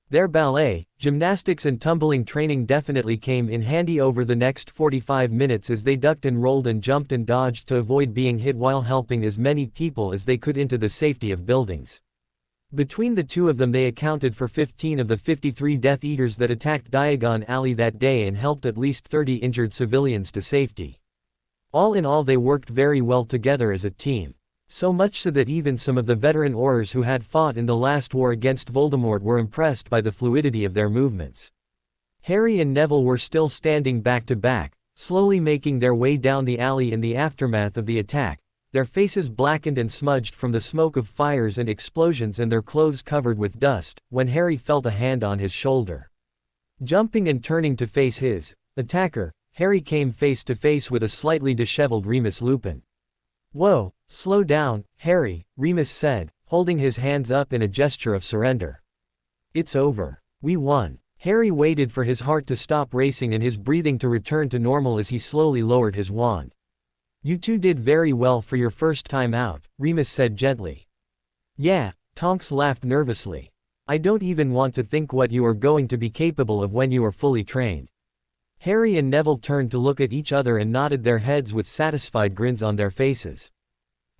Their ballet, gymnastics and tumbling training definitely came in handy over the next 45 minutes as they ducked and rolled and jumped and dodged to avoid being hit while helping as many people as they could into the safety of buildings. Between the two of them they accounted for 15 of the 53 Death Eaters that attacked Diagon Alley that day and helped at least 30 injured civilians to safety. All in all, they worked very well together as a team. So much so that even some of the veteran Aurors who had fought in the last war against Voldemort were impressed by the fluidity of their movements. Harry and Neville were still standing back to back, slowly making their way down the alley in the aftermath of the attack, their faces blackened and smudged from the smoke of fires and explosions and their clothes covered with dust, when Harry felt a hand on his shoulder. Jumping and turning to face his attacker, Harry came face to face with a slightly disheveled Remus Lupin. "Whoa, slow down, Harry," Remus said, holding his hands up in a gesture of surrender. "It's over. We won." Harry waited for his heart to stop racing and his breathing to return to normal as he slowly lowered his wand. "You two did very well for your first time out," Remus said gently. "Yeah," Tonks laughed nervously. "I don't even want to think what you are going to be capable of when you are fully trained." Harry and Neville turned to look at each other and nodded their heads with satisfied grins on their faces.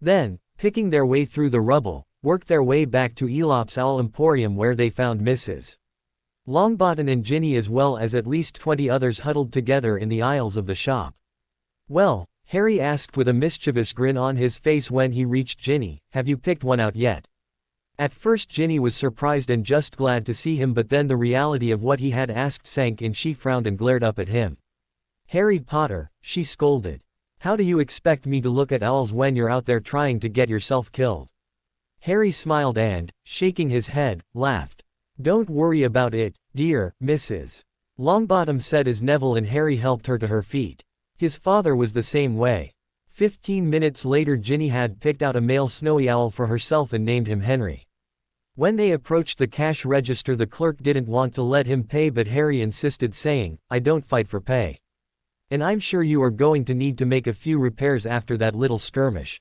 Then, picking their way through the rubble, worked their way back to Elop's Owl Emporium where they found Mrs. Longbottom and Ginny as well as at least 20 others huddled together in the aisles of the shop. "Well," Harry asked with a mischievous grin on his face when he reached Ginny, "have you picked one out yet?" At first Ginny was surprised and just glad to see him, but then the reality of what he had asked sank in. She frowned and glared up at him. "Harry Potter," she scolded. "How do you expect me to look at owls when you're out there trying to get yourself killed?" Harry smiled and, shaking his head, laughed. "Don't worry about it, dear Mrs. Longbottom said as Neville and Harry helped her to her feet. His father was the same way. 15 minutes later Ginny had picked out a male snowy owl for herself and named him Henry. When they approached the cash register the clerk didn't want to let him pay, but Harry insisted, saying, "I don't fight for pay. And I'm sure you are going to need to make a few repairs after that little skirmish.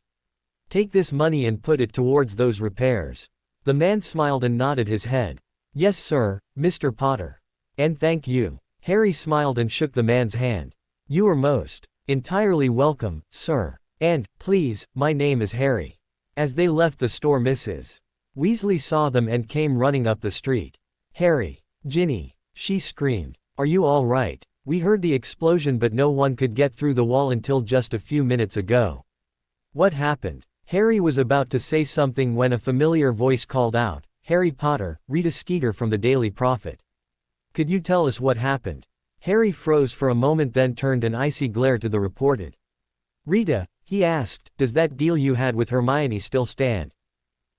Take this money and put it towards those repairs." The man smiled and nodded his head. Yes, sir, Mr. Potter. And thank you. Harry smiled and shook the man's hand. You are most entirely welcome, sir. And, please, my name is Harry. As they left the store, Mrs. Weasley saw them and came running up the street. Harry, Ginny, she screamed. Are you all right? We heard the explosion but no one could get through the wall until just a few minutes ago. What happened? Harry was about to say something when a familiar voice called out, Harry Potter, Rita Skeeter from the Daily Prophet. Could you tell us what happened? Harry froze for a moment, then turned an icy glare to the reported. Rita, he asked, does that deal you had with Hermione still stand?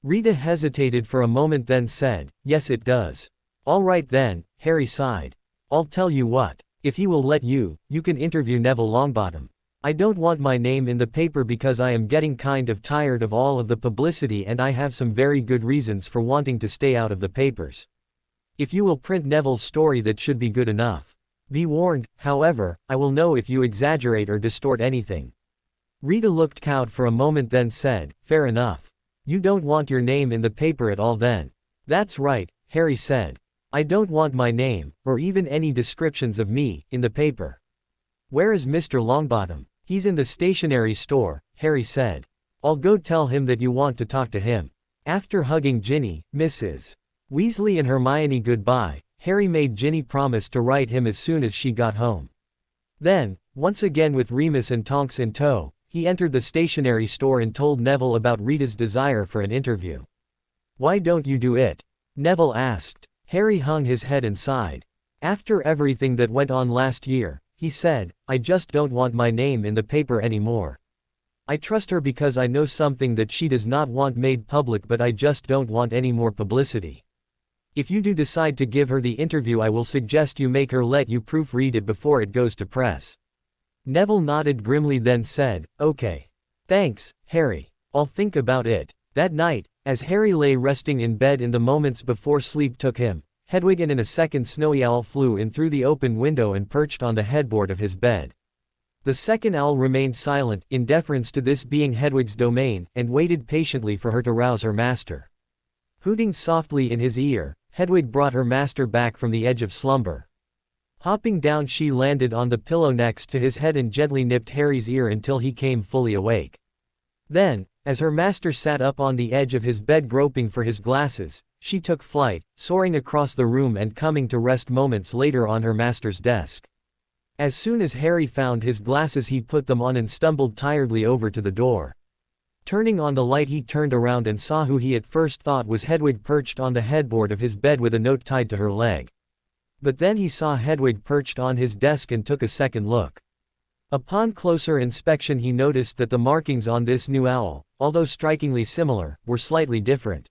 Rita hesitated for a moment, then said, yes it does. All right then, Harry sighed. I'll tell you what, if he will let you, you can interview Neville Longbottom. I don't want my name in the paper because I am getting kind of tired of all of the publicity and I have some very good reasons for wanting to stay out of the papers. If you will print Neville's story, that should be good enough. Be warned, however, I will know if you exaggerate or distort anything. Rita looked cowed for a moment, then said, fair enough. You don't want your name in the paper at all then? That's right, Harry said. I don't want my name, or even any descriptions of me, in the paper. Where is Mr. Longbottom? He's in the stationery store, Harry said. I'll go tell him that you want to talk to him. After hugging Ginny, Mrs. Weasley and Hermione goodbye, Harry made Ginny promise to write him as soon as she got home. Then, once again with Remus and Tonks in tow, he entered the stationery store and told Neville about Rita's desire for an interview. Why don't you do it? Neville asked. Harry hung his head and sighed. After everything that went on last year, he said, I just don't want my name in the paper anymore. I trust her because I know something that she does not want made public, but I just don't want any more publicity. If you do decide to give her the interview, I will suggest you make her let you proofread it before it goes to press. Neville nodded grimly, then said, okay. Thanks, Harry. I'll think about it. That night, as Harry lay resting in bed in the moments before sleep took him, Hedwig and a second snowy owl flew in through the open window and perched on the headboard of his bed. The second owl remained silent, in deference to this being Hedwig's domain, and waited patiently for her to rouse her master. Hooting softly in his ear, Hedwig brought her master back from the edge of slumber. Hopping down, she landed on the pillow next to his head and gently nipped Harry's ear until he came fully awake. Then, as her master sat up on the edge of his bed groping for his glasses, she took flight, soaring across the room and coming to rest moments later on her master's desk. As soon as Harry found his glasses, he put them on and stumbled tiredly over to the door. Turning on the light, he turned around and saw who he at first thought was Hedwig perched on the headboard of his bed with a note tied to her leg. But then he saw Hedwig perched on his desk and took a second look. Upon closer inspection, he noticed that the markings on this new owl, although strikingly similar, were slightly different.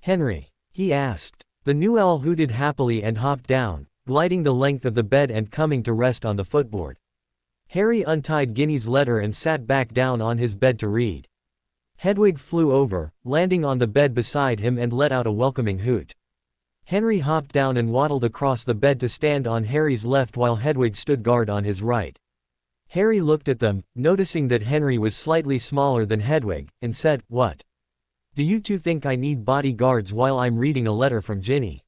Henry? He asked. The new owl hooted happily and hopped down, gliding the length of the bed and coming to rest on the footboard. Harry untied Ginny's letter and sat back down on his bed to read. Hedwig flew over, landing on the bed beside him and let out a welcoming hoot. Henry hopped down and waddled across the bed to stand on Harry's left while Hedwig stood guard on his right. Harry looked at them, noticing that Henry was slightly smaller than Hedwig, and said, What? Do you two think I need bodyguards while I'm reading a letter from Ginny?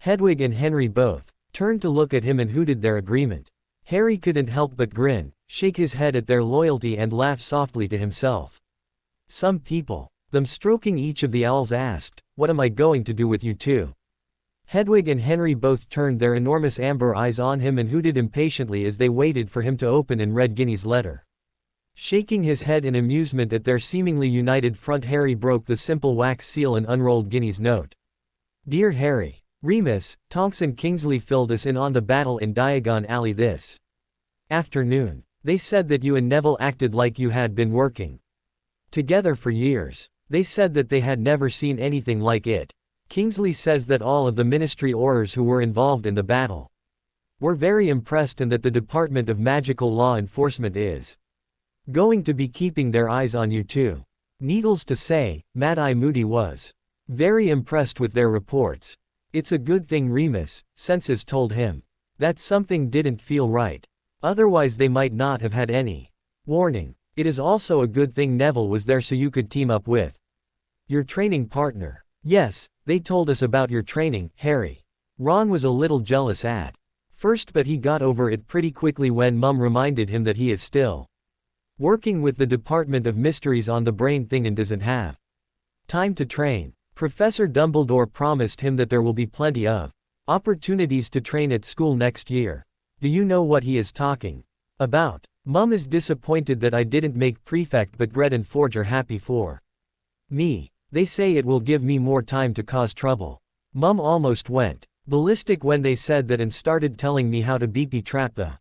Hedwig and Henry both turned to look at him and hooted their agreement. Harry couldn't help but grin, shake his head at their loyalty and laugh softly to himself. Some people, them stroking each of the owls, asked, What am I going to do with you two? Hedwig and Henry both turned their enormous amber eyes on him and hooted impatiently as they waited for him to open and read Ginny's letter. Shaking his head in amusement at their seemingly united front, Harry broke the simple wax seal and unrolled Ginny's note. Dear Harry, Remus, Tonks and Kingsley filled us in on the battle in Diagon Alley this afternoon. They said that you and Neville acted like you had been working together for years. They said that they had never seen anything like it. Kingsley says that all of the Ministry Aurors who were involved in the battle were very impressed and that the Department of Magical Law Enforcement is going to be keeping their eyes on you too. Needless to say, Mad-Eye Moody was very impressed with their reports. It's a good thing Remus, Senses told him that something didn't feel right. Otherwise they might not have had any warning. It is also a good thing Neville was there so you could team up with your training partner. Yes, they told us about your training, Harry. Ron was a little jealous at first, but he got over it pretty quickly when Mum reminded him that he is still working with the Department of Mysteries on the brain thing and doesn't have time to train. Professor Dumbledore promised him that there will be plenty of opportunities to train at school next year. Do you know what he is talking about? Mum is disappointed that I didn't make prefect, but Gret and Forge are happy for me. They say it will give me more time to cause trouble. Mum almost went ballistic when they said that and started telling me how to BP trap the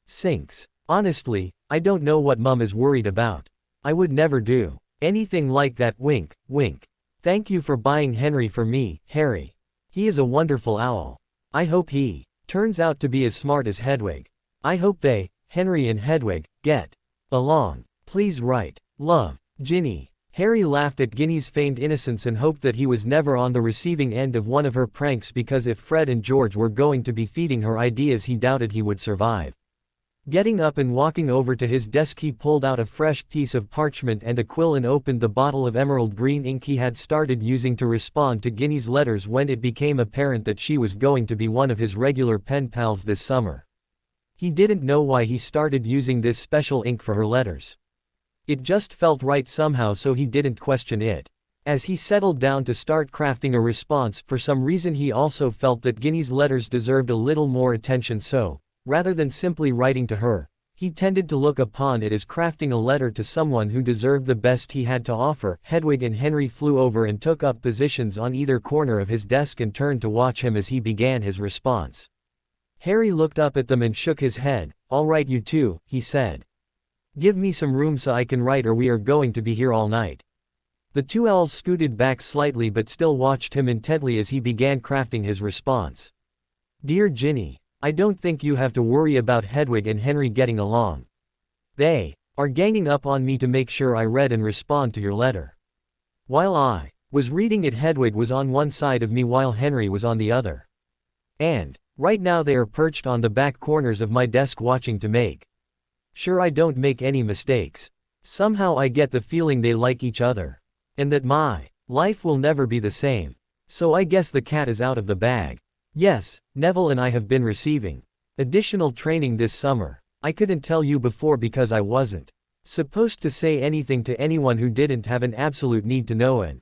sinks. Honestly, I don't know what Mum is worried about. I would never do anything like that. Wink, wink. Thank you for buying Henry for me, Harry. He is a wonderful owl. I hope he turns out to be as smart as Hedwig. I hope they, Henry and Hedwig, get along. Please write. Love, Ginny. Harry laughed at Ginny's feigned innocence and hoped that he was never on the receiving end of one of her pranks, because if Fred and George were going to be feeding her ideas, he doubted he would survive. Getting up and walking over to his desk, he pulled out a fresh piece of parchment and a quill and opened the bottle of emerald green ink he had started using to respond to Ginny's letters when it became apparent that she was going to be one of his regular pen pals this summer. He didn't know why he started using this special ink for her letters. It just felt right somehow, so he didn't question it. As he settled down to start crafting a response, for some reason he also felt that Ginny's letters deserved a little more attention, so rather than simply writing to her, he tended to look upon it as crafting a letter to someone who deserved the best he had to offer. Hedwig and Henry flew over and took up positions on either corner of his desk and turned to watch him as he began his response. Harry looked up at them and shook his head. "All right, you two," he said. "Give me some room so I can write, or we are going to be here all night." The two owls scooted back slightly but still watched him intently as he began crafting his response. "Dear Ginny, I don't think you have to worry about Hedwig and Henry getting along. They are ganging up on me to make sure I read and respond to your letter. While I was reading it, Hedwig was on one side of me while Henry was on the other. And right now they are perched on the back corners of my desk watching to make sure I don't make any mistakes. Somehow I get the feeling they like each other. And that my life will never be the same. So I guess the cat is out of the bag. Yes, Neville and I have been receiving additional training this summer. I couldn't tell you before because I wasn't supposed to say anything to anyone who didn't have an absolute need to know, and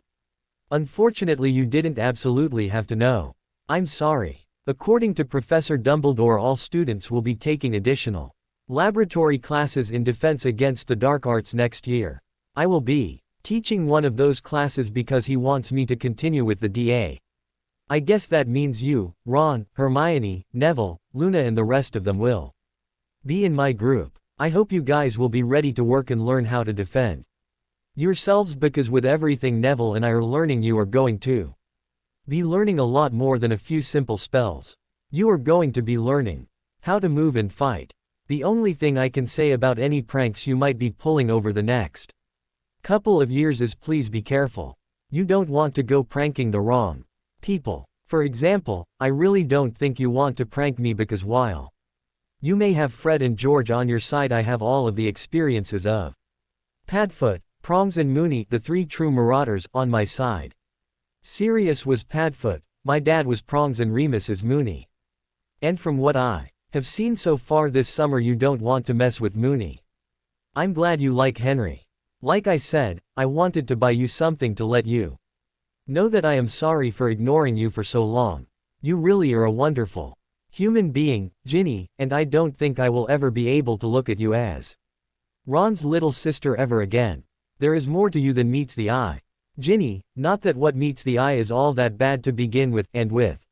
unfortunately you didn't absolutely have to know. I'm sorry. According to Professor Dumbledore, all students will be taking additional laboratory classes in defense against the dark arts next year. I will be teaching one of those classes because he wants me to continue with the DA. I guess that means you, Ron, Hermione, Neville, Luna and the rest of them will be in my group. I hope you guys will be ready to work and learn how to defend yourselves, because with everything Neville and I are learning, you are going to be learning a lot more than a few simple spells. You are going to be learning how to move and fight. The only thing I can say about any pranks you might be pulling over the next couple of years is please be careful. You don't want to go pranking the wrong people. For example, I really don't think you want to prank me, because while you may have Fred and George on your side, I have all of the experiences of Padfoot, Prongs and Moony, the three true marauders, on my side. Sirius was Padfoot, my dad was Prongs, and Remus is Moony. And from what I have seen so far this summer, you don't want to mess with Moony. I'm glad you like Henry. Like I said, I wanted to buy you something to let you know that I am sorry for ignoring you for so long. You really are a wonderful human being, Ginny, and I don't think I will ever be able to look at you as Ron's little sister ever again. There is more to you than meets the eye. Ginny, not that what meets the eye is all that bad to begin with, and with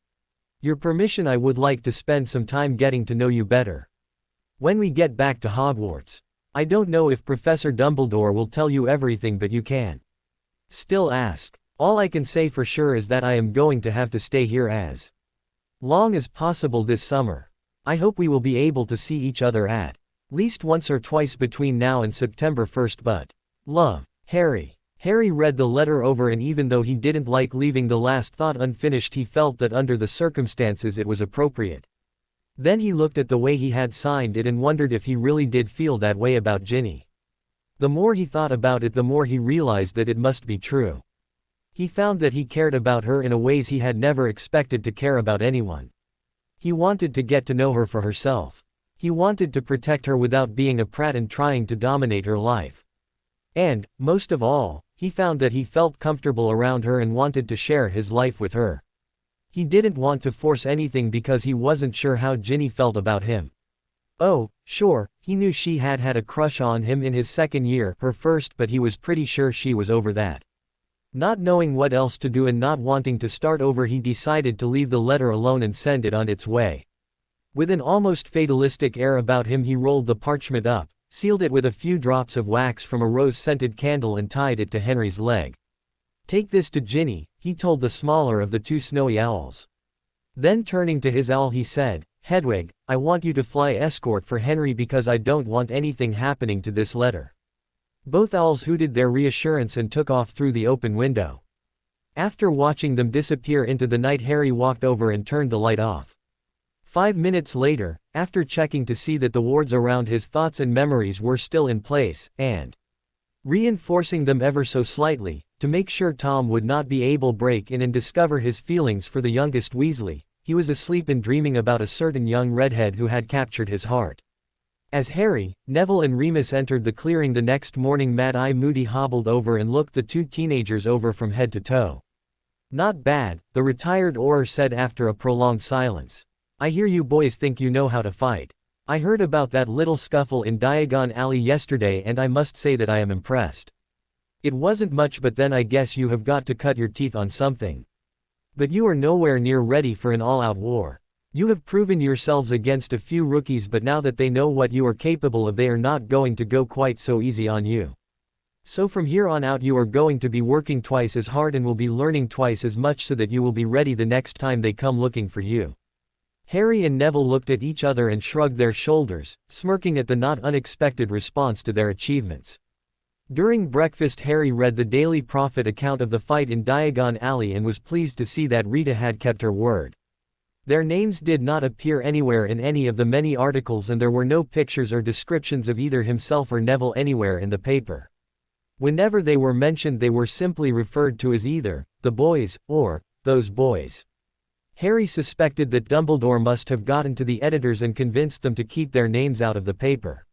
your permission I would like to spend some time getting to know you better when we get back to Hogwarts. I don't know if Professor Dumbledore will tell you everything, but you can still ask. All I can say for sure is that I am going to have to stay here as long as possible this summer. I hope we will be able to see each other at least once or twice between now and September 1st, but love, Harry. Harry read the letter over, and even though he didn't like leaving the last thought unfinished, he felt that under the circumstances it was appropriate. Then he looked at the way he had signed it and wondered if he really did feel that way about Ginny. The more he thought about it, the more he realized that it must be true. He found that he cared about her in a ways he had never expected to care about anyone. He wanted to get to know her for herself. He wanted to protect her without being a prat and trying to dominate her life. And, most of all, he found that he felt comfortable around her and wanted to share his life with her. He didn't want to force anything because he wasn't sure how Ginny felt about him. Oh, sure, he knew she had had a crush on him in his second year, her first, but he was pretty sure she was over that. Not knowing what else to do and not wanting to start over, he decided to leave the letter alone and send it on its way. With an almost fatalistic air about him, he rolled the parchment up, sealed it with a few drops of wax from a rose-scented candle and tied it to Henry's leg. "Take this to Ginny," he told the smaller of the two snowy owls. Then turning to his owl he said, "Hedwig, I want you to fly escort for Henry because I don't want anything happening to this letter." Both owls hooted their reassurance and took off through the open window. After watching them disappear into the night, Harry walked over and turned the light off. 5 minutes later, after checking to see that the wards around his thoughts and memories were still in place, and reinforcing them ever so slightly, to make sure Tom would not be able to break in and discover his feelings for the youngest Weasley, he was asleep and dreaming about a certain young redhead who had captured his heart. As Harry, Neville and Remus entered the clearing the next morning, Mad-Eye Moody hobbled over and looked the two teenagers over from head to toe. "Not bad," the retired Auror said after a prolonged silence. "I hear you boys think you know how to fight. I heard about that little scuffle in Diagon Alley yesterday and I must say that I am impressed. It wasn't much, but then I guess you have got to cut your teeth on something. But you are nowhere near ready for an all-out war. You have proven yourselves against a few rookies, but now that they know what you are capable of, they are not going to go quite so easy on you. So from here on out you are going to be working twice as hard and will be learning twice as much so that you will be ready the next time they come looking for you." Harry and Neville looked at each other and shrugged their shoulders, smirking at the not unexpected response to their achievements. During breakfast, Harry read the Daily Prophet account of the fight in Diagon Alley and was pleased to see that Rita had kept her word. Their names did not appear anywhere in any of the many articles, and there were no pictures or descriptions of either himself or Neville anywhere in the paper. Whenever they were mentioned, they were simply referred to as either the boys or those boys. Harry suspected that Dumbledore must have gotten to the editors and convinced them to keep their names out of the paper.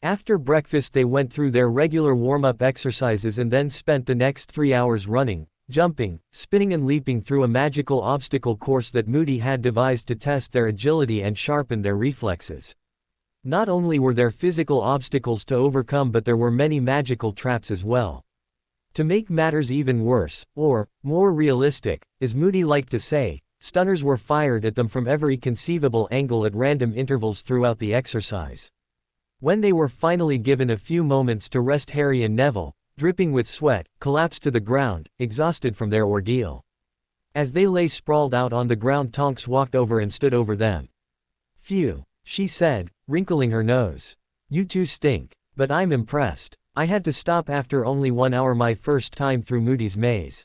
After breakfast they went through their regular warm-up exercises and then spent the next 3 hours running, jumping, spinning and leaping through a magical obstacle course that Moody had devised to test their agility and sharpen their reflexes. Not only were there physical obstacles to overcome, but there were many magical traps as well. To make matters even worse, or more realistic, as Moody liked to say, stunners were fired at them from every conceivable angle at random intervals throughout the exercise. When they were finally given a few moments to rest, Harry and Neville, dripping with sweat, collapsed to the ground, exhausted from their ordeal. As they lay sprawled out on the ground, Tonks walked over and stood over them. "Phew," she said, wrinkling her nose. "You two stink. But I'm impressed. I had to stop after only 1 hour, my first time through Moody's maze."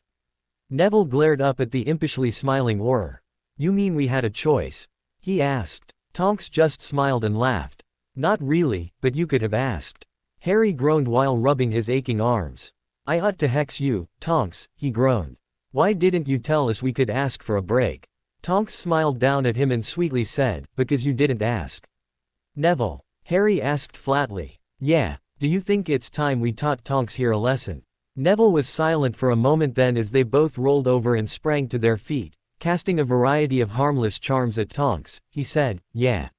Neville glared up at the impishly smiling Auror. "You mean we had a choice?" he asked. Tonks just smiled and laughed. "Not really, but you could have asked." Harry groaned while rubbing his aching arms. "I ought to hex you, Tonks," he groaned. "Why didn't you tell us we could ask for a break?" Tonks smiled down at him and sweetly said, "Because you didn't ask." "Neville," Harry asked flatly. "Yeah, do you think it's time we taught Tonks here a lesson?" Neville was silent for a moment, then as they both rolled over and sprang to their feet, casting a variety of harmless charms at Tonks, he said, "Yeah."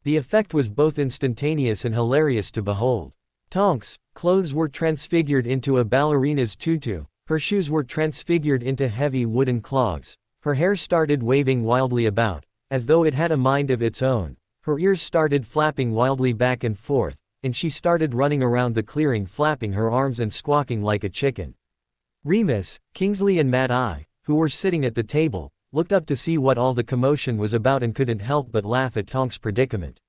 The effect was both instantaneous and hilarious to behold. Tonks' clothes were transfigured into a ballerina's tutu, her shoes were transfigured into heavy wooden clogs, her hair started waving wildly about, as though it had a mind of its own, her ears started flapping wildly back and forth, and she started running around the clearing flapping her arms and squawking like a chicken. Remus, Kingsley and Mad-Eye, who were sitting at the table, looked up to see what all the commotion was about and couldn't help but laugh at Tonks' predicament.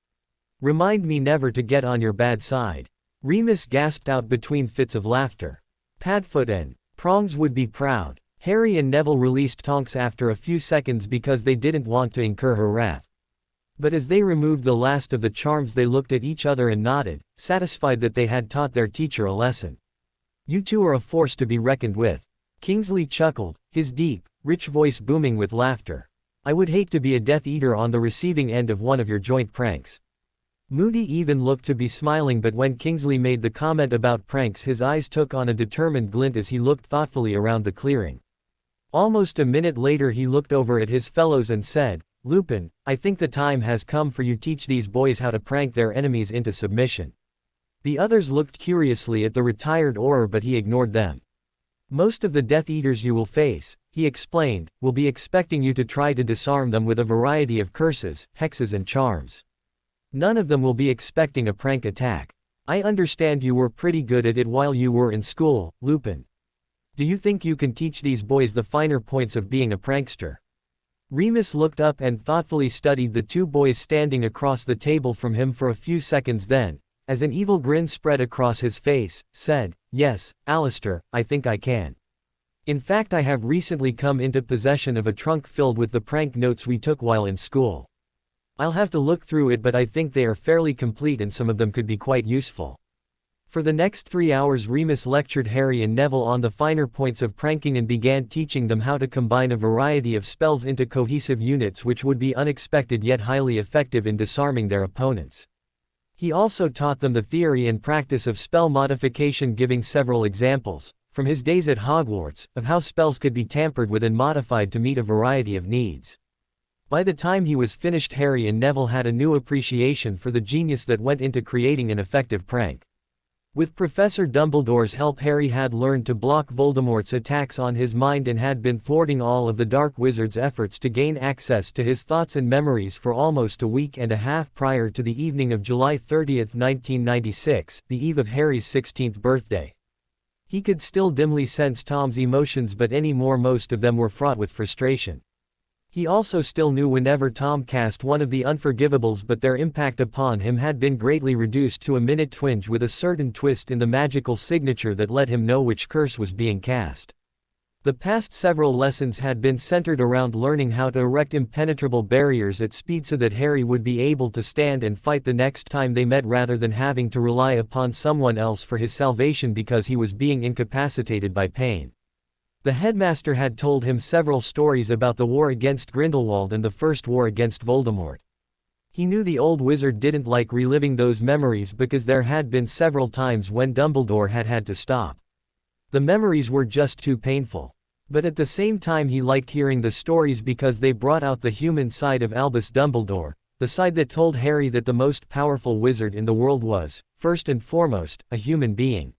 "Remind me never to get on your bad side," Remus gasped out between fits of laughter. "Padfoot and Prongs would be proud." Harry and Neville released Tonks after a few seconds because they didn't want to incur her wrath. But as they removed the last of the charms, they looked at each other and nodded, satisfied that they had taught their teacher a lesson. "You two are a force to be reckoned with." Kingsley chuckled, his deep, rich voice booming with laughter. I would hate to be a Death Eater on the receiving end of one of your joint pranks. Moody even looked to be smiling, but when Kingsley made the comment about pranks, his eyes took on a determined glint as he looked thoughtfully around the clearing. Almost a minute later he looked over at his fellows and said, Lupin, I think the time has come for you to teach these boys how to prank their enemies into submission. The others looked curiously at the retired Auror, but he ignored them. Most of the Death Eaters you will face, he explained, will be expecting you to try to disarm them with a variety of curses, hexes and charms. None of them will be expecting a prank attack. I understand you were pretty good at it while you were in school, Lupin. Do you think you can teach these boys the finer points of being a prankster? Remus looked up and thoughtfully studied the two boys standing across the table from him for a few seconds, then, as an evil grin spread across his face, said, Yes, Alistair, I think I can. In fact, I have recently come into possession of a trunk filled with the prank notes we took while in school. I'll have to look through it, but I think they are fairly complete and some of them could be quite useful. For the next 3 hours Remus lectured Harry and Neville on the finer points of pranking and began teaching them how to combine a variety of spells into cohesive units which would be unexpected yet highly effective in disarming their opponents. He also taught them the theory and practice of spell modification, giving several examples, from his days at Hogwarts, of how spells could be tampered with and modified to meet a variety of needs. By the time he was finished, Harry and Neville had a new appreciation for the genius that went into creating an effective prank. With Professor Dumbledore's help, Harry had learned to block Voldemort's attacks on his mind and had been thwarting all of the Dark Wizard's efforts to gain access to his thoughts and memories for almost a week and a half prior to the evening of July 30, 1996, the eve of Harry's 16th birthday. He could still dimly sense Tom's emotions, but anymore most of them were fraught with frustration. He also still knew whenever Tom cast one of the unforgivables, but their impact upon him had been greatly reduced to a minute twinge with a certain twist in the magical signature that let him know which curse was being cast. The past several lessons had been centered around learning how to erect impenetrable barriers at speed so that Harry would be able to stand and fight the next time they met rather than having to rely upon someone else for his salvation because he was being incapacitated by pain. The headmaster had told him several stories about the war against Grindelwald and the first war against Voldemort. He knew the old wizard didn't like reliving those memories because there had been several times when Dumbledore had had to stop. The memories were just too painful. But at the same time he liked hearing the stories because they brought out the human side of Albus Dumbledore, the side that told Harry that the most powerful wizard in the world was, first and foremost, a human being.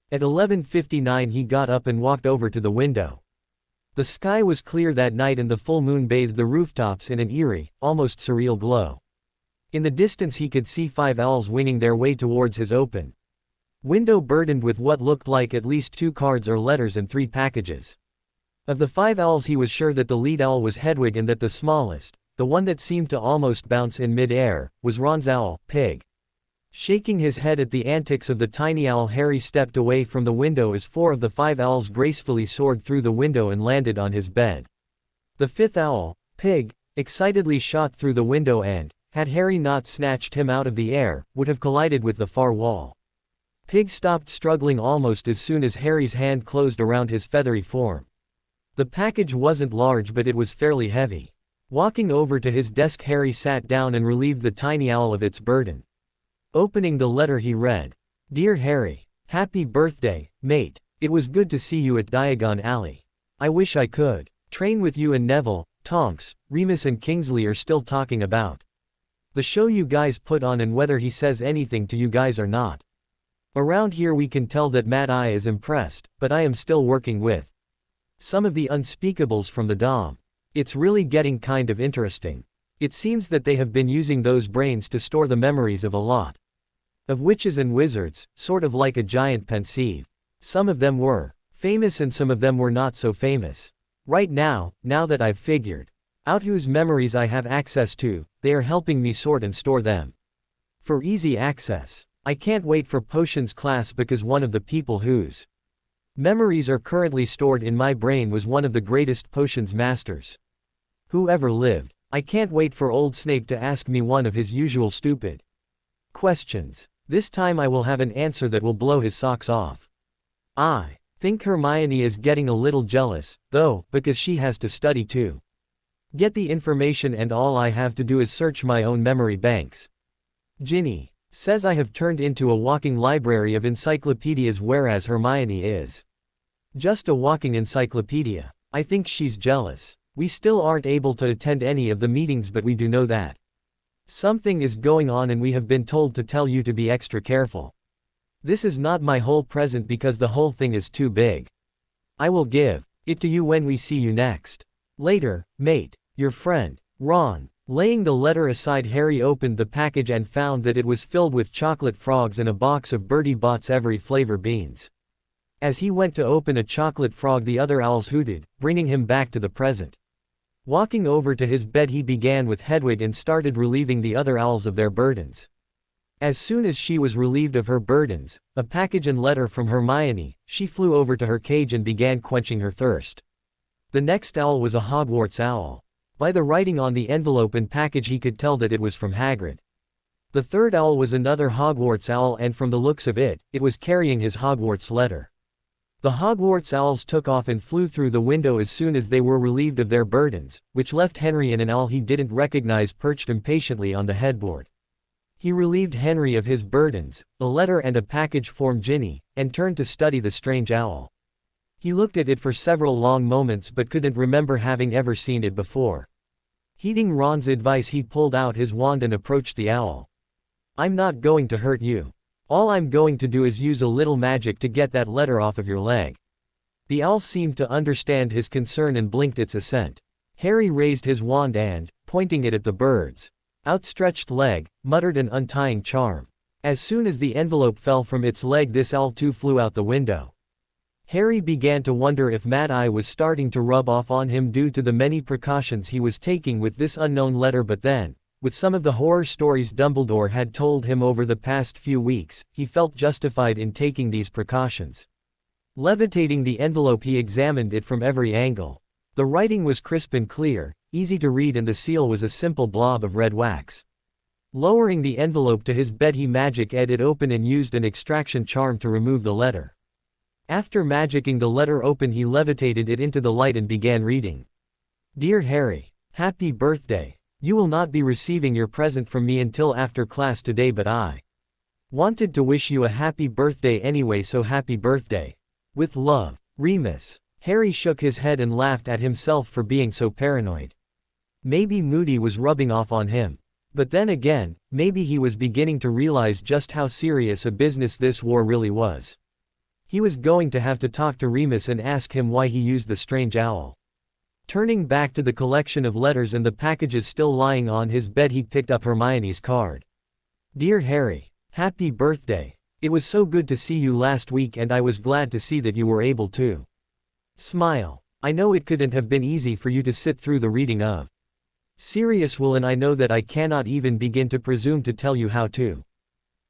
At 11:59 he got up and walked over to the window. The sky was clear that night and the full moon bathed the rooftops in an eerie, almost surreal glow. In the distance he could see 5 owls winging their way towards his open window, burdened with what looked like at least 2 cards or letters and 3 packages. Of the 5 owls he was sure that the lead owl was Hedwig and that the smallest, the one that seemed to almost bounce in mid-air, was Ron's owl, Pig. Shaking his head at the antics of the tiny owl, Harry stepped away from the window as 4 of the 5 owls gracefully soared through the window and landed on his bed. The 5th owl, Pig, excitedly shot through the window and, had Harry not snatched him out of the air, would have collided with the far wall. Pig stopped struggling almost as soon as Harry's hand closed around his feathery form. The package wasn't large, but it was fairly heavy. Walking over to his desk, Harry sat down and relieved the tiny owl of its burden. Opening the letter he read, "Dear Harry, happy birthday, mate. It was good to see you at Diagon Alley. I wish I could train with you and Neville, Tonks, Remus and Kingsley are still talking about the show you guys put on and whether he says anything to you guys or not. Around here we can tell that Mad Eye is impressed, but I am still working with some of the unspeakables from the Dom. It's really getting kind of interesting. It seems that they have been using those brains to store the memories of a lot of witches and wizards, sort of like a giant pensieve. Some of them were famous and some of them were not so famous. Right now that I've figured out whose memories I have access to, they are helping me sort and store them for easy access. I can't wait for potions class because one of the people whose memories are currently stored in my brain was one of the greatest potions masters who ever lived. I can't wait for old Snape to ask me one of his usual stupid questions. This time I will have an answer that will blow his socks off. I Think Hermione is getting a little jealous, though, because she has to study too. Get the information and all I have to do is search my own memory banks. Ginny says I have turned into a walking library of encyclopedias whereas Hermione is just a walking encyclopedia. I think she's jealous. We still aren't able to attend any of the meetings, but we do know that something is going on and we have been told to tell you to be extra careful. This is not my whole present because the whole thing is too big. I will give it to you when we see you next. Later, mate. Your friend, Ron. Laying the letter aside, Harry opened the package and found that it was filled with chocolate frogs and a box of Bertie Bott's every flavor beans. As he went to open a chocolate frog, the other owls hooted, bringing him back to the present. Walking over to his bed, he began with Hedwig and started relieving the other owls of their burdens. As soon as she was relieved of her burdens, a package and letter from Hermione, she flew over to her cage and began quenching her thirst. The next owl was a Hogwarts owl. By the writing on the envelope and package he could tell that it was from Hagrid. The third owl was another Hogwarts owl, and from the looks of it, it was carrying his Hogwarts letter. The Hogwarts owls took off and flew through the window as soon as they were relieved of their burdens, which left Henry and an owl he didn't recognize perched impatiently on the headboard. He relieved Henry of his burdens, a letter and a package from Ginny, and turned to study the strange owl. He looked at it for several long moments but couldn't remember having ever seen it before. Heeding Ron's advice, he pulled out his wand and approached the owl. I'm not going to hurt you. All I'm going to do is use a little magic to get that letter off of your leg. The owl seemed to understand his concern and blinked its assent. Harry raised his wand and, pointing it at the bird's outstretched leg, muttered an untying charm. As soon as the envelope fell from its leg, this owl too flew out the window. Harry began to wonder if Mad Eye was starting to rub off on him due to the many precautions he was taking with this unknown letter, but then, with some of the horror stories Dumbledore had told him over the past few weeks, he felt justified in taking these precautions. Levitating the envelope, he examined it from every angle. The writing was crisp and clear, easy to read, and the seal was a simple blob of red wax. Lowering the envelope to his bed, he magic-ed it open and used an extraction charm to remove the letter. After magicking the letter open, he levitated it into the light and began reading. Dear Harry, happy birthday. You will not be receiving your present from me until after class today, but I wanted to wish you a happy birthday anyway, so happy birthday. With love, Remus. Harry shook his head and laughed at himself for being so paranoid. Maybe Moody was rubbing off on him. But then again, maybe he was beginning to realize just how serious a business this war really was. He was going to have to talk to Remus and ask him why he used the strange owl. Turning back to the collection of letters and the packages still lying on his bed, he picked up Hermione's card. Dear Harry, happy birthday. It was so good to see you last week and I was glad to see that you were able to smile. I know it couldn't have been easy for you to sit through the reading of Sirius Will, and I know that I cannot even begin to presume to tell you how to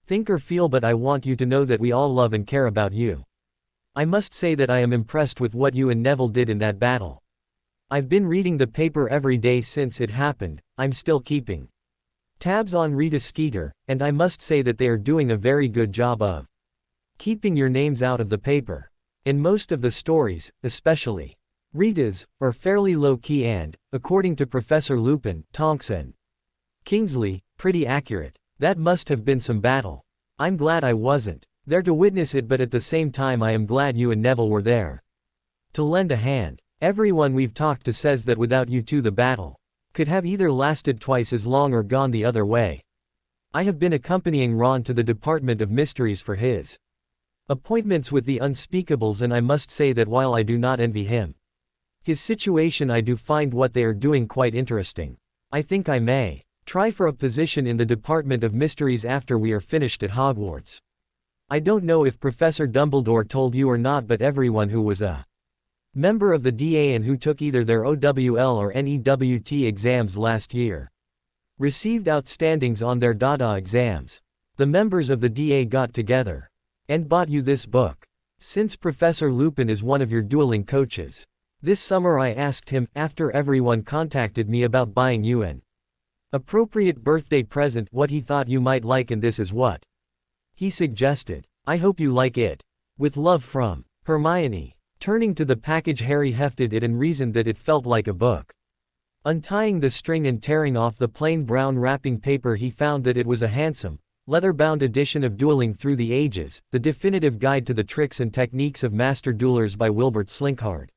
think or feel, but I want you to know that we all love and care about you. I must say that I am impressed with what you and Neville did in that battle. I've been reading the paper every day since it happened. I'm still keeping tabs on Rita Skeeter, and I must say that they are doing a very good job of keeping your names out of the paper. In most of the stories, especially Rita's, are fairly low-key and, according to Professor Lupin, Tonks and Kingsley, pretty accurate. That must have been some battle. I'm glad I wasn't there to witness it, but at the same time I am glad you and Neville were there to lend a hand. Everyone we've talked to says that without you two the battle could have either lasted twice as long or gone the other way. I have been accompanying Ron to the Department of Mysteries for his appointments with the Unspeakables, and I must say that while I do not envy his situation, I do find what they are doing quite interesting. I think I may try for a position in the Department of Mysteries after we are finished at Hogwarts. I don't know if Professor Dumbledore told you or not, but everyone who was a member of the DA and who took either their OWL or NEWT exams last year received outstandings on their DADA exams. The members of the DA got together and bought you this book. Since Professor Lupin is one of your dueling coaches, this summer I asked him, after everyone contacted me about buying you an appropriate birthday present, what he thought you might like, and this is what he suggested. I hope you like it. With love from Hermione. Turning to the package, Harry hefted it and reasoned that it felt like a book. Untying the string and tearing off the plain brown wrapping paper, he found that it was a handsome, leather-bound edition of Dueling Through the Ages, the definitive guide to the tricks and techniques of master duelers by Wilbert Slinkhard.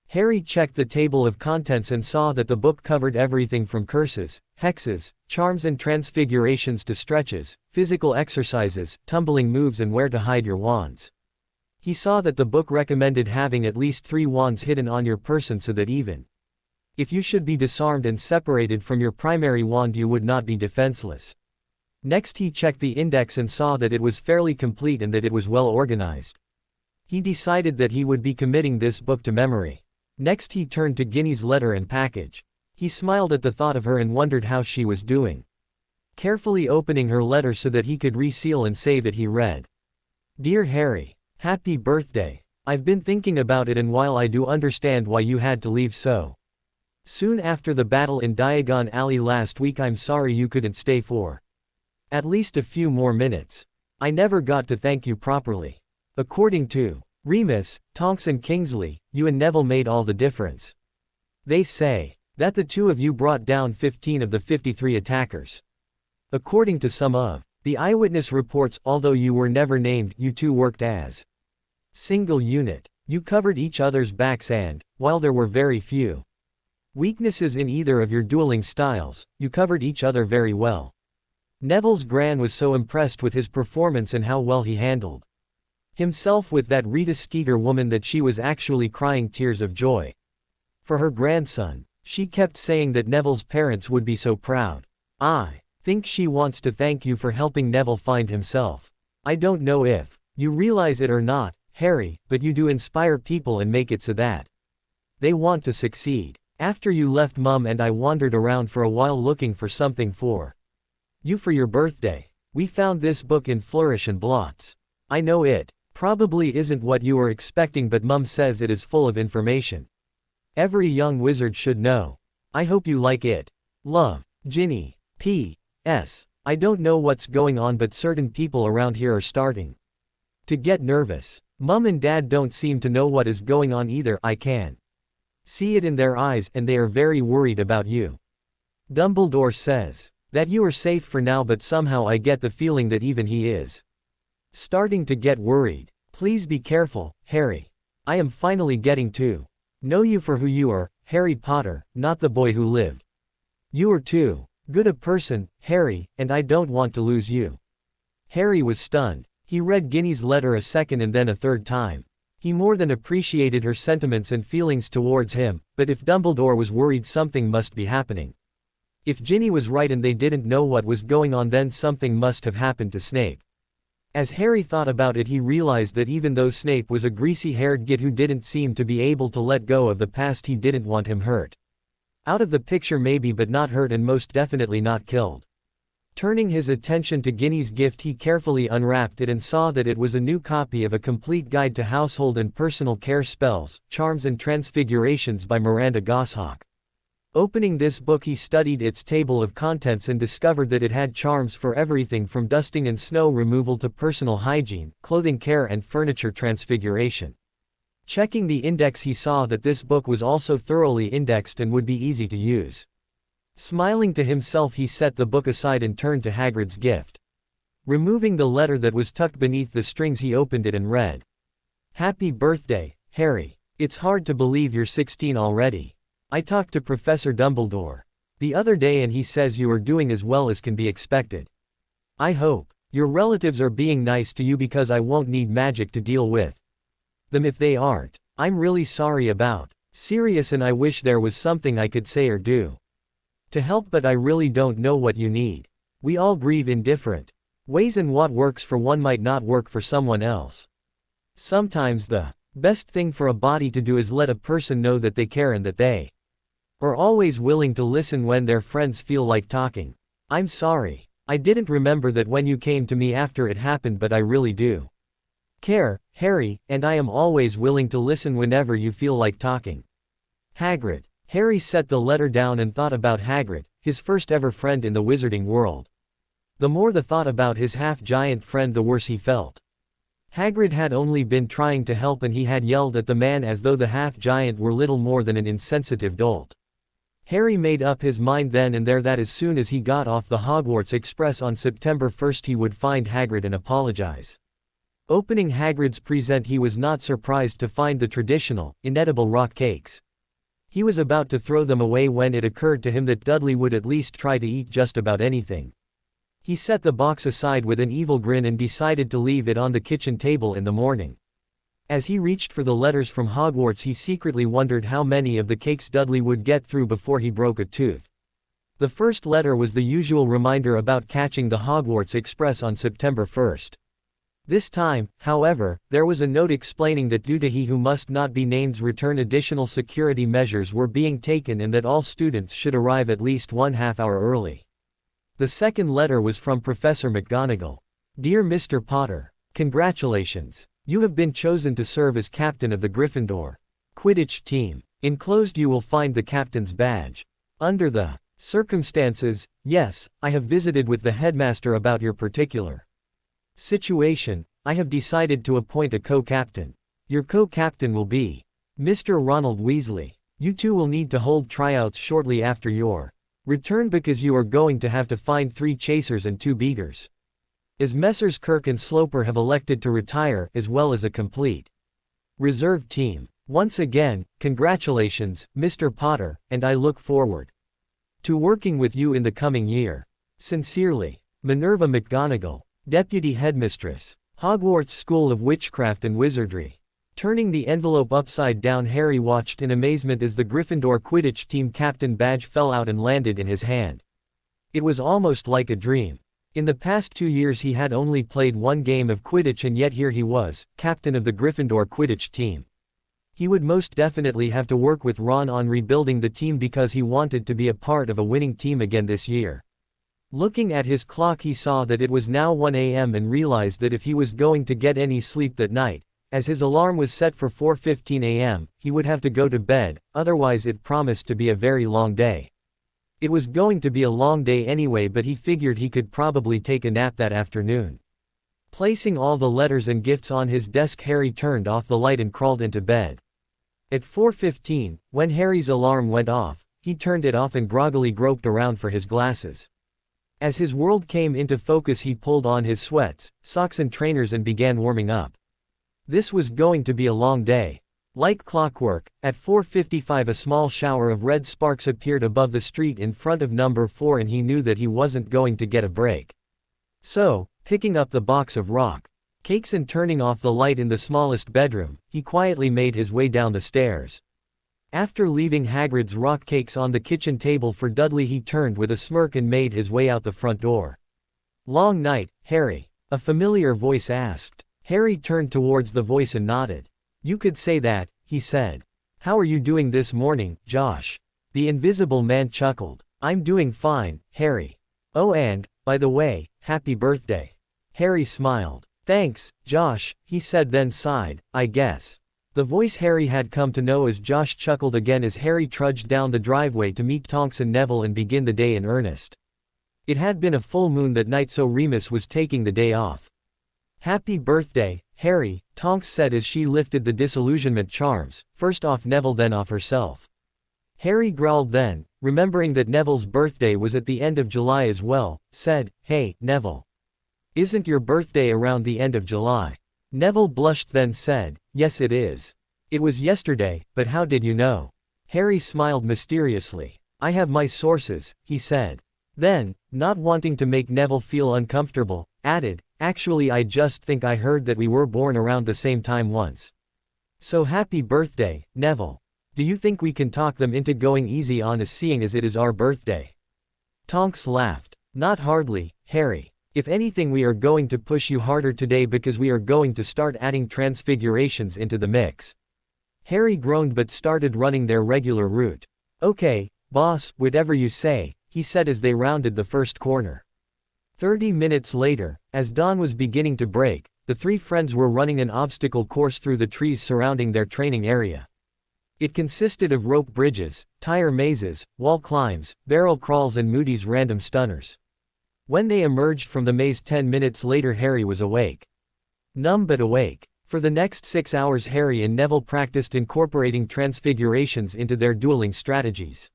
Harry checked the table of contents and saw that the book covered everything from curses, hexes, charms and transfigurations to stretches, physical exercises, tumbling moves and where to hide your wands. He saw that the book recommended having at least 3 wands hidden on your person so that even if you should be disarmed and separated from your primary wand, you would not be defenseless. Next, he checked the index and saw that it was fairly complete and that it was well organized. He decided that he would be committing this book to memory. Next, he turned to Ginny's letter and package. He smiled at the thought of her and wondered how she was doing. Carefully opening her letter so that he could reseal and save it, he read, "Dear Harry, happy birthday. I've been thinking about it, and while I do understand why you had to leave so soon after the battle in Diagon Alley last week, I'm sorry you couldn't stay for at least a few more minutes. I never got to thank you properly. According to Remus, Tonks and Kingsley, you and Neville made all the difference. They say that the 2 of you brought down 15 of the 53 attackers. According to some of the eyewitness reports, although you were never named, you 2 worked as single unit. You covered each other's backs and, while there were very few weaknesses in either of your dueling styles, you covered each other very well. Neville's Gran was so impressed with his performance and how well he handled himself with that Rita Skeeter woman that she was actually crying tears of joy for her grandson. She kept saying that Neville's parents would be so proud. I think she wants to thank you for helping Neville find himself. I don't know if you realize it or not, Harry, but you do inspire people and make it so that they want to succeed. After you left Mum and I wandered around for a while looking for something for you for your birthday. We found this book in Flourish and Blots. I know it probably isn't what you were expecting, but Mum says it is full of information every young wizard should know. I hope you like it. Love, Ginny. P.S. I don't know what's going on, but certain people around here are starting to get nervous. Mum and Dad don't seem to know what is going on either. I can see it in their eyes, and they are very worried about you. Dumbledore says that you are safe for now, but somehow I get the feeling that even he is starting to get worried. Please be careful, Harry. I am finally getting to know you for who you are, Harry Potter, not the boy who lived. You are too good a person, Harry, and I don't want to lose you. Harry was stunned. He read Ginny's letter a second and then a third time. He more than appreciated her sentiments and feelings towards him, but if Dumbledore was worried, something must be happening. If Ginny was right and they didn't know what was going on, then something must have happened to Snape. As Harry thought about it, he realized that even though Snape was a greasy-haired git who didn't seem to be able to let go of the past, he didn't want him hurt. Out of the picture maybe, but not hurt, and most definitely not killed. Turning his attention to Ginny's gift, he carefully unwrapped it and saw that it was a new copy of A Complete Guide to Household and Personal Care Spells, Charms and Transfigurations by Miranda Goshawk. Opening this book, he studied its table of contents and discovered that it had charms for everything from dusting and snow removal to personal hygiene, clothing care and furniture transfiguration. Checking the index, he saw that this book was also thoroughly indexed and would be easy to use. Smiling to himself, he set the book aside and turned to Hagrid's gift. Removing the letter that was tucked beneath the strings, he opened it and read, "Happy birthday, Harry. It's hard to believe you're 16 already. I talked to Professor Dumbledore the other day and he says you are doing as well as can be expected. I hope your relatives are being nice to you because I won't need magic to deal with them if they aren't. I'm really sorry about Sirius and I wish there was something I could say or do to help, but I really don't know what you need. We all grieve in different ways and what works for one might not work for someone else. Sometimes the best thing for a body to do is let a person know that they care and that they are always willing to listen when their friends feel like talking. I'm sorry. I didn't remember that when you came to me after it happened, but I really do care, Harry, and I am always willing to listen whenever you feel like talking. Hagrid." Harry set the letter down and thought about Hagrid, his first ever friend in the wizarding world. The more the thought about his half-giant friend, the worse he felt. Hagrid had only been trying to help, and he had yelled at the man as though the half-giant were little more than an insensitive dolt. Harry made up his mind then and there that as soon as he got off the Hogwarts Express on September 1st he would find Hagrid and apologize. Opening Hagrid's present, he was not surprised to find the traditional, inedible rock cakes. He was about to throw them away when it occurred to him that Dudley would at least try to eat just about anything. He set the box aside with an evil grin and decided to leave it on the kitchen table in the morning. As he reached for the letters from Hogwarts, he secretly wondered how many of the cakes Dudley would get through before he broke a tooth. The first letter was the usual reminder about catching the Hogwarts Express on September 1st. This time, however, there was a note explaining that due to he who must not be named's return, additional security measures were being taken and that all students should arrive at least 1/2 hour early. The second letter was from Professor McGonagall. Dear Mr. Potter, congratulations. You have been chosen to serve as captain of the Gryffindor Quidditch team. Enclosed you will find the captain's badge. Under the circumstances, yes, I have visited with the headmaster about your particular situation. I have decided to appoint a co-captain. Your co-captain will be Mr. Ronald Weasley. You two will need to hold tryouts shortly after your return because you are going to have to find 3 chasers and 2 beaters. As Messrs. Kirk and Sloper have elected to retire, as well as a complete reserve team. Once again, congratulations, Mr. Potter, and I look forward to working with you in the coming year. Sincerely, Minerva McGonagall, Deputy Headmistress, Hogwarts School of Witchcraft and Wizardry. Turning the envelope upside down, Harry watched in amazement as the Gryffindor Quidditch team captain badge fell out and landed in his hand. It was almost like a dream. In the past 2 years he had only played 1 game of Quidditch, and yet here he was, captain of the Gryffindor Quidditch team. He would most definitely have to work with Ron on rebuilding the team because he wanted to be a part of a winning team again this year. Looking at his clock, he saw that it was now 1 a.m. and realized that if he was going to get any sleep that night, as his alarm was set for 4:15 a.m., he would have to go to bed, otherwise it promised to be a very long day. It was going to be a long day anyway, but he figured he could probably take a nap that afternoon. Placing all the letters and gifts on his desk, Harry turned off the light and crawled into bed. At 4:15, when Harry's alarm went off, he turned it off and groggily groped around for his glasses. As his world came into focus, he pulled on his sweats, socks and trainers and began warming up. This was going to be a long day. Like clockwork, at 4:55 a small shower of red sparks appeared above the street in front of number 4, and he knew that he wasn't going to get a break. So, picking up the box of rock cakes and turning off the light in the smallest bedroom, he quietly made his way down the stairs. After leaving Hagrid's rock cakes on the kitchen table for Dudley, he turned with a smirk and made his way out the front door. "Long night, Harry," a familiar voice asked. Harry turned towards the voice and nodded. "You could say that," he said. "How are you doing this morning, Josh?" The invisible man chuckled. "I'm doing fine, Harry. Oh, and, by the way, happy birthday." Harry smiled. "Thanks, Josh," he said, then sighed, "I guess." The voice Harry had come to know as Josh chuckled again as Harry trudged down the driveway to meet Tonks and Neville and begin the day in earnest. It had been a full moon that night, so Remus was taking the day off. "Happy birthday, Harry," Tonks said as she lifted the disillusionment charms, first off Neville then off herself. Harry growled then, remembering that Neville's birthday was at the end of July as well, said, "Hey, Neville. Isn't your birthday around the end of July?" Neville blushed then said, "Yes it is. It was yesterday, but how did you know?" Harry smiled mysteriously. "I have my sources," he said. Then, not wanting to make Neville feel uncomfortable, added, "Actually I just think I heard that we were born around the same time once. So happy birthday, Neville. Do you think we can talk them into going easy on us seeing as it is our birthday?" Tonks laughed. "Not hardly, Harry. If anything, we are going to push you harder today because we are going to start adding transfigurations into the mix." Harry groaned but started running their regular route. "Okay, boss, whatever you say," he said as they rounded the first corner. 30 minutes later, as dawn was beginning to break, the 3 friends were running an obstacle course through the trees surrounding their training area. It consisted of rope bridges, tire mazes, wall climbs, barrel crawls and Moody's random stunners. When they emerged from the maze 10 minutes later, Harry was awake. Numb but awake. For the next 6 hours Harry and Neville practiced incorporating transfigurations into their dueling strategies.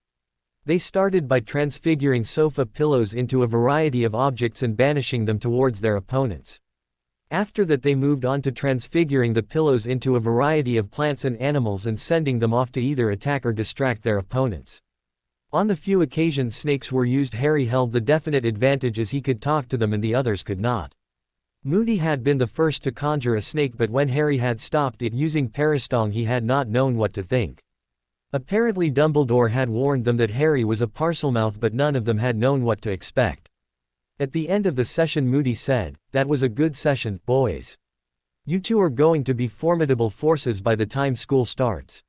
They started by transfiguring sofa pillows into a variety of objects and banishing them towards their opponents. After that they moved on to transfiguring the pillows into a variety of plants and animals and sending them off to either attack or distract their opponents. On the few occasions snakes were used, Harry held the definite advantage as he could talk to them and the others could not. Moody had been the first to conjure a snake, but when Harry had stopped it using Parastong he had not known what to think. Apparently Dumbledore had warned them that Harry was a Parselmouth, but none of them had known what to expect. At the end of the session Moody said, "That was a good session, boys. You two are going to be formidable forces by the time school starts.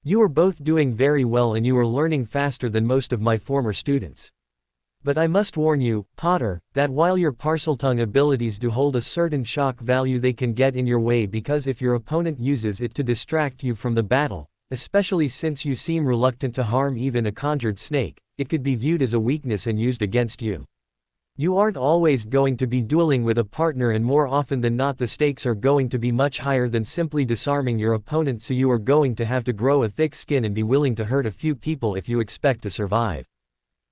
You are both doing very well and you are learning faster than most of my former students. But I must warn you, Potter, that while your Parseltongue abilities do hold a certain shock value, they can get in your way, because if your opponent uses it to distract you from the battle, especially since you seem reluctant to harm even a conjured snake, it could be viewed as a weakness and used against you. You aren't always going to be dueling with a partner, and more often than not the stakes are going to be much higher than simply disarming your opponent, so you are going to have to grow a thick skin and be willing to hurt a few people if you expect to survive."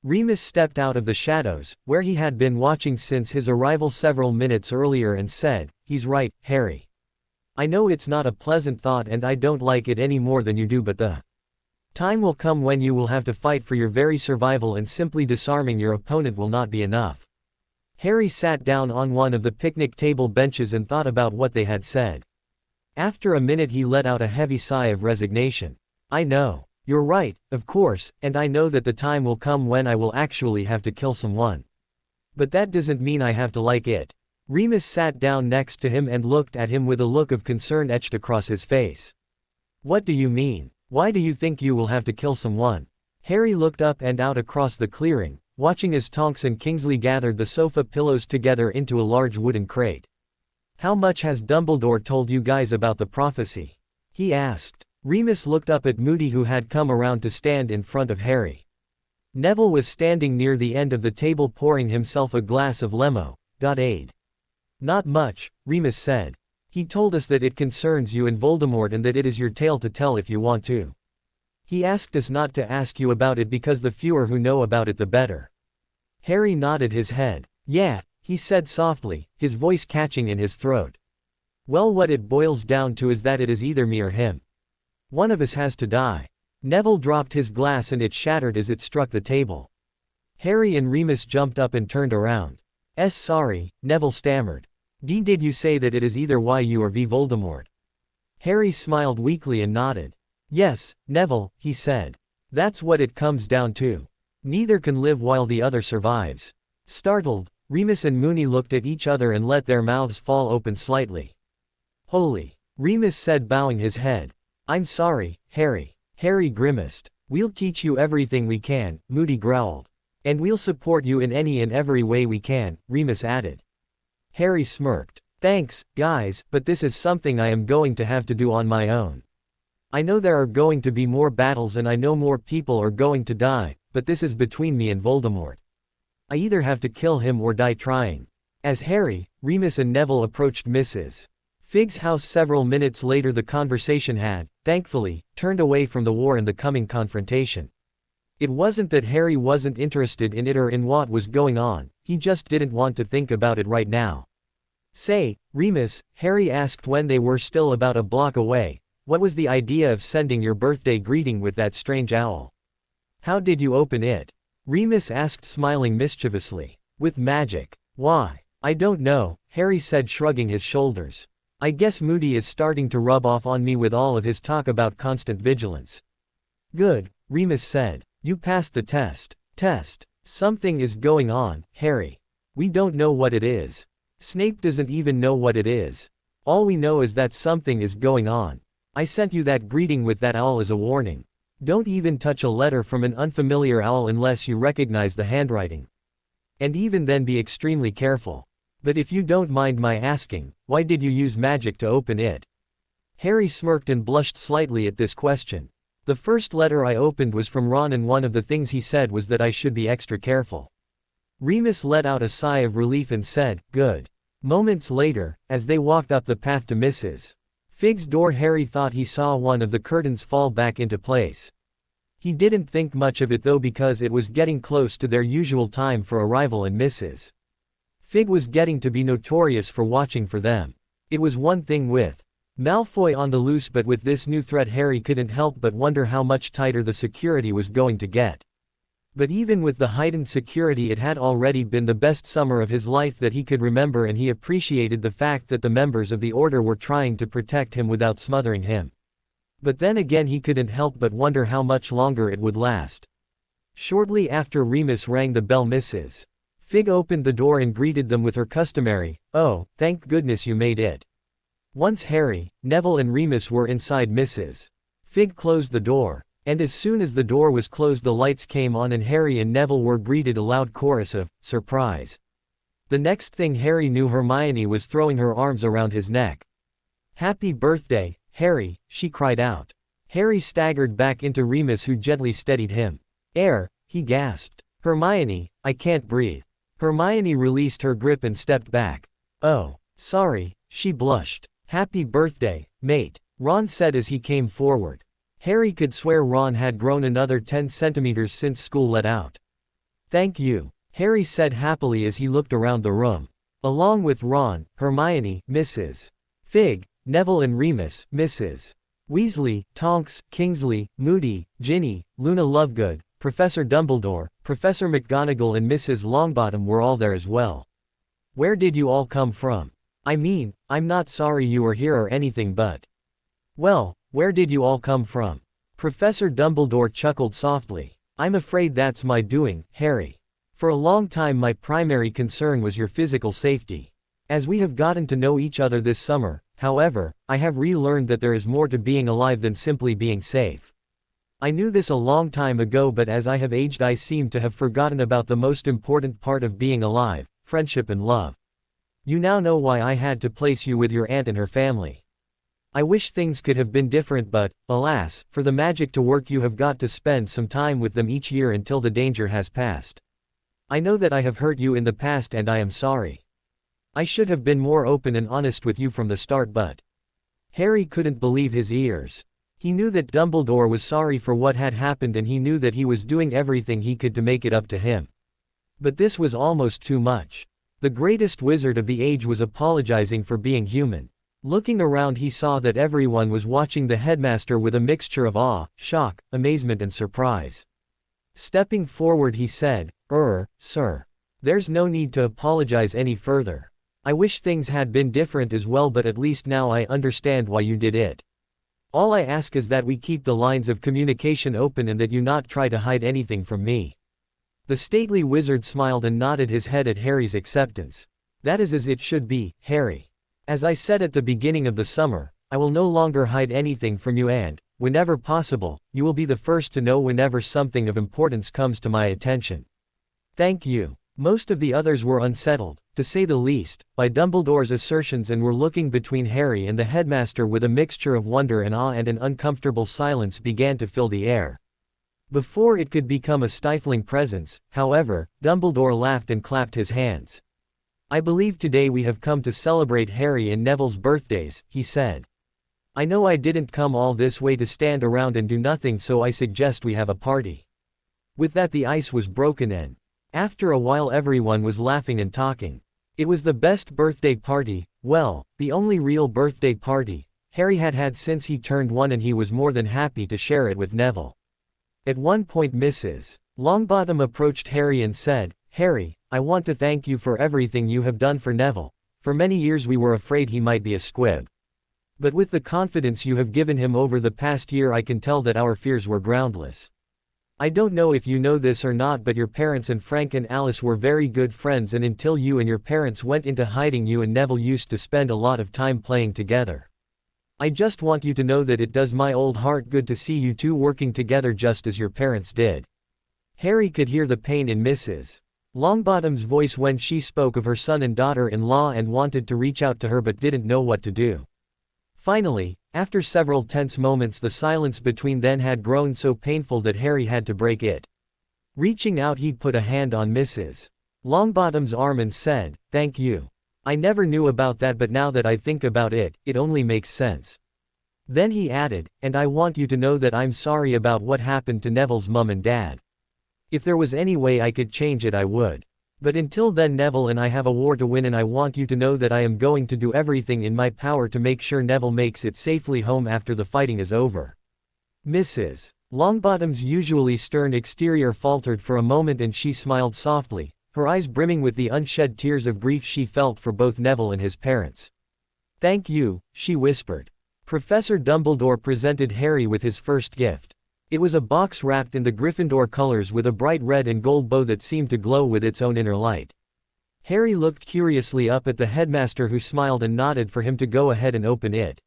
Remus stepped out of the shadows, where he had been watching since his arrival several minutes earlier, and said, "He's right, Harry. I know it's not a pleasant thought and I don't like it any more than you do, but the time will come when you will have to fight for your very survival, and simply disarming your opponent will not be enough." Harry sat down on one of the picnic table benches and thought about what they had said. After a minute he let out a heavy sigh of resignation. "I know. You're right, of course, and I know that the time will come when I will actually have to kill someone. But that doesn't mean I have to like it." Remus sat down next to him and looked at him with a look of concern etched across his face. "What do you mean? Why do you think you will have to kill someone?" Harry looked up and out across the clearing, watching as Tonks and Kingsley gathered the sofa pillows together into a large wooden crate. "How much has Dumbledore told you guys about the prophecy?" he asked. Remus looked up at Moody, who had come around to stand in front of Harry. Neville was standing near the end of the table pouring himself a glass of lemonade. "Not much," Remus said. "He told us that it concerns you and Voldemort and that it is your tale to tell if you want to. He asked us not to ask you about it because the fewer who know about it the better." Harry nodded his head. "Yeah," he said softly, his voice catching in his throat. "Well, what it boils down to is that it is either me or him. One of us has to die." Neville dropped his glass and it shattered as it struck the table. Harry and Remus jumped up and turned around. Sorry," Neville stammered. Did you say that it is either you or Voldemort?" Harry smiled weakly and nodded. "Yes, Neville," he said. "That's what it comes down to. Neither can live while the other survives." Startled, Remus and Moony looked at each other and let their mouths fall open slightly. "Holy," Remus said, bowing his head. "I'm sorry, Harry." Harry grimaced. "We'll teach you everything we can," Moody growled. "And we'll support you in any and every way we can," Remus added. Harry smirked. "Thanks, guys, but this is something I am going to have to do on my own. I know there are going to be more battles and I know more people are going to die, but this is between me and Voldemort. I either have to kill him or die trying." As Harry, Remus and Neville approached Mrs. Fig's house several minutes later, the conversation had, thankfully, turned away from the war and the coming confrontation. It wasn't that Harry wasn't interested in it or in what was going on, he just didn't want to think about it right now. "Say, Remus," Harry asked when they were still about a block away, "what was the idea of sending your birthday greeting with that strange owl? How did you open it?" Remus asked, smiling mischievously. "With magic." "Why? I don't know," Harry said, shrugging his shoulders. "I guess Moody is starting to rub off on me with all of his talk about constant vigilance." "Good," Remus said. "You passed the test." "Test? Something is going on, Harry. We don't know what it is. Snape doesn't even know what it is. All we know is that something is going on. I sent you that greeting with that owl as a warning. Don't even touch a letter from an unfamiliar owl unless you recognize the handwriting. And even then be extremely careful. But if you don't mind my asking, why did you use magic to open it?" Harry smirked and blushed slightly at this question. "The first letter I opened was from Ron and one of the things he said was that I should be extra careful." Remus let out a sigh of relief and said, "Good. Moments later, as they walked up the path to Mrs. Fig's door, Harry thought he saw one of the curtains fall back into place. He didn't think much of it though because it was getting close to their usual time for arrival and Mrs. Fig was getting to be notorious for watching for them. It was one thing with Malfoy on the loose, but with this new threat Harry couldn't help but wonder how much tighter the security was going to get. But even with the heightened security, it had already been the best summer of his life that he could remember, and he appreciated the fact that the members of the Order were trying to protect him without smothering him. But then again he couldn't help but wonder how much longer it would last. Shortly after Remus rang the bell, Mrs. Fig opened the door and greeted them with her customary, "Oh, thank goodness you made it." Once Harry, Neville and Remus were inside, Mrs. Fig closed the door. And as soon as the door was closed, the lights came on and Harry and Neville were greeted a loud chorus of surprise. The next thing Harry knew, Hermione was throwing her arms around his neck. "Happy birthday, Harry," she cried out. Harry staggered back into Remus, who gently steadied him. "Air," he gasped. "Hermione, I can't breathe." Hermione released her grip and stepped back. "Oh, sorry," she blushed. "Happy birthday, mate," Ron said as he came forward. Harry could swear Ron had grown another 10 centimeters since school let out. "Thank you," Harry said happily as he looked around the room. Along with Ron, Hermione, Mrs. Fig, Neville and Remus, Mrs. Weasley, Tonks, Kingsley, Moody, Ginny, Luna Lovegood, Professor Dumbledore, Professor McGonagall and Mrs. Longbottom were all there as well. "Where did you all come from? I mean, I'm not sorry you were here or anything, but... well, where did you all come from?" Professor Dumbledore chuckled softly. "I'm afraid that's my doing, Harry. For a long time my primary concern was your physical safety. As we have gotten to know each other this summer, however, I have relearned that there is more to being alive than simply being safe. I knew this a long time ago, but as I have aged I seem to have forgotten about the most important part of being alive, friendship and love. You now know why I had to place you with your aunt and her family. I wish things could have been different, but, alas, for the magic to work you have got to spend some time with them each year until the danger has passed. I know that I have hurt you in the past and I am sorry. I should have been more open and honest with you from the start, but..." Harry couldn't believe his ears. He knew that Dumbledore was sorry for what had happened and he knew that he was doing everything he could to make it up to him. But this was almost too much. The greatest wizard of the age was apologizing for being human. Looking around he saw that everyone was watching the headmaster with a mixture of awe, shock, amazement and surprise. Stepping forward he said, Sir. There's no need to apologize any further. I wish things had been different as well, but at least now I understand why you did it. All I ask is that we keep the lines of communication open and that you not try to hide anything from me." The stately wizard smiled and nodded his head at Harry's acceptance. "That is as it should be, Harry. As I said at the beginning of the summer, I will no longer hide anything from you and, whenever possible, you will be the first to know whenever something of importance comes to my attention." "Thank you." Most of the others were unsettled, to say the least, by Dumbledore's assertions and were looking between Harry and the headmaster with a mixture of wonder and awe, and an uncomfortable silence began to fill the air. Before it could become a stifling presence, however, Dumbledore laughed and clapped his hands. "I believe today we have come to celebrate Harry and Neville's birthdays," he said. "I know I didn't come all this way to stand around and do nothing, so I suggest we have a party." With that the ice was broken and, after a while, everyone was laughing and talking. It was the best birthday party, well, the only real birthday party, Harry had had since he turned 1, and he was more than happy to share it with Neville. At one point Mrs. Longbottom approached Harry and said, "Harry, I want to thank you for everything you have done for Neville. For many years we were afraid he might be a squib. But with the confidence you have given him over the past year, I can tell that our fears were groundless. I don't know if you know this or not, but your parents and Frank and Alice were very good friends, and until you and your parents went into hiding, you and Neville used to spend a lot of time playing together. I just want you to know that it does my old heart good to see you two working together just as your parents did." Harry could hear the pain in Mrs. Longbottom's voice when she spoke of her son and daughter-in-law and wanted to reach out to her but didn't know what to do. Finally, after several tense moments, the silence between them had grown so painful that Harry had to break it. Reaching out he put a hand on Mrs. Longbottom's arm and said, "Thank you. I never knew about that, but now that I think about it, it only makes sense. Then he added, and I want you to know that I'm sorry about what happened to Neville's mum and dad. If there was any way I could change it, I would. But until then, Neville and I have a war to win, and I want you to know that I am going to do everything in my power to make sure Neville makes it safely home after the fighting is over. Mrs. Longbottom's usually stern exterior faltered for a moment, and she smiled softly, her eyes brimming with the unshed tears of grief she felt for both Neville and his parents. Thank you, she whispered. Professor Dumbledore presented Harry with his first gift. It was a box wrapped in the Gryffindor colors with a bright red and gold bow that seemed to glow with its own inner light. Harry looked curiously up at the headmaster, who smiled and nodded for him to go ahead and open it.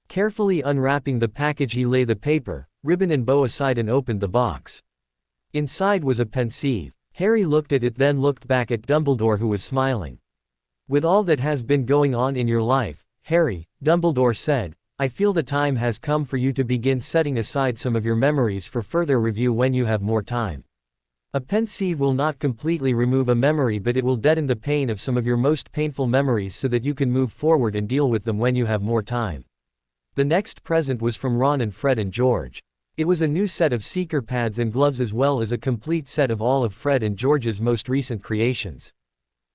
Carefully unwrapping the package, he laid the paper, ribbon and bow aside and opened the box. Inside was a pensieve. Harry looked at it, then looked back at Dumbledore, who was smiling. With all that has been going on in your life, Harry, Dumbledore said, I feel the time has come for you to begin setting aside some of your memories for further review when you have more time. A pensieve will not completely remove a memory, but it will deaden the pain of some of your most painful memories so that you can move forward and deal with them when you have more time. The next present was from Ron and Fred and George. It was a new set of seeker pads and gloves, as well as a complete set of all of Fred and George's most recent creations.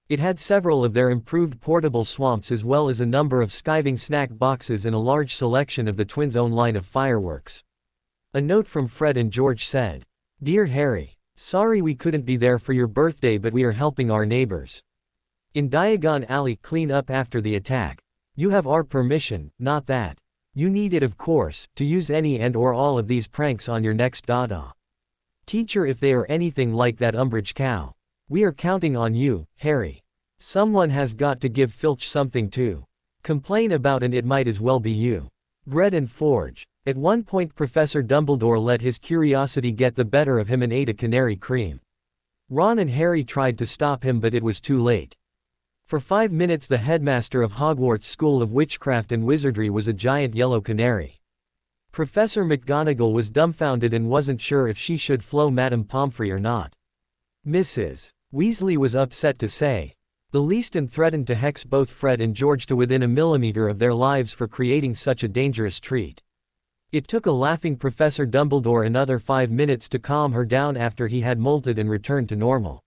It had several of their improved portable swamps, as well as a number of skiving snack boxes and a large selection of the twins' own line of fireworks. A note from Fred and George said, Dear Harry, sorry we couldn't be there for your birthday, but we are helping our neighbors in Diagon Alley clean up after the attack. You have our permission, not that. You need it, of course, to use any and or all of these pranks on your next Dada teacher if they are anything like that Umbridge cow. We are counting on you, Harry. Someone has got to give Filch something to complain about, and it might as well be you. Bread and Forge. At one point Professor Dumbledore let his curiosity get the better of him and ate a canary cream. Ron and Harry tried to stop him, but it was too late. For 5 minutes the headmaster of Hogwarts School of Witchcraft and Wizardry was a giant yellow canary. Professor McGonagall was dumbfounded and wasn't sure if she should flow Madame Pomfrey or not. Mrs. Weasley was upset to say the least and threatened to hex both Fred and George to within a millimeter of their lives for creating such a dangerous treat. It took a laughing Professor Dumbledore another 5 minutes to calm her down after he had molted and returned to normal.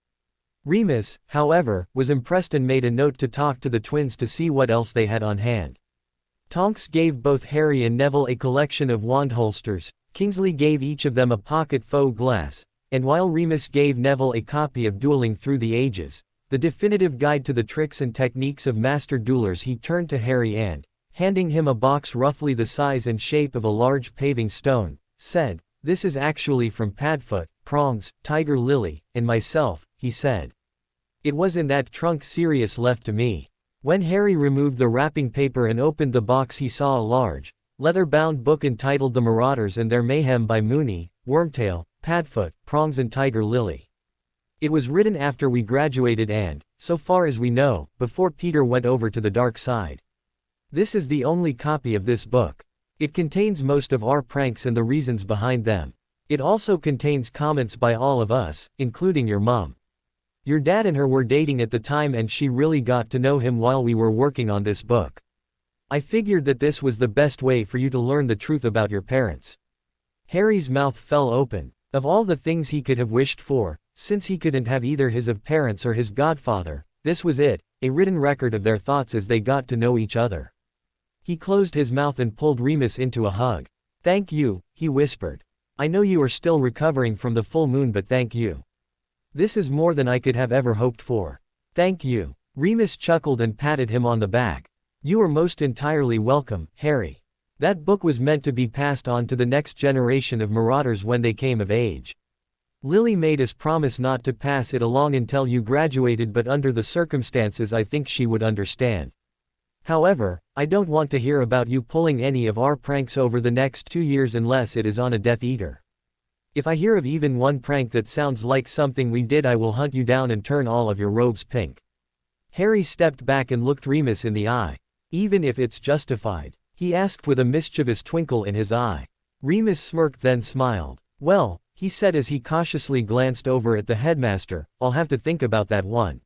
Remus, however, was impressed and made a note to talk to the twins to see what else they had on hand. Tonks gave both Harry and Neville a collection of wand holsters, Kingsley gave each of them a pocket faux glass, and while Remus gave Neville a copy of Dueling Through the Ages, the definitive guide to the tricks and techniques of master duelers, he turned to Harry and, handing him a box roughly the size and shape of a large paving stone, said, This is actually from Padfoot, Prongs, Tiger Lily, and myself, he said. It was in that trunk Sirius left to me. When Harry removed the wrapping paper and opened the box, he saw a large, leather-bound book entitled The Marauders and Their Mayhem by Moony, Wormtail, Padfoot, Prongs and Tiger Lily. It was written after we graduated and, so far as we know, before Peter went over to the dark side. This is the only copy of this book. It contains most of our pranks and the reasons behind them. It also contains comments by all of us, including your mom. Your dad and her were dating at the time, and she really got to know him while we were working on this book. I figured that this was the best way for you to learn the truth about your parents. Harry's mouth fell open. Of all the things he could have wished for, since he couldn't have either his of parents or his godfather, this was it, a written record of their thoughts as they got to know each other. He closed his mouth and pulled Remus into a hug. Thank you, he whispered. I know you are still recovering from the full moon, but thank you. This is more than I could have ever hoped for. Thank you. Remus chuckled and patted him on the back. You are most entirely welcome, Harry. That book was meant to be passed on to the next generation of marauders when they came of age. Lily made us promise not to pass it along until you graduated, but under the circumstances I think she would understand. However, I don't want to hear about you pulling any of our pranks over the next 2 years unless it is on a Death Eater. If I hear of even one prank that sounds like something we did, I will hunt you down and turn all of your robes pink. Harry stepped back and looked Remus in the eye. Even if it's justified, he asked with a mischievous twinkle in his eye. Remus smirked then smiled. Well, he said as he cautiously glanced over at the headmaster, I'll have to think about that one.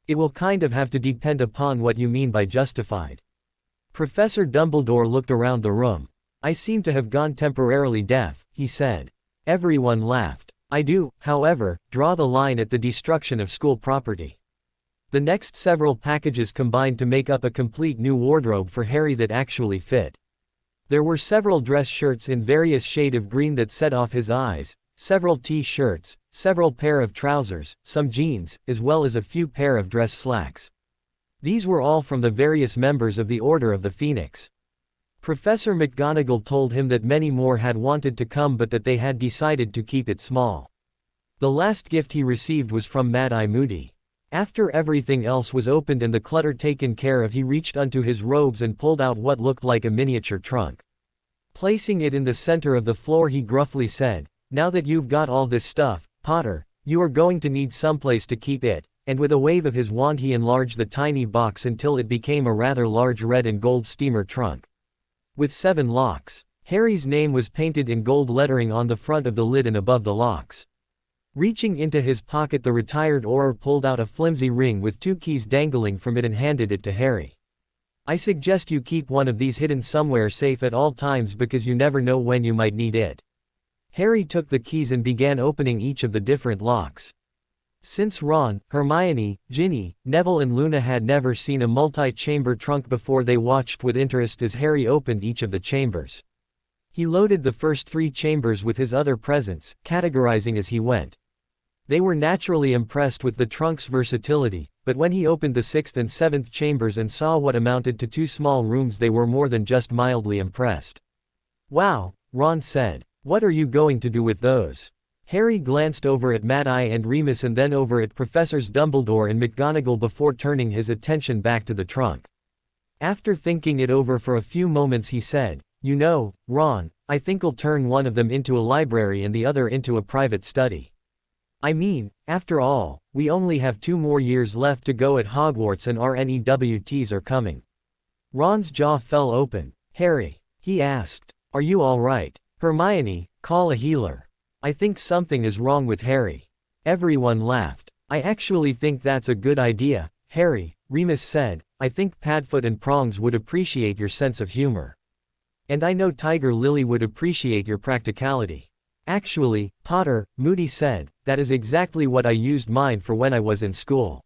It will kind of have to depend upon what you mean by justified. Professor Dumbledore looked around the room. I seem to have gone temporarily deaf, he said. Everyone laughed. I do, however, draw the line at the destruction of school property. The next several packages combined to make up a complete new wardrobe for Harry that actually fit. There were several dress shirts in various shade of green that set off his eyes, several t-shirts, several pair of trousers, some jeans, as well as a few pair of dress slacks. These were all from the various members of the Order of the Phoenix. Professor McGonagall told him that many more had wanted to come but that they had decided to keep it small. The last gift he received was from Mad-Eye Moody. After everything else was opened and the clutter taken care of, he reached unto his robes and pulled out what looked like a miniature trunk. Placing it in the center of the floor, he gruffly said, "Now that you've got all this stuff, Potter, you are going to need someplace to keep it," and with a wave of his wand he enlarged the tiny box until it became a rather large red and gold steamer trunk. With 7 locks. Harry's name was painted in gold lettering on the front of the lid and above the locks. Reaching into his pocket, the retired Auror pulled out a flimsy ring with 2 keys dangling from it and handed it to Harry. "I suggest you keep one of these hidden somewhere safe at all times because you never know when you might need it." Harry took the keys and began opening each of the different locks. Since Ron, Hermione, Ginny, Neville and Luna had never seen a multi-chamber trunk before, they watched with interest as Harry opened each of the chambers. He loaded the first 3 chambers with his other presents, categorizing as he went. They were naturally impressed with the trunk's versatility, but when he opened the 6th and 7th chambers and saw what amounted to 2 small rooms, they were more than just mildly impressed. "Wow," Ron said. "What are you going to do with those?" Harry glanced over at Mad-Eye and Remus and then over at Professors Dumbledore and McGonagall before turning his attention back to the trunk. After thinking it over for a few moments, he said, "You know, Ron, I think I'll turn one of them into a library and the other into a private study. I mean, after all, we only have 2 more years left to go at Hogwarts and our NEWTs are coming." Ron's jaw fell open. "Harry," he asked, "are you all right?" "Hermione, call a healer. I think something is wrong with Harry." Everyone laughed. "I actually think that's a good idea, Harry," Remus said. "I think Padfoot and Prongs would appreciate your sense of humor. And I know Tiger Lily would appreciate your practicality." "Actually, Potter," Moody said, "that is exactly what I used mine for when I was in school."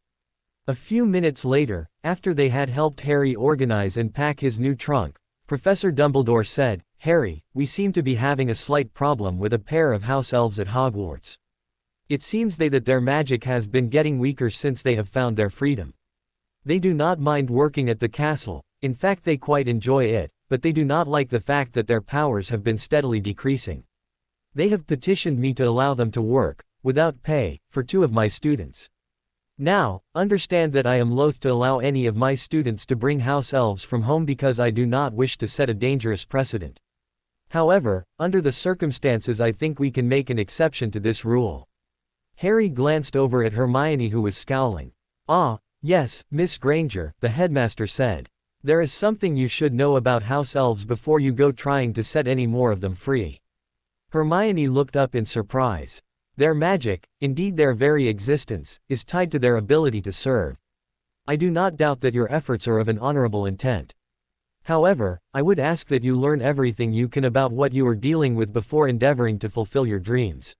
A few minutes later, after they had helped Harry organize and pack his new trunk, Professor Dumbledore said, "Harry, we seem to be having a slight problem with a pair of house elves at Hogwarts. It seems that their magic has been getting weaker since they have found their freedom. They do not mind working at the castle, in fact they quite enjoy it, but they do not like the fact that their powers have been steadily decreasing. They have petitioned me to allow them to work, without pay, for 2 of my students. Now, understand that I am loath to allow any of my students to bring house elves from home because I do not wish to set a dangerous precedent. However, under the circumstances I think we can make an exception to this rule." Harry glanced over at Hermione, who was scowling. "Ah, yes, Miss Granger," the headmaster said. "There is something you should know about house elves before you go trying to set any more of them free." Hermione looked up in surprise. "Their magic, indeed their very existence, is tied to their ability to serve. I do not doubt that your efforts are of an honorable intent. However, I would ask that you learn everything you can about what you are dealing with before endeavoring to fulfill your dreams.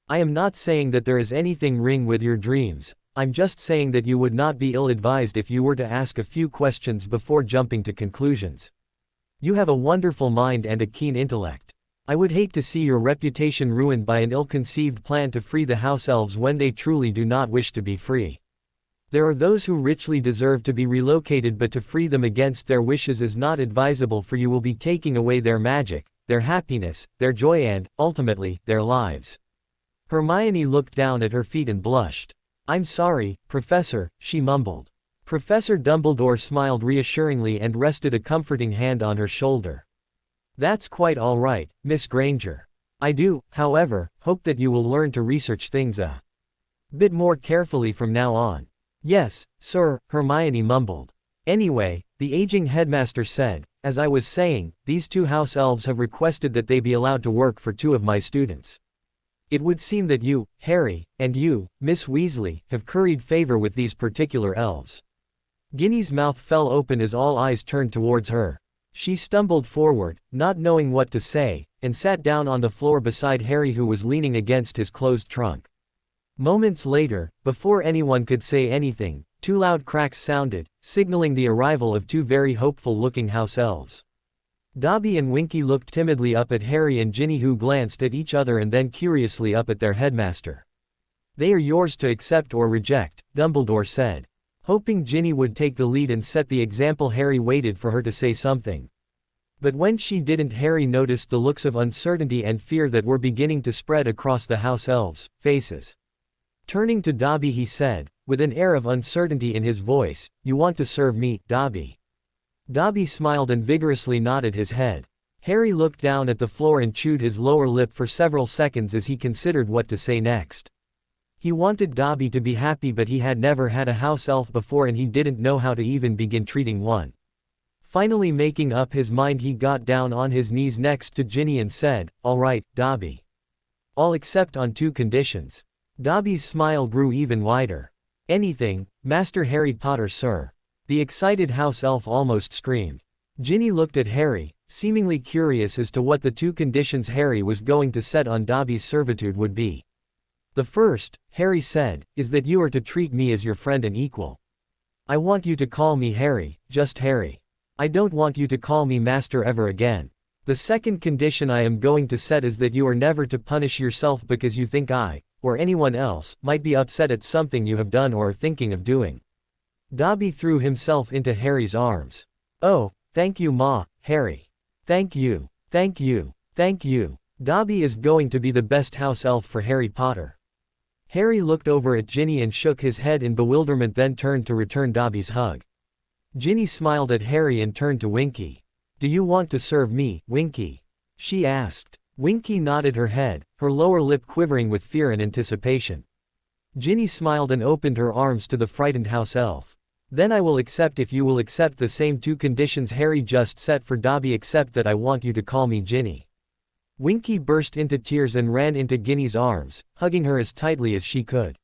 I am not saying that there is anything wrong with your dreams, I'm just saying that you would not be ill-advised if you were to ask a few questions before jumping to conclusions. You have a wonderful mind and a keen intellect. I would hate to see your reputation ruined by an ill-conceived plan to free the house elves when they truly do not wish to be free. There are those who richly deserve to be relocated, but to free them against their wishes is not advisable, for you will be taking away their magic, their happiness, their joy and, ultimately, their lives." Hermione looked down at her feet and blushed. "I'm sorry, Professor," she mumbled. Professor Dumbledore smiled reassuringly and rested a comforting hand on her shoulder. "That's quite all right, Miss Granger. I do, however, hope that you will learn to research things a bit more carefully from now on." "Yes, sir," Hermione mumbled. "Anyway," the aging headmaster said, "as I was saying, these 2 house elves have requested that they be allowed to work for 2 of my students. It would seem that you, Harry, and you, Miss Weasley, have curried favor with these particular elves. Ginny's mouth fell open as all eyes turned towards her. She stumbled forward, not knowing what to say, and sat down on the floor beside Harry, who was leaning against his closed trunk. Moments later, before anyone could say anything, two loud cracks sounded, signaling the arrival of two very hopeful-looking house elves. Dobby and Winky looked timidly up at Harry and Ginny, who glanced at each other and then curiously up at their headmaster. "They are yours to accept or reject," Dumbledore said. Hoping Ginny would take the lead and set the example, Harry waited for her to say something. But when she didn't, Harry noticed the looks of uncertainty and fear that were beginning to spread across the house elves' faces. Turning to Dobby, he said, with an air of uncertainty in his voice, "You want to serve me, Dobby?" Dobby smiled and vigorously nodded his head. Harry looked down at the floor and chewed his lower lip for several seconds as he considered what to say next. He wanted Dobby to be happy, but he had never had a house elf before and he didn't know how to even begin treating one. Finally making up his mind, he got down on his knees next to Ginny and said, "All right, Dobby. I'll accept on two conditions." Dobby's smile grew even wider. "Anything, Master Harry Potter, sir." The excited house elf almost screamed. Ginny looked at Harry, seemingly curious as to what the two conditions Harry was going to set on Dobby's servitude would be. "The first," Harry said, "is that you are to treat me as your friend and equal. I want you to call me Harry, just Harry. I don't want you to call me Master ever again. The second condition I am going to set is that you are never to punish yourself because you think I, or anyone else, might be upset at something you have done or are thinking of doing." Dobby threw himself into Harry's arms. "Oh, thank you, Ma, Harry. Thank you, thank you, thank you. Dobby is going to be the best house elf for Harry Potter." Harry looked over at Ginny and shook his head in bewilderment, then turned to return Dobby's hug. Ginny smiled at Harry and turned to Winky. "Do you want to serve me, Winky?" she asked. Winky nodded her head, her lower lip quivering with fear and anticipation. Ginny smiled and opened her arms to the frightened house elf. "Then I will accept if you will accept the same two conditions Harry just set for Dobby, except that I want you to call me Ginny." Winky burst into tears and ran into Ginny's arms, hugging her as tightly as she could.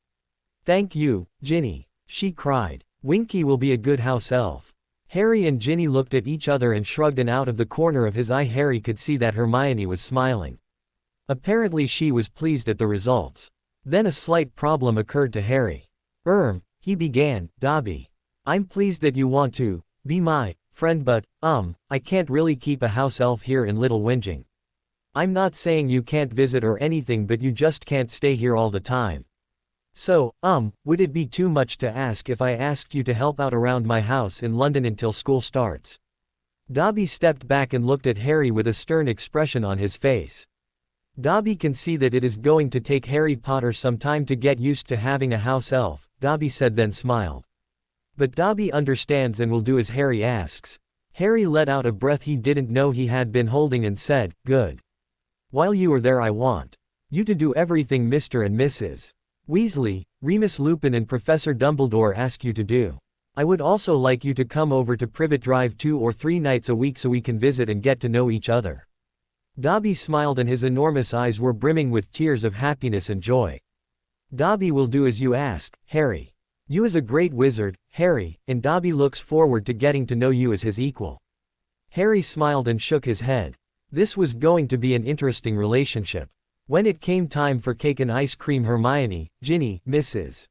"Thank you, Ginny," she cried. "Winky will be a good house elf." Harry and Ginny looked at each other and shrugged, and out of the corner of his eye Harry could see that Hermione was smiling. Apparently she was pleased at the results. Then a slight problem occurred to Harry. He began, "Dobby. I'm pleased that you want to be my friend, but, I can't really keep a house elf here in Little Whinging. I'm not saying you can't visit or anything, but you just can't stay here all the time. So, would it be too much to ask if I asked you to help out around my house in London until school starts?" Dobby stepped back and looked at Harry with a stern expression on his face. Dobby can see that it is going to take Harry Potter some time to get used to having a house elf, Dobby said, then smiled. "But Dobby understands and will do as Harry asks." Harry let out a breath he didn't know he had been holding and said, "Good. While you are there I want you to do everything Mr. and Mrs. Weasley, Remus Lupin and Professor Dumbledore ask you to do. I would also like you to come over to Privet Drive 2 or 3 nights a week so we can visit and get to know each other." Dobby smiled and his enormous eyes were brimming with tears of happiness and joy. "Dobby will do as you ask, Harry. You is a great wizard, Harry, and Dobby looks forward to getting to know you as his equal." Harry smiled and shook his head. This was going to be an interesting relationship. When it came time for cake and ice cream, Hermione, Ginny, Mrs.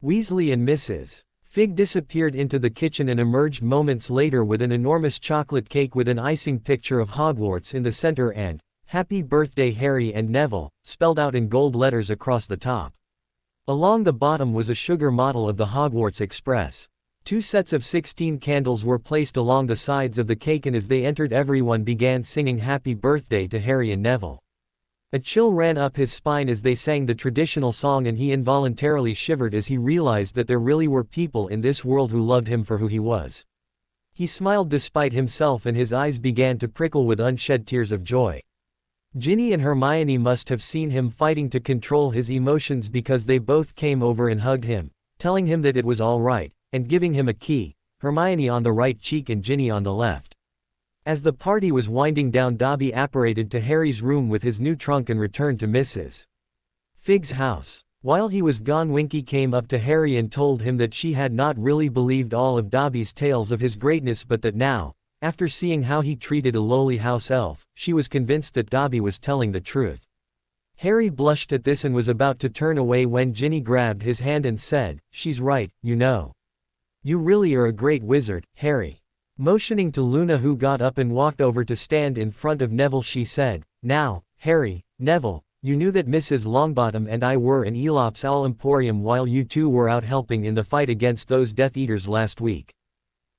Weasley and Mrs. Fig disappeared into the kitchen and emerged moments later with an enormous chocolate cake with an icing picture of Hogwarts in the center and, "Happy Birthday Harry and Neville," spelled out in gold letters across the top. Along the bottom was a sugar model of the Hogwarts Express. 2 sets of 16 candles were placed along the sides of the cake, and as they entered everyone began singing Happy Birthday to Harry and Neville. A chill ran up his spine as they sang the traditional song, and he involuntarily shivered as he realized that there really were people in this world who loved him for who he was. He smiled despite himself and his eyes began to prickle with unshed tears of joy. Ginny and Hermione must have seen him fighting to control his emotions because they both came over and hugged him, telling him that it was all right, and giving him a key, Hermione on the right cheek and Ginny on the left. As the party was winding down, Dobby apparated to Harry's room with his new trunk and returned to Mrs. Fig's house. While he was gone, Winky came up to Harry and told him that she had not really believed all of Dobby's tales of his greatness, but that now, after seeing how he treated a lowly house elf, she was convinced that Dobby was telling the truth. Harry blushed at this and was about to turn away when Ginny grabbed his hand and said, "She's right, you know. You really are a great wizard, Harry." Motioning to Luna, who got up and walked over to stand in front of Neville, she said, "Now, Harry, Neville, you knew that Mrs. Longbottom and I were in Elop's Owl Emporium while you two were out helping in the fight against those Death Eaters last week.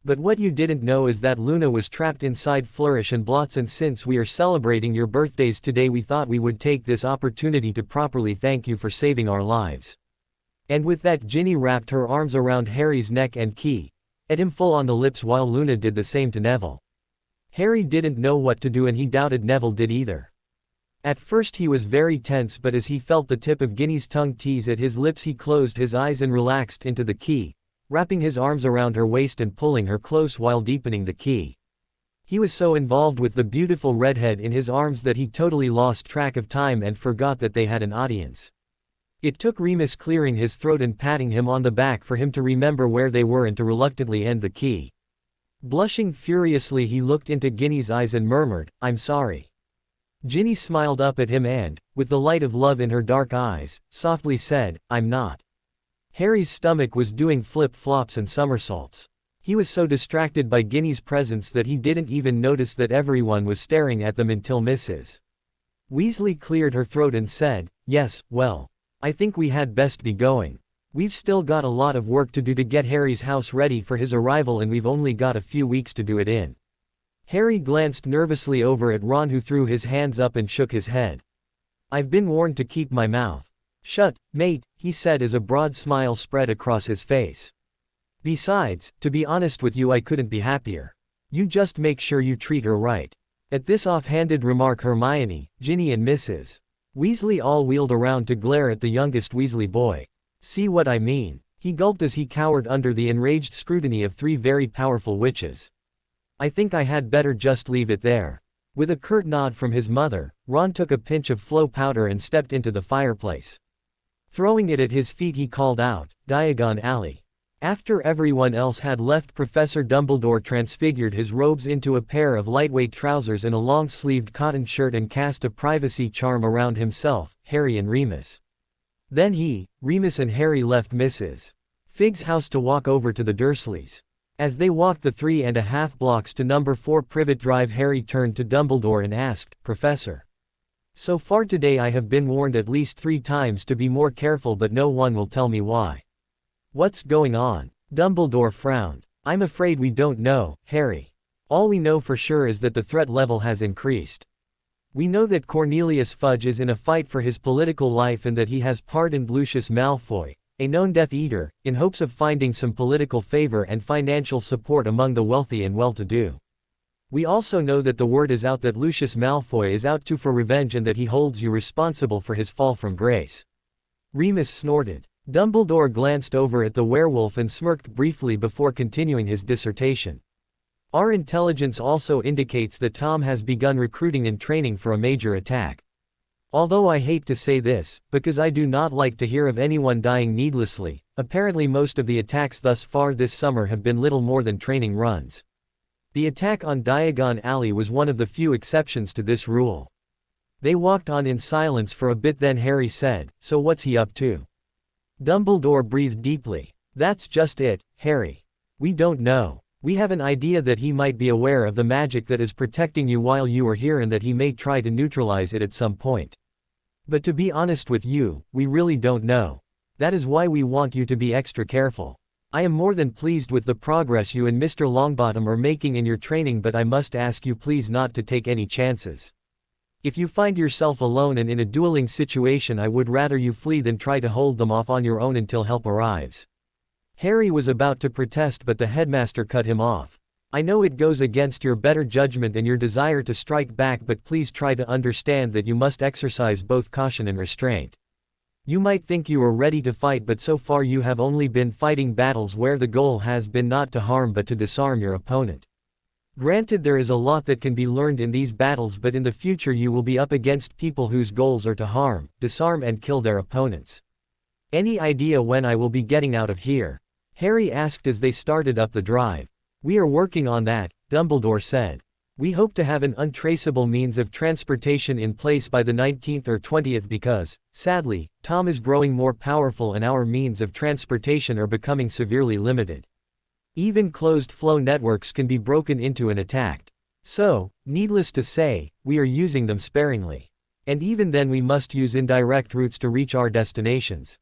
But what you didn't know is that Luna was trapped inside Flourish and Blots, and since we are celebrating your birthdays today, we thought we would take this opportunity to properly thank you for saving our lives." And with that, Ginny wrapped her arms around Harry's neck and kissed him full on the lips while Luna did the same to Neville. Harry didn't know what to do, and he doubted Neville did either. At first he was very tense, but as he felt the tip of Ginny's tongue tease at his lips, he closed his eyes and relaxed into the kiss, wrapping his arms around her waist and pulling her close while deepening the kiss. He was so involved with the beautiful redhead in his arms that he totally lost track of time and forgot that they had an audience. It took Remus clearing his throat and patting him on the back for him to remember where they were and to reluctantly end the kiss. Blushing furiously, he looked into Ginny's eyes and murmured, "I'm sorry." Ginny smiled up at him and, with the light of love in her dark eyes, softly said, "I'm not." Harry's stomach was doing flip-flops and somersaults. He was so distracted by Ginny's presence that he didn't even notice that everyone was staring at them until Mrs. Weasley cleared her throat and said, "Yes, well, I think we had best be going. We've still got a lot of work to do to get Harry's house ready for his arrival, and we've only got a few weeks to do it in." Harry glanced nervously over at Ron, who threw his hands up and shook his head. "I've been warned to keep my mouth shut, mate," he said as a broad smile spread across his face. "Besides, to be honest with you, I couldn't be happier. You just make sure you treat her right." At this offhanded remark, Hermione, Ginny and Mrs. Weasley all wheeled around to glare at the youngest Weasley boy. "See what I mean?" he gulped as he cowered under the enraged scrutiny of three very powerful witches. "I think I had better just leave it there." With a curt nod from his mother, Ron took a pinch of flow powder and stepped into the fireplace. Throwing it at his feet, he called out, "Diagon Alley." After everyone else had left, Professor Dumbledore transfigured his robes into a pair of lightweight trousers and a long-sleeved cotton shirt and cast a privacy charm around himself, Harry and Remus. Then he, Remus and Harry left Mrs. Fig's house to walk over to the Dursleys. As they walked the 3.5 blocks to number 4 Privet Drive, Harry turned to Dumbledore and asked, "Professor, so far today I have been warned at least 3 times to be more careful, but no one will tell me why. What's going on?" Dumbledore frowned. "I'm afraid we don't know, Harry. All we know for sure is that the threat level has increased. We know that Cornelius Fudge is in a fight for his political life and that he has pardoned Lucius Malfoy, a known Death Eater, in hopes of finding some political favor and financial support among the wealthy and well-to-do. We also know that the word is out that Lucius Malfoy is out for revenge and that he holds you responsible for his fall from grace." Remus snorted. Dumbledore glanced over at the werewolf and smirked briefly before continuing his dissertation. "Our intelligence also indicates that Tom has begun recruiting and training for a major attack. Although I hate to say this, because I do not like to hear of anyone dying needlessly, apparently most of the attacks thus far this summer have been little more than training runs. The attack on Diagon Alley was one of the few exceptions to this rule." They walked on in silence for a bit, then Harry said, "So what's he up to?" Dumbledore breathed deeply. "That's just it, Harry. We don't know. We have an idea that he might be aware of the magic that is protecting you while you are here and that he may try to neutralize it at some point. But to be honest with you, we really don't know. That is why we want you to be extra careful. I am more than pleased with the progress you and Mr. Longbottom are making in your training, but I must ask you please not to take any chances. If you find yourself alone and in a dueling situation, I would rather you flee than try to hold them off on your own until help arrives." Harry was about to protest, but the headmaster cut him off. "I know it goes against your better judgment and your desire to strike back, but please try to understand that you must exercise both caution and restraint. You might think you are ready to fight, but so far you have only been fighting battles where the goal has been not to harm but to disarm your opponent. Granted, there is a lot that can be learned in these battles, but in the future you will be up against people whose goals are to harm, disarm and kill their opponents. Any idea when I will be getting out of here? Harry asked as they started up the drive. We are working on that, Dumbledore said. We hope to have an untraceable means of transportation in place by the 19th or 20th because, sadly, Tom is growing more powerful and our means of transportation are becoming severely limited. Even closed-flow networks can be broken into and attacked. So, needless to say, we are using them sparingly. And even then we must use indirect routes to reach our destinations.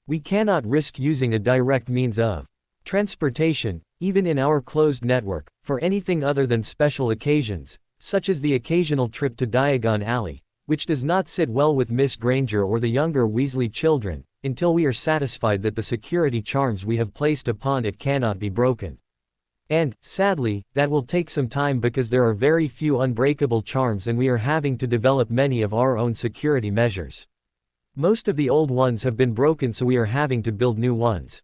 We cannot risk using a direct means of transportation, even in our closed network, for anything other than special occasions, such as the occasional trip to Diagon Alley, which does not sit well with Miss Granger or the younger Weasley children, until we are satisfied that the security charms we have placed upon it cannot be broken. And, sadly, that will take some time because there are very few unbreakable charms and we are having to develop many of our own security measures. Most of the old ones have been broken, so we are having to build new ones.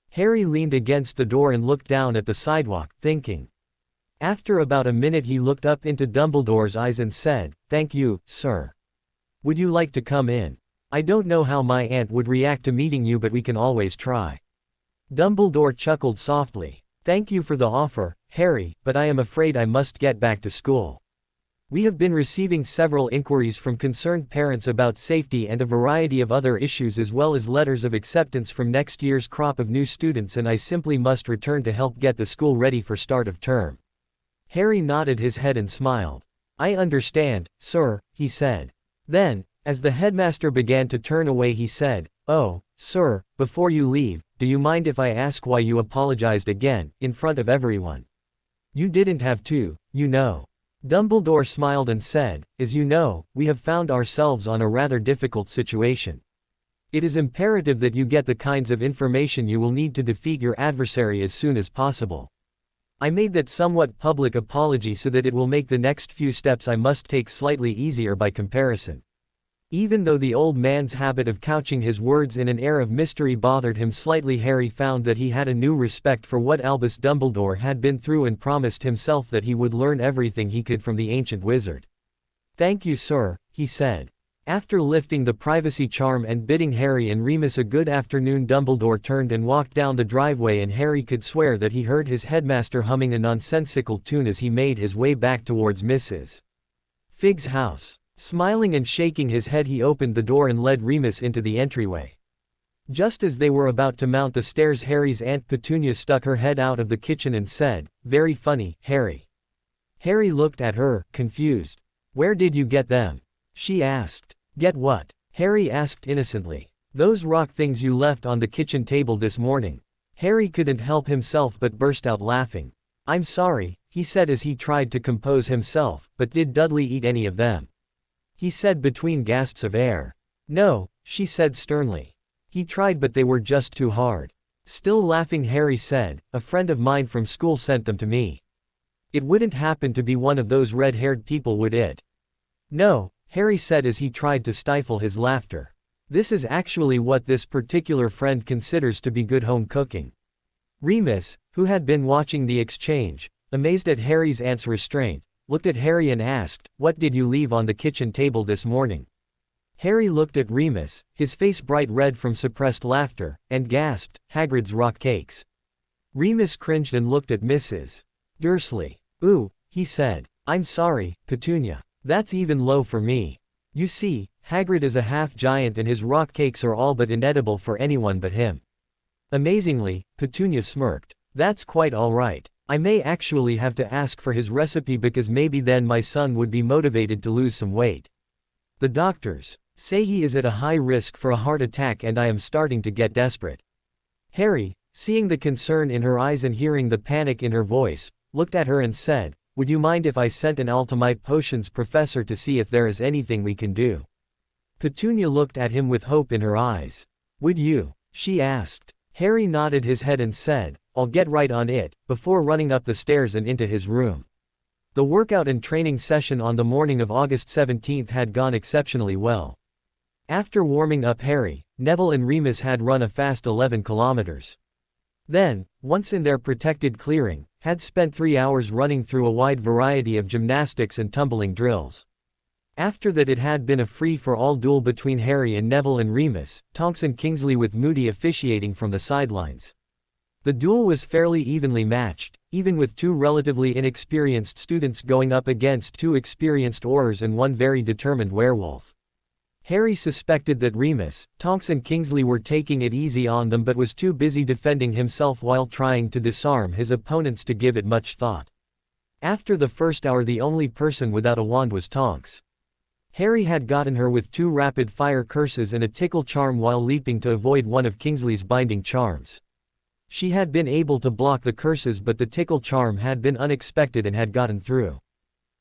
Harry leaned against the door and looked down at the sidewalk, thinking. After about a minute he looked up into Dumbledore's eyes and said, "Thank you, sir. Would you like to come in? I don't know how my aunt would react to meeting you, but we can always try." Dumbledore chuckled softly. "Thank you for the offer, Harry, but I am afraid I must get back to school. We have been receiving several inquiries from concerned parents about safety and a variety of other issues, as well as letters of acceptance from next year's crop of new students, and I simply must return to help get the school ready for start of term." Harry nodded his head and smiled. "I understand, sir," he said. Then, as the headmaster began to turn away, he said, "Oh, sir, before you leave, do you mind if I ask why you apologized again, in front of everyone? You didn't have to, you know." Dumbledore smiled and said, "As you know, we have found ourselves on a rather difficult situation. It is imperative that you get the kinds of information you will need to defeat your adversary as soon as possible. I made that somewhat public apology so that it will make the next few steps I must take slightly easier by comparison." Even though the old man's habit of couching his words in an air of mystery bothered him slightly, Harry found that he had a new respect for what Albus Dumbledore had been through and promised himself that he would learn everything he could from the ancient wizard. "Thank you, sir," he said. After lifting the privacy charm and bidding Harry and Remus a good afternoon, Dumbledore turned and walked down the driveway, and Harry could swear that he heard his headmaster humming a nonsensical tune as he made his way back towards Mrs. Figg's house. Smiling and shaking his head, he opened the door and led Remus into the entryway. Just as they were about to mount the stairs, Harry's Aunt Petunia stuck her head out of the kitchen and said, "Very funny, Harry." Harry looked at her, confused. "Where did you get them?" she asked. "Get what?" Harry asked innocently. "Those rock things you left on the kitchen table this morning." Harry couldn't help himself but burst out laughing. "I'm sorry," he said as he tried to compose himself, "but did Dudley eat any of them?" he said between gasps of air. "No," she said sternly. "He tried, but they were just too hard." Still laughing, Harry said, "A friend of mine from school sent them to me. It wouldn't happen to be one of those red-haired people, would it?" "No," Harry said as he tried to stifle his laughter. "This is actually what this particular friend considers to be good home cooking." Remus, who had been watching the exchange, amazed at Harry's aunt's restraint, looked at Harry and asked, "What did you leave on the kitchen table this morning?" Harry looked at Remus, his face bright red from suppressed laughter, and gasped, "Hagrid's rock cakes." Remus cringed and looked at Mrs. Dursley. "Ooh," he said. "I'm sorry, Petunia. That's even low for me. You see, Hagrid is a half-giant and his rock cakes are all but inedible for anyone but him." Amazingly, Petunia smirked. "That's quite all right. I may actually have to ask for his recipe because maybe then my son would be motivated to lose some weight. The doctors say he is at a high risk for a heart attack and I am starting to get desperate." Harry, seeing the concern in her eyes and hearing the panic in her voice, looked at her and said, "Would you mind if I sent an Altamite potions professor to see if there is anything we can do?" Petunia looked at him with hope in her eyes. "Would you?" she asked. Harry nodded his head and said, "I'll get right on it," before running up the stairs and into his room. The workout and training session on the morning of August 17th had gone exceptionally well. After warming up, Harry, Neville and Remus had run a fast 11 kilometers. Then, once in their protected clearing, had spent 3 hours running through a wide variety of gymnastics and tumbling drills. After that it had been a free-for-all duel between Harry and Neville and Remus, Tonks and Kingsley with Moody officiating from the sidelines. The duel was fairly evenly matched, even with two relatively inexperienced students going up against two experienced Aurors and one very determined werewolf. Harry suspected that Remus, Tonks and Kingsley were taking it easy on them but was too busy defending himself while trying to disarm his opponents to give it much thought. After the first hour the only person without a wand was Tonks. Harry had gotten her with two rapid-fire curses and a tickle charm while leaping to avoid one of Kingsley's binding charms. She had been able to block the curses but the tickle charm had been unexpected and had gotten through.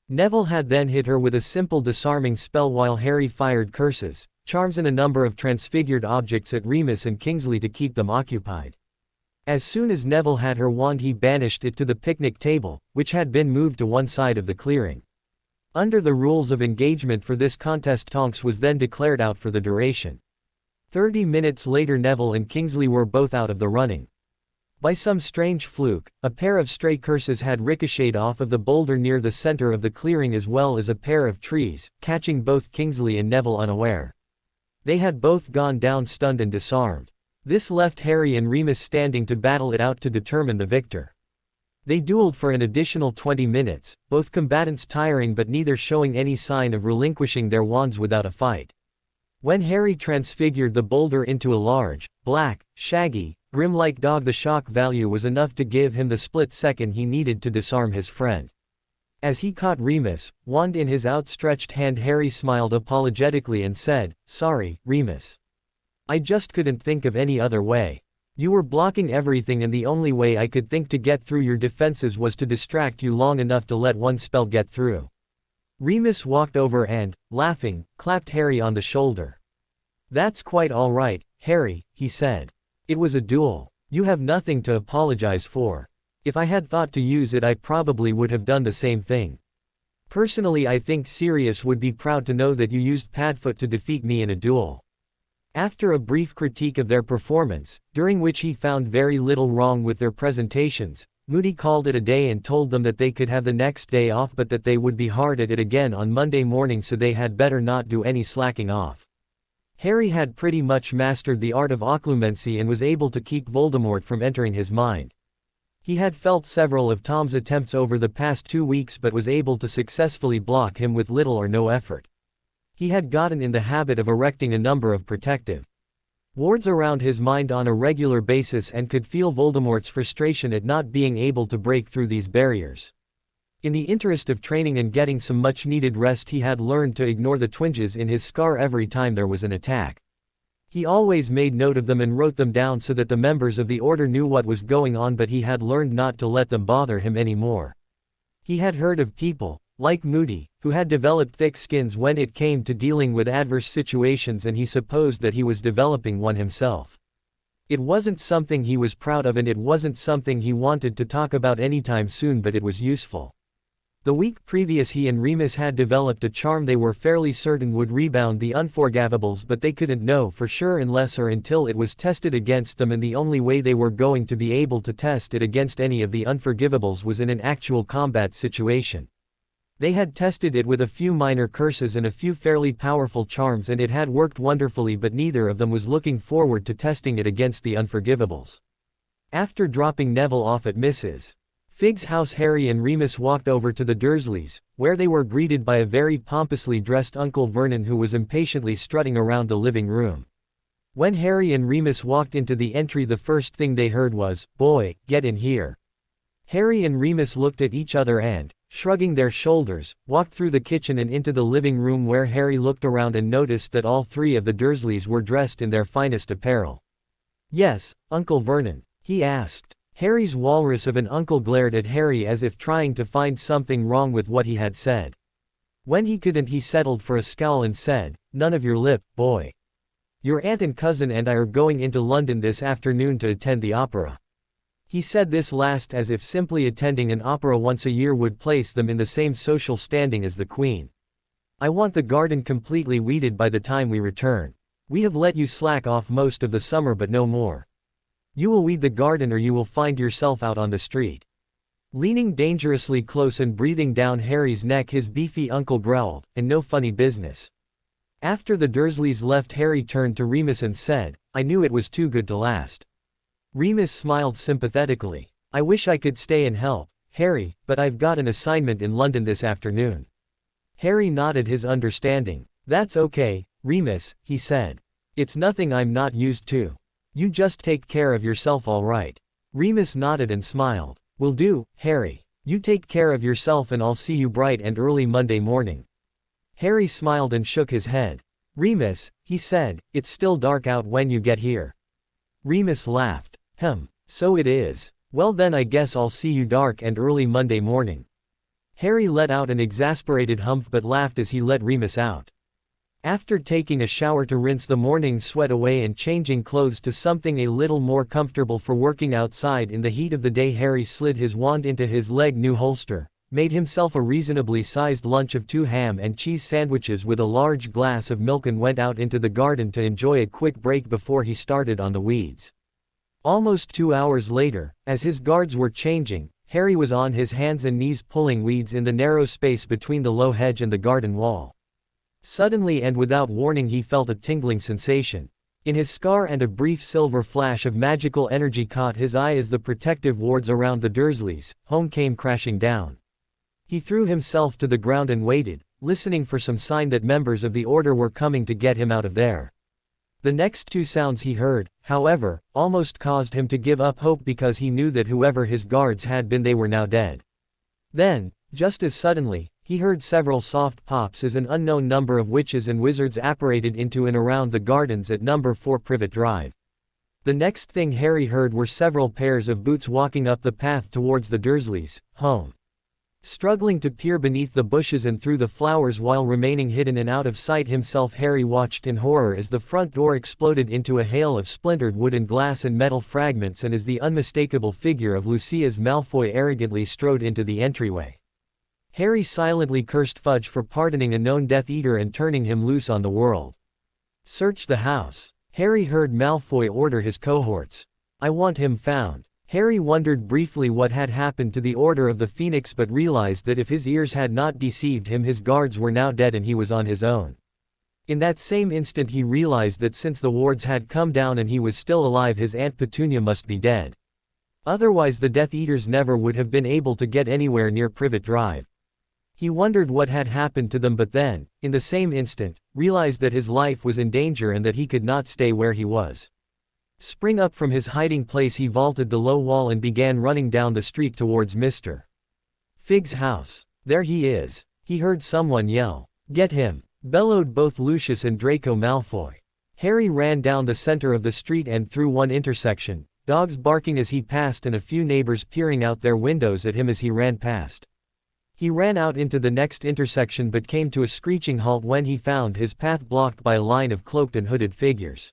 Neville had then hit her with a simple disarming spell while Harry fired curses, charms and a number of transfigured objects at Remus and Kingsley to keep them occupied. As soon as Neville had her wand he banished it to the picnic table, which had been moved to one side of the clearing. Under the rules of engagement for this contest Tonks was then declared out for the duration. 30 minutes later Neville and Kingsley were both out of the running. By some strange fluke, a pair of stray curses had ricocheted off of the boulder near the center of the clearing as well as a pair of trees, catching both Kingsley and Neville unaware. They had both gone down stunned and disarmed. This left Harry and Remus standing to battle it out to determine the victor. They dueled for an additional 20 minutes, both combatants tiring but neither showing any sign of relinquishing their wands without a fight. When Harry transfigured the boulder into a large, black, shaggy, grim-like dog the shock value was enough to give him the split second he needed to disarm his friend. As he caught Remus, wand in his outstretched hand Harry smiled apologetically and said, "Sorry, Remus. I just couldn't think of any other way. You were blocking everything and the only way I could think to get through your defenses was to distract you long enough to let one spell get through." Remus walked over and, laughing, clapped Harry on the shoulder. "That's quite all right, Harry," he said. "It was a duel. You have nothing to apologize for. If I had thought to use it I probably would have done the same thing. Personally I think Sirius would be proud to know that you used Padfoot to defeat me in a duel." After a brief critique of their performance, during which he found very little wrong with their presentations, Moody called it a day and told them that they could have the next day off but that they would be hard at it again on Monday morning so they had better not do any slacking off. Harry had pretty much mastered the art of occlumency and was able to keep Voldemort from entering his mind. He had felt several of Tom's attempts over the past 2 weeks but was able to successfully block him with little or no effort. He had gotten in the habit of erecting a number of protective wards around his mind on a regular basis and could feel Voldemort's frustration at not being able to break through these barriers. In the interest of training and getting some much-needed rest he had learned to ignore the twinges in his scar every time there was an attack. He always made note of them and wrote them down so that the members of the Order knew what was going on but he had learned not to let them bother him anymore. He had heard of people, like Moody, who had developed thick skins when it came to dealing with adverse situations and he supposed that he was developing one himself. It wasn't something he was proud of and it wasn't something he wanted to talk about anytime soon but it was useful. The week previous he and Remus had developed a charm they were fairly certain would rebound the Unforgivables but they couldn't know for sure unless or until it was tested against them and the only way they were going to be able to test it against any of the Unforgivables was in an actual combat situation. They had tested it with a few minor curses and a few fairly powerful charms and it had worked wonderfully but neither of them was looking forward to testing it against the Unforgivables. After dropping Neville off at Mrs. Fig's house Harry and Remus walked over to the Dursleys, where they were greeted by a very pompously dressed Uncle Vernon who was impatiently strutting around the living room. When Harry and Remus walked into the entry the first thing they heard was, "Boy, get in here." Harry and Remus looked at each other and, shrugging their shoulders, walked through the kitchen and into the living room where Harry looked around and noticed that all three of the Dursleys were dressed in their finest apparel. "Yes, Uncle Vernon?" he asked. Harry's walrus of an uncle glared at Harry as if trying to find something wrong with what he had said. When he couldn't he settled for a scowl and said, "None of your lip, boy. Your aunt and cousin and I are going into London this afternoon to attend the opera." He said this last as if simply attending an opera once a year would place them in the same social standing as the Queen. "I want the garden completely weeded by the time we return. We have let you slack off most of the summer but no more." You will weed the garden or you will find yourself out on the street." Leaning dangerously close and breathing down Harry's neck, his beefy uncle growled, "And no funny business." After the Dursleys left, Harry turned to Remus and said, "I knew it was too good to last." Remus smiled sympathetically. "I wish I could stay and help, Harry, but I've got an assignment in London this afternoon." Harry nodded his understanding. "That's okay, Remus," he said. "It's nothing I'm not used to. You just take care of yourself, all right." Remus nodded and smiled. "Will do, Harry. You take care of yourself and I'll see you bright and early Monday morning." Harry smiled and shook his head. "Remus," he said, "it's still dark out when you get here." Remus laughed. So it is. Well then I guess I'll see you dark and early Monday morning." Harry let out an exasperated humph but laughed as he let Remus out. After taking a shower to rinse the morning sweat away and changing clothes to something a little more comfortable for working outside in the heat of the day, Harry slid his wand into his leg-new holster, made himself a reasonably sized lunch of 2 ham and cheese sandwiches with a large glass of milk and went out into the garden to enjoy a quick break before he started on the weeds. Almost 2 hours later, as his guards were changing, Harry was on his hands and knees pulling weeds in the narrow space between the low hedge and the garden wall. Suddenly and without warning he felt a tingling sensation in his scar, and a brief silver flash of magical energy caught his eye as the protective wards around the Dursleys' home came crashing down. He threw himself to the ground and waited, listening for some sign that members of the Order were coming to get him out of there. The next 2 sounds he heard, however, almost caused him to give up hope because he knew that whoever his guards had been, they were now dead. Then, just as suddenly, he heard several soft pops as an unknown number of witches and wizards apparated into and around the gardens at number 4 Privet Drive. The next thing Harry heard were several pairs of boots walking up the path towards the Dursleys' home. Struggling to peer beneath the bushes and through the flowers while remaining hidden and out of sight himself, Harry watched in horror as the front door exploded into a hail of splintered wood and glass and metal fragments, and as the unmistakable figure of Lucius Malfoy arrogantly strode into the entryway. Harry silently cursed Fudge for pardoning a known Death Eater and turning him loose on the world. "Search the house," Harry heard Malfoy order his cohorts. "I want him found." Harry wondered briefly what had happened to the Order of the Phoenix, but realized that if his ears had not deceived him, his guards were now dead and he was on his own. In that same instant he realized that since the wards had come down and he was still alive, his Aunt Petunia must be dead. Otherwise the Death Eaters never would have been able to get anywhere near Privet Drive. He wondered what had happened to them, but then, in the same instant, realized that his life was in danger and that he could not stay where he was. Spring up from his hiding place, he vaulted the low wall and began running down the street towards Mr. Fig's house. "There he is," he heard someone yell. "Get him!" bellowed both Lucius and Draco Malfoy. Harry ran down the center of the street and through one intersection, dogs barking as he passed and a few neighbors peering out their windows at him as he ran past. He ran out into the next intersection but came to a screeching halt when he found his path blocked by a line of cloaked and hooded figures.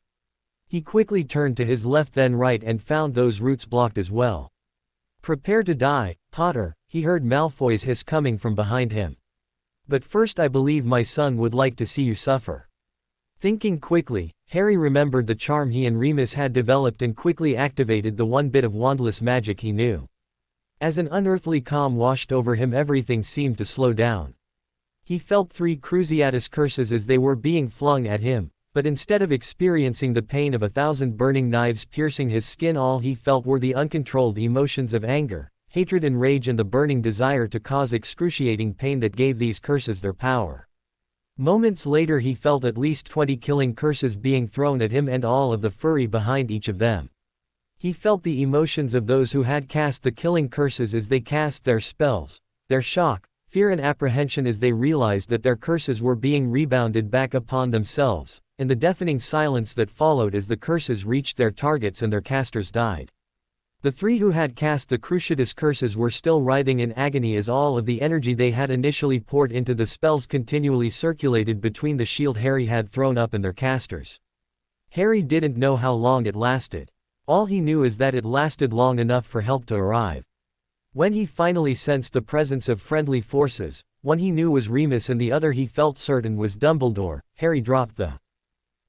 He quickly turned to his left then right and found those routes blocked as well. "Prepare to die, Potter," he heard Malfoy's hiss coming from behind him. "But first I believe my son would like to see you suffer." Thinking quickly, Harry remembered the charm he and Remus had developed and quickly activated the one bit of wandless magic he knew. As an unearthly calm washed over him, everything seemed to slow down. He felt 3 Cruciatus curses as they were being flung at him. But instead of experiencing the pain of 1,000 burning knives piercing his skin, all he felt were the uncontrolled emotions of anger, hatred and rage, and the burning desire to cause excruciating pain that gave these curses their power. Moments later he felt at least 20 killing curses being thrown at him and all of the fury behind each of them. He felt the emotions of those who had cast the killing curses as they cast their spells, their shock, fear and apprehension as they realized that their curses were being rebounded back upon themselves, and the deafening silence that followed as the curses reached their targets and their casters died. The 3 who had cast the Cruciatus curses were still writhing in agony as all of the energy they had initially poured into the spells continually circulated between the shield Harry had thrown up and their casters. Harry didn't know how long it lasted. All he knew is that it lasted long enough for help to arrive. When he finally sensed the presence of friendly forces, one he knew was Remus and the other he felt certain was Dumbledore, Harry dropped the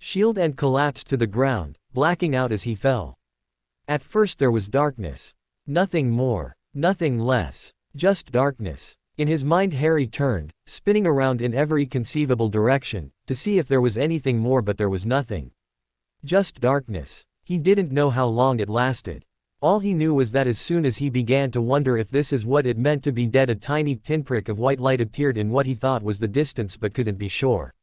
shield and collapsed to the ground, blacking out as he fell. At first there was darkness. Nothing more. Nothing less. Just darkness. In his mind Harry turned, spinning around in every conceivable direction, to see if there was anything more, but there was nothing. Just darkness. He didn't know how long it lasted. All he knew was that as soon as he began to wonder if this is what it meant to be dead, a tiny pinprick of white light appeared in what he thought was the distance but couldn't be sure.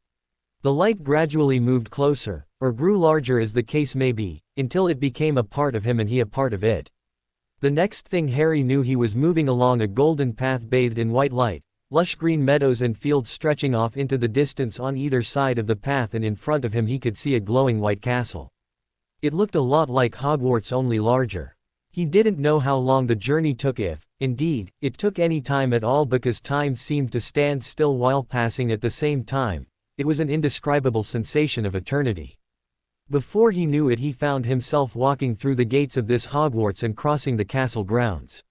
The light gradually moved closer, or grew larger as the case may be, until it became a part of him and he a part of it. The next thing Harry knew, he was moving along a golden path bathed in white light, lush green meadows and fields stretching off into the distance on either side of the path, and in front of him he could see a glowing white castle. It looked a lot like Hogwarts, only larger. He didn't know how long the journey took, if, indeed, it took any time at all, because time seemed to stand still while passing at the same time. It was an indescribable sensation of eternity. Before he knew it, he found himself walking through the gates of this Hogwarts and crossing the castle grounds.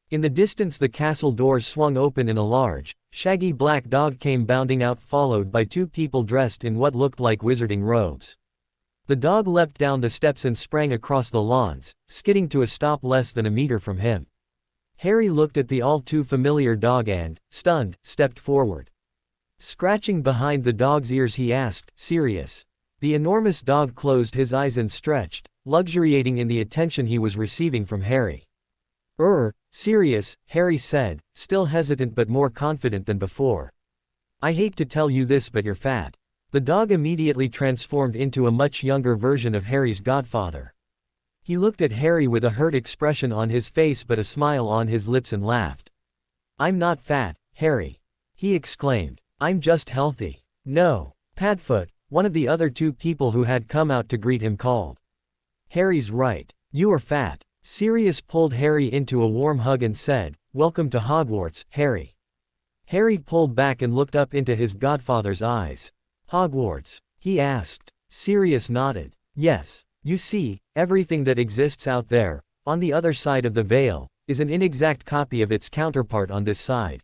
In the distance the castle doors swung open and a large, shaggy black dog came bounding out, followed by two people dressed in what looked like wizarding robes. The dog leapt down the steps and sprang across the lawns, skidding to a stop less than a meter from him. Harry looked at the all too familiar dog and, stunned, stepped forward. Scratching behind the dog's ears he asked, "Sirius?" The enormous dog closed his eyes and stretched, luxuriating in the attention he was receiving from Harry. Sirius," Harry said, still hesitant but more confident than before. "I hate to tell you this, but you're fat." The dog immediately transformed into a much younger version of Harry's godfather. He looked at Harry with a hurt expression on his face but a smile on his lips and laughed. "I'm not fat, Harry," he exclaimed. "I'm just healthy." "No, Padfoot," one of the other two people who had come out to greet him called. "Harry's right. You are fat." Sirius pulled Harry into a warm hug and said, "Welcome to Hogwarts, Harry." Harry pulled back and looked up into his godfather's eyes. "Hogwarts?" he asked. Sirius nodded. "Yes. You see, everything that exists out there, on the other side of the veil, is an inexact copy of its counterpart on this side."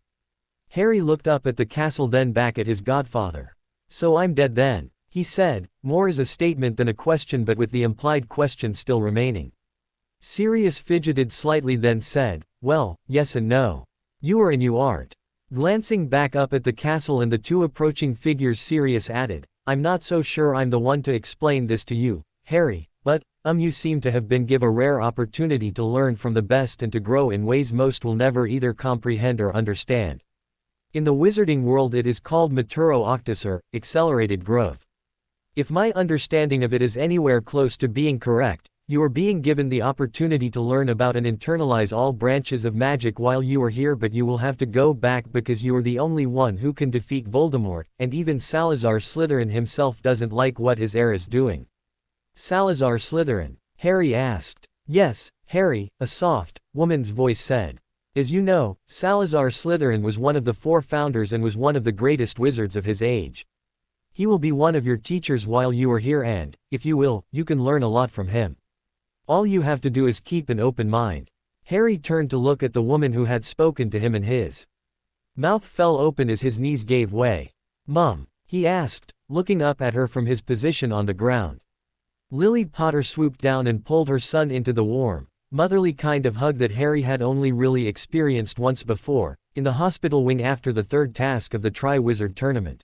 Harry looked up at the castle, then back at his godfather. "So I'm dead then," he said, more as a statement than a question, but with the implied question still remaining. Sirius fidgeted slightly, then said, "Well, yes and no. You are and you aren't." Glancing back up at the castle and the two approaching figures, Sirius added, "I'm not so sure I'm the one to explain this to you, Harry, but, you seem to have been given a rare opportunity to learn from the best and to grow in ways most will never either comprehend or understand. In the wizarding world it is called Maturo Octus, or accelerated growth. If my understanding of it is anywhere close to being correct, you are being given the opportunity to learn about and internalize all branches of magic while you are here, but you will have to go back because you are the only one who can defeat Voldemort, and even Salazar Slytherin himself doesn't like what his heir is doing." "Salazar Slytherin?" Harry asked. "Yes, Harry," a soft, woman's voice said. "As you know, Salazar Slytherin was one of the 4 founders and was one of the greatest wizards of his age. He will be one of your teachers while you are here, and, if you will, you can learn a lot from him. All you have to do is keep an open mind." Harry turned to look at the woman who had spoken to him, and his mouth fell open as his knees gave way. "Mum?" he asked, looking up at her from his position on the ground. Lily Potter swooped down and pulled her son into the warm, motherly kind of hug that Harry had only really experienced once before, in the hospital wing after the 3rd task of the Tri-Wizard tournament.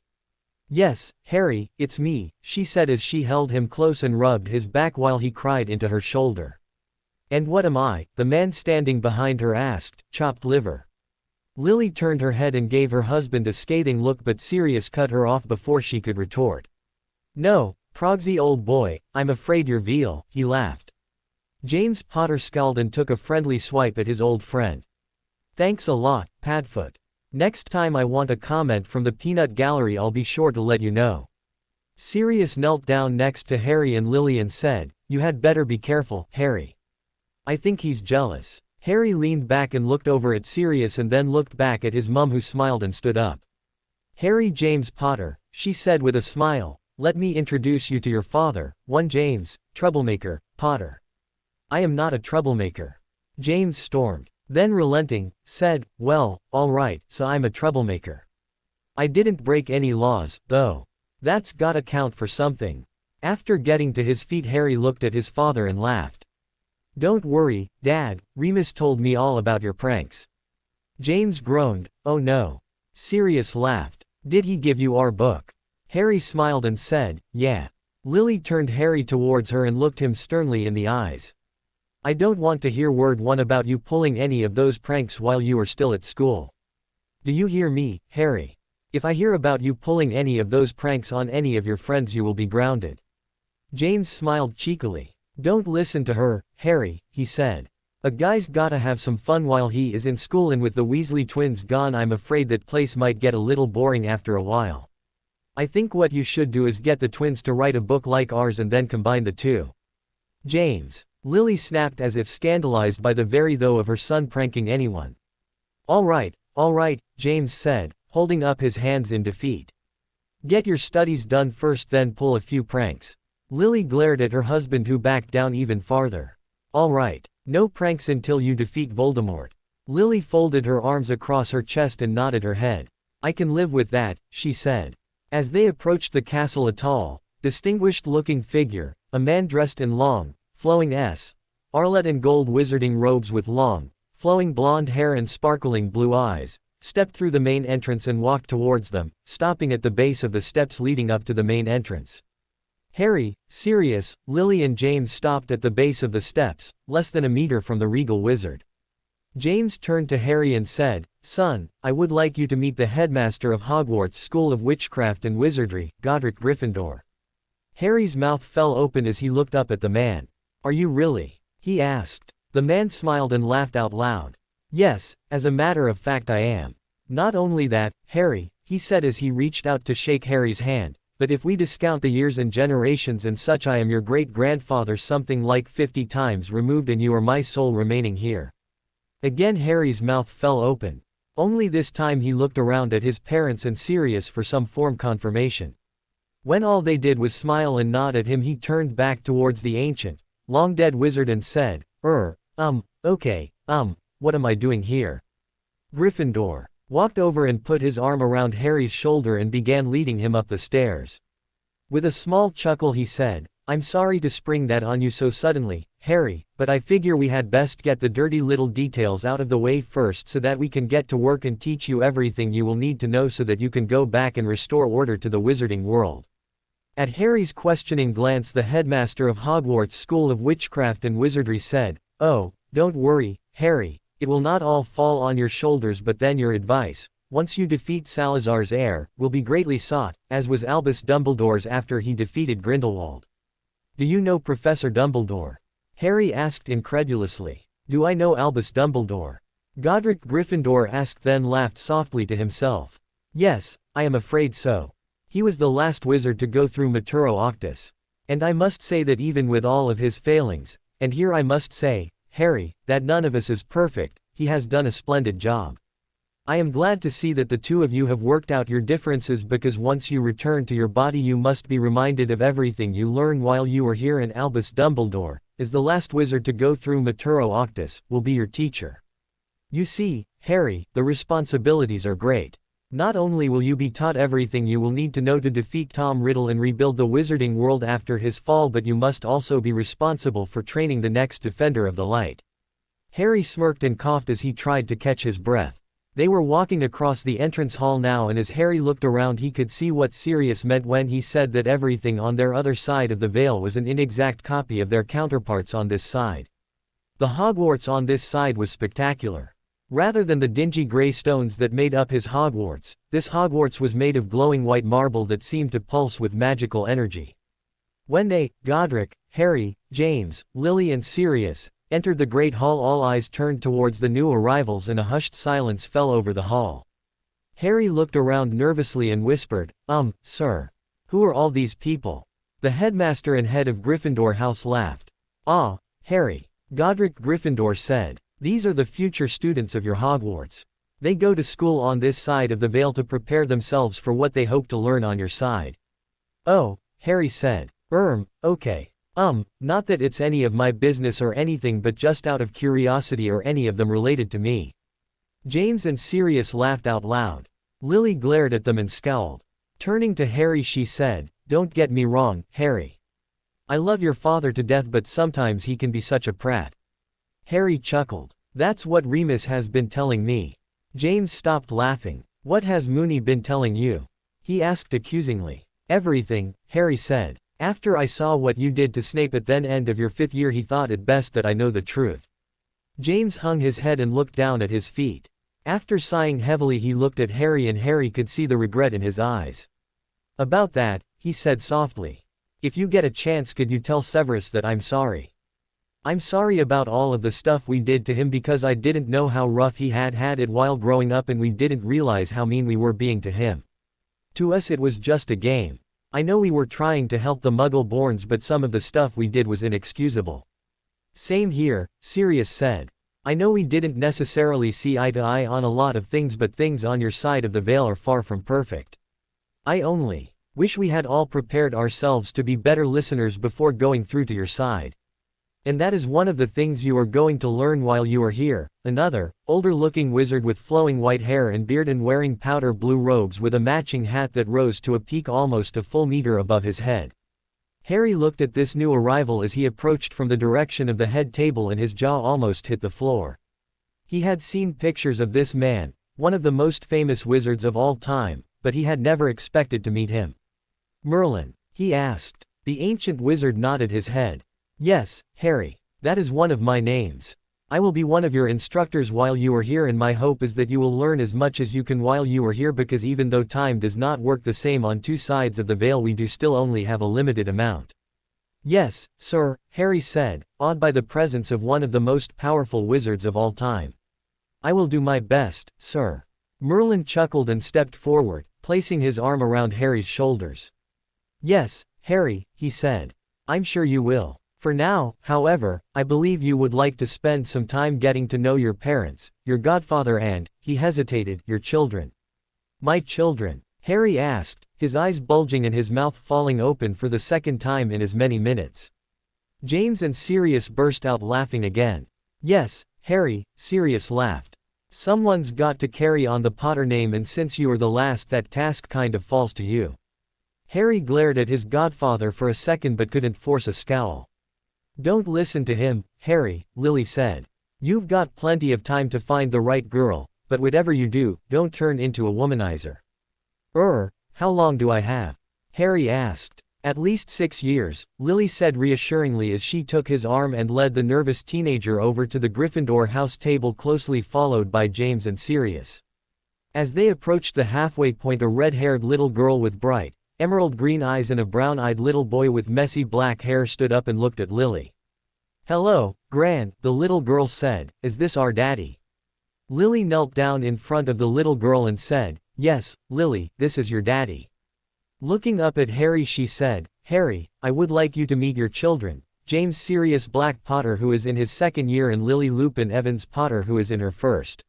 "Yes, Harry, it's me," she said as she held him close and rubbed his back while he cried into her shoulder. "And what am I?" the man standing behind her asked. "Chopped liver." Lily turned her head and gave her husband a scathing look, but Sirius cut her off before she could retort. "No, Progsy old boy, I'm afraid you're veal," he laughed. James Potter scowled and took a friendly swipe at his old friend. "Thanks a lot, Padfoot. Next time I want a comment from the peanut gallery I'll be sure to let you know." Sirius knelt down next to Harry and Lily and said, "You had better be careful, Harry. I think he's jealous." Harry leaned back and looked over at Sirius and then looked back at his mum, who smiled and stood up. "Harry James Potter," she said with a smile, "let me introduce you to your father, one James, troublemaker, Potter." "I am not a troublemaker," James stormed. Then relenting, said, "Well, all right, so I'm a troublemaker. I didn't break any laws, though. That's gotta count for something." After getting to his feet, Harry looked at his father and laughed. Don't worry, Dad, Remus told me all about your pranks. James groaned, oh no. Sirius laughed. Did he give you our book? Harry smiled and said, yeah. Lily turned Harry towards her and looked him sternly in the eyes. I don't want to hear word one about you pulling any of those pranks while you are still at school. Do you hear me, Harry? If I hear about you pulling any of those pranks on any of your friends, you will be grounded. James smiled cheekily. Don't listen to her, Harry, he said. A guy's gotta have some fun while he is in school, and with the Weasley twins gone, I'm afraid that place might get a little boring after a while. I think what you should do is get the twins to write a book like ours and then combine the two. James. Lily snapped as if scandalized by the very thought of her son pranking anyone. All right, James said, holding up his hands in defeat. Get your studies done first, then pull a few pranks. Lily glared at her husband, who backed down even farther. All right, no pranks until you defeat Voldemort. Lily folded her arms across her chest and nodded her head. I can live with that, she said. As they approached the castle, a tall, distinguished-looking figure, a man dressed in long, flowing scarlet and gold wizarding robes with long, flowing blonde hair and sparkling blue eyes, stepped through the main entrance and walked towards them, stopping at the base of the steps leading up to the main entrance. Harry, Sirius, Lily and James stopped at the base of the steps, less than a meter from the regal wizard. James turned to Harry and said, Son, I would like you to meet the headmaster of Hogwarts School of Witchcraft and Wizardry, Godric Gryffindor. Harry's mouth fell open as he looked up at the man. Are you really? He asked. The man smiled and laughed out loud. Yes, as a matter of fact I am. Not only that, Harry, he said as he reached out to shake Harry's hand, but if we discount the years and generations and such, I am your great-grandfather something like 50 times removed, and you are my soul remaining here. Again Harry's mouth fell open. Only this time he looked around at his parents and Sirius for some form confirmation. When all they did was smile and nod at him, he turned back towards the ancient, long-dead wizard and said, okay, what am I doing here? Gryffindor walked over and put his arm around Harry's shoulder and began leading him up the stairs. With a small chuckle he said, I'm sorry to spring that on you so suddenly, Harry, but I figure we had best get the dirty little details out of the way first so that we can get to work and teach you everything you will need to know so that you can go back and restore order to the wizarding world. At Harry's questioning glance, the headmaster of Hogwarts School of Witchcraft and Wizardry said, Oh, don't worry, Harry, it will not all fall on your shoulders, but then your advice, once you defeat Salazar's heir, will be greatly sought, as was Albus Dumbledore's after he defeated Grindelwald. Do you know Professor Dumbledore? Harry asked incredulously. Do I know Albus Dumbledore? Godric Gryffindor asked, then laughed softly to himself. Yes, I am afraid so. He was the last wizard to go through Maturo Octus. And I must say that even with all of his failings, and here I must say, Harry, that none of us is perfect, he has done a splendid job. I am glad to see that the two of you have worked out your differences, because once you return to your body you must be reminded of everything you learned while you were here, and Albus Dumbledore, is the last wizard to go through Maturo Octus, will be your teacher. You see, Harry, the responsibilities are great. Not only will you be taught everything you will need to know to defeat Tom Riddle and rebuild the wizarding world after his fall, but you must also be responsible for training the next Defender of the Light. Harry smirked and coughed as he tried to catch his breath. They were walking across the entrance hall now, and as Harry looked around he could see what Sirius meant when he said that everything on their other side of the veil was an inexact copy of their counterparts on this side. The Hogwarts on this side was spectacular. Rather than the dingy gray stones that made up his Hogwarts, this Hogwarts was made of glowing white marble that seemed to pulse with magical energy. When they, Godric, Harry, James, Lily and Sirius, entered the great hall, all eyes turned towards the new arrivals and a hushed silence fell over the hall. Harry looked around nervously and whispered, sir. Who are all these people? The headmaster and head of Gryffindor House laughed. Ah, Harry. Godric Gryffindor said. These are the future students of your Hogwarts. They go to school on this side of the veil to prepare themselves for what they hope to learn on your side. Oh, Harry said. Okay. Not that it's any of my business or anything, but just out of curiosity, are any of them related to me? James and Sirius laughed out loud. Lily glared at them and scowled. Turning to Harry she said, Don't get me wrong, Harry. I love your father to death, but sometimes he can be such a prat. Harry chuckled. That's what Remus has been telling me. James stopped laughing. What has Moony been telling you? He asked accusingly. Everything, Harry said. After I saw what you did to Snape at the end of your 5th year, he thought it best that I know the truth. James hung his head and looked down at his feet. After sighing heavily, he looked at Harry, and Harry could see the regret in his eyes. About that, he said softly. If you get a chance, could you tell Severus that I'm sorry? I'm sorry about all of the stuff we did to him, because I didn't know how rough he had it while growing up, and we didn't realize how mean we were being to him. To us it was just a game. I know we were trying to help the Muggle-borns, but some of the stuff we did was inexcusable. Same here, Sirius said. I know we didn't necessarily see eye to eye on a lot of things, but things on your side of the veil are far from perfect. I only wish we had all prepared ourselves to be better listeners before going through to your side. And that is one of the things you are going to learn while you are here. Another, older-looking wizard with flowing white hair and beard and wearing powder blue robes with a matching hat that rose to a peak almost a full meter above his head. Harry looked at this new arrival as he approached from the direction of the head table, and his jaw almost hit the floor. He had seen pictures of this man, one of the most famous wizards of all time, but he had never expected to meet him. Merlin? He asked. The ancient wizard nodded his head. Yes, Harry. That is one of my names. I will be one of your instructors while you are here, and my hope is that you will learn as much as you can while you are here, because even though time does not work the same on two sides of the veil, we do still only have a limited amount. Yes, sir, Harry said, awed by the presence of one of the most powerful wizards of all time. I will do my best, sir. Merlin chuckled and stepped forward, placing his arm around Harry's shoulders. Yes, Harry, he said. I'm sure you will. For now, however, I believe you would like to spend some time getting to know your parents, your godfather and, he hesitated, your children. My children? Harry asked, his eyes bulging and his mouth falling open for the second time in as many minutes. James and Sirius burst out laughing again. Yes, Harry, Sirius laughed. Someone's got to carry on the Potter name, and since you are the last, that task kind of falls to you. Harry glared at his godfather for a second but couldn't force a scowl. Don't listen to him, Harry, Lily said. You've got plenty of time to find the right girl, but whatever you do, don't turn into a womanizer. How long do I have? Harry asked. At least 6 years, Lily said reassuringly as she took his arm and led the nervous teenager over to the Gryffindor house table, closely followed by James and Sirius. As they approached the halfway point, a red-haired little girl with bright, emerald green eyes and a brown-eyed little boy with messy black hair stood up and looked at Lily. Hello, Gran, the little girl said, is this our daddy? Lily knelt down in front of the little girl and said, yes, Lily, this is your daddy. Looking up at Harry, she said, Harry, I would like you to meet your children, James Sirius Black Potter, who is in his 2nd year, and Lily Lupin Evans Potter, who is in her 1st.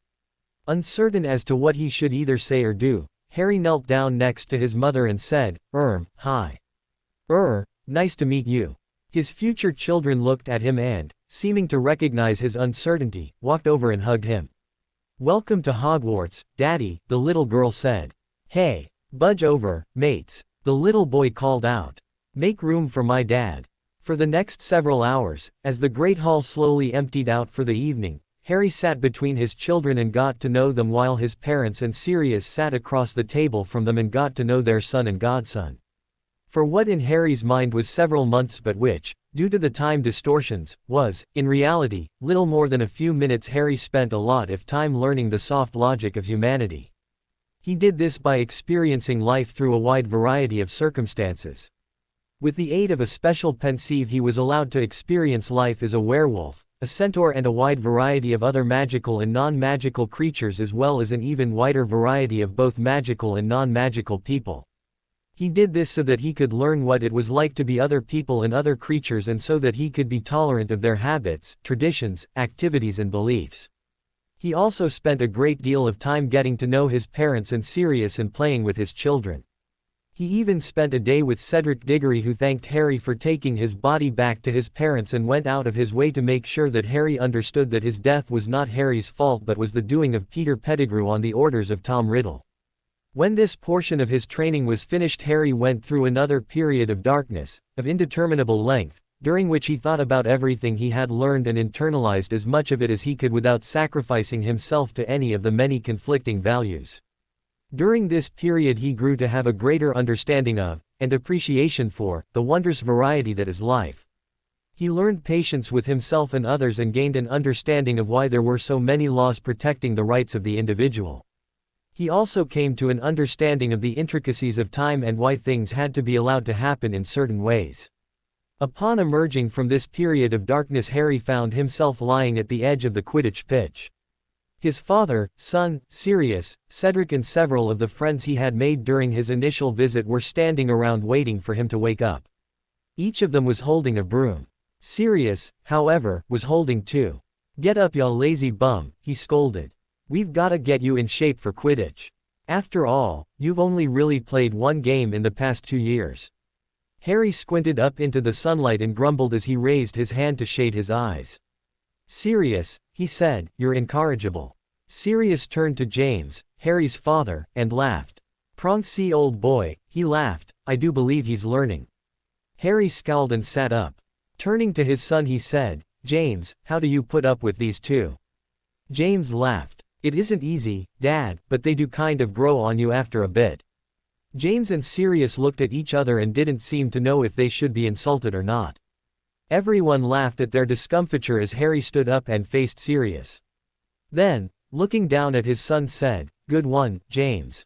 Uncertain as to what he should either say or do, Harry knelt down next to his mother and said, hi. Nice to meet you. His future children looked at him and, seeming to recognize his uncertainty, walked over and hugged him. Welcome to Hogwarts, Daddy, the little girl said. Hey, budge over, mates, the little boy called out. Make room for my dad. For the next several hours, as the Great Hall slowly emptied out for the evening, Harry sat between his children and got to know them, while his parents and Sirius sat across the table from them and got to know their son and godson. For what in Harry's mind was several months, but which, due to the time distortions, was, in reality, little more than a few minutes, Harry spent a lot of time learning the soft logic of humanity. He did this by experiencing life through a wide variety of circumstances. With the aid of a special pensieve, he was allowed to experience life as a werewolf, a centaur, and a wide variety of other magical and non-magical creatures, as well as an even wider variety of both magical and non-magical people. He did this so that he could learn what it was like to be other people and other creatures, and so that he could be tolerant of their habits, traditions, activities, and beliefs. He also spent a great deal of time getting to know his parents and Sirius and playing with his children. He even spent a day with Cedric Diggory, who thanked Harry for taking his body back to his parents and went out of his way to make sure that Harry understood that his death was not Harry's fault but was the doing of Peter Pettigrew on the orders of Tom Riddle. When this portion of his training was finished, Harry went through another period of darkness, of indeterminable length, during which he thought about everything he had learned and internalized as much of it as he could without sacrificing himself to any of the many conflicting values. During this period he grew to have a greater understanding of, and appreciation for, the wondrous variety that is life. He learned patience with himself and others and gained an understanding of why there were so many laws protecting the rights of the individual. He also came to an understanding of the intricacies of time and why things had to be allowed to happen in certain ways. Upon emerging from this period of darkness, Harry found himself lying at the edge of the Quidditch pitch. His father, son, Sirius, Cedric and several of the friends he had made during his initial visit were standing around waiting for him to wake up. Each of them was holding a broom. Sirius, however, was holding two. "Get up, y'all lazy bum," he scolded. "We've gotta get you in shape for Quidditch. After all, you've only really played one game in the past 2 years." Harry squinted up into the sunlight and grumbled as he raised his hand to shade his eyes. "Sirius," he said, "you're incorrigible." Sirius turned to James, Harry's father, and laughed. "Pronksy old boy," he laughed, "I do believe he's learning." Harry scowled and sat up. Turning to his son he said, "James, how do you put up with these two?" James laughed. "It isn't easy, Dad, but they do kind of grow on you after a bit." James and Sirius looked at each other and didn't seem to know if they should be insulted or not. Everyone laughed at their discomfiture as Harry stood up and faced Sirius. Then, looking down at his son, said, "Good one, James.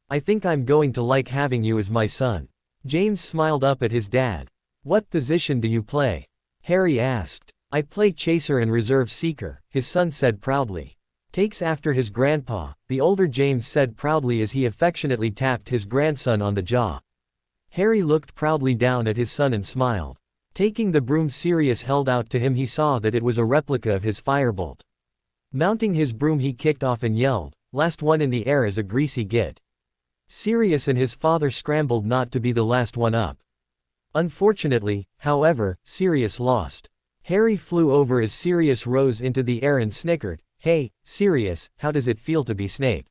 I think I'm going to like having you as my son." James smiled up at his dad. "What position do you play?" Harry asked. "I play chaser and reserve seeker," his son said proudly. "Takes after his grandpa," the older James said proudly as he affectionately tapped his grandson on the jaw. Harry looked proudly down at his son and smiled. Taking the broom Sirius held out to him, he saw that it was a replica of his firebolt. Mounting his broom he kicked off and yelled, "Last one in the air is a greasy git." Sirius and his father scrambled not to be the last one up. Unfortunately, however, Sirius lost. Harry flew over as Sirius rose into the air and snickered, "Hey, Sirius, how does it feel to be Snape?"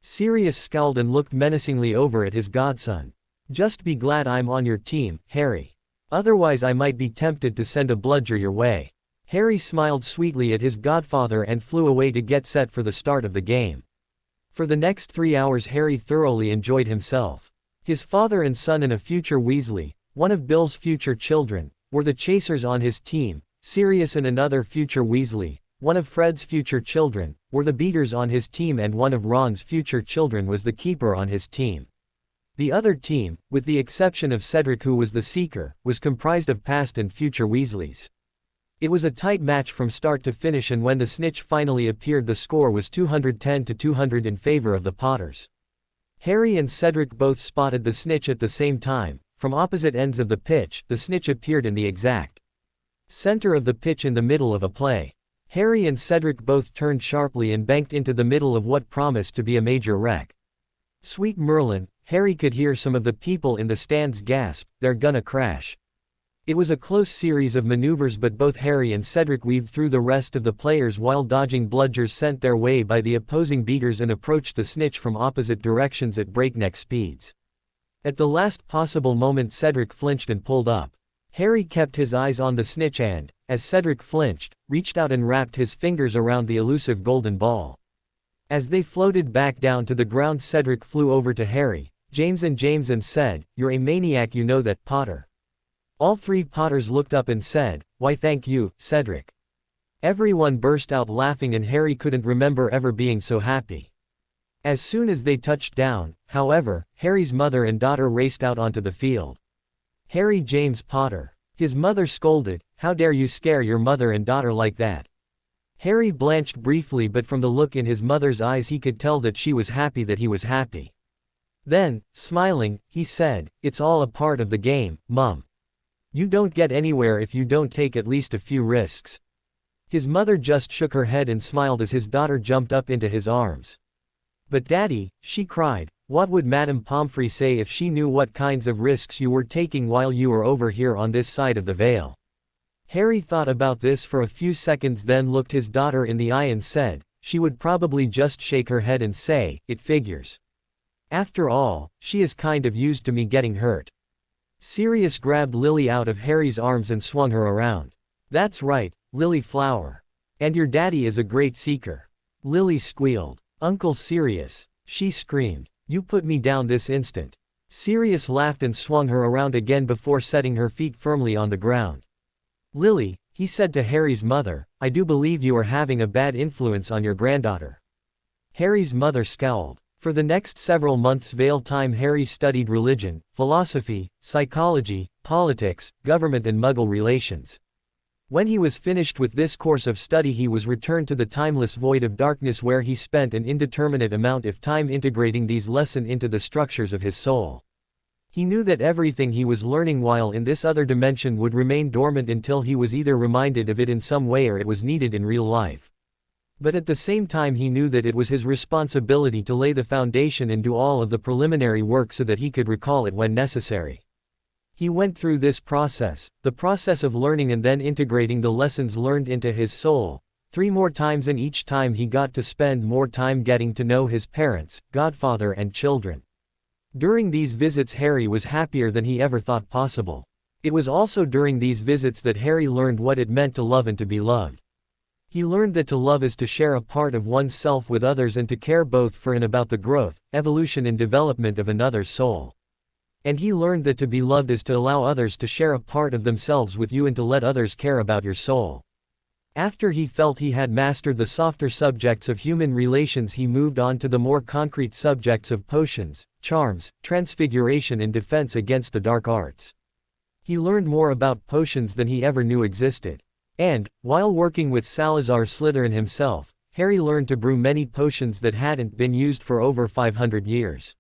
Sirius scowled and looked menacingly over at his godson. "Just be glad I'm on your team, Harry. Otherwise I might be tempted to send a bludger your way." Harry smiled sweetly at his godfather and flew away to get set for the start of the game. For the next 3 hours Harry thoroughly enjoyed himself. His father and son and a future Weasley, one of Bill's future children, were the chasers on his team. Sirius and another future Weasley, one of Fred's future children, were the beaters on his team, and one of Ron's future children was the keeper on his team. The other team, with the exception of Cedric who was the seeker, was comprised of past and future Weasleys. It was a tight match from start to finish, and when the snitch finally appeared the score was 210 to 200 in favor of the Potters. Harry and Cedric both spotted the snitch at the same time. From opposite ends of the pitch, the snitch appeared in the exact center of the pitch in the middle of a play. Harry and Cedric both turned sharply and banked into the middle of what promised to be a major wreck. Sweet Merlin, Harry could hear some of the people in the stands gasp, "They're gonna crash." It was a close series of maneuvers, but both Harry and Cedric weaved through the rest of the players while dodging bludgers sent their way by the opposing beaters and approached the snitch from opposite directions at breakneck speeds. At the last possible moment Cedric flinched and pulled up. Harry kept his eyes on the snitch and, as Cedric flinched, reached out and wrapped his fingers around the elusive golden ball. As they floated back down to the ground Cedric flew over to Harry, James and said, "You're a maniac, you know that, Potter." All three Potters looked up and said, "Why thank you, Cedric." Everyone burst out laughing and Harry couldn't remember ever being so happy. As soon as they touched down, however, Harry's mother and daughter raced out onto the field. "Harry James Potter." His mother scolded, "How dare you scare your mother and daughter like that?" Harry blanched briefly, but from the look in his mother's eyes he could tell that she was happy that he was happy. Then, smiling, he said, "It's all a part of the game, Mum. You don't get anywhere if you don't take at least a few risks." His mother just shook her head and smiled as his daughter jumped up into his arms. "But Daddy," she cried, "what would Madame Pomfrey say if she knew what kinds of risks you were taking while you were over here on this side of the veil?" Harry thought about this for a few seconds, then looked his daughter in the eye and said, "She would probably just shake her head and say, 'It figures. After all, she is kind of used to me getting hurt.'" Sirius grabbed Lily out of Harry's arms and swung her around. That's right, Lily Flower. And your daddy is a great seeker. Lily squealed. Uncle Sirius, she screamed. You put me down this instant. Sirius laughed and swung her around again before setting her feet firmly on the ground. Lily, he said to Harry's mother, I do believe you are having a bad influence on your granddaughter. Harry's mother scowled. For the next several months' veiled time Harry studied religion, philosophy, psychology, politics, government and Muggle relations. When he was finished with this course of study he was returned to the timeless void of darkness where he spent an indeterminate amount of time integrating these lessons into the structures of his soul. He knew that everything he was learning while in this other dimension would remain dormant until he was either reminded of it in some way or it was needed in real life. But at the same time he knew that it was his responsibility to lay the foundation and do all of the preliminary work so that he could recall it when necessary. He went through this process, the process of learning and then integrating the lessons learned into his soul, 3 more times, and each time he got to spend more time getting to know his parents, godfather and children. During these visits Harry was happier than he ever thought possible. It was also during these visits that Harry learned what it meant to love and to be loved. He learned that to love is to share a part of one's self with others and to care both for and about the growth, evolution and development of another's soul. And he learned that to be loved is to allow others to share a part of themselves with you and to let others care about your soul. After he felt he had mastered the softer subjects of human relations he moved on to the more concrete subjects of potions, charms, transfiguration and defense against the dark arts. He learned more about potions than he ever knew existed. And, while working with Salazar Slytherin himself, Harry learned to brew many potions that hadn't been used for over 500 years.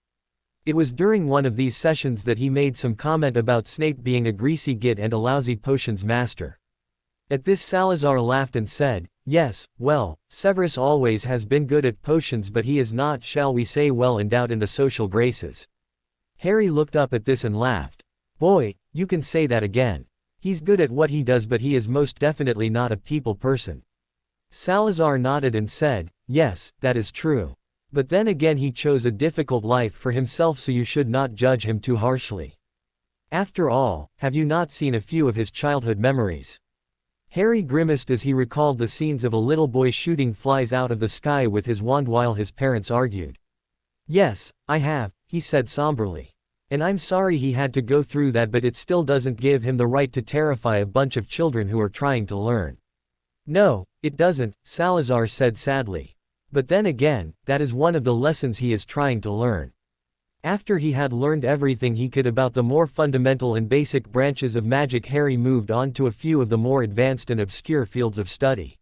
It was during one of these sessions that he made some comment about Snape being a greasy git and a lousy potions master. At this Salazar laughed and said, yes, well, Severus always has been good at potions but he is not, shall we say, well endowed in the social graces. Harry looked up at this and laughed. Boy, you can say that again. He's good at what he does but he is most definitely not a people person. Salazar nodded and said, yes, that is true. But then again he chose a difficult life for himself so you should not judge him too harshly. After all, have you not seen a few of his childhood memories? Harry grimaced as he recalled the scenes of a little boy shooting flies out of the sky with his wand while his parents argued. Yes, I have, he said somberly. And I'm sorry he had to go through that but it still doesn't give him the right to terrify a bunch of children who are trying to learn. No, it doesn't, Salazar said sadly. But then again, that is one of the lessons he is trying to learn. After he had learned everything he could about the more fundamental and basic branches of magic Harry moved on to a few of the more advanced and obscure fields of study.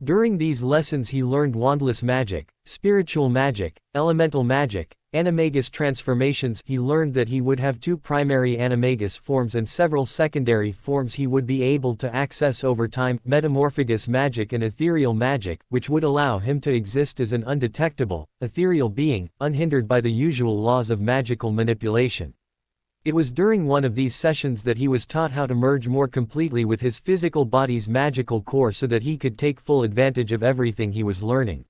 During these lessons he learned wandless magic, spiritual magic, elemental magic, animagus transformations. He learned that he would have 2 primary animagus forms and several secondary forms he would be able to access over time, metamorphagus magic and ethereal magic, which would allow him to exist as an undetectable, ethereal being, unhindered by the usual laws of magical manipulation. It was during one of these sessions that he was taught how to merge more completely with his physical body's magical core so that he could take full advantage of everything he was learning.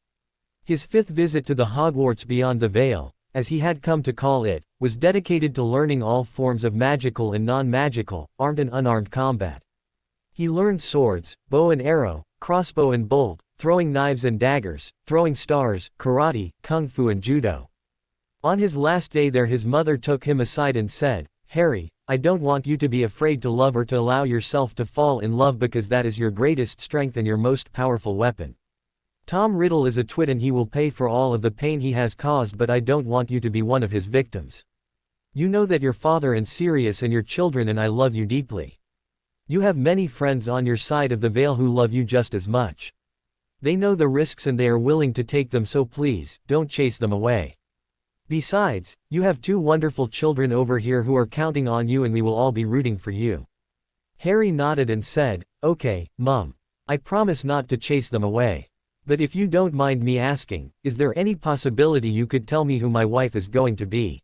His 5th visit to the Hogwarts Beyond the Veil, as he had come to call it, was dedicated to learning all forms of magical and non-magical, armed and unarmed combat. He learned swords, bow and arrow, crossbow and bolt, throwing knives and daggers, throwing stars, karate, kung fu and judo. On his last day there his mother took him aside and said, Harry, I don't want you to be afraid to love or to allow yourself to fall in love because that is your greatest strength and your most powerful weapon. Tom Riddle is a twit and he will pay for all of the pain he has caused but I don't want you to be one of his victims. You know that your father and Sirius and your children and I love you deeply. You have many friends on your side of the veil who love you just as much. They know the risks and they are willing to take them so please, don't chase them away. Besides, you have 2 wonderful children over here who are counting on you and we will all be rooting for you. Harry nodded and said, okay, Mum. I promise not to chase them away. But if you don't mind me asking, is there any possibility you could tell me who my wife is going to be?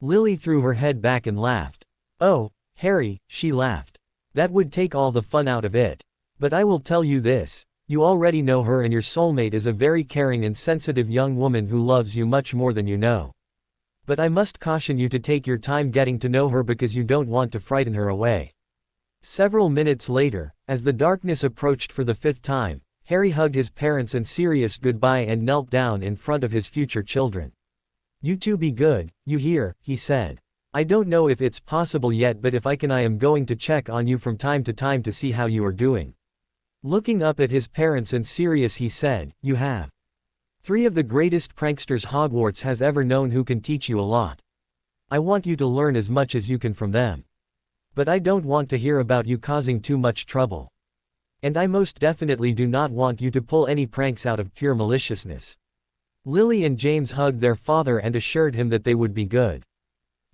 Lily threw her head back and laughed. Oh, Harry, she laughed. That would take all the fun out of it. But I will tell you this. You already know her and your soulmate is a very caring and sensitive young woman who loves you much more than you know. But I must caution you to take your time getting to know her because you don't want to frighten her away. Several minutes later, as the darkness approached for the 5th time, Harry hugged his parents and Sirius goodbye and knelt down in front of his future children. "You two be good, you hear," he said. "I don't know if it's possible yet, but if I can, I am going to check on you from time to time to see how you are doing." Looking up at his parents and Sirius, he said, "You have 3 of the greatest pranksters Hogwarts has ever known who can teach you a lot. I want you to learn as much as you can from them. But I don't want to hear about you causing too much trouble. And I most definitely do not want you to pull any pranks out of pure maliciousness." Lily and James hugged their father and assured him that they would be good.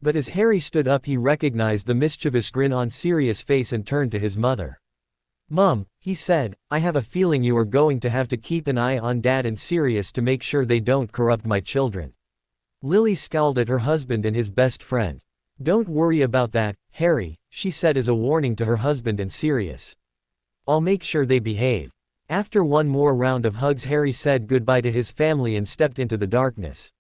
But as Harry stood up, he recognized the mischievous grin on Sirius' face and turned to his mother. "Mum," he said, "I have a feeling you are going to have to keep an eye on Dad and Sirius to make sure they don't corrupt my children." Lily scowled at her husband and his best friend. "Don't worry about that, Harry," she said as a warning to her husband and Sirius. "I'll make sure they behave." After one more round of hugs, Harry said goodbye to his family and stepped into the darkness.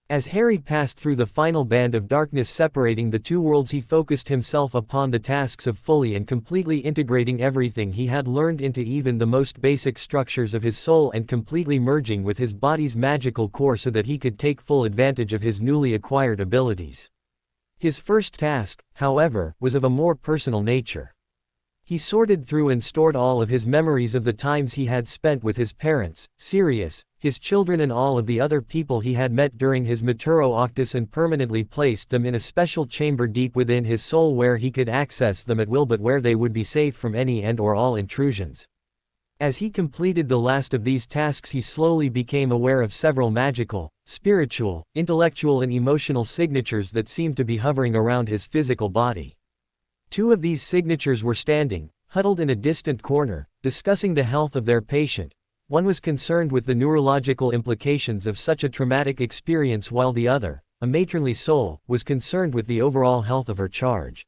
As Harry passed through the final band of darkness separating the two worlds, he focused himself upon the tasks of fully and completely integrating everything he had learned into even the most basic structures of his soul and completely merging with his body's magical core so that he could take full advantage of his newly acquired abilities. His first task, however, was of a more personal nature. He sorted through and stored all of his memories of the times he had spent with his parents, Sirius, his children and all of the other people he had met during his Maturo Octus, and permanently placed them in a special chamber deep within his soul where he could access them at will but where they would be safe from any and or all intrusions. As he completed the last of these tasks, he slowly became aware of several magical, spiritual, intellectual and emotional signatures that seemed to be hovering around his physical body. 2 of these signatures were standing, huddled in a distant corner, discussing the health of their patient. One was concerned with the neurological implications of such a traumatic experience, while the other, a matronly soul, was concerned with the overall health of her charge.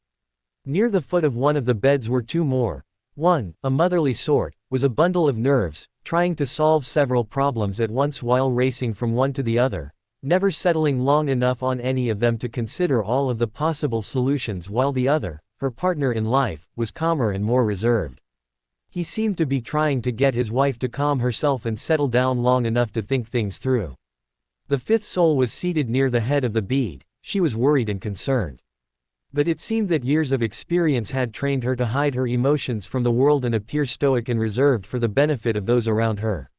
Near the foot of one of the beds were 2 more. One, a motherly sort, was a bundle of nerves, trying to solve several problems at once while racing from one to the other, never settling long enough on any of them to consider all of the possible solutions, while the other, her partner in life, was calmer and more reserved. He seemed to be trying to get his wife to calm herself and settle down long enough to think things through. The 5th soul was seated near the head of the bead. She was worried and concerned. But it seemed that years of experience had trained her to hide her emotions from the world and appear stoic and reserved for the benefit of those around her.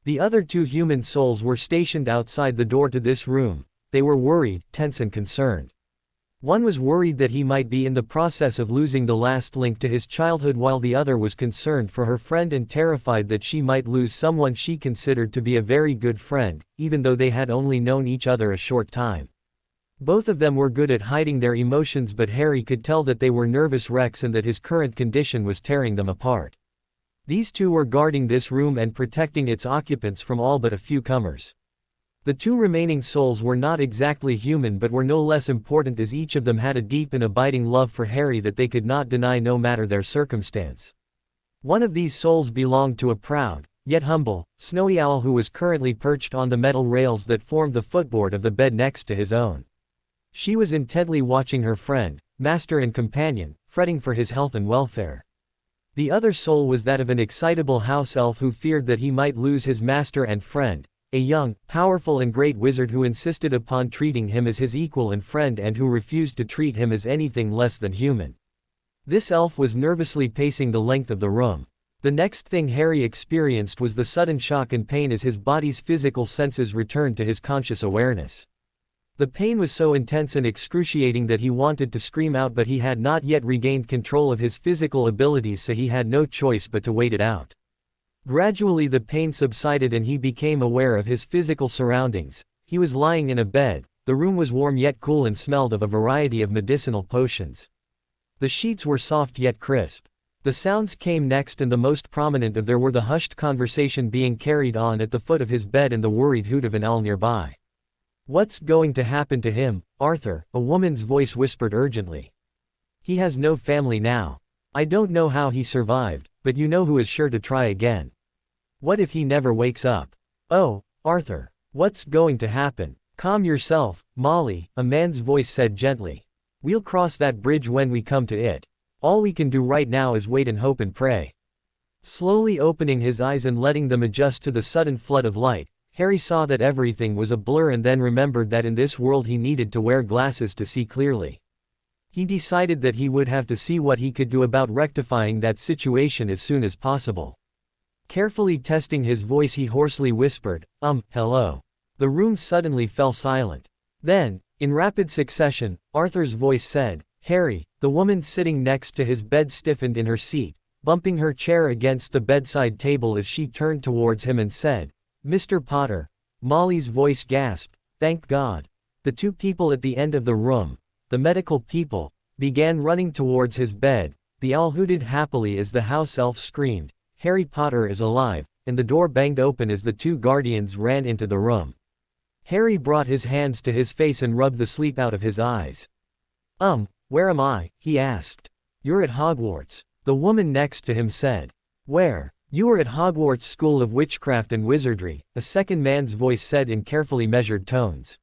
The other 2 human souls were stationed outside the door to this room. They were worried, tense and concerned. One was worried that he might be in the process of losing the last link to his childhood, while the other was concerned for her friend and terrified that she might lose someone she considered to be a very good friend, even though they had only known each other a short time. Both of them were good at hiding their emotions, but Harry could tell that they were nervous wrecks and that his current condition was tearing them apart. These 2 were guarding this room and protecting its occupants from all but a few comers. The 2 remaining souls were not exactly human but were no less important, as each of them had a deep and abiding love for Harry that they could not deny no matter their circumstance. One of these souls belonged to a proud, yet humble, snowy owl who was currently perched on the metal rails that formed the footboard of the bed next to his own. She was intently watching her friend, master and companion, fretting for his health and welfare. The other soul was that of an excitable house elf who feared that he might lose his master and friend, a young, powerful and great wizard who insisted upon treating him as his equal and friend and who refused to treat him as anything less than human. This elf was nervously pacing the length of the room. The next thing Harry experienced was the sudden shock and pain as his body's physical senses returned to his conscious awareness. The pain was so intense and excruciating that he wanted to scream out, but he had not yet regained control of his physical abilities, so he had no choice but to wait it out. Gradually the pain subsided and he became aware of his physical surroundings. He was lying in a bed. The room was warm yet cool and smelled of a variety of medicinal potions. The sheets were soft yet crisp. The sounds came next, and the most prominent of there were the hushed conversation being carried on at the foot of his bed and the worried hoot of an owl nearby. "What's going to happen to him, Arthur?" a woman's voice whispered urgently. "He has no family now. I don't know how he survived, but you know who is sure to try again. What if he never wakes up? Oh, Arthur, what's going to happen?" Calm yourself, Molly, a man's voice said gently. We'll cross that bridge when we come to it. All we can do right now is wait and hope and pray. Slowly opening his eyes and letting them adjust to the sudden flood of light, Harry saw that everything was a blur and then remembered that in this world he needed to wear glasses to see clearly. He decided that he would have to see what he could do about rectifying that situation as soon as possible. Carefully testing his voice, he hoarsely whispered, hello. The room suddenly fell silent. Then, in rapid succession, Arthur's voice said, Harry. The woman sitting next to his bed stiffened in her seat, bumping her chair against the bedside table as she turned towards him and said, Mr. Potter. Molly's voice gasped, thank God. The two people at the end of the room, the medical people, began running towards his bed. The owl hooted happily as the house elf screamed, Harry Potter is alive, and the door banged open as the two guardians ran into the room. Harry brought his hands to his face and rubbed the sleep out of his eyes. Where am I? He asked. You're at Hogwarts. The woman next to him said. Where? You are at Hogwarts School of Witchcraft and Wizardry, a second man's voice said in carefully measured tones.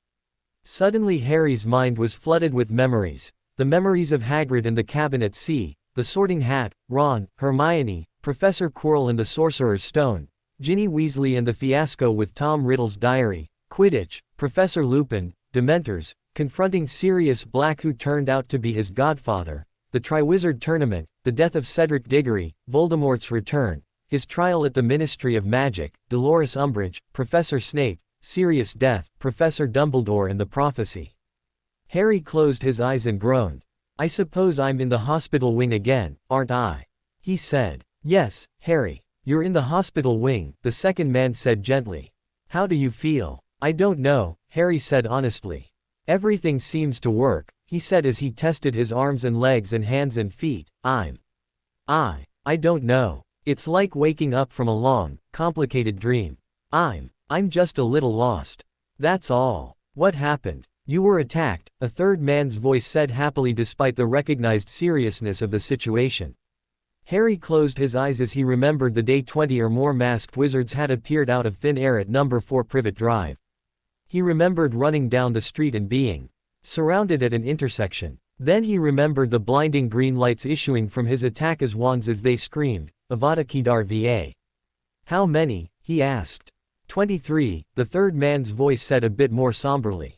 Suddenly Harry's mind was flooded with memories. The memories of Hagrid and the cabin at sea, the Sorting Hat, Ron, Hermione, Professor Quirrell and the Sorcerer's Stone, Ginny Weasley and the fiasco with Tom Riddle's diary, Quidditch, Professor Lupin, Dementors, confronting Sirius Black who turned out to be his godfather, the Triwizard Tournament, the death of Cedric Diggory, Voldemort's return, his trial at the Ministry of Magic, Dolores Umbridge, Professor Snape, Sirius' death, Professor Dumbledore and the prophecy. Harry closed his eyes and groaned. I suppose I'm in the hospital wing again, aren't I? He said. Yes, Harry. You're in the hospital wing, the second man said gently. How do you feel? I don't know, Harry said honestly. Everything seems to work, he said as he tested his arms and legs and hands and feet. I don't know. It's like waking up from a long, complicated dream. I'm just a little lost. That's all. What happened? You were attacked, a third man's voice said happily despite the recognized seriousness of the situation. Harry closed his eyes as he remembered the day 20 or more masked wizards had appeared out of thin air at number 4 Privet Drive. He remembered running down the street and being surrounded at an intersection. Then he remembered the blinding green lights issuing from his attackers' wands as they screamed, Avada Kedavra. How many? He asked. 23, the third man's voice said a bit more somberly.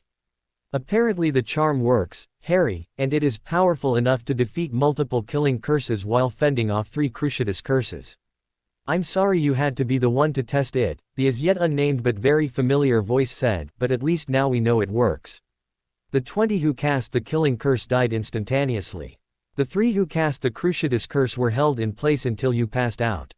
Apparently the charm works, Harry, and it is powerful enough to defeat multiple killing curses while fending off 3 Cruciatus curses. I'm sorry you had to be the one to test it, the as yet unnamed but very familiar voice said, but at least now we know it works. The 20 who cast the killing curse died instantaneously. The 3 who cast the Cruciatus curse were held in place until you passed out.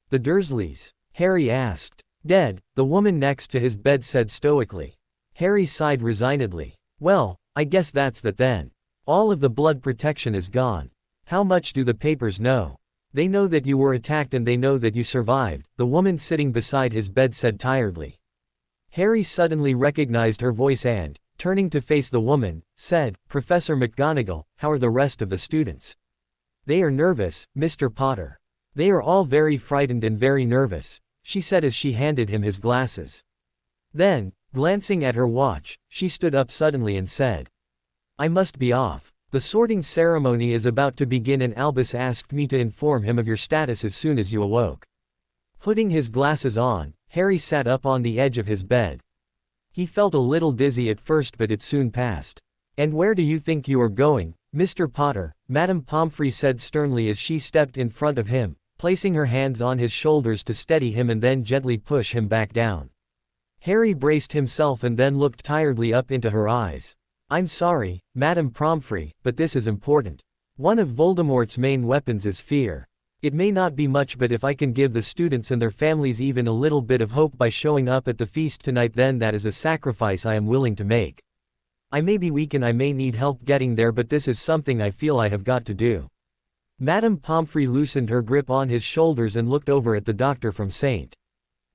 The Dursleys? Harry asked. Dead, the woman next to his bed said stoically. Harry sighed resignedly. Well, I guess that's that then. All of the blood protection is gone. How much do the papers know? They know that you were attacked and they know that you survived, the woman sitting beside his bed said tiredly. Harry suddenly recognized her voice and, turning to face the woman, said, Professor McGonagall, how are the rest of the students? They are nervous, Mr. Potter. They are all very frightened and very nervous, she said as she handed him his glasses. Then, glancing at her watch, she stood up suddenly and said, I must be off. The sorting ceremony is about to begin and Albus asked me to inform him of your status as soon as you awoke. Putting his glasses on, Harry sat up on the edge of his bed. He felt a little dizzy at first but it soon passed. And where do you think you are going, Mr. Potter? Madame Pomfrey said sternly as she stepped in front of him, placing her hands on his shoulders to steady him and then gently push him back down. Harry braced himself and then looked tiredly up into her eyes. I'm sorry, Madame Pomfrey, but this is important. One of Voldemort's main weapons is fear. It may not be much, but if I can give the students and their families even a little bit of hope by showing up at the feast tonight, then that is a sacrifice I am willing to make. I may be weak and I may need help getting there, but this is something I feel I have got to do. Madame Pomfrey loosened her grip on his shoulders and looked over at the doctor from St.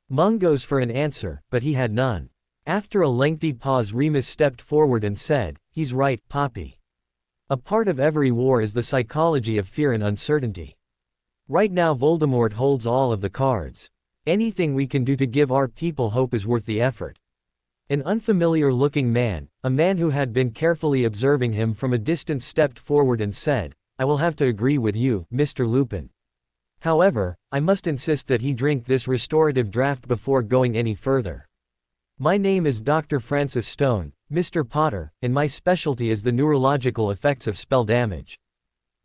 Mungo's for an answer, but he had none. After a lengthy pause, Remus stepped forward and said, He's right, Poppy. A part of every war is the psychology of fear and uncertainty. Right now Voldemort holds all of the cards. Anything we can do to give our people hope is worth the effort. An unfamiliar-looking man, a man who had been carefully observing him from a distance, stepped forward and said, "I will have to agree with you, Mr. Lupin. However, I must insist that he drink this restorative draft before going any further. My name is Dr. Francis Stone, Mr. Potter, and my specialty is the neurological effects of spell damage.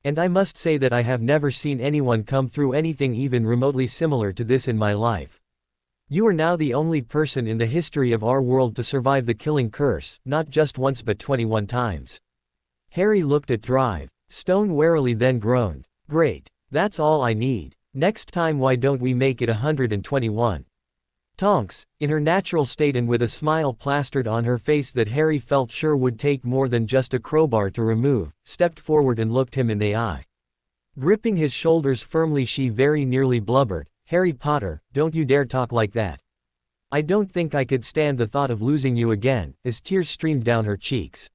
And I must say that I have never seen anyone come through anything even remotely similar to this in my life. You are now the only person in the history of our world to survive the killing curse, not just once but 21 times." Harry looked at Drive. Stone warily then groaned. "Great. That's all I need. Next time why don't we make it 121? Tonks, in her natural state and with a smile plastered on her face that Harry felt sure would take more than just a crowbar to remove, stepped forward and looked him in the eye. Gripping his shoulders firmly, she very nearly blubbered, "Harry Potter, don't you dare talk like that. I don't think I could stand the thought of losing you again," as tears streamed down her cheeks.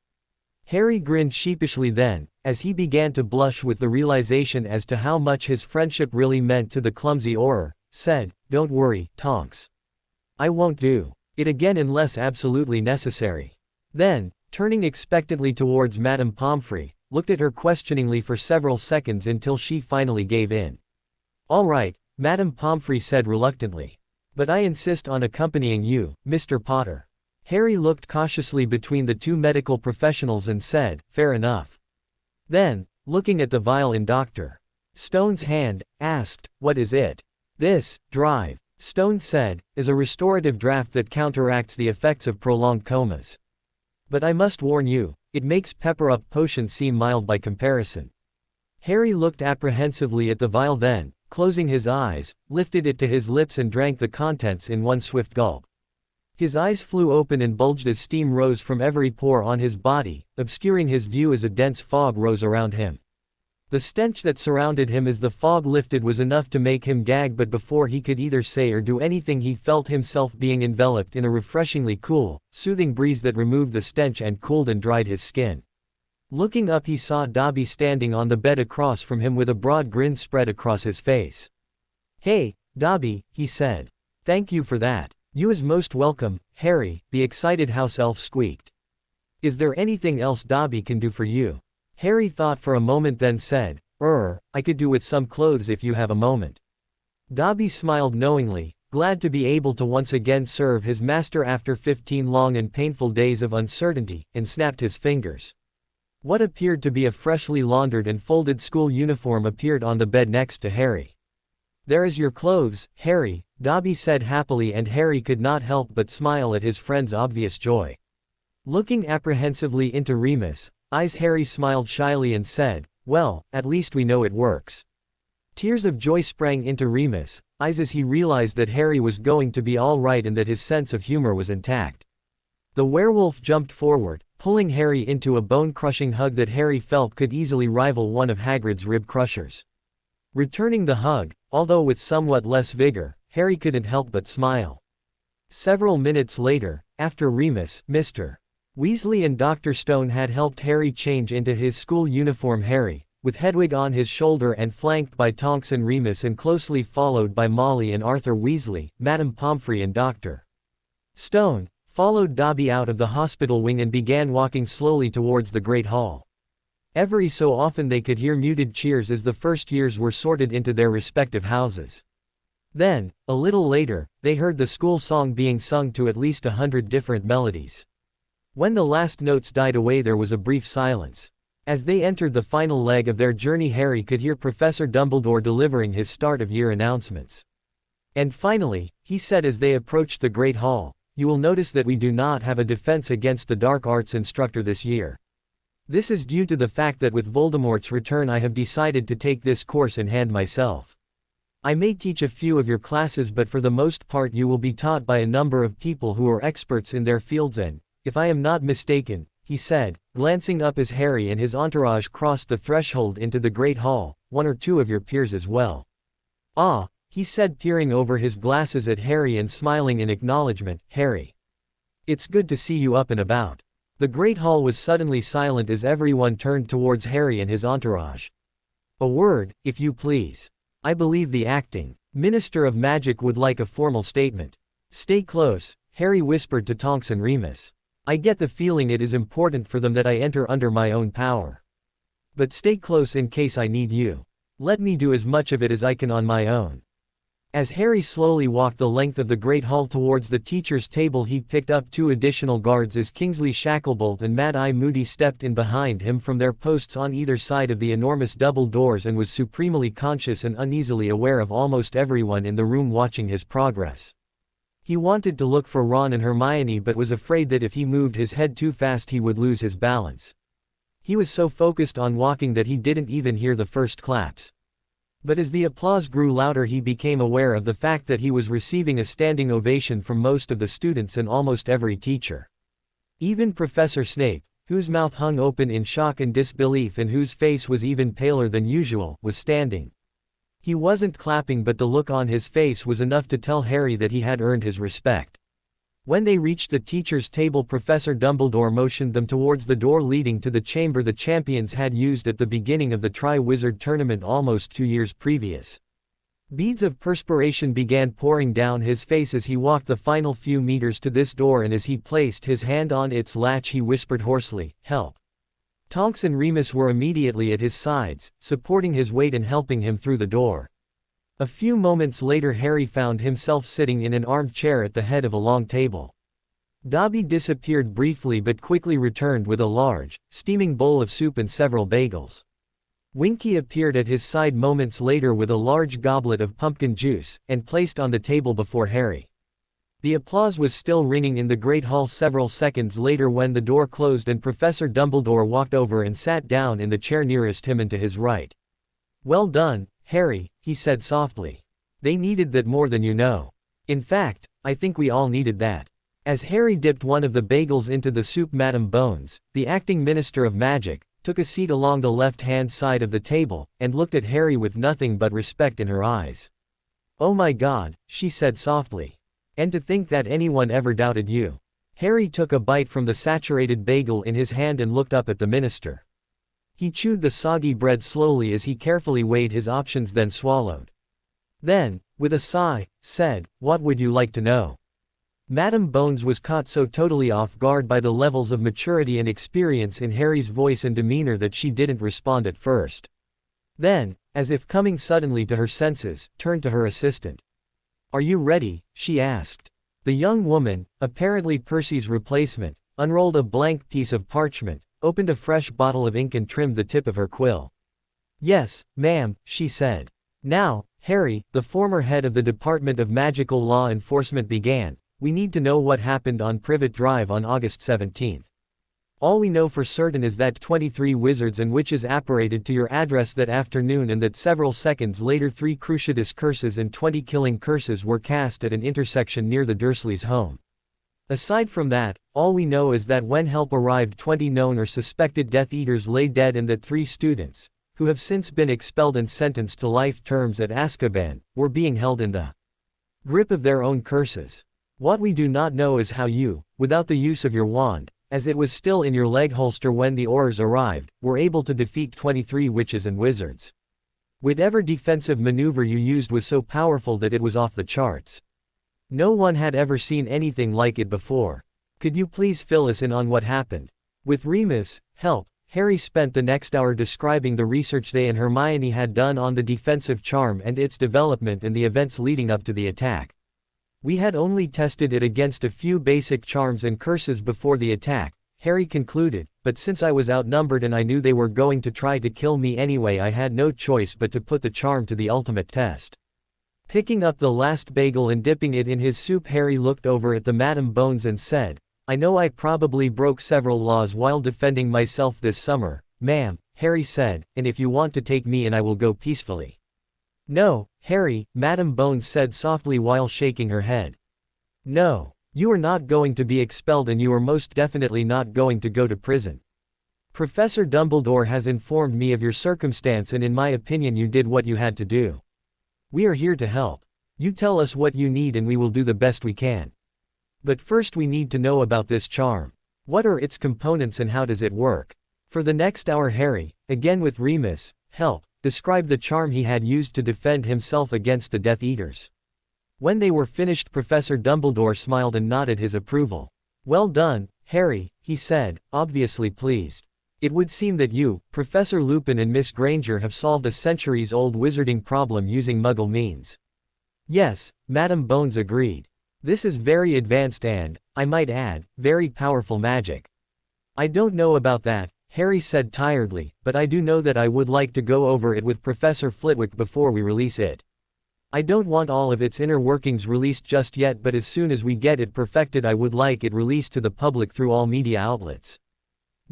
Harry grinned sheepishly then, as he began to blush with the realization as to how much his friendship really meant to the clumsy Auror, said, "Don't worry, Tonks. I won't do it again unless absolutely necessary." Then, turning expectantly towards Madame Pomfrey, looked at her questioningly for several seconds until she finally gave in. "All right," Madame Pomfrey said reluctantly. "But I insist on accompanying you, Mr. Potter." Harry looked cautiously between the two medical professionals and said, "Fair enough." Then, looking at the vial in Dr. Stone's hand, asked, "What is it?" "This, Drive," Stone said, "is a restorative draft that counteracts the effects of prolonged comas. But I must warn you, it makes pepper-up potions seem mild by comparison." Harry looked apprehensively at the vial, then, closing his eyes, lifted it to his lips and drank the contents in one swift gulp. His eyes flew open and bulged as steam rose from every pore on his body, obscuring his view as a dense fog rose around him. The stench that surrounded him as the fog lifted was enough to make him gag, but before he could either say or do anything he felt himself being enveloped in a refreshingly cool, soothing breeze that removed the stench and cooled and dried his skin. Looking up, he saw Dobby standing on the bed across from him with a broad grin spread across his face. "Hey, Dobby," he said. "Thank you for that." "You is most welcome, Harry," the excited house elf squeaked. "Is there anything else Dobby can do for you?" Harry thought for a moment, then said, I could do with some clothes if you have a moment." Dobby smiled knowingly, glad to be able to once again serve his master after 15 long and painful days of uncertainty, and snapped his fingers. What appeared to be a freshly laundered and folded school uniform appeared on the bed next to Harry. "There is your clothes, Harry," Dobby said happily, and Harry could not help but smile at his friend's obvious joy. Looking apprehensively into Remus' eyes, Harry smiled shyly and said, "Well, at least we know it works." Tears of joy sprang into Remus' eyes as he realized that Harry was going to be all right and that his sense of humor was intact. The werewolf jumped forward, pulling Harry into a bone-crushing hug that Harry felt could easily rival one of Hagrid's rib crushers. Returning the hug, although with somewhat less vigor, Harry couldn't help but smile. Several minutes later, after Remus, Mr. Weasley and Dr. Stone had helped Harry change into his school uniform, Harry, with Hedwig on his shoulder and flanked by Tonks and Remus and closely followed by Molly and Arthur Weasley, Madame Pomfrey and Dr. Stone, followed Dobby out of the hospital wing and began walking slowly towards the Great Hall. Every so often they could hear muted cheers as the first years were sorted into their respective houses. Then, a little later, they heard the school song being sung to at least 100 different melodies. When the last notes died away, there was a brief silence. As they entered the final leg of their journey, Harry could hear Professor Dumbledore delivering his start-of-year announcements. "And finally," he said as they approached the Great Hall, "you will notice that we do not have a defense against the dark arts instructor this year. This is due to the fact that with Voldemort's return I have decided to take this course in hand myself. I may teach a few of your classes, but for the most part you will be taught by a number of people who are experts in their fields and, if I am not mistaken," he said, glancing up as Harry and his entourage crossed the threshold into the Great Hall, "one or two of your peers as well." "Ah," he said, peering over his glasses at Harry and smiling in acknowledgement, "Harry. It's good to see you up and about." The Great Hall was suddenly silent as everyone turned towards Harry and his entourage. "A word, if you please. I believe the acting Minister of Magic would like a formal statement." "Stay close," Harry whispered to Tonks and Remus. I get the feeling it is important for them that I enter under my own power. But stay close in case I need you. Let me do as much of it as I can on my own. As Harry slowly walked the length of the Great Hall towards the teacher's table, he picked up 2 additional guards as Kingsley Shacklebolt and Mad-Eye Moody stepped in behind him from their posts on either side of the enormous double doors, and was supremely conscious and uneasily aware of almost everyone in the room watching his progress. He wanted to look for Ron and Hermione but was afraid that if he moved his head too fast he would lose his balance. He was so focused on walking that he didn't even hear the first claps. But as the applause grew louder, he became aware of the fact that he was receiving a standing ovation from most of the students and almost every teacher. Even Professor Snape, whose mouth hung open in shock and disbelief and whose face was even paler than usual, was standing. He wasn't clapping, but the look on his face was enough to tell Harry that he had earned his respect. When they reached the teacher's table, Professor Dumbledore motioned them towards the door leading to the chamber the champions had used at the beginning of the Tri-Wizard tournament almost 2 years previous. Beads of perspiration began pouring down his face as he walked the final few meters to this door, and as he placed his hand on its latch he whispered hoarsely, "Help." Tonks and Remus were immediately at his sides, supporting his weight and helping him through the door. A few moments later Harry found himself sitting in an armchair at the head of a long table. Dobby disappeared briefly but quickly returned with a large, steaming bowl of soup and several bagels. Winky appeared at his side moments later with a large goblet of pumpkin juice, and placed on the table before Harry. The applause was still ringing in the Great Hall several seconds later when the door closed and Professor Dumbledore walked over and sat down in the chair nearest him and to his right. "Well done, Harry," he said softly. "They needed that more than you know. In fact, I think we all needed that." As Harry dipped one of the bagels into the soup, Madame Bones, the acting Minister of Magic, took a seat along the left-hand side of the table, and looked at Harry with nothing but respect in her eyes. "Oh my God," she said softly. "And to think that anyone ever doubted you." Harry took a bite from the saturated bagel in his hand and looked up at the minister. He chewed the soggy bread slowly as he carefully weighed his options, then swallowed. Then, with a sigh, said, "What would you like to know?" Madame Bones was caught so totally off guard by the levels of maturity and experience in Harry's voice and demeanor that she didn't respond at first. Then, as if coming suddenly to her senses, turned to her assistant. "Are you ready?" she asked. The young woman, apparently Percy's replacement, unrolled a blank piece of parchment, opened a fresh bottle of ink and trimmed the tip of her quill. "Yes, ma'am," she said. "Now, Harry," the former head of the Department of Magical Law Enforcement began, "we need to know what happened on Privet Drive on August 17th. All we know for certain is that 23 wizards and witches apparated to your address that afternoon, and that several seconds later 3 Cruciatus curses and 20 killing curses were cast at an intersection near the Dursleys' home. Aside from that, all we know is that when help arrived 20 known or suspected Death Eaters lay dead, and that 3 students, who have since been expelled and sentenced to life terms at Azkaban, were being held in the grip of their own curses. What we do not know is how you, without the use of your wand, as it was still in your leg holster when the Aurors arrived, were able to defeat 23 witches and wizards. Whatever defensive maneuver you used was so powerful that it was off the charts. No one had ever seen anything like it before. Could you please fill us in on what happened?" With Remus' help, Harry spent the next hour describing the research they and Hermione had done on the defensive charm and its development and the events leading up to the attack. "We had only tested it against a few basic charms and curses before the attack," Harry concluded, "but since I was outnumbered and I knew they were going to try to kill me anyway, I had no choice but to put the charm to the ultimate test." Picking up the last bagel and dipping it in his soup, Harry looked over at the Madame Bones and said, "I know I probably broke several laws while defending myself this summer, ma'am," Harry said, "and if you want to take me in I will go peacefully." "No, Harry," Madame Bones said softly while shaking her head. "No. You are not going to be expelled, and you are most definitely not going to go to prison. Professor Dumbledore has informed me of your circumstance, and in my opinion you did what you had to do. We are here to help. You tell us what you need and we will do the best we can. But first we need to know about this charm. What are its components and how does it work?" For the next hour Harry, again with Remus' help, described the charm he had used to defend himself against the Death Eaters. When they were finished, Professor Dumbledore smiled and nodded his approval. "Well done, Harry," he said, obviously pleased. "It would seem that you, Professor Lupin and Miss Granger have solved a centuries-old wizarding problem using Muggle means." "Yes," Madame Bones agreed. "This is very advanced and, I might add, very powerful magic." "I don't know about that," Harry said tiredly, "but I do know that I would like to go over it with Professor Flitwick before we release it. I don't want all of its inner workings released just yet, but as soon as we get it perfected I would like it released to the public through all media outlets."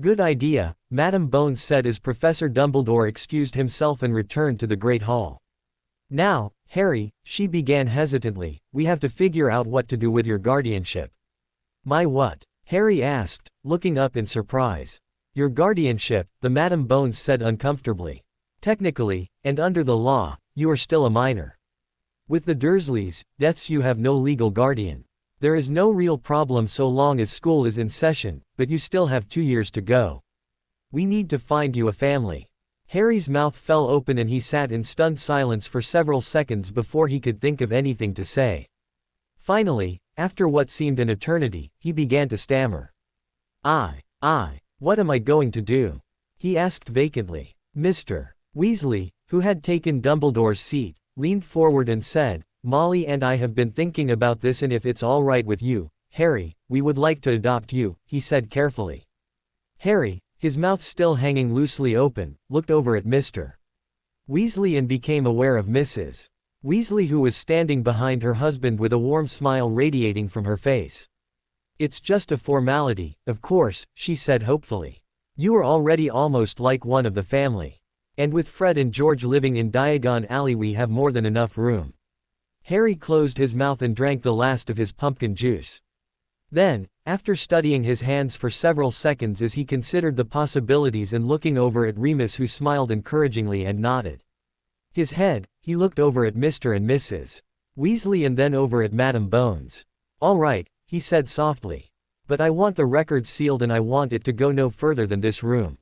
"Good idea," Madame Bones said as Professor Dumbledore excused himself and returned to the Great Hall. "Now, Harry," she began hesitantly, "we have to figure out what to do with your guardianship." "My what?" Harry asked, looking up in surprise. "Your guardianship," the Madame Bones said uncomfortably. "Technically, and under the law, you are still a minor. With the Dursleys, deaths you have no legal guardian. There is no real problem so long as school is in session, but you still have 2 years to go. We need to find you a family." Harry's mouth fell open and he sat in stunned silence for several seconds before he could think of anything to say. Finally, after what seemed an eternity, he began to stammer. What am I going to do?" he asked vacantly. Mr. Weasley, who had taken Dumbledore's seat, leaned forward and said, "Molly and I have been thinking about this, and if it's all right with you, Harry, we would like to adopt you," he said carefully. Harry, his mouth still hanging loosely open, looked over at Mr. Weasley and became aware of Mrs. Weasley, who was standing behind her husband with a warm smile radiating from her face. "It's just a formality, of course," she said hopefully. "You are already almost like one of the family. And with Fred and George living in Diagon Alley we have more than enough room." Harry closed his mouth and drank the last of his pumpkin juice. Then, after studying his hands for several seconds as he considered the possibilities and looking over at Remus, who smiled encouragingly and nodded his head, he looked over at Mr. and Mrs. Weasley and then over at Madame Bones. "All right," he said softly. "But I want the record sealed and I want it to go no further than this room.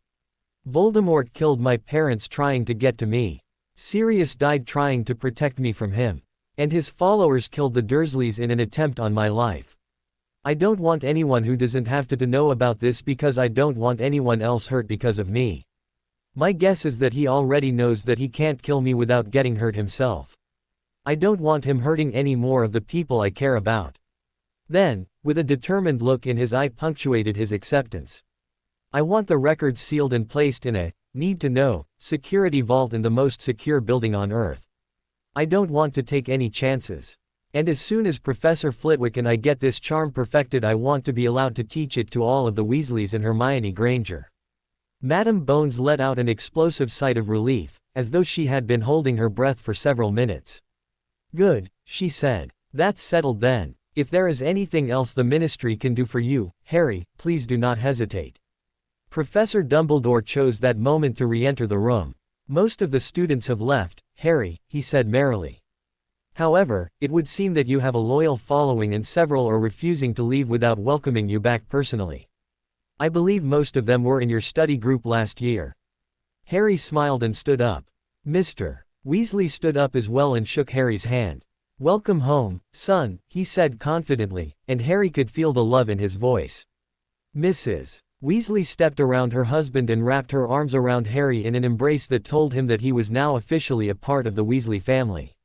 Voldemort killed my parents trying to get to me. Sirius died trying to protect me from him. And his followers killed the Dursleys in an attempt on my life. I don't want anyone who doesn't have to know about this because I don't want anyone else hurt because of me. My guess is that he already knows that he can't kill me without getting hurt himself. I don't want him hurting any more of the people I care about." Then, with a determined look in his eye punctuated his acceptance. "I want the records sealed and placed in a need-to-know security vault in the most secure building on Earth. I don't want to take any chances. And as soon as Professor Flitwick and I get this charm perfected I want to be allowed to teach it to all of the Weasleys and Hermione Granger." Madame Bones let out an explosive sigh of relief, as though she had been holding her breath for several minutes. "Good," she said. "That's settled then. If there is anything else the Ministry can do for you, Harry, please do not hesitate." Professor Dumbledore chose that moment to re-enter the room. "Most of the students have left, Harry," he said merrily. "However, it would seem that you have a loyal following and several are refusing to leave without welcoming you back personally. I believe most of them were in your study group last year." Harry smiled and stood up. Mr. Weasley stood up as well and shook Harry's hand. "Welcome home, son," he said confidently, and Harry could feel the love in his voice. Mrs. Weasley stepped around her husband and wrapped her arms around Harry in an embrace that told him that he was now officially a part of the Weasley family.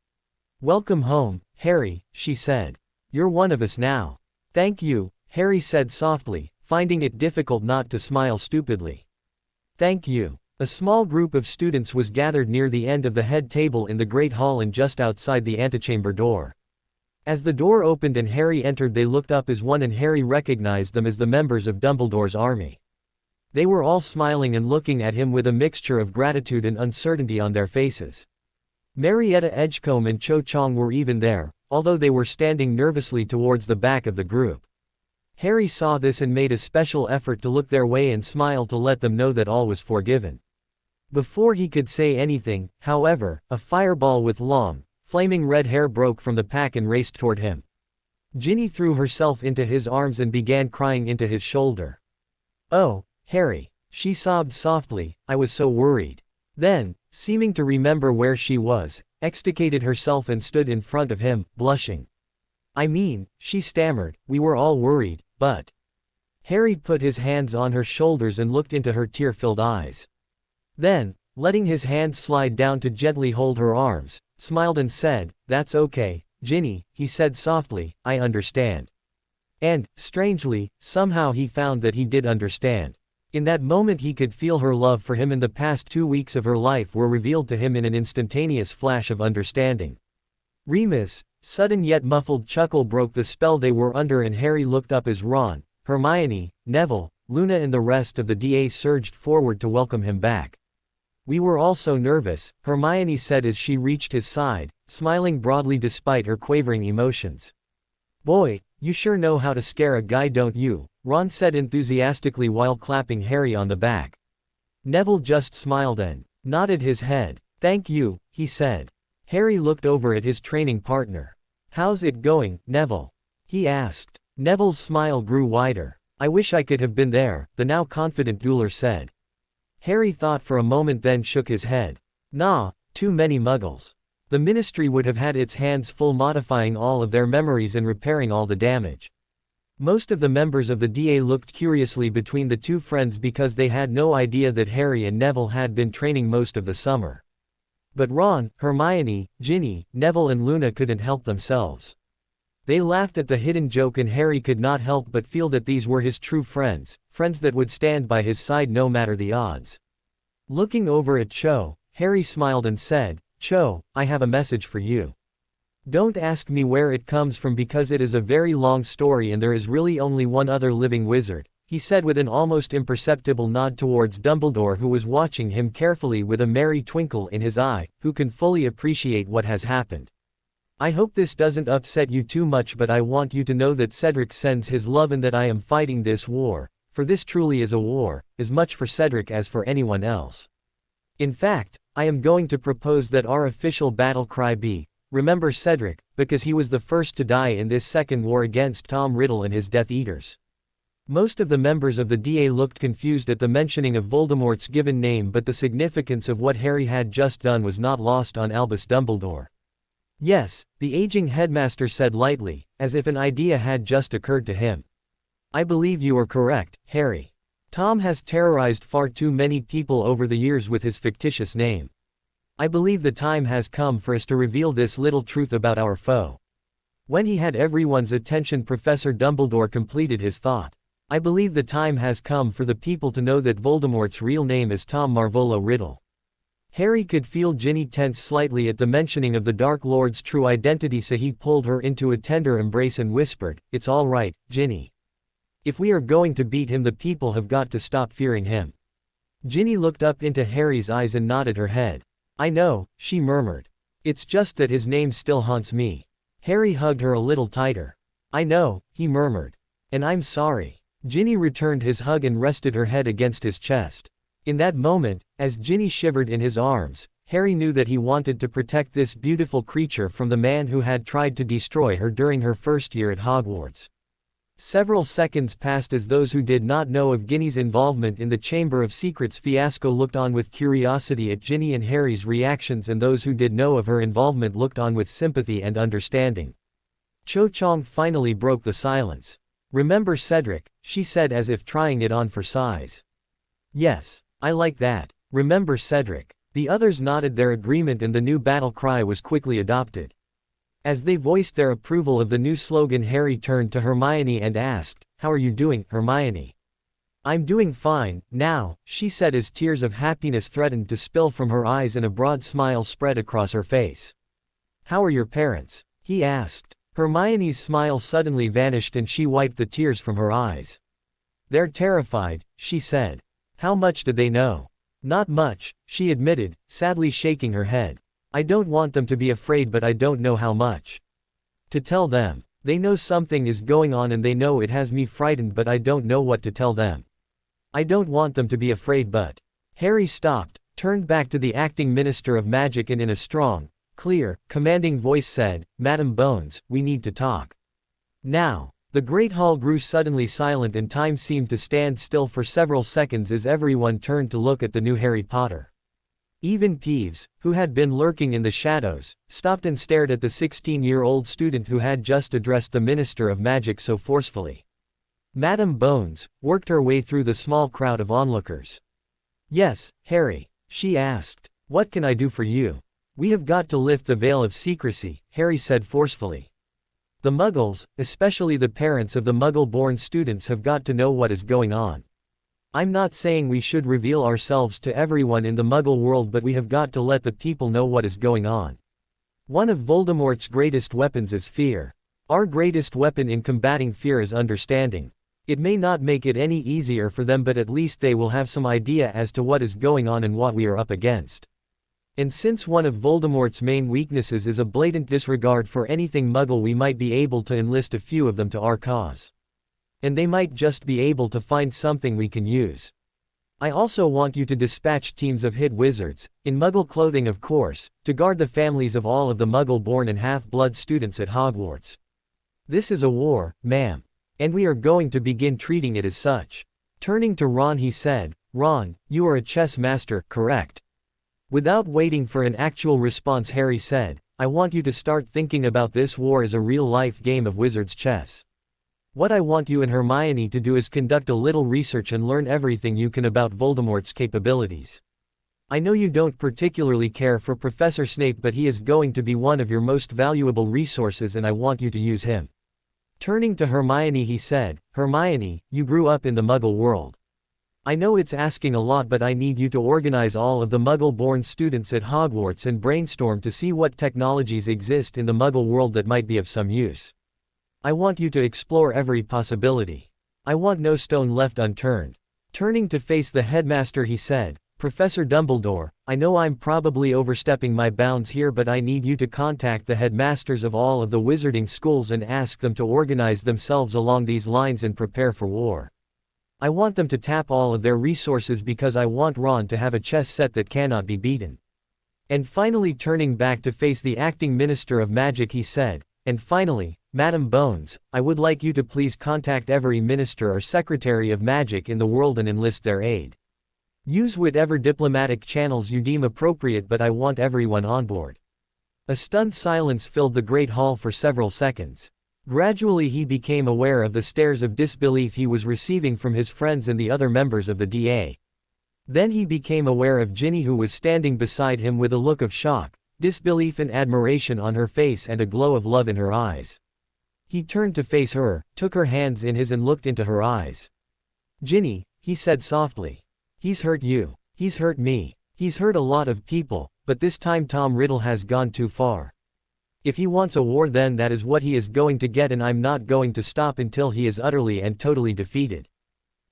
"Welcome home, Harry," she said. "You're one of us now." "Thank you," Harry said softly, finding it difficult not to smile stupidly. "Thank you." A small group of students was gathered near the end of the head table in the Great Hall and just outside the antechamber door. As the door opened and Harry entered they looked up as one and Harry recognized them as the members of Dumbledore's army. They were all smiling and looking at him with a mixture of gratitude and uncertainty on their faces. Marietta Edgecombe and Cho Chang were even there, although they were standing nervously towards the back of the group. Harry saw this and made a special effort to look their way and smile to let them know that all was forgiven. Before he could say anything, however, a fireball with long, flaming red hair broke from the pack and raced toward him. Ginny threw herself into his arms and began crying into his shoulder. "Oh, Harry," she sobbed softly, "I was so worried." Then, seeming to remember where she was, extricated herself and stood in front of him, blushing. I mean, she stammered, we were all worried, but. Harry put his hands on her shoulders and looked into her tear-filled eyes. Then, letting his hands slide down to gently hold her arms, smiled and said, "That's okay, Ginny," he said softly, "I understand." And, strangely, somehow he found that he did understand. In that moment he could feel her love for him, and the past 2 weeks of her life were revealed to him in an instantaneous flash of understanding. Remus' sudden yet muffled chuckle broke the spell they were under, and Harry looked up as Ron, Hermione, Neville, Luna and the rest of the DA surged forward to welcome him back. "We were all so nervous," Hermione said as she reached his side, smiling broadly despite her quavering emotions. "Boy, you sure know how to scare a guy, don't you?" Ron said enthusiastically while clapping Harry on the back. Neville just smiled and nodded his head. "Thank you," he said. Harry looked over at his training partner. "How's it going, Neville?" he asked. Neville's smile grew wider. "I wish I could have been there," the now confident dueler said. Harry thought for a moment, then shook his head. "Nah, too many muggles. The Ministry would have had its hands full modifying all of their memories and repairing all the damage." Most of the members of the DA looked curiously between the two friends because they had no idea that Harry and Neville had been training most of the summer. But Ron, Hermione, Ginny, Neville and Luna couldn't help themselves. They laughed at the hidden joke, and Harry could not help but feel that these were his true friends, friends that would stand by his side no matter the odds. Looking over at Cho, Harry smiled and said, "Cho, I have a message for you. Don't ask me where it comes from because it is a very long story and there is really only one other living wizard," he said with an almost imperceptible nod towards Dumbledore, who was watching him carefully with a merry twinkle in his eye, "who can fully appreciate what has happened. I hope this doesn't upset you too much, but I want you to know that Cedric sends his love and that I am fighting this war, for this truly is a war, as much for Cedric as for anyone else. In fact, I am going to propose that our official battle cry be, 'Remember Cedric,' because he was the first to die in this second war against Tom Riddle and his Death Eaters." Most of the members of the DA looked confused at the mentioning of Voldemort's given name, but the significance of what Harry had just done was not lost on Albus Dumbledore. "Yes," the aging headmaster said lightly, as if an idea had just occurred to him. "I believe you are correct, Harry. Tom has terrorized far too many people over the years with his fictitious name. I believe the time has come for us to reveal this little truth about our foe." When he had everyone's attention, Professor Dumbledore completed his thought. "I believe the time has come for the people to know that Voldemort's real name is Tom Marvolo Riddle." Harry could feel Ginny tense slightly at the mentioning of the Dark Lord's true identity, so he pulled her into a tender embrace and whispered, "It's all right, Ginny. If we are going to beat him, the people have got to stop fearing him." Ginny looked up into Harry's eyes and nodded her head. "I know," she murmured. "It's just that his name still haunts me." Harry hugged her a little tighter. "I know," he murmured. "And I'm sorry." Ginny returned his hug and rested her head against his chest. In that moment, as Ginny shivered in his arms, Harry knew that he wanted to protect this beautiful creature from the man who had tried to destroy her during her first year at Hogwarts. Several seconds passed as those who did not know of Ginny's involvement in the Chamber of Secrets fiasco looked on with curiosity at Ginny and Harry's reactions, and those who did know of her involvement looked on with sympathy and understanding. Cho Chang finally broke the silence. "Remember Cedric," she said as if trying it on for size. "Yes. I like that. Remember Cedric." The others nodded their agreement, and the new battle cry was quickly adopted. As they voiced their approval of the new slogan, Harry turned to Hermione and asked, "How are you doing, Hermione?" "I'm doing fine, now," she said as tears of happiness threatened to spill from her eyes and a broad smile spread across her face. "How are your parents?" he asked. Hermione's smile suddenly vanished and she wiped the tears from her eyes. "They're terrified," she said. "How much did they know?" "Not much," she admitted, sadly shaking her head. "I don't want them to be afraid, but I don't know how much to tell them. They know something is going on and they know it has me frightened, but I don't know what to tell them. I don't want them to be afraid, but..." Harry stopped, turned back to the acting Minister of Magic and in a strong, clear, commanding voice said, "Madam Bones, we need to talk. Now." The great hall grew suddenly silent and time seemed to stand still for several seconds as everyone turned to look at the new Harry Potter. Even Peeves, who had been lurking in the shadows, stopped and stared at the 16-year-old student who had just addressed the Minister of Magic so forcefully. Madame Bones worked her way through the small crowd of onlookers. "Yes, Harry," she asked. "What can I do for you?" "We have got to lift the veil of secrecy," Harry said forcefully. "The Muggles, especially the parents of the Muggle-born students, have got to know what is going on. I'm not saying we should reveal ourselves to everyone in the Muggle world, but we have got to let the people know what is going on. One of Voldemort's greatest weapons is fear. Our greatest weapon in combating fear is understanding. It may not make it any easier for them, but at least they will have some idea as to what is going on and what we are up against. And since one of Voldemort's main weaknesses is a blatant disregard for anything Muggle, we might be able to enlist a few of them to our cause. And they might just be able to find something we can use. I also want you to dispatch teams of hid wizards, in Muggle clothing of course, to guard the families of all of the Muggle-born and half-blood students at Hogwarts. This is a war, ma'am. And we are going to begin treating it as such." Turning to Ron he said, "Ron, you are a chess master, correct?" Without waiting for an actual response, Harry said, "I want you to start thinking about this war as a real-life game of wizard's chess. What I want you and Hermione to do is conduct a little research and learn everything you can about Voldemort's capabilities. I know you don't particularly care for Professor Snape, but he is going to be one of your most valuable resources, and I want you to use him." Turning to Hermione he said, "Hermione, you grew up in the Muggle world. I know it's asking a lot, but I need you to organize all of the Muggle-born students at Hogwarts and brainstorm to see what technologies exist in the Muggle world that might be of some use. I want you to explore every possibility. I want no stone left unturned." Turning to face the headmaster he said, "Professor Dumbledore, I know I'm probably overstepping my bounds here, but I need you to contact the headmasters of all of the wizarding schools and ask them to organize themselves along these lines and prepare for war. I want them to tap all of their resources because I want Ron to have a chess set that cannot be beaten." And finally, turning back to face the acting Minister of Magic he said, "And finally, Madame Bones, I would like you to please contact every Minister or Secretary of Magic in the world and enlist their aid. Use whatever diplomatic channels you deem appropriate, but I want everyone on board." A stunned silence filled the Great Hall for several seconds. Gradually he became aware of the stares of disbelief he was receiving from his friends and the other members of the DA. Then he became aware of Ginny, who was standing beside him with a look of shock, disbelief and admiration on her face and a glow of love in her eyes. He turned to face her, took her hands in his and looked into her eyes. "Ginny," he said softly. "He's hurt you. He's hurt me. He's hurt a lot of people, but this time Tom Riddle has gone too far. If he wants a war, then that is what he is going to get, and I'm not going to stop until he is utterly and totally defeated."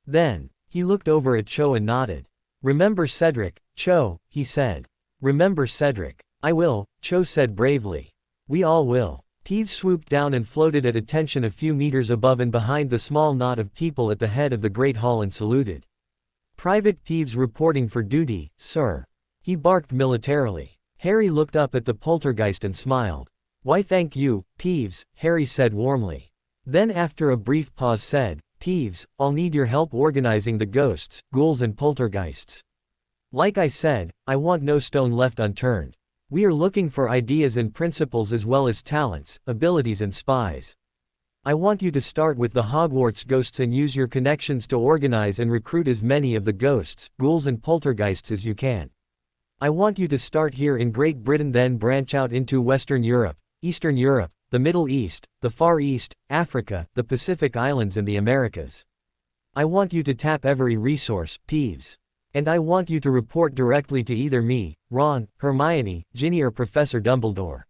Then, he looked over at Cho and nodded. "Remember Cedric, Cho," he said. "Remember Cedric." "I will," Cho said bravely. "We all will." Peeves swooped down and floated at attention a few meters above and behind the small knot of people at the head of the Great Hall and saluted. "Private Peeves reporting for duty, sir," he barked militarily. Harry looked up at the poltergeist and smiled. "Why, thank you, Peeves," Harry said warmly. Then after a brief pause said, "Peeves, I'll need your help organizing the ghosts, ghouls and poltergeists. Like I said, I want no stone left unturned. We are looking for ideas and principles as well as talents, abilities and spies. I want you to start with the Hogwarts ghosts and use your connections to organize and recruit as many of the ghosts, ghouls and poltergeists as you can. I want you to start here in Great Britain, then branch out into Western Europe, Eastern Europe, the Middle East, the Far East, Africa, the Pacific Islands and the Americas. I want you to tap every resource, Peeves. And I want you to report directly to either me, Ron, Hermione, Ginny or Professor Dumbledore."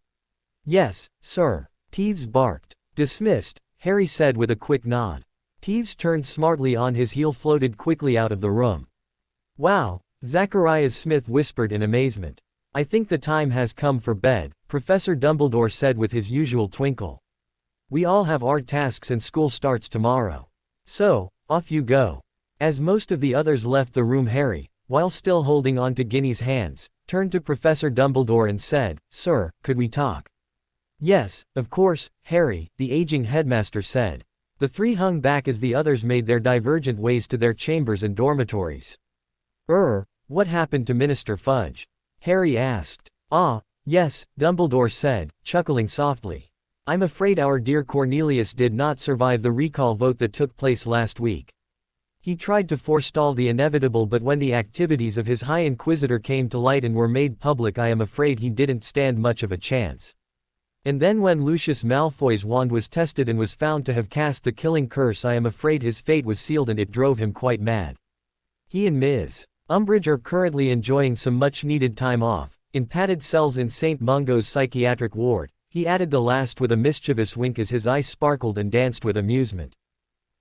"Yes, sir," Peeves barked. "Dismissed," Harry said with a quick nod. Peeves turned smartly on his heel, floated quickly out of the room. "Wow," Zacharias Smith whispered in amazement. "I think the time has come for bed," Professor Dumbledore said with his usual twinkle. "We all have our tasks and school starts tomorrow. So, off you go." As most of the others left the room, Harry, while still holding on to Ginny's hands, turned to Professor Dumbledore and said, "Sir, could we talk?" "Yes, of course, Harry," the aging headmaster said. The three hung back as the others made their divergent ways to their chambers and dormitories. What happened to Minister Fudge?" Harry asked. "Ah, yes," Dumbledore said, chuckling softly. "I'm afraid our dear Cornelius did not survive the recall vote that took place last week. He tried to forestall the inevitable, but when the activities of his High Inquisitor came to light and were made public, I am afraid he didn't stand much of a chance. And then when Lucius Malfoy's wand was tested and was found to have cast the killing curse, I am afraid his fate was sealed and it drove him quite mad. He and Ms. Umbridge are currently enjoying some much-needed time off, in padded cells in St. Mungo's psychiatric ward," he added the last with a mischievous wink as his eyes sparkled and danced with amusement.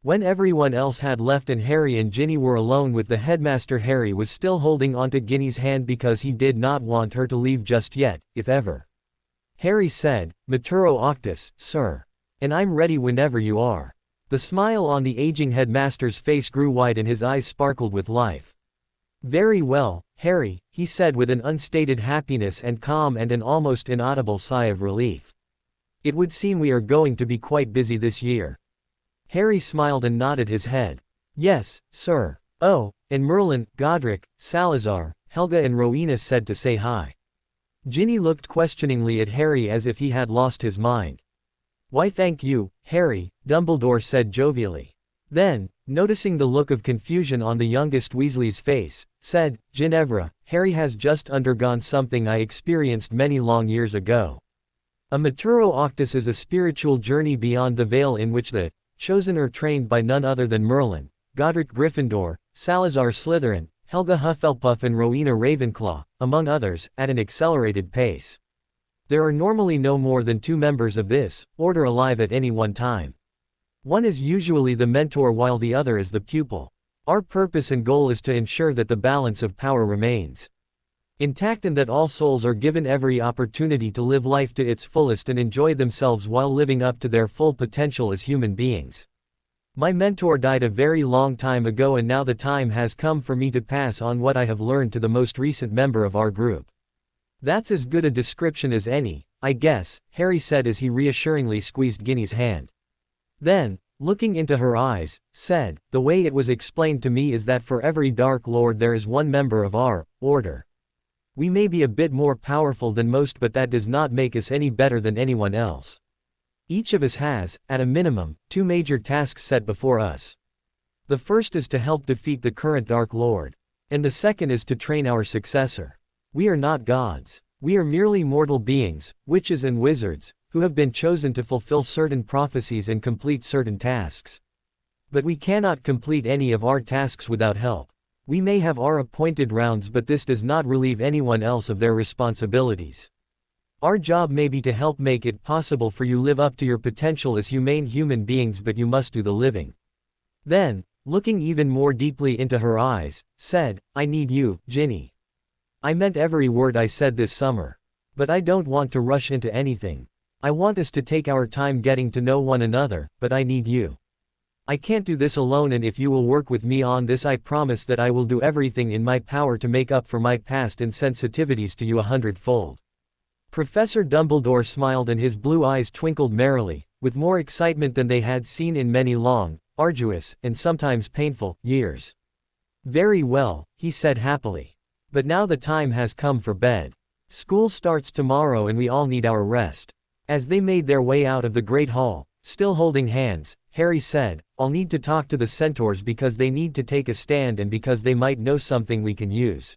When everyone else had left and Harry and Ginny were alone with the headmaster, Harry was still holding onto Ginny's hand because he did not want her to leave just yet, if ever. Harry said, "Maturo Octus, sir. And I'm ready whenever you are." The smile on the aging headmaster's face grew wide and his eyes sparkled with life. "Very well, Harry," he said with an unstated happiness and calm and an almost inaudible sigh of relief. "It would seem we are going to be quite busy this year." Harry smiled and nodded his head. "Yes, sir. Oh, and Merlin, Godric, Salazar, Helga and Rowena said to say hi." Ginny looked questioningly at Harry as if he had lost his mind. "Why thank you, Harry," Dumbledore said jovially. Then, noticing the look of confusion on the youngest Weasley's face, said, "Ginevra, Harry has just undergone something I experienced many long years ago. A Maturo Octus is a spiritual journey beyond the veil in which the chosen are trained by none other than Merlin, Godric Gryffindor, Salazar Slytherin, Helga Hufflepuff and Rowena Ravenclaw, among others, at an accelerated pace. There are normally no more than 2 members of this order alive at any one time. One is usually the mentor while the other is the pupil. Our purpose and goal is to ensure that the balance of power remains intact and that all souls are given every opportunity to live life to its fullest and enjoy themselves while living up to their full potential as human beings. My mentor died a very long time ago and now the time has come for me to pass on what I have learned to the most recent member of our group." "That's as good a description as any, I guess," Harry said as he reassuringly squeezed Ginny's hand. Then, looking into her eyes, said, "The way it was explained to me is that for every Dark Lord there is one member of our order. We may be a bit more powerful than most, but that does not make us any better than anyone else. Each of us has, at a minimum, 2 major tasks set before us. The first is to help defeat the current Dark Lord. And the second is to train our successor. We are not gods. We are merely mortal beings, witches and wizards, who have been chosen to fulfill certain prophecies and complete certain tasks. But we cannot complete any of our tasks without help. We may have our appointed rounds, but this does not relieve anyone else of their responsibilities. Our job may be to help make it possible for you live up to your potential as humane human beings, but you must do the living." Then, looking even more deeply into her eyes, said, "I need you, Ginny. I meant every word I said this summer. But I don't want to rush into anything. I want us to take our time getting to know one another, but I need you. I can't do this alone, and if you will work with me on this, I promise that I will do everything in my power to make up for my past insensitivities to you 100-fold." Professor Dumbledore smiled and his blue eyes twinkled merrily, with more excitement than they had seen in many long, arduous, and sometimes painful years. "Very well," he said happily. "But now the time has come for bed. School starts tomorrow and we all need our rest." As they made their way out of the Great Hall, still holding hands, Harry said, "I'll need to talk to the centaurs because they need to take a stand and because they might know something we can use.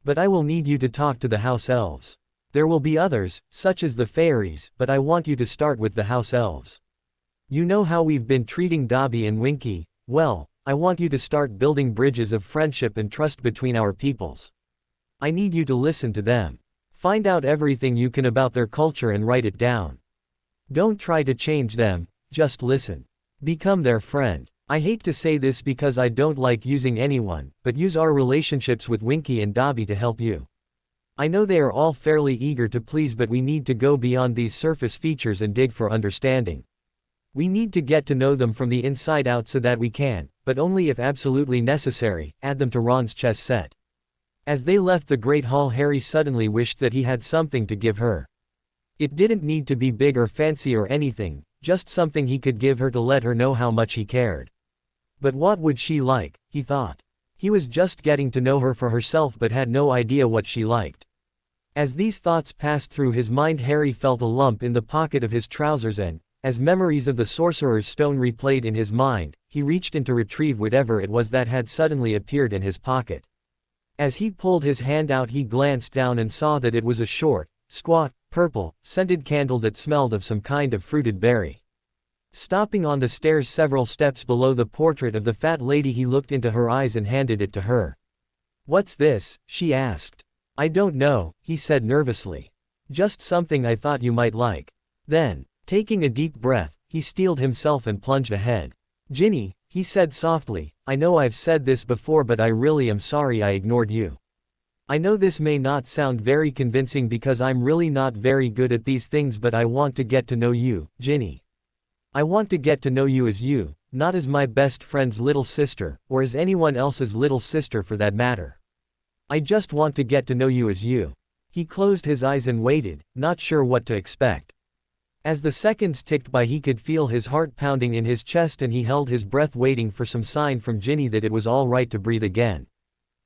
But I will need you to talk to the house elves. There will be others, such as the fairies, but I want you to start with the house elves. You know how we've been treating Dobby and Winky. Well, I want you to start building bridges of friendship and trust between our peoples. I need you to listen to them. Find out everything you can about their culture and write it down. Don't try to change them, just listen. Become their friend. I hate to say this because I don't like using anyone, but use our relationships with Winky and Dobby to help you. I know they are all fairly eager to please, but we need to go beyond these surface features and dig for understanding. We need to get to know them from the inside out so that we can, but only if absolutely necessary, add them to Ron's chess set." As they left the Great Hall, Harry suddenly wished that he had something to give her. It didn't need to be big or fancy or anything, just something he could give her to let her know how much he cared. But what would she like, he thought. He was just getting to know her for herself but had no idea what she liked. As these thoughts passed through his mind, Harry felt a lump in the pocket of his trousers and, as memories of the Sorcerer's Stone replayed in his mind, he reached in to retrieve whatever it was that had suddenly appeared in his pocket. As he pulled his hand out, he glanced down and saw that it was a short, squat, purple, scented candle that smelled of some kind of fruited berry. Stopping on the stairs several steps below the portrait of the fat lady, he looked into her eyes and handed it to her. "What's this?" she asked. "I don't know," he said nervously. "Just something I thought you might like." Then, taking a deep breath, he steeled himself and plunged ahead. "Ginny," he said softly, "I know I've said this before, but I really am sorry I ignored you. I know this may not sound very convincing because I'm really not very good at these things, but I want to get to know you, Ginny. I want to get to know you as you, not as my best friend's little sister, or as anyone else's little sister for that matter. I just want to get to know you as you." He closed his eyes and waited, not sure what to expect. As the seconds ticked by, he could feel his heart pounding in his chest and he held his breath waiting for some sign from Ginny that it was all right to breathe again.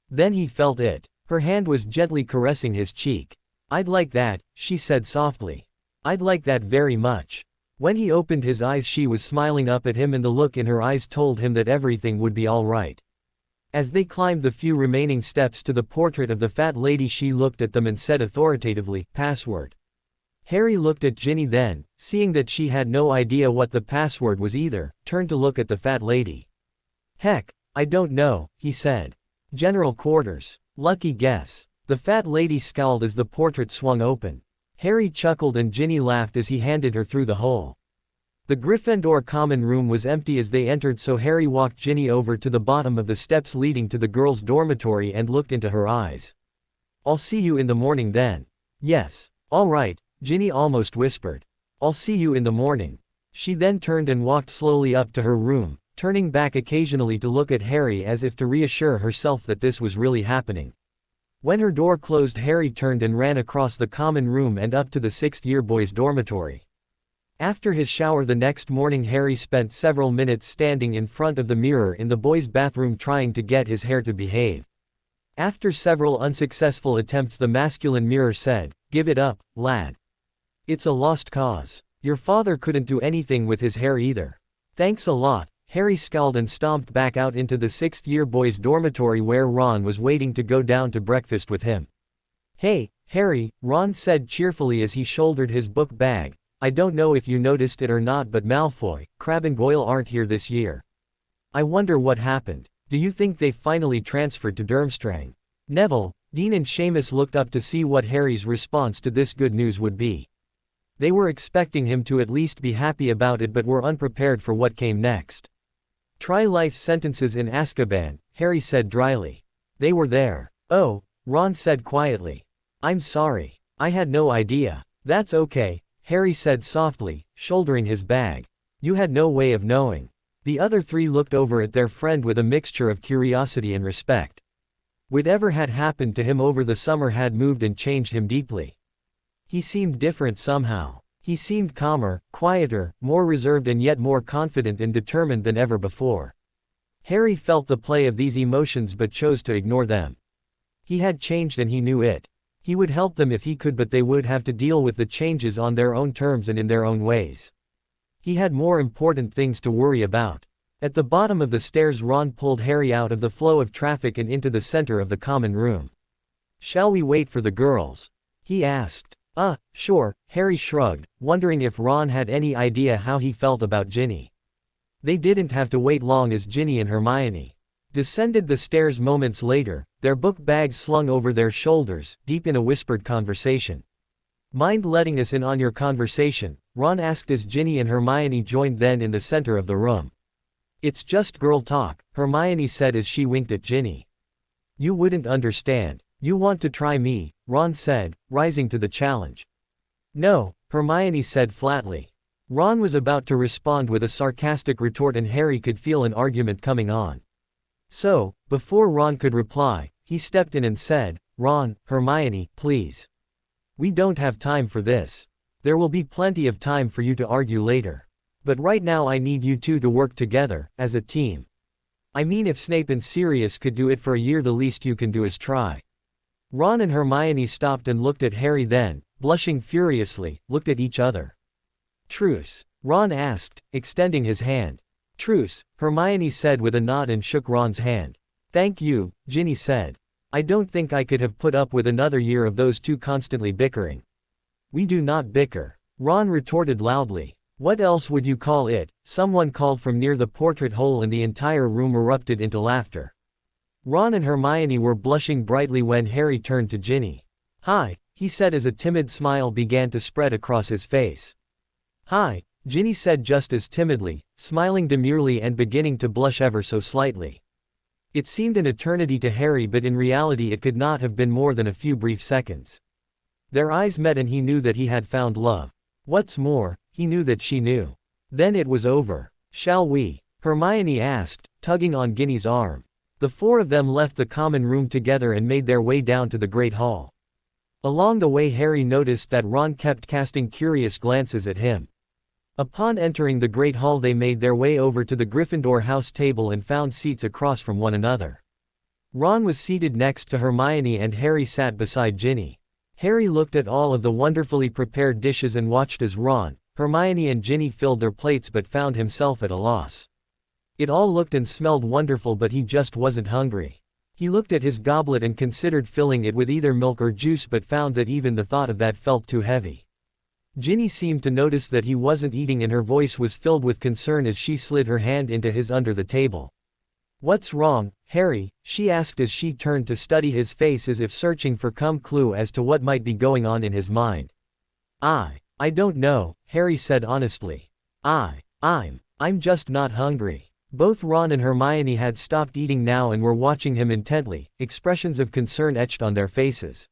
Then he felt it. Her hand was gently caressing his cheek. "I'd like that," she said softly. "I'd like that very much." When he opened his eyes, she was smiling up at him and the look in her eyes told him that everything would be all right. As they climbed the few remaining steps to the portrait of the fat lady, she looked at them and said authoritatively, "Password." Harry looked at Ginny, then, seeing that she had no idea what the password was either, turned to look at the fat lady. "Heck, I don't know," he said. "General quarters. Lucky guess." The fat lady scowled as the portrait swung open. Harry chuckled and Ginny laughed as he handed her through the hole. The Gryffindor common room was empty as they entered, so Harry walked Ginny over to the bottom of the steps leading to the girls' dormitory and looked into her eyes. "I'll see you in the morning then." "Yes. All right," Ginny almost whispered. "I'll see you in the morning." She then turned and walked slowly up to her room, turning back occasionally to look at Harry as if to reassure herself that this was really happening. When her door closed, Harry turned and ran across the common room and up to the sixth-year boys' dormitory. After his shower the next morning, Harry spent several minutes standing in front of the mirror in the boys' bathroom trying to get his hair to behave. After several unsuccessful attempts, the masculine mirror said, "Give it up, lad. It's a lost cause. Your father couldn't do anything with his hair either." "Thanks a lot." Harry scowled and stomped back out into the sixth-year boys' dormitory where Ron was waiting to go down to breakfast with him. "Hey, Harry," Ron said cheerfully as he shouldered his book bag. "I don't know if you noticed it or not, but Malfoy, Crabbe and Goyle aren't here this year. I wonder what happened. Do you think they've finally transferred to Durmstrang?" Neville, Dean and Seamus looked up to see what Harry's response to this good news would be. They were expecting him to at least be happy about it but were unprepared for what came next. "Try life sentences in Azkaban," Harry said dryly. "They were there." "Oh," Ron said quietly. "I'm sorry. I had no idea." "That's okay," Harry said softly, shouldering his bag. "You had no way of knowing." The other three looked over at their friend with a mixture of curiosity and respect. Whatever had happened to him over the summer had moved and changed him deeply. He seemed different somehow. He seemed calmer, quieter, more reserved and yet more confident and determined than ever before. Harry felt the play of these emotions but chose to ignore them. He had changed and he knew it. He would help them if he could, but they would have to deal with the changes on their own terms and in their own ways. He had more important things to worry about. At the bottom of the stairs, Ron pulled Harry out of the flow of traffic and into the center of the common room. "Shall we wait for the girls?" he asked. Sure," Harry shrugged, wondering if Ron had any idea how he felt about Ginny. They didn't have to wait long as Ginny and Hermione descended the stairs moments later, their book bags slung over their shoulders, deep in a whispered conversation. "Mind letting us in on your conversation?" Ron asked as Ginny and Hermione joined then in the center of the room. "It's just girl talk," Hermione said as she winked at Ginny. "You wouldn't understand. You want to try me," Ron said, rising to the challenge. "No," Hermione said flatly. Ron was about to respond with a sarcastic retort and Harry could feel an argument coming on. So, before Ron could reply, he stepped in and said, "Ron, Hermione, please. We don't have time for this. There will be plenty of time for you to argue later. But right now I need you two to work together, as a team. I mean, if Snape and Sirius could do it for a year, the least you can do is try." Ron and Hermione stopped and looked at Harry, then, blushing furiously, looked at each other. Truce? Ron asked, extending his hand. Truce, Hermione said with a nod and shook Ron's hand. Thank you, Ginny said. I don't think I could have put up with another year of those two constantly bickering. We do not bicker, Ron retorted loudly. What else would you call it? Someone called from near the portrait hole and the entire room erupted into laughter. Ron and Hermione were blushing brightly when Harry turned to Ginny. Hi, he said as a timid smile began to spread across his face. Hi, Ginny said just as timidly, smiling demurely and beginning to blush ever so slightly. It seemed an eternity to Harry, but in reality it could not have been more than a few brief seconds. Their eyes met and he knew that he had found love. What's more, he knew that she knew. Then it was over. Shall we? Hermione asked, tugging on Ginny's arm. The four of them left the common room together and made their way down to the Great Hall. Along the way Harry noticed that Ron kept casting curious glances at him. Upon entering the Great Hall they made their way over to the Gryffindor house table and found seats across from one another. Ron was seated next to Hermione and Harry sat beside Ginny. Harry looked at all of the wonderfully prepared dishes and watched as Ron, Hermione and Ginny filled their plates but found himself at a loss. It all looked and smelled wonderful but he just wasn't hungry. He looked at his goblet and considered filling it with either milk or juice but found that even the thought of that felt too heavy. Ginny seemed to notice that he wasn't eating and her voice was filled with concern as she slid her hand into his under the table. What's wrong, Harry? She asked as she turned to study his face as if searching for some clue as to what might be going on in his mind. I don't know, Harry said honestly. I'm just not hungry. Both Ron and Hermione had stopped eating now and were watching him intently, expressions of concern etched on their faces.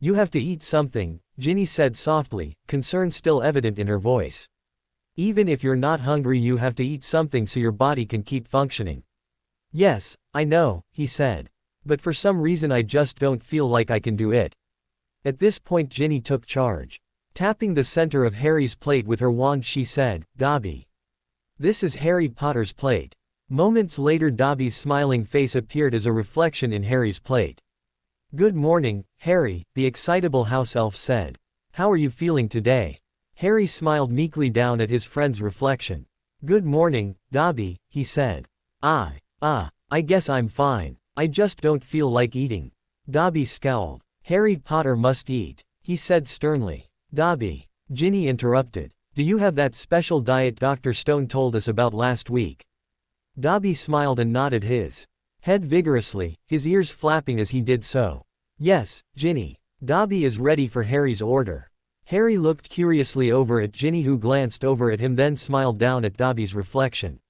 You have to eat something, Ginny said softly, concern still evident in her voice. Even if you're not hungry you have to eat something so your body can keep functioning. Yes, I know, he said. But for some reason I just don't feel like I can do it. At this point Ginny took charge. Tapping the center of Harry's plate with her wand she said, Dobby. This is Harry Potter's plate. Moments later Dobby's smiling face appeared as a reflection in Harry's plate. Good morning, Harry, the excitable house elf said. How are you feeling today? Harry smiled meekly down at his friend's reflection. Good morning, Dobby, he said. I guess I'm fine. I just don't feel like eating. Dobby scowled. Harry Potter must eat, he said sternly. Dobby, Ginny interrupted. Do you have that special diet Dr. Stone told us about last week? Dobby smiled and nodded his head vigorously, his ears flapping as he did so. Yes, Ginny. Dobby is ready for Harry's order. Harry looked curiously over at Ginny who glanced over at him then smiled down at Dobby's reflection.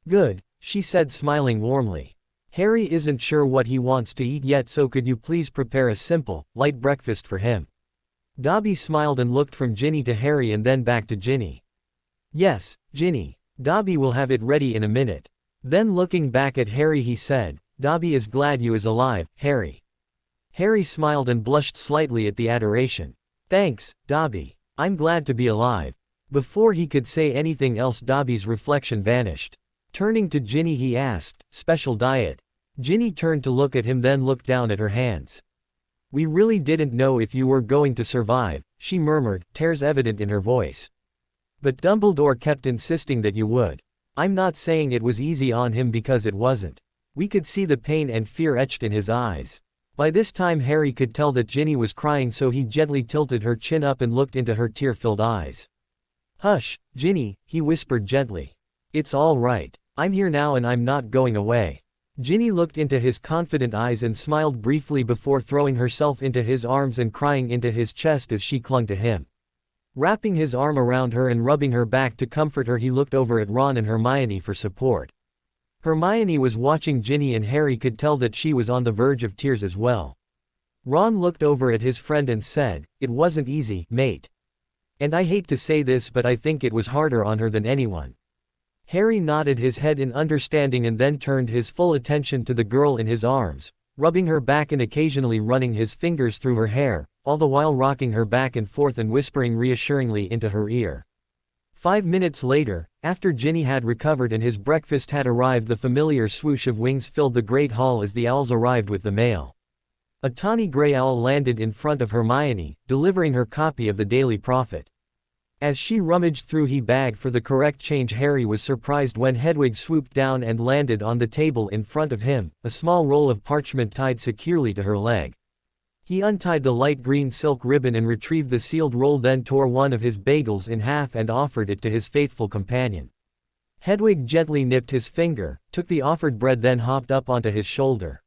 Good, she said smiling warmly. Harry isn't sure what he wants to eat yet so could you please prepare a simple, light breakfast for him? Dobby smiled and looked from Ginny to Harry and then back to Ginny. Yes, Ginny. Dobby will have it ready in a minute. Then looking back at Harry he said, Dobby is glad you is alive, Harry. Harry smiled and blushed slightly at the adoration. Thanks, Dobby. I'm glad to be alive. Before he could say anything else Dobby's reflection vanished. Turning to Ginny he asked, special diet? Ginny turned to look at him then looked down at her hands. We really didn't know if you were going to survive, she murmured, tears evident in her voice. But Dumbledore kept insisting that you would. I'm not saying it was easy on him because it wasn't. We could see the pain and fear etched in his eyes. By this time Harry could tell that Ginny was crying so he gently tilted her chin up and looked into her tear-filled eyes. Hush, Ginny, he whispered gently. It's all right. I'm here now and I'm not going away. Ginny looked into his confident eyes and smiled briefly before throwing herself into his arms and crying into his chest as she clung to him. Wrapping his arm around her and rubbing her back to comfort her he looked over at Ron and Hermione for support. Hermione was watching Ginny and Harry could tell that she was on the verge of tears as well. Ron looked over at his friend and said, It wasn't easy, mate. And I hate to say this but I think it was harder on her than anyone. Harry nodded his head in understanding and then turned his full attention to the girl in his arms, rubbing her back and occasionally running his fingers through her hair, all the while rocking her back and forth and whispering reassuringly into her ear. 5 minutes later, after Ginny had recovered and his breakfast had arrived the familiar swoosh of wings filled the great hall as the owls arrived with the mail. A tawny gray owl landed in front of Hermione, delivering her copy of the Daily Prophet. As she rummaged through her bag for the correct change, Harry was surprised when Hedwig swooped down and landed on the table in front of him, a small roll of parchment tied securely to her leg. He untied the light green silk ribbon and retrieved the sealed roll, then tore one of his bagels in half and offered it to his faithful companion. Hedwig gently nipped his finger, took the offered bread, then hopped up onto his shoulder.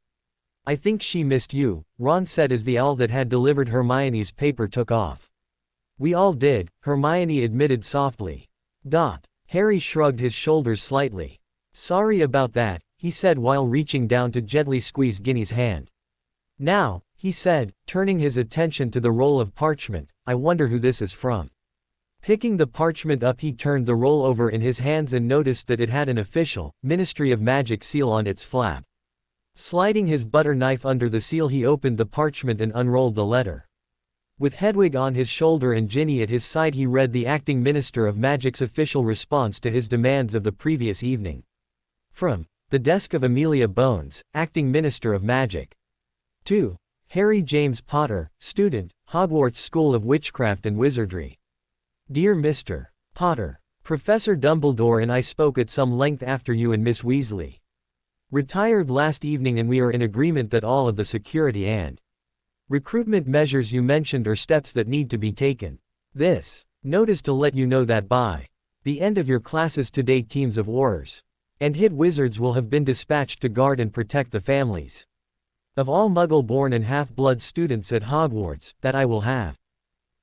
"I think she missed you," Ron said as the owl that had delivered Hermione's paper took off. "We all did," Hermione admitted softly. Harry shrugged his shoulders slightly. "Sorry about that," he said while reaching down to gently squeeze Ginny's hand. "Now," he said, turning his attention to the roll of parchment, "I wonder who this is from." Picking the parchment up, he turned the roll over in his hands and noticed that it had an official, Ministry of Magic seal on its flap. Sliding his butter knife under the seal, he opened the parchment and unrolled the letter. With Hedwig on his shoulder and Ginny at his side, he read the acting Minister of Magic's official response to his demands of the previous evening. From the desk of Amelia Bones, Acting Minister of Magic. To Harry James Potter, student, Hogwarts School of Witchcraft and Wizardry. Dear Mr. Potter, Professor Dumbledore and I spoke at some length after you and Miss Weasley retired last evening, and we are in agreement that all of the security and recruitment measures you mentioned are steps that need to be taken. This note is to let you know that by the end of your classes today, teams of Aurors and Hit Wizards will have been dispatched to guard and protect the families of all Muggle-born and half-blood students at Hogwarts, that I will have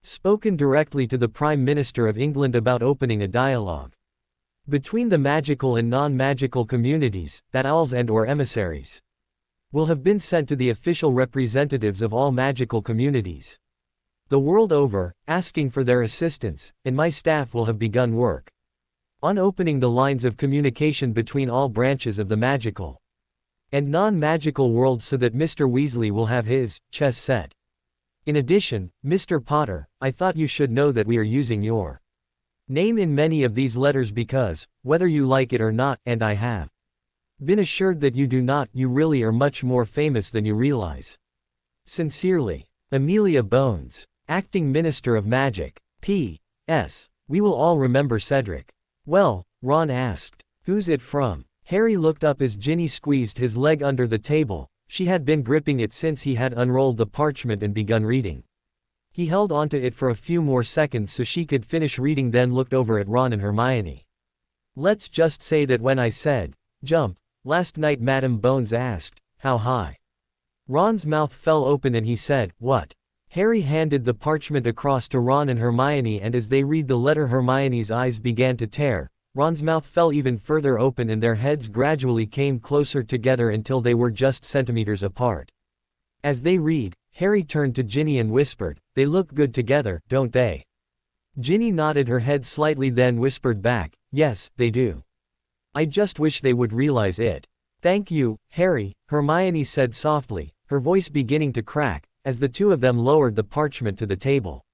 spoken directly to the Prime Minister of England about opening a dialogue between the magical and non-magical communities, that owls and/or emissaries will have been sent to the official representatives of all magical communities the world over, asking for their assistance, and my staff will have begun work on opening the lines of communication between all branches of the magical and non-magical worlds so that Mr. Weasley will have his chess set. In addition, Mr. Potter, I thought you should know that we are using your name in many of these letters because, whether you like it or not, and I have been assured that you do not, you really are much more famous than you realize. Sincerely, Amelia Bones, Acting Minister of Magic. P.S. We will all remember Cedric. Well, Ron asked, who's it from? Harry looked up as Ginny squeezed his leg under the table. She had been gripping it since he had unrolled the parchment and begun reading. He held onto it for a few more seconds so she could finish reading, then looked over at Ron and Hermione. Let's just say that when I said, jump, last night, Madam Bones asked, how high? Ron's mouth fell open and he said, what? Harry handed the parchment across to Ron and Hermione, and as they read the letter, Hermione's eyes began to tear. Ron's mouth fell even further open and their heads gradually came closer together until they were just centimeters apart. As they read, Harry turned to Ginny and whispered, they look good together, don't they? Ginny nodded her head slightly, then whispered back, yes, they do. I just wish they would realize it. Thank you, Harry, Hermione said softly, her voice beginning to crack, as the two of them lowered the parchment to the table.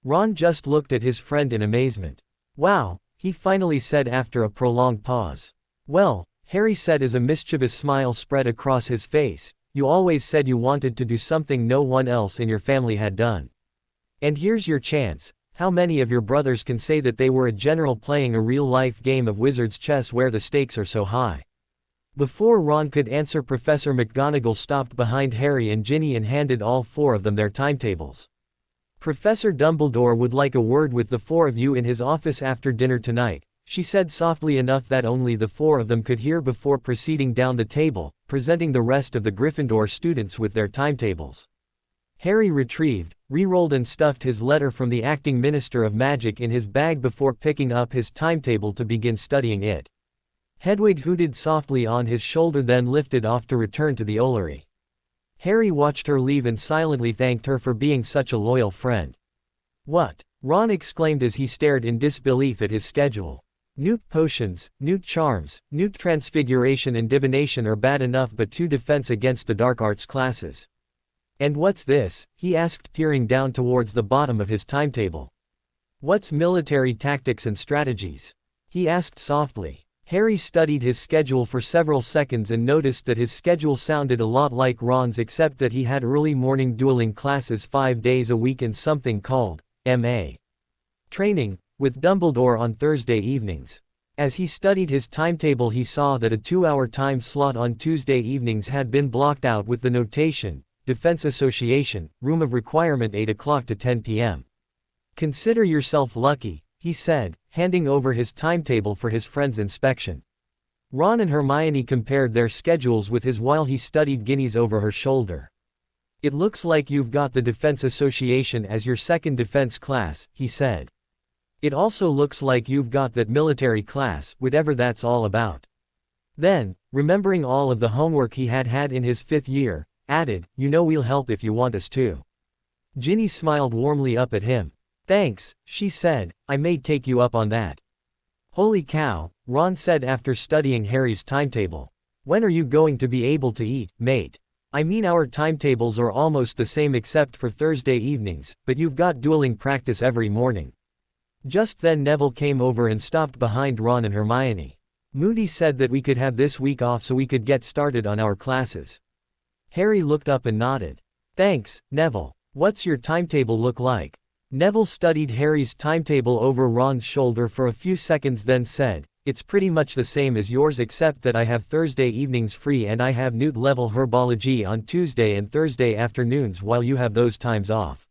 Ron just looked at his friend in amazement. Wow, he finally said after a prolonged pause. Well, Harry said as a mischievous smile spread across his face, you always said you wanted to do something no one else in your family had done. And here's your chance. How many of your brothers can say that they were a general playing a real-life game of wizard's chess where the stakes are so high? Before Ron could answer, Professor McGonagall stopped behind Harry and Ginny and handed all four of them their timetables. Professor Dumbledore would like a word with the four of you in his office after dinner tonight, she said softly enough that only the four of them could hear before proceeding down the table, presenting the rest of the Gryffindor students with their timetables. Harry retrieved, re-rolled and stuffed his letter from the Acting Minister of Magic in his bag before picking up his timetable to begin studying it. Hedwig hooted softly on his shoulder, then lifted off to return to the Ollery. Harry watched her leave and silently thanked her for being such a loyal friend. What? Ron exclaimed as he stared in disbelief at his schedule. Newt potions, Newt charms, Newt transfiguration and divination are bad enough, but 2 defense against the dark arts classes. And what's this? He asked, peering down towards the bottom of his timetable. What's military tactics and strategies? He asked softly. Harry studied his schedule for several seconds and noticed that his schedule sounded a lot like Ron's, except that he had early morning dueling classes 5 days a week and something called M.A. training with Dumbledore on Thursday evenings. As he studied his timetable, he saw that a 2-hour time slot on Tuesday evenings had been blocked out with the notation, Defense Association, room of requirement 8 o'clock to 10 p.m. "Consider yourself lucky," he said, handing over his timetable for his friend's inspection. Ron and Hermione compared their schedules with his while he studied guineas over her shoulder. "It looks like you've got the Defense Association as your second defense class," he said. "It also looks like you've got that military class, whatever that's all about." Then, remembering all of the homework he had had in his 5th year, added, "You know we'll help if you want us to." Ginny smiled warmly up at him. "Thanks," she said, "I may take you up on that." "Holy cow," Ron said after studying Harry's timetable. "When are you going to be able to eat, mate? I mean, our timetables are almost the same except for Thursday evenings, but you've got dueling practice every morning." Just then Neville came over and stopped behind Ron and Hermione. "Moody said that we could have this week off so we could get started on our classes." Harry looked up and nodded. "Thanks, Neville. What's your timetable look like?" Neville studied Harry's timetable over Ron's shoulder for a few seconds, then said, "It's pretty much the same as yours except that I have Thursday evenings free and I have Newt level herbology on Tuesday and Thursday afternoons while you have those times off."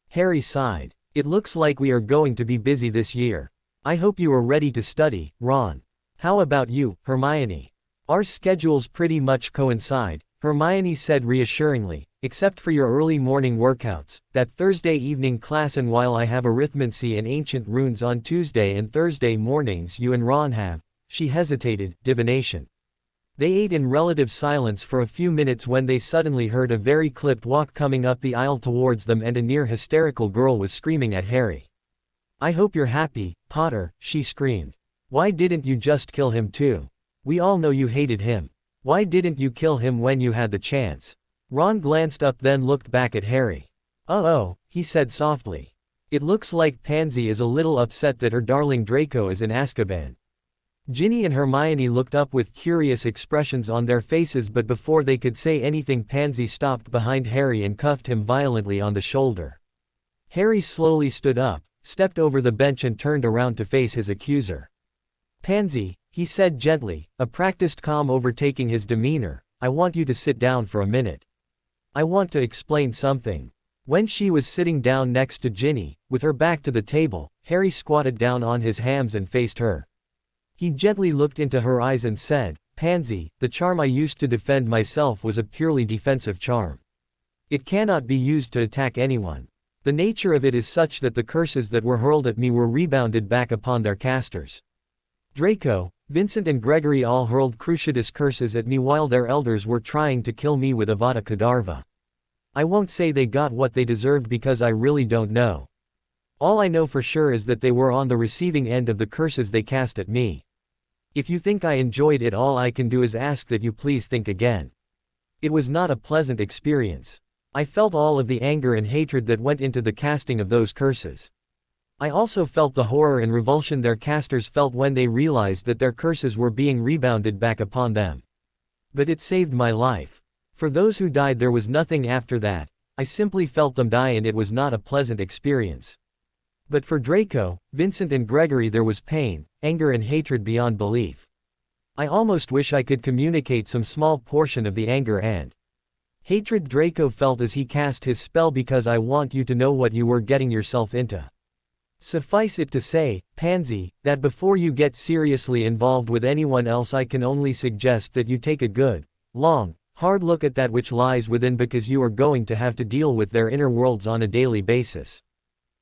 Harry sighed. "It looks like we are going to be busy this year. I hope you are ready to study, Ron. How about you, Hermione?" "Our schedules pretty much coincide," Hermione said reassuringly, "except for your early morning workouts, that Thursday evening class, and while I have arithmancy and ancient runes on Tuesday and Thursday mornings, you and Ron have," she hesitated, "divination." They ate in relative silence for a few minutes when they suddenly heard a very clipped walk coming up the aisle towards them, and a near hysterical girl was screaming at Harry. "I hope you're happy, Potter," she screamed. "Why didn't you just kill him too? We all know you hated him. Why didn't you kill him when you had the chance?" Ron glanced up then looked back at Harry. "Oh," he said softly. "It looks like Pansy is a little upset that her darling Draco is in Azkaban." Ginny and Hermione looked up with curious expressions on their faces, but before they could say anything, Pansy stopped behind Harry and cuffed him violently on the shoulder. Harry slowly stood up, stepped over the bench and turned around to face his accuser. "Pansy," he said gently, a practiced calm overtaking his demeanor, "I want you to sit down for a minute. I want to explain something." When she was sitting down next to Ginny, with her back to the table, Harry squatted down on his hams and faced her. He gently looked into her eyes and said, "Pansy, the charm I used to defend myself was a purely defensive charm. It cannot be used to attack anyone. The nature of it is such that the curses that were hurled at me were rebounded back upon their casters. Draco, Vincent and Gregory all hurled Cruciatus curses at me while their elders were trying to kill me with Avada Kedavra. I won't say they got what they deserved because I really don't know. All I know for sure is that they were on the receiving end of the curses they cast at me. If you think I enjoyed it, all I can do is ask that you please think again. It was not a pleasant experience. I felt all of the anger and hatred that went into the casting of those curses. I also felt the horror and revulsion their casters felt when they realized that their curses were being rebounded back upon them. But it saved my life. For those who died there was nothing after that. I simply felt them die and it was not a pleasant experience. But for Draco, Vincent and Gregory there was pain, anger and hatred beyond belief. I almost wish I could communicate some small portion of the anger and hatred Draco felt as he cast his spell, because I want you to know what you were getting yourself into. Suffice it to say, Pansy, that before you get seriously involved with anyone else, I can only suggest that you take a good, long, hard look at that which lies within, because you are going to have to deal with their inner worlds on a daily basis.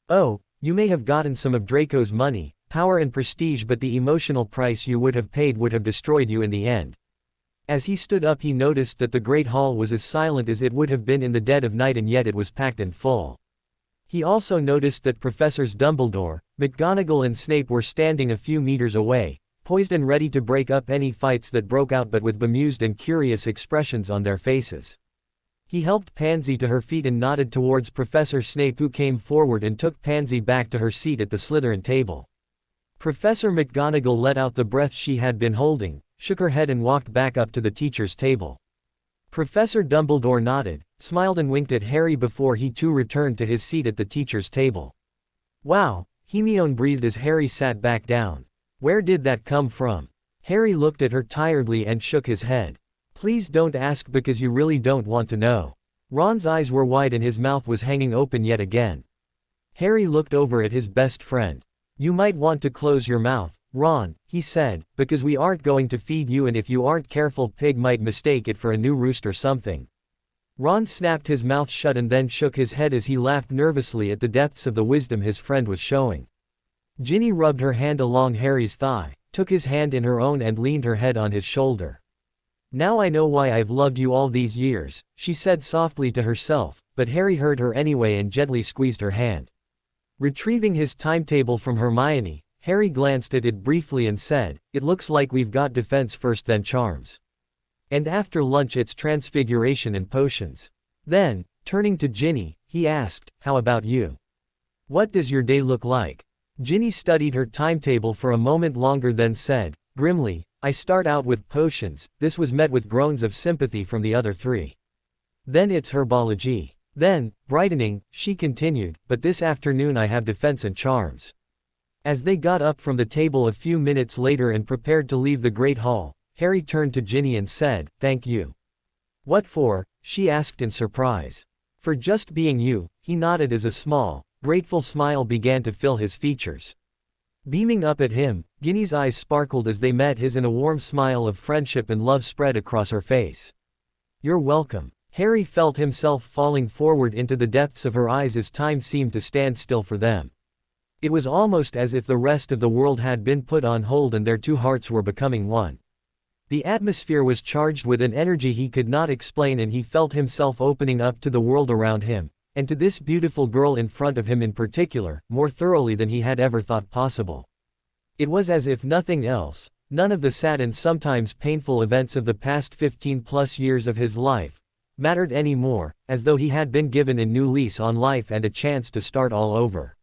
Oh, you may have gotten some of Draco's money, power and prestige, but the emotional price you would have paid would have destroyed you in the end." As he stood up he noticed that the great hall was as silent as it would have been in the dead of night, and yet it was packed and full. He also noticed that Professors Dumbledore, McGonagall and Snape were standing a few meters away, poised and ready to break up any fights that broke out, but with bemused and curious expressions on their faces. He helped Pansy to her feet and nodded towards Professor Snape, who came forward and took Pansy back to her seat at the Slytherin table. Professor McGonagall let out the breath she had been holding, shook her head and walked back up to the teacher's table. Professor Dumbledore nodded, smiled and winked at Harry before he too returned to his seat at the teacher's table. Wow, Hermione breathed as Harry sat back down. Where did that come from? Harry looked at her tiredly and shook his head. Please don't ask because you really don't want to know. Ron's eyes were wide and his mouth was hanging open yet again. Harry looked over at his best friend. You might want to close your mouth, Ron, he said, because we aren't going to feed you, and if you aren't careful Pig might mistake it for a new roost or something. Ron snapped his mouth shut and then shook his head as he laughed nervously at the depths of the wisdom his friend was showing. Ginny rubbed her hand along Harry's thigh, took his hand in her own and leaned her head on his shoulder. Now I know why I've loved you all these years, she said softly to herself, but Harry heard her anyway and gently squeezed her hand. Retrieving his timetable from Hermione, Harry glanced at it briefly and said, "It looks like we've got defense first then charms. And after lunch it's transfiguration and potions." Then, turning to Ginny, he asked, "How about you? What does your day look like?" Ginny studied her timetable for a moment longer then said, grimly, "I start out with potions." This was met with groans of sympathy from the other three. "Then it's herbology." Then, brightening, she continued, "But this afternoon I have defense and charms." As they got up from the table a few minutes later and prepared to leave the Great Hall, Harry turned to Ginny and said, "Thank you." "What for?" she asked in surprise. "For just being you," he nodded as a small, grateful smile began to fill his features. Beaming up at him, Ginny's eyes sparkled as they met his and a warm smile of friendship and love spread across her face. "You're welcome." Harry felt himself falling forward into the depths of her eyes as time seemed to stand still for them. It was almost as if the rest of the world had been put on hold and their two hearts were becoming one. The atmosphere was charged with an energy he could not explain and he felt himself opening up to the world around him, and to this beautiful girl in front of him in particular, more thoroughly than he had ever thought possible. It was as if nothing else, none of the sad and sometimes painful events of the past 15+ years of his life, mattered anymore, as though he had been given a new lease on life and a chance to start all over.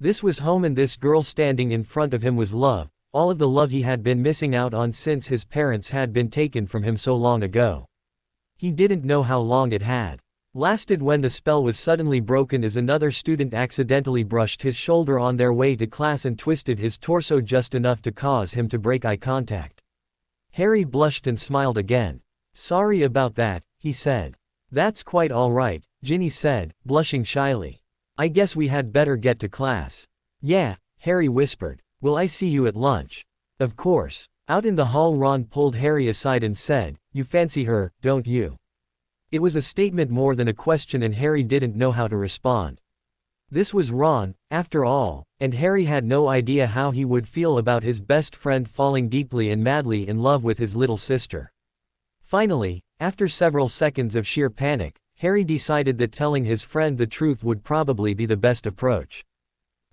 This was home and this girl standing in front of him was love, all of the love he had been missing out on since his parents had been taken from him so long ago. He didn't know how long it had lasted when the spell was suddenly broken as another student accidentally brushed his shoulder on their way to class and twisted his torso just enough to cause him to break eye contact. Harry blushed and smiled again. "Sorry about that," he said. "That's quite all right," Ginny said, blushing shyly. "I guess we had better get to class." "Yeah," Harry whispered. "Will I see you at lunch?" "Of course." Out in the hall Ron pulled Harry aside and said, "You fancy her, don't you?" It was a statement more than a question and Harry didn't know how to respond. This was Ron, after all, and Harry had no idea how he would feel about his best friend falling deeply and madly in love with his little sister. Finally, after several seconds of sheer panic, Harry decided that telling his friend the truth would probably be the best approach.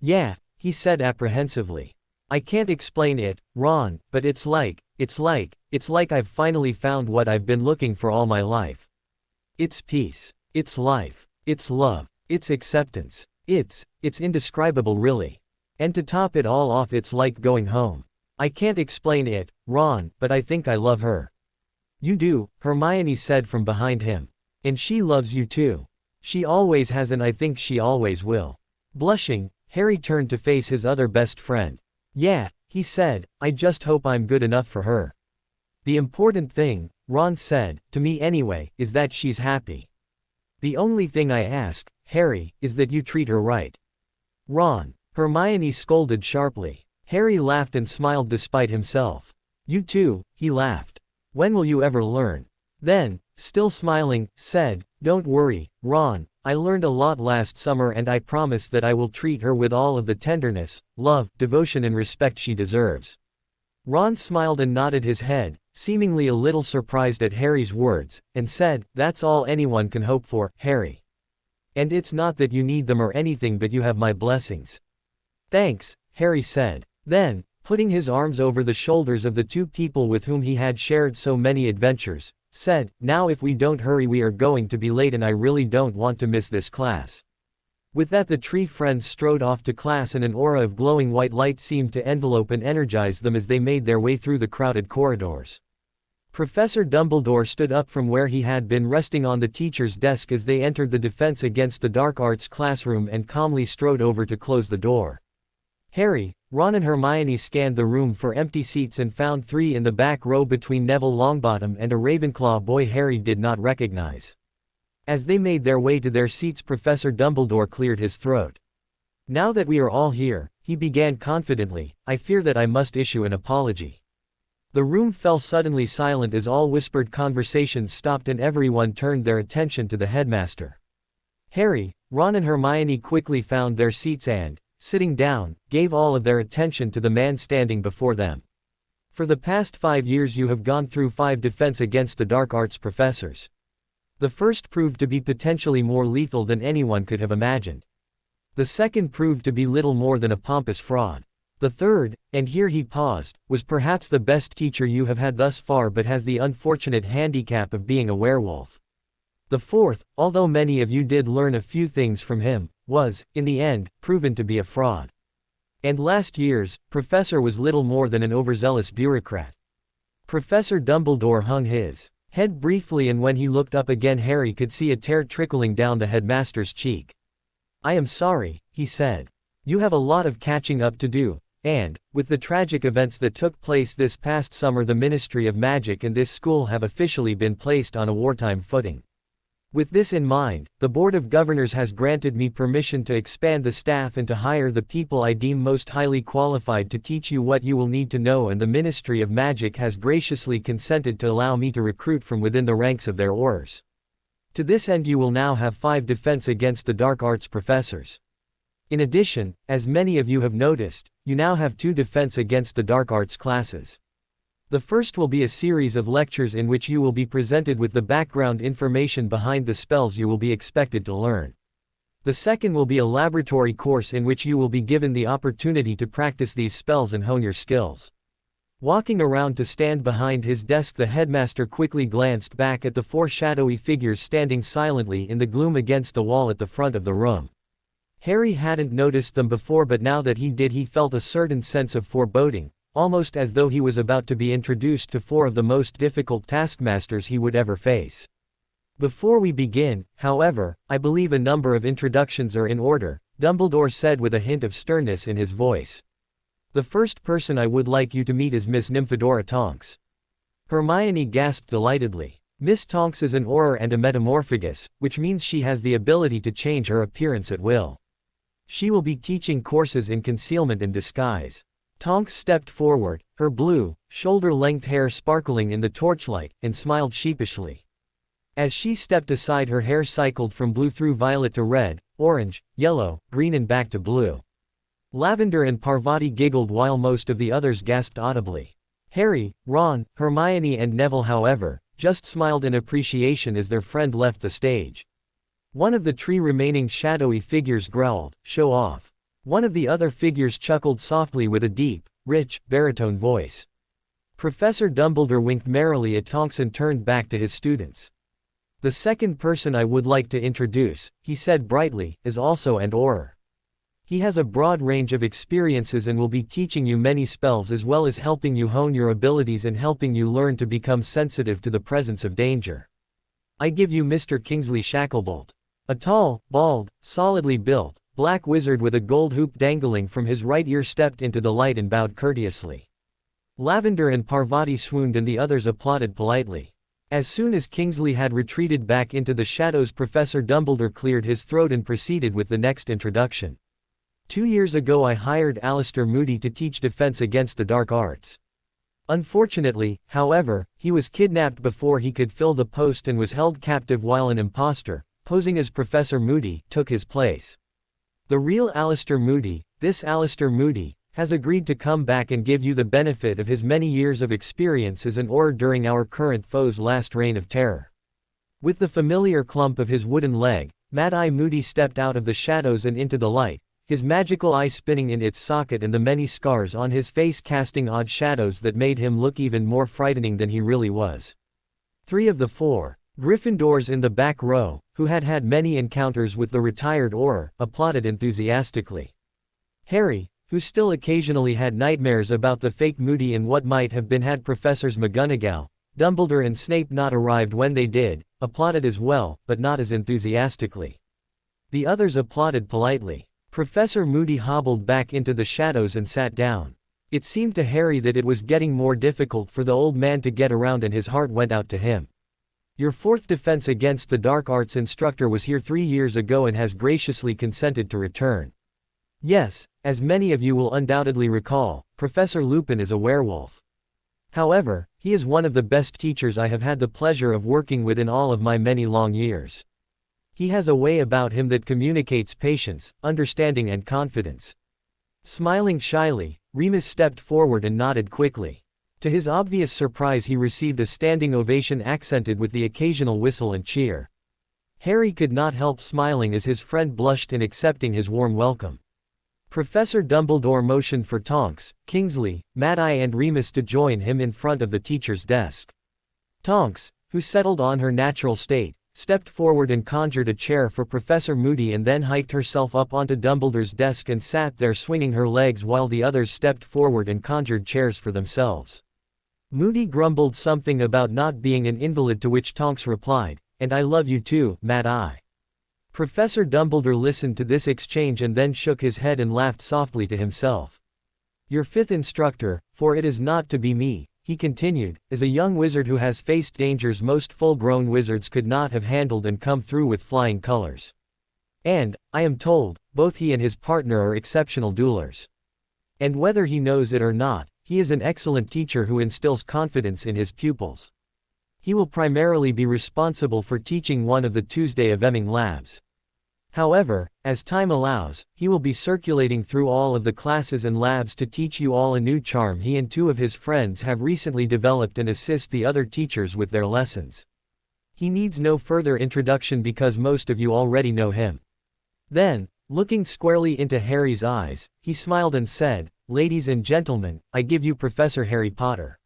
"Yeah," he said apprehensively. "I can't explain it, Ron, but it's like I've finally found what I've been looking for all my life. It's peace. It's life. It's love. It's acceptance. It's indescribable really. And to top it all off it's like going home. I can't explain it, Ron, but I think I love her." "You do," Hermione said from behind him. "And she loves you too. She always has and I think she always will." Blushing, Harry turned to face his other best friend. "Yeah," he said, "I just hope I'm good enough for her. The important thing," Ron said, "to me anyway, is that she's happy. The only thing I ask, Harry, is that you treat her right." "Ron," Hermione scolded sharply. Harry laughed and smiled despite himself. "You too," he laughed. "When will you ever learn?" Then, still smiling, said, "Don't worry, Ron, I learned a lot last summer and I promise that I will treat her with all of the tenderness, love, devotion and respect she deserves." Ron smiled and nodded his head, seemingly a little surprised at Harry's words, and said, "That's all anyone can hope for, Harry. And it's not that you need them or anything but you have my blessings." "Thanks," Harry said. Then, putting his arms over the shoulders of the two people with whom he had shared so many adventures, said, "Now if we don't hurry we are going to be late and I really don't want to miss this class." With that, the tree friends strode off to class, and an aura of glowing white light seemed to envelope and energize them as they made their way through the crowded corridors. Professor Dumbledore stood up from where he had been resting on the teacher's desk as they entered the Defense Against the Dark Arts classroom and calmly strode over to close the door. Harry, Ron and Hermione scanned the room for empty seats and found 3 in the back row between Neville Longbottom and a Ravenclaw boy Harry did not recognize. As they made their way to their seats, Professor Dumbledore cleared his throat. "Now that we are all here," he began confidently, "I fear that I must issue an apology." The room fell suddenly silent as all whispered conversations stopped and everyone turned their attention to the headmaster. Harry, Ron and Hermione quickly found their seats and, sitting down, gave all of their attention to the man standing before them. "For the past 5 years you have gone through 5 Defense Against the Dark Arts professors. The first proved to be potentially more lethal than anyone could have imagined. The second proved to be little more than a pompous fraud. The third," and here he paused, "was perhaps the best teacher you have had thus far but has the unfortunate handicap of being a werewolf. The fourth, although many of you did learn a few things from him, was, in the end, proven to be a fraud. And last year's professor was little more than an overzealous bureaucrat." Professor Dumbledore hung his head briefly, and when he looked up again Harry could see a tear trickling down the headmaster's cheek. "I am sorry," he said. "You have a lot of catching up to do. And, with the tragic events that took place this past summer, the Ministry of Magic and this school have officially been placed on a wartime footing. With this in mind, the Board of Governors has granted me permission to expand the staff and to hire the people I deem most highly qualified to teach you what you will need to know, and the Ministry of Magic has graciously consented to allow me to recruit from within the ranks of their orders. To this end you will now have 5 Defense Against the Dark Arts professors. In addition, as many of you have noticed, you now have 2 Defense Against the Dark Arts classes. The first will be a series of lectures in which you will be presented with the background information behind the spells you will be expected to learn. The second will be a laboratory course in which you will be given the opportunity to practice these spells and hone your skills." Walking around to stand behind his desk, the headmaster quickly glanced back at the 4 shadowy figures standing silently in the gloom against the wall at the front of the room. Harry hadn't noticed them before, but now that he did, he felt a certain sense of foreboding, almost as though he was about to be introduced to 4 of the most difficult taskmasters he would ever face. "Before we begin, however, I believe a number of introductions are in order," Dumbledore said with a hint of sternness in his voice. "The first person I would like you to meet is Miss Nymphadora Tonks." Hermione gasped delightedly. Miss Tonks is an Auror and a Metamorphagus, which means she has the ability to change her appearance at will. She will be teaching courses in concealment and disguise. Tonks stepped forward, her blue, shoulder-length hair sparkling in the torchlight, and smiled sheepishly. As she stepped aside, her hair cycled from blue through violet to red, orange, yellow, green and back to blue. Lavender and Parvati giggled while most of the others gasped audibly. Harry, Ron, Hermione and Neville, however, just smiled in appreciation as their friend left the stage. One of the 3 remaining shadowy figures growled, "Show off." One of the other figures chuckled softly with a deep, rich, baritone voice. Professor Dumbledore winked merrily at Tonks and turned back to his students. "The second person I would like to introduce," he said brightly, "is also an Auror. He has a broad range of experiences and will be teaching you many spells as well as helping you hone your abilities and helping you learn to become sensitive to the presence of danger. I give you Mr. Kingsley Shacklebolt." A tall, bald, solidly built, black wizard with a gold hoop dangling from his right ear stepped into the light and bowed courteously. Lavender and Parvati swooned and the others applauded politely. As soon as Kingsley had retreated back into the shadows, Professor Dumbledore cleared his throat and proceeded with the next introduction. 2 years ago I hired Alistair Moody to teach Defense Against the Dark Arts. Unfortunately, however, he was kidnapped before he could fill the post and was held captive while an imposter, posing as Professor Moody, took his place. The real Alistair Moody, this Alistair Moody, has agreed to come back and give you the benefit of his many years of experience as an Auror during our current foe's last reign of terror. With the familiar clump of his wooden leg, Mad-Eye Moody stepped out of the shadows and into the light, his magical eye spinning in its socket and the many scars on his face casting odd shadows that made him look even more frightening than he really was. 3 of the 4, Gryffindors in the back row, who had had many encounters with the retired Auror, applauded enthusiastically. Harry, who still occasionally had nightmares about the fake Moody and what might have been had Professors McGonagall, Dumbledore and Snape not arrived when they did, applauded as well, but not as enthusiastically. The others applauded politely. Professor Moody hobbled back into the shadows and sat down. It seemed to Harry that it was getting more difficult for the old man to get around, and his heart went out to him. Your fourth defense against the dark arts instructor was here 3 years ago and has graciously consented to return. Yes, as many of you will undoubtedly recall, Professor Lupin is a werewolf. However, he is one of the best teachers I have had the pleasure of working with in all of my many long years. He has a way about him that communicates patience, understanding and confidence. Smiling shyly, Remus stepped forward and nodded quickly. To his obvious surprise, he received a standing ovation accented with the occasional whistle and cheer. Harry could not help smiling as his friend blushed in accepting his warm welcome. Professor Dumbledore motioned for Tonks, Kingsley, Mad-Eye and Remus to join him in front of the teacher's desk. Tonks, who settled on her natural state, stepped forward and conjured a chair for Professor Moody and then hiked herself up onto Dumbledore's desk and sat there swinging her legs while the others stepped forward and conjured chairs for themselves. Moody grumbled something about not being an invalid, to which Tonks replied, "And I love you too, Mad-Eye." Professor Dumbledore listened to this exchange and then shook his head and laughed softly to himself. "Your fifth instructor, for it is not to be me," he continued, "is a young wizard who has faced dangers most full-grown wizards could not have handled and come through with flying colors. And, I am told, both he and his partner are exceptional duelers. And whether he knows it or not, he is an excellent teacher who instills confidence in his pupils. He will primarily be responsible for teaching one of the Tuesday of Emming labs. However, as time allows, he will be circulating through all of the classes and labs to teach you all a new charm he and 2 of his friends have recently developed and assist the other teachers with their lessons. He needs no further introduction because most of you already know him." Then, looking squarely into Harry's eyes, he smiled and said, "Ladies and gentlemen, I give you Professor Harry Potter."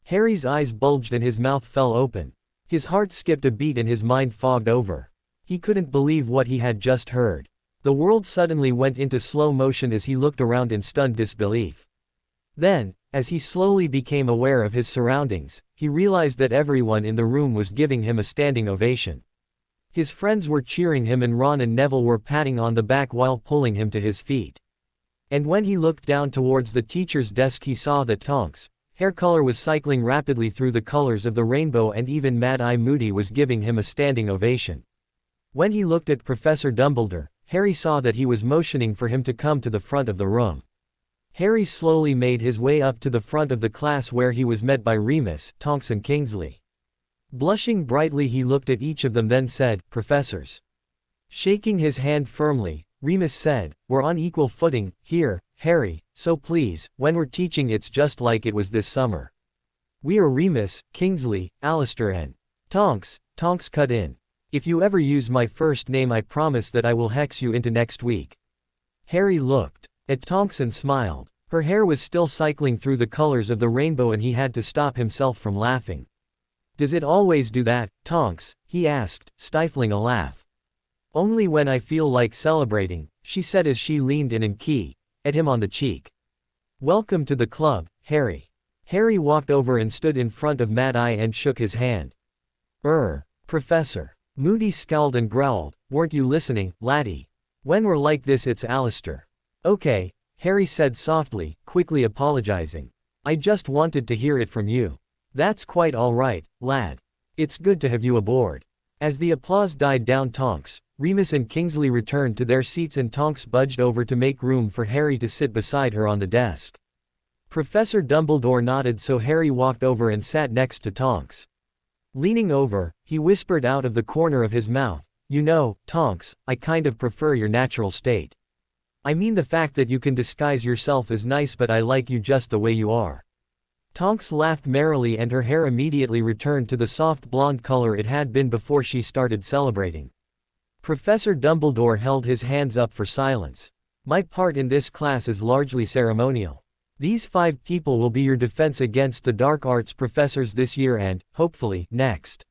Harry's eyes bulged and his mouth fell open. His heart skipped a beat and his mind fogged over. He couldn't believe what he had just heard. The world suddenly went into slow motion as he looked around in stunned disbelief. Then, as he slowly became aware of his surroundings, he realized that everyone in the room was giving him a standing ovation. His friends were cheering him and Ron and Neville were patting on the back while pulling him to his feet. And when he looked down towards the teacher's desk, he saw that Tonks' hair color was cycling rapidly through the colors of the rainbow, and even Mad-Eye Moody was giving him a standing ovation. When he looked at Professor Dumbledore, Harry saw that he was motioning for him to come to the front of the room. Harry slowly made his way up to the front of the class where he was met by Remus, Tonks and Kingsley. Blushing brightly, he looked at each of them then said, "Professors." Shaking his hand firmly, Remus said, "We're on equal footing, here, Harry, so please, when we're teaching it's just like it was this summer. We are Remus, Kingsley, Alistair and Tonks." Tonks cut in. "If you ever use my first name I promise that I will hex you into next week." Harry looked at Tonks and smiled. Her hair was still cycling through the colors of the rainbow and he had to stop himself from laughing. "Does it always do that, Tonks?" he asked, stifling a laugh. "Only when I feel like celebrating," she said as she leaned in and kissed him on the cheek. "Welcome to the club, Harry." Harry walked over and stood in front of Mad-Eye and shook his hand. Professor." Moody scowled and growled, "Weren't you listening, laddie? When we're like this it's Alistair." "Okay," Harry said softly, quickly apologizing. "I just wanted to hear it from you." "That's quite all right, lad. It's good to have you aboard." As the applause died down, Tonks, Remus and Kingsley returned to their seats and Tonks budged over to make room for Harry to sit beside her on the desk. Professor Dumbledore nodded, so Harry walked over and sat next to Tonks. Leaning over, he whispered out of the corner of his mouth, "You know, Tonks, I kind of prefer your natural state. I mean the fact that you can disguise yourself is nice, but I like you just the way you are." Tonks laughed merrily and her hair immediately returned to the soft blonde color it had been before she started celebrating. Professor Dumbledore held his hands up for silence. "My part in this class is largely ceremonial. These 5 people will be your defense against the dark arts professors this year and, hopefully, next.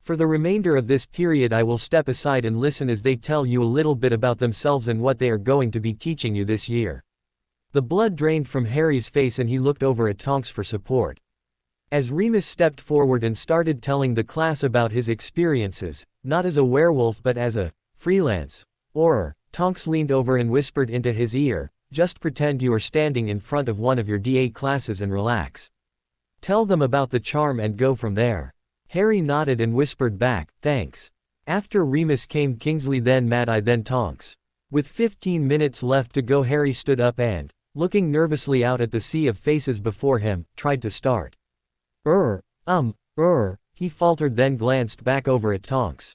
For the remainder of this period I will step aside and listen as they tell you a little bit about themselves and what they are going to be teaching you this year." The blood drained from Harry's face and he looked over at Tonks for support. As Remus stepped forward and started telling the class about his experiences, not as a werewolf but as a freelance horror, Tonks leaned over and whispered into his ear, "Just pretend you are standing in front of one of your DA classes and relax. Tell them about the charm and go from there." Harry nodded and whispered back, "Thanks." After Remus came Kingsley, then Mad-Eye, then Tonks. With 15 minutes left to go, Harry stood up and, looking nervously out at the sea of faces before him, tried to start. He faltered, then glanced back over at Tonks.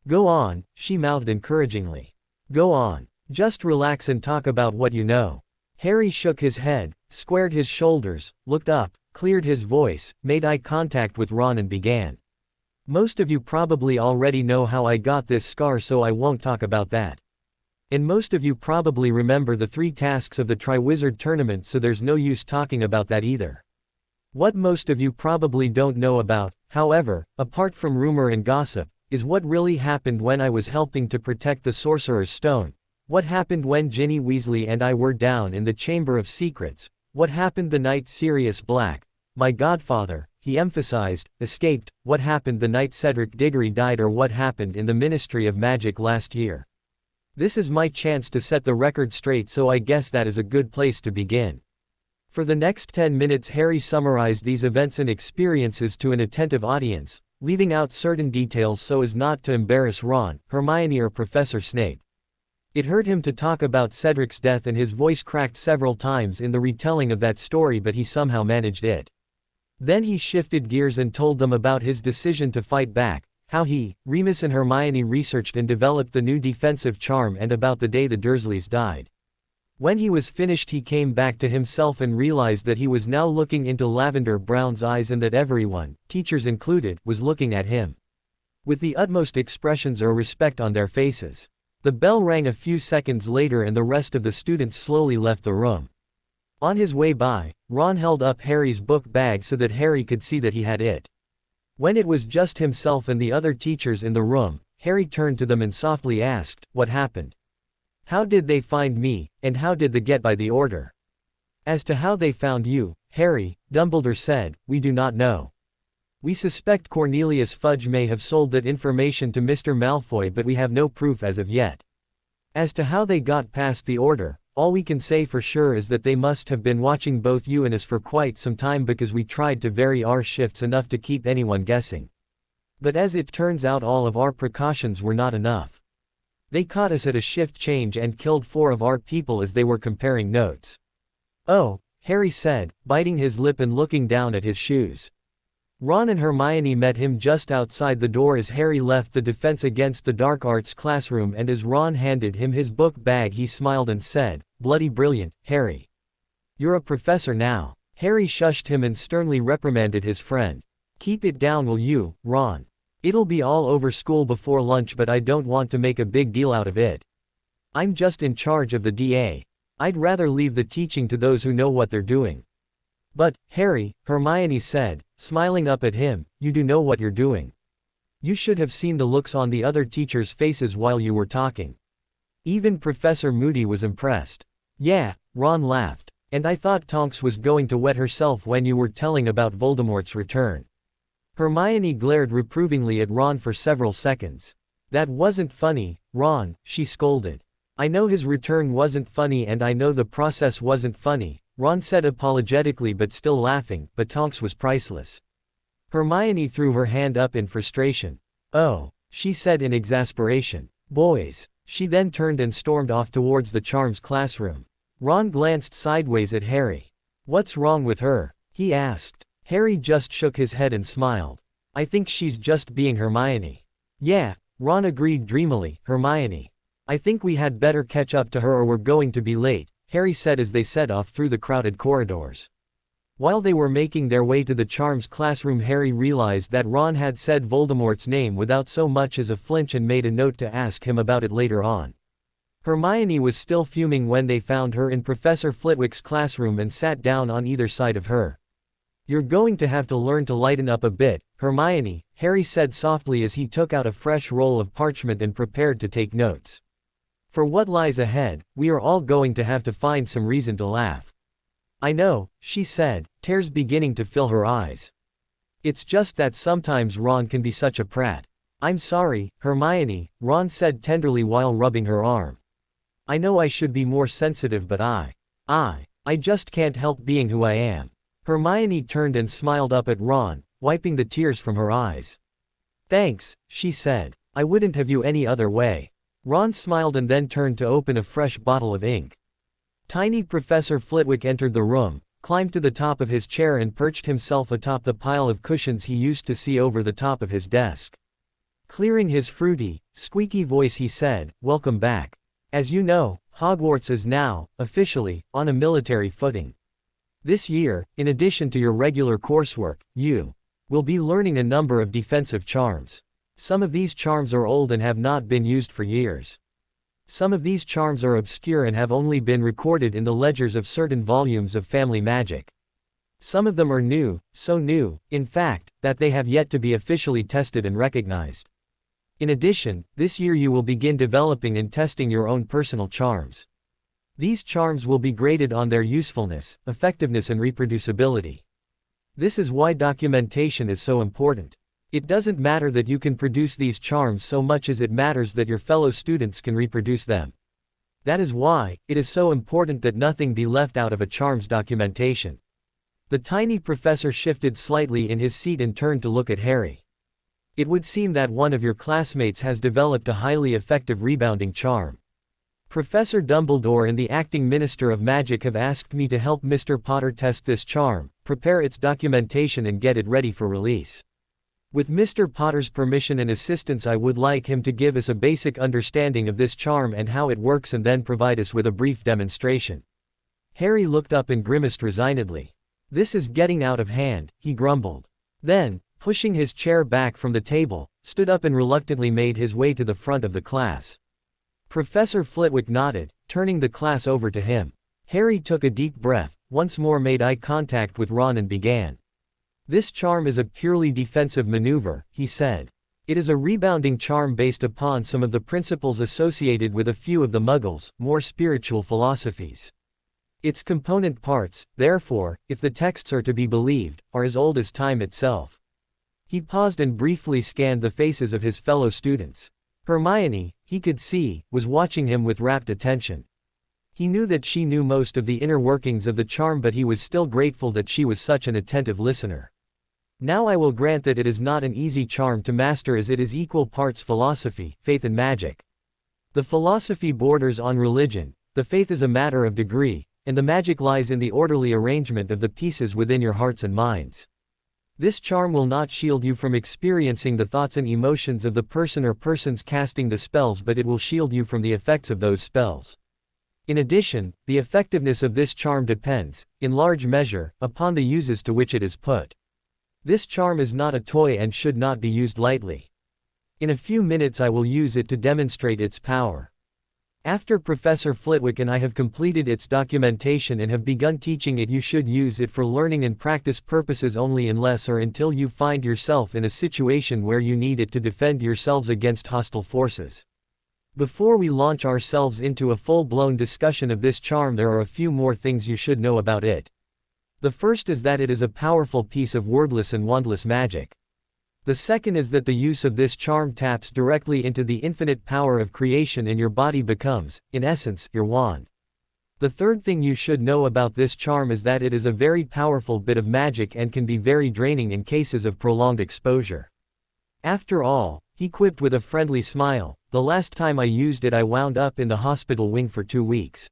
"Go on," she mouthed encouragingly. "Go on. Just relax and talk about what you know." Harry shook his head, squared his shoulders, looked up, cleared his voice, made eye contact with Ron and began. "Most of you probably already know how I got this scar, so I won't talk about that. And most of you probably remember the 3 tasks of the Triwizard Tournament, so there's no use talking about that either. What most of you probably don't know about, however, apart from rumor and gossip, is what really happened when I was helping to protect the Sorcerer's Stone. What happened when Ginny Weasley and I were down in the Chamber of Secrets. What happened the night Sirius Black, my godfather," he emphasized, "escaped. What happened the night Cedric Diggory died, or what happened in the Ministry of Magic last year. This is my chance to set the record straight, so I guess that is a good place to begin." For the next 10 minutes Harry summarized these events and experiences to an attentive audience, leaving out certain details so as not to embarrass Ron, Hermione or Professor Snape. It hurt him to talk about Cedric's death and his voice cracked several times in the retelling of that story, but he somehow managed it. Then he shifted gears and told them about his decision to fight back, how he, Remus and Hermione researched and developed the new defensive charm, and about the day the Dursleys died. When he was finished he came back to himself and realized that he was now looking into Lavender Brown's eyes and that everyone, teachers included, was looking at him with the utmost expressions of respect on their faces. The bell rang a few seconds later and the rest of the students slowly left the room. On his way by, Ron held up Harry's book bag so that Harry could see that he had it. When it was just himself and the other teachers in the room, Harry turned to them and softly asked, "What happened? How did they find me, and how did they get by the order?" "As to how they found you, Harry," Dumbledore said, "we do not know. We suspect Cornelius Fudge may have sold that information to Mr. Malfoy, but we have no proof as of yet. As to how they got past the order, all we can say for sure is that they must have been watching both you and us for quite some time, because we tried to vary our shifts enough to keep anyone guessing. But as it turns out, all of our precautions were not enough. They caught us at a shift change and killed 4 of our people as they were comparing notes." "Oh," Harry said, biting his lip and looking down at his shoes. Ron and Hermione met him just outside the door as Harry left the Defense Against the Dark Arts classroom, and as Ron handed him his book bag he smiled and said, "Bloody brilliant, Harry. You're a professor now." Harry shushed him and sternly reprimanded his friend. "Keep it down, will you, Ron? It'll be all over school before lunch, but I don't want to make a big deal out of it. I'm just in charge of the DA. I'd rather leave the teaching to those who know what they're doing." "But, Harry," Hermione said, smiling up at him, "you do know what you're doing. You should have seen the looks on the other teachers' faces while you were talking. Even Professor Moody was impressed." "Yeah," Ron laughed. "And I thought Tonks was going to wet herself when you were telling about Voldemort's return." Hermione glared reprovingly at Ron for several seconds. "That wasn't funny, Ron," she scolded. "I know his return wasn't funny and I know the process wasn't funny," Ron said apologetically but still laughing, "but Tonks was priceless." Hermione threw her hand up in frustration. "Oh," she said in exasperation. "Boys." She then turned and stormed off towards the Charms classroom. Ron glanced sideways at Harry. "What's wrong with her?" he asked. Harry just shook his head and smiled. "I think she's just being Hermione." "Yeah," Ron agreed dreamily, "Hermione. I think we had better catch up to her or we're going to be late," Harry said as they set off through the crowded corridors. While they were making their way to the Charms classroom, Harry realized that Ron had said Voldemort's name without so much as a flinch and made a note to ask him about it later on. Hermione was still fuming when they found her in Professor Flitwick's classroom and sat down on either side of her. "You're going to have to learn to lighten up a bit," Hermione," Harry said softly as he took out a fresh roll of parchment and prepared to take notes. "For what lies ahead, we are all going to have to find some reason to laugh." "I know," she said, tears beginning to fill her eyes. "It's just that sometimes Ron can be such a prat." "I'm sorry, Hermione," Ron said tenderly while rubbing her arm. "I know I should be more sensitive, but I just can't help being who I am." Hermione turned and smiled up at Ron, wiping the tears from her eyes. "Thanks," she said. "I wouldn't have you any other way." Ron smiled and then turned to open a fresh bottle of ink. Tiny Professor Flitwick entered the room, climbed to the top of his chair and perched himself atop the pile of cushions he used to see over the top of his desk. Clearing his fruity, squeaky voice he said, "Welcome back. As you know, Hogwarts is now, officially, on a military footing. This year, in addition to your regular coursework, you will be learning a number of defensive charms. Some of these charms are old and have not been used for years. Some of these charms are obscure and have only been recorded in the ledgers of certain volumes of family magic. Some of them are new, so new, in fact, that they have yet to be officially tested and recognized. In addition, this year you will begin developing and testing your own personal charms. These charms will be graded on their usefulness, effectiveness and reproducibility. This is why documentation is so important. It doesn't matter that you can produce these charms so much as it matters that your fellow students can reproduce them. That is why it is so important that nothing be left out of a charm's documentation." The tiny professor shifted slightly in his seat and turned to look at Harry. "It would seem that one of your classmates has developed a highly effective rebounding charm. Professor Dumbledore and the acting Minister of Magic have asked me to help Mr. Potter test this charm, prepare its documentation and get it ready for release. With Mr. Potter's permission and assistance, I would like him to give us a basic understanding of this charm and how it works and then provide us with a brief demonstration." Harry looked up and grimaced resignedly. "This is getting out of hand," he grumbled. Then, pushing his chair back from the table, stood up and reluctantly made his way to the front of the class. Professor Flitwick nodded, turning the class over to him. Harry took a deep breath, once more made eye contact with Ron and began. "This charm is a purely defensive maneuver," he said. "It is a rebounding charm based upon some of the principles associated with a few of the Muggles' more spiritual philosophies. Its component parts, therefore, if the texts are to be believed, are as old as time itself." He paused and briefly scanned the faces of his fellow students. Hermione, he could see, was watching him with rapt attention. He knew that she knew most of the inner workings of the charm, but he was still grateful that she was such an attentive listener. "Now I will grant that it is not an easy charm to master, as it is equal parts philosophy, faith and magic. The philosophy borders on religion, the faith is a matter of degree, and the magic lies in the orderly arrangement of the pieces within your hearts and minds. This charm will not shield you from experiencing the thoughts and emotions of the person or persons casting the spells, but it will shield you from the effects of those spells. In addition, the effectiveness of this charm depends, in large measure, upon the uses to which it is put. This charm is not a toy and should not be used lightly. In a few minutes I will use it to demonstrate its power. After Professor Flitwick and I have completed its documentation and have begun teaching it, you should use it for learning and practice purposes only, unless or until you find yourself in a situation where you need it to defend yourselves against hostile forces. Before we launch ourselves into a full-blown discussion of this charm, there are a few more things you should know about it. The first is that it is a powerful piece of wordless and wandless magic. The second is that the use of this charm taps directly into the infinite power of creation, and your body becomes, in essence, your wand. The third thing you should know about this charm is that it is a very powerful bit of magic and can be very draining in cases of prolonged exposure. After all, he quipped with a friendly smile, the last time I used it I wound up in the hospital wing for 2 weeks.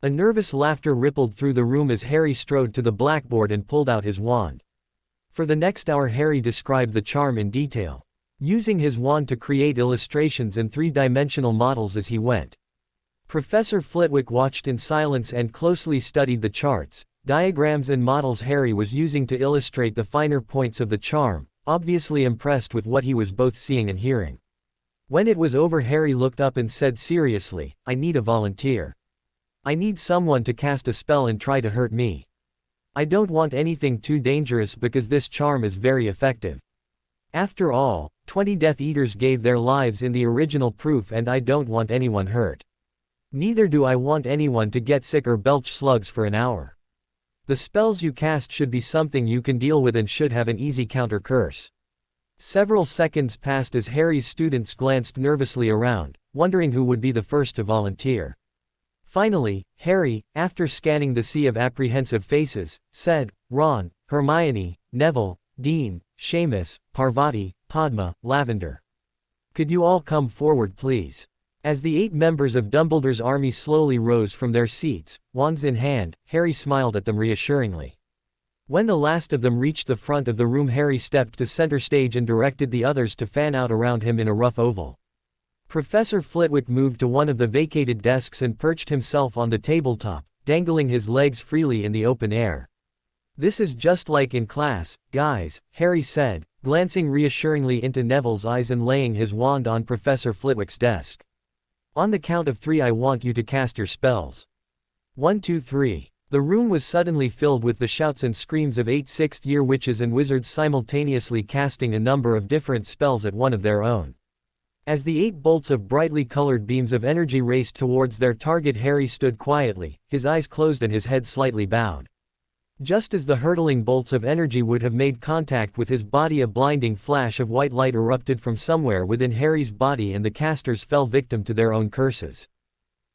A nervous laughter rippled through the room as Harry strode to the blackboard and pulled out his wand. For the next hour Harry described the charm in detail, using his wand to create illustrations and three-dimensional models as he went. Professor Flitwick watched in silence and closely studied the charts, diagrams and models Harry was using to illustrate the finer points of the charm, obviously impressed with what he was both seeing and hearing. When it was over, Harry looked up and said seriously, "I need a volunteer. I need someone to cast a spell and try to hurt me. I don't want anything too dangerous because this charm is very effective. After all, 20 Death Eaters gave their lives in the original proof and I don't want anyone hurt. Neither do I want anyone to get sick or belch slugs for an hour. The spells you cast should be something you can deal with and should have an easy counter curse. Several seconds passed as Harry's students glanced nervously around, wondering who would be the first to volunteer. Finally, Harry, after scanning the sea of apprehensive faces, said, Ron, Hermione, Neville, Dean, Seamus, Parvati, Padma, Lavender. Could you all come forward please? As the 8 members of Dumbledore's army slowly rose from their seats, wands in hand, Harry smiled at them reassuringly. When the last of them reached the front of the room, Harry stepped to center stage and directed the others to fan out around him in a rough oval. Professor Flitwick moved to one of the vacated desks and perched himself on the tabletop, dangling his legs freely in the open air. This is just like in class, guys, Harry said, glancing reassuringly into Neville's eyes and laying his wand on Professor Flitwick's desk. On the count of 3 I want you to cast your spells. 1, 2, 3. The room was suddenly filled with the shouts and screams of 8 sixth-year witches and wizards simultaneously casting a number of different spells at one of their own. As the 8 bolts of brightly colored beams of energy raced towards their target, Harry stood quietly, his eyes closed and his head slightly bowed. Just as the hurtling bolts of energy would have made contact with his body, a blinding flash of white light erupted from somewhere within Harry's body and the casters fell victim to their own curses.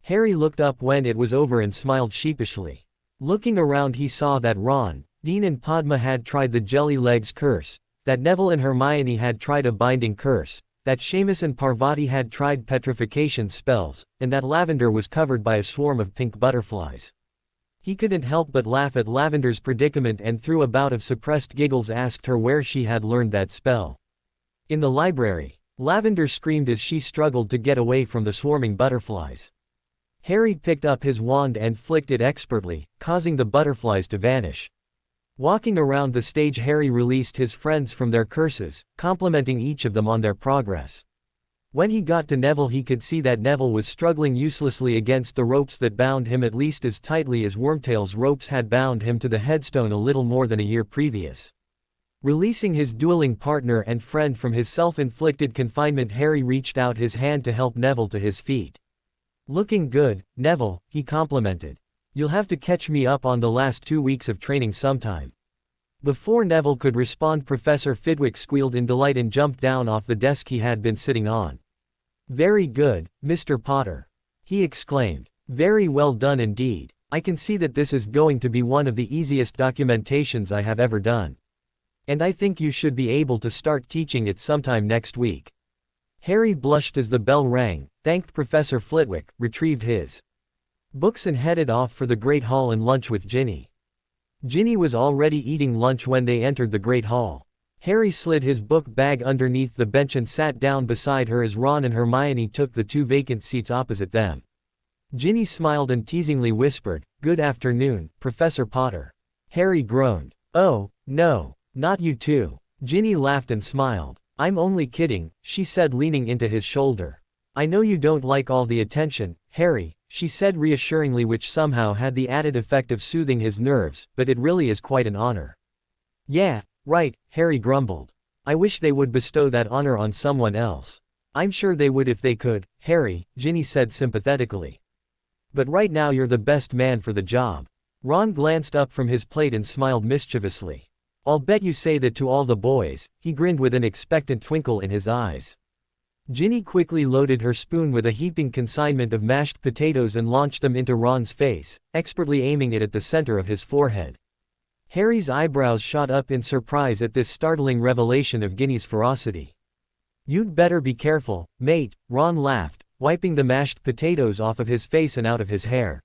Harry looked up when it was over and smiled sheepishly. Looking around, he saw that Ron, Dean and Padma had tried the Jelly Legs curse, that Neville and Hermione had tried a binding curse, that Seamus and Parvati had tried petrification spells, and that Lavender was covered by a swarm of pink butterflies. He couldn't help but laugh at Lavender's predicament and through a bout of suppressed giggles asked her where she had learned that spell. In the library. Lavender screamed as she struggled to get away from the swarming butterflies. Harry picked up his wand and flicked it expertly, causing the butterflies to vanish. Walking around the stage, Harry released his friends from their curses, complimenting each of them on their progress. When he got to Neville, he could see that Neville was struggling uselessly against the ropes that bound him at least as tightly as Wormtail's ropes had bound him to the headstone a little more than a year previous. Releasing his dueling partner and friend from his self-inflicted confinement, Harry reached out his hand to help Neville to his feet. Looking good, Neville, he complimented. You'll have to catch me up on the last 2 weeks of training sometime. Before Neville could respond, Professor Flitwick squealed in delight and jumped down off the desk he had been sitting on. Very good, Mr. Potter. He exclaimed. Very well done indeed. I can see that this is going to be one of the easiest documentations I have ever done. And I think you should be able to start teaching it sometime next week. Harry blushed as the bell rang, thanked Professor Flitwick, retrieved his books and headed off for the Great Hall and lunch with Ginny. Ginny was already eating lunch when they entered the Great Hall. Harry slid his book bag underneath the bench and sat down beside her as Ron and Hermione took the 2 vacant seats opposite them. Ginny smiled and teasingly whispered, "Good afternoon, Professor Potter." Harry groaned. "Oh, no, not you too." Ginny laughed and smiled. "I'm only kidding," she said, leaning into his shoulder. "I know you don't like all the attention, Harry," she said reassuringly, which somehow had the added effect of soothing his nerves, "but it really is quite an honor." "Yeah, right," Harry grumbled. "I wish they would bestow that honor on someone else." "I'm sure they would if they could, Harry," Ginny said sympathetically. "But right now you're the best man for the job." Ron glanced up from his plate and smiled mischievously. "I'll bet you say that to all the boys," he grinned with an expectant twinkle in his eyes. Ginny quickly loaded her spoon with a heaping consignment of mashed potatoes and launched them into Ron's face, expertly aiming it at the center of his forehead. Harry's eyebrows shot up in surprise at this startling revelation of Ginny's ferocity. "You'd better be careful, mate," Ron laughed, wiping the mashed potatoes off of his face and out of his hair.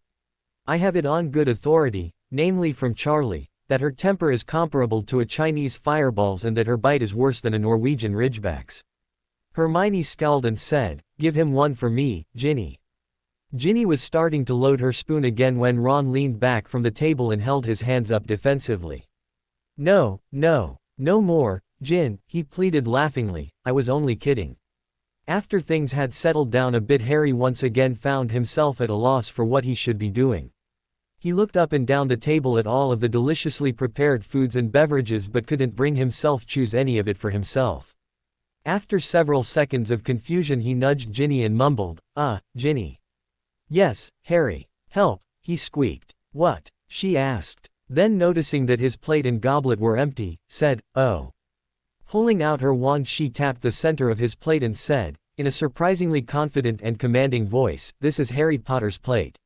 "I have it on good authority, namely from Charlie, that her temper is comparable to a Chinese fireball's and that her bite is worse than a Norwegian ridgeback's." Hermione scowled and said, "Give him one for me, Ginny." Ginny was starting to load her spoon again when Ron leaned back from the table and held his hands up defensively. "No, no, no more, Gin," he pleaded laughingly, "I was only kidding." After things had settled down a bit, Harry once again found himself at a loss for what he should be doing. He looked up and down the table at all of the deliciously prepared foods and beverages but couldn't bring himself choose any of it for himself. After several seconds of confusion he nudged Ginny and mumbled, Ginny. Yes, Harry. Help, he squeaked. What? She asked. Then noticing that his plate and goblet were empty, said, oh. Pulling out her wand she tapped the center of his plate and said, in a surprisingly confident and commanding voice, this is Harry Potter's plate.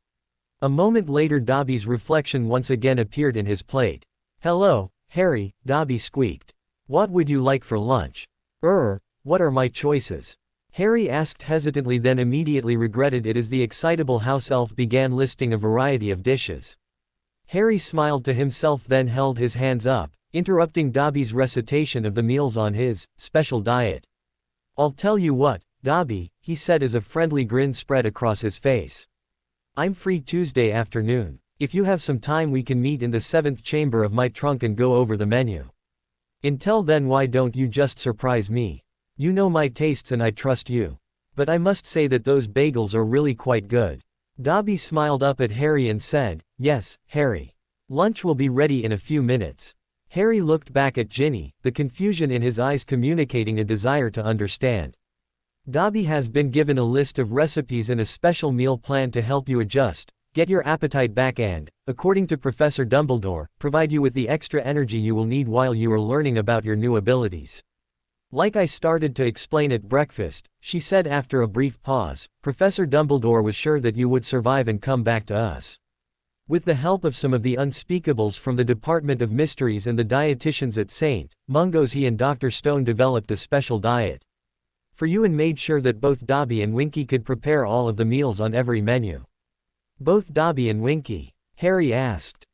A moment later Dobby's reflection once again appeared in his plate. Hello, Harry, Dobby squeaked. What would you like for lunch? What are my choices? Harry asked hesitantly, then immediately regretted it as the excitable house elf began listing a variety of dishes. Harry smiled to himself, then held his hands up, interrupting Dobby's recitation of the meals on his special diet. I'll tell you what, Dobby, he said as a friendly grin spread across his face. I'm free Tuesday afternoon. If you have some time we can meet in the 7th chamber of my trunk and go over the menu. Until then, why don't you just surprise me? You know my tastes and I trust you. But I must say that those bagels are really quite good. Dobby smiled up at Harry and said, yes, Harry. Lunch will be ready in a few minutes. Harry looked back at Ginny, the confusion in his eyes communicating a desire to understand. Dobby has been given a list of recipes and a special meal plan to help you adjust, get your appetite back and, according to Professor Dumbledore, provide you with the extra energy you will need while you are learning about your new abilities. Like I started to explain at breakfast, she said after a brief pause, Professor Dumbledore was sure that you would survive and come back to us. With the help of some of the unspeakables from the Department of Mysteries and the dietitians at St. Mungo's, he and Dr. Stone developed a special diet for you and made sure that both Dobby and Winky could prepare all of the meals on every menu. Both Dobby and Winky? Harry asked.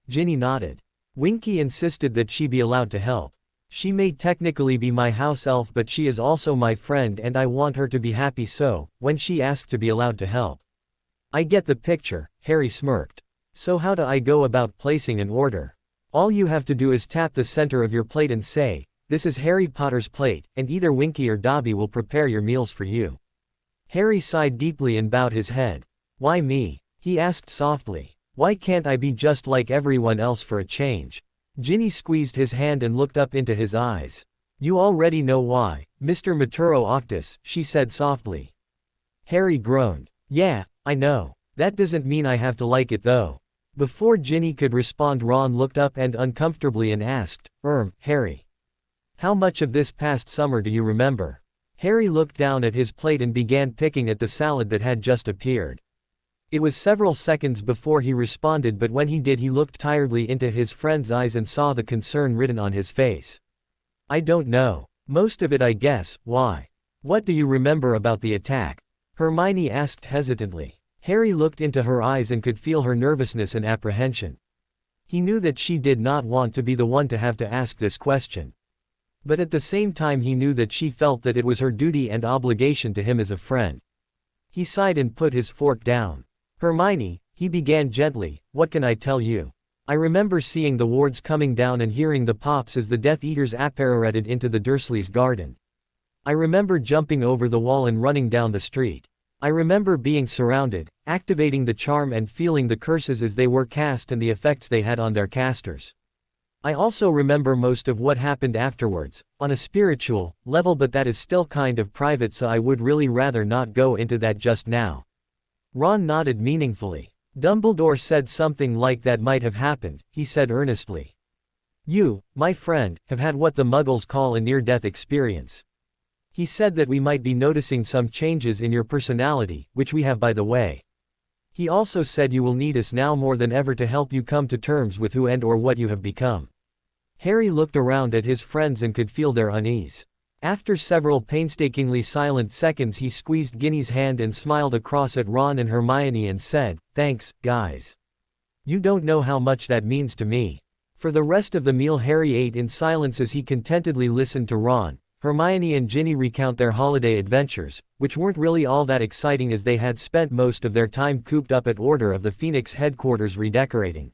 Ginny nodded. Winky insisted that she be allowed to help. She may technically be my house elf, but she is also my friend and I want her to be happy, so, when she asked to be allowed to help. I get the picture, Harry smirked. So how do I go about placing an order? All you have to do is tap the center of your plate and say, this is Harry Potter's plate, and either Winky or Dobby will prepare your meals for you. Harry sighed deeply and bowed his head. Why me? He asked softly. Why can't I be just like everyone else for a change? Ginny squeezed his hand and looked up into his eyes. You already know why, Mr. Maturo Octus, she said softly. Harry groaned. Yeah, I know. That doesn't mean I have to like it though. Before Ginny could respond, Ron looked up and uncomfortably and asked, Harry. How much of this past summer do you remember? Harry looked down at his plate and began picking at the salad that had just appeared. It was several seconds before he responded, but when he did he looked tiredly into his friend's eyes and saw the concern written on his face. I don't know. Most of it, I guess. Why? What do you remember about the attack? Hermione asked hesitantly. Harry looked into her eyes and could feel her nervousness and apprehension. He knew that she did not want to be the one to have to ask this question. But at the same time he knew that she felt that it was her duty and obligation to him as a friend. He sighed and put his fork down. Hermione, he began gently, what can I tell you? I remember seeing the wards coming down and hearing the pops as the Death Eaters apparated into the Dursleys' garden. I remember jumping over the wall and running down the street. I remember being surrounded, activating the charm and feeling the curses as they were cast and the effects they had on their casters. I also remember most of what happened afterwards, on a spiritual level, but that is still kind of private, so I would really rather not go into that just now. Ron nodded meaningfully. Dumbledore said something like that might have happened, he said earnestly. You, my friend, have had what the Muggles call a near-death experience. He said that we might be noticing some changes in your personality, which we have, by the way. He also said you will need us now more than ever to help you come to terms with who and or what you have become. Harry looked around at his friends and could feel their unease. After several painstakingly silent seconds he squeezed Ginny's hand and smiled across at Ron and Hermione and said, thanks, guys. You don't know how much that means to me. For the rest of the meal Harry ate in silence as he contentedly listened to Ron, Hermione and Ginny recount their holiday adventures, which weren't really all that exciting as they had spent most of their time cooped up at Order of the Phoenix headquarters redecorating.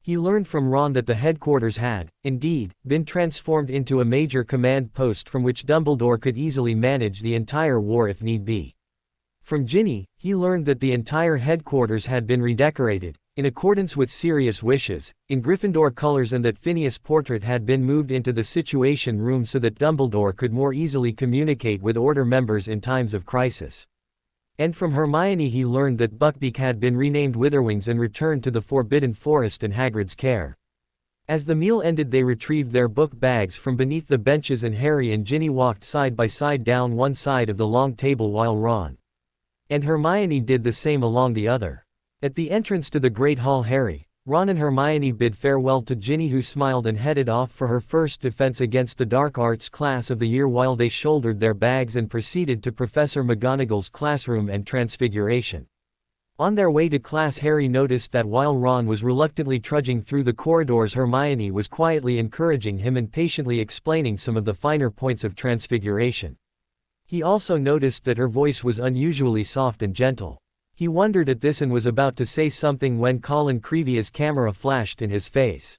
He learned from Ron that the headquarters had, indeed, been transformed into a major command post from which Dumbledore could easily manage the entire war if need be. From Ginny, he learned that the entire headquarters had been redecorated, in accordance with Sirius' wishes, in Gryffindor colors, and that Phineas' portrait had been moved into the Situation Room so that Dumbledore could more easily communicate with Order members in times of crisis. And from Hermione he learned that Buckbeak had been renamed Witherwings and returned to the Forbidden Forest in Hagrid's care. As the meal ended they retrieved their book bags from beneath the benches and Harry and Ginny walked side by side down one side of the long table while Ron and Hermione did the same along the other. At the entrance to the Great Hall Harry, Ron and Hermione bid farewell to Ginny, who smiled and headed off for her first defense against the dark arts class of the year while they shouldered their bags and proceeded to Professor McGonagall's classroom and Transfiguration. On their way to class Harry noticed that while Ron was reluctantly trudging through the corridors Hermione was quietly encouraging him and patiently explaining some of the finer points of Transfiguration. He also noticed that her voice was unusually soft and gentle. He wondered at this and was about to say something when Colin Creevy's camera flashed in his face.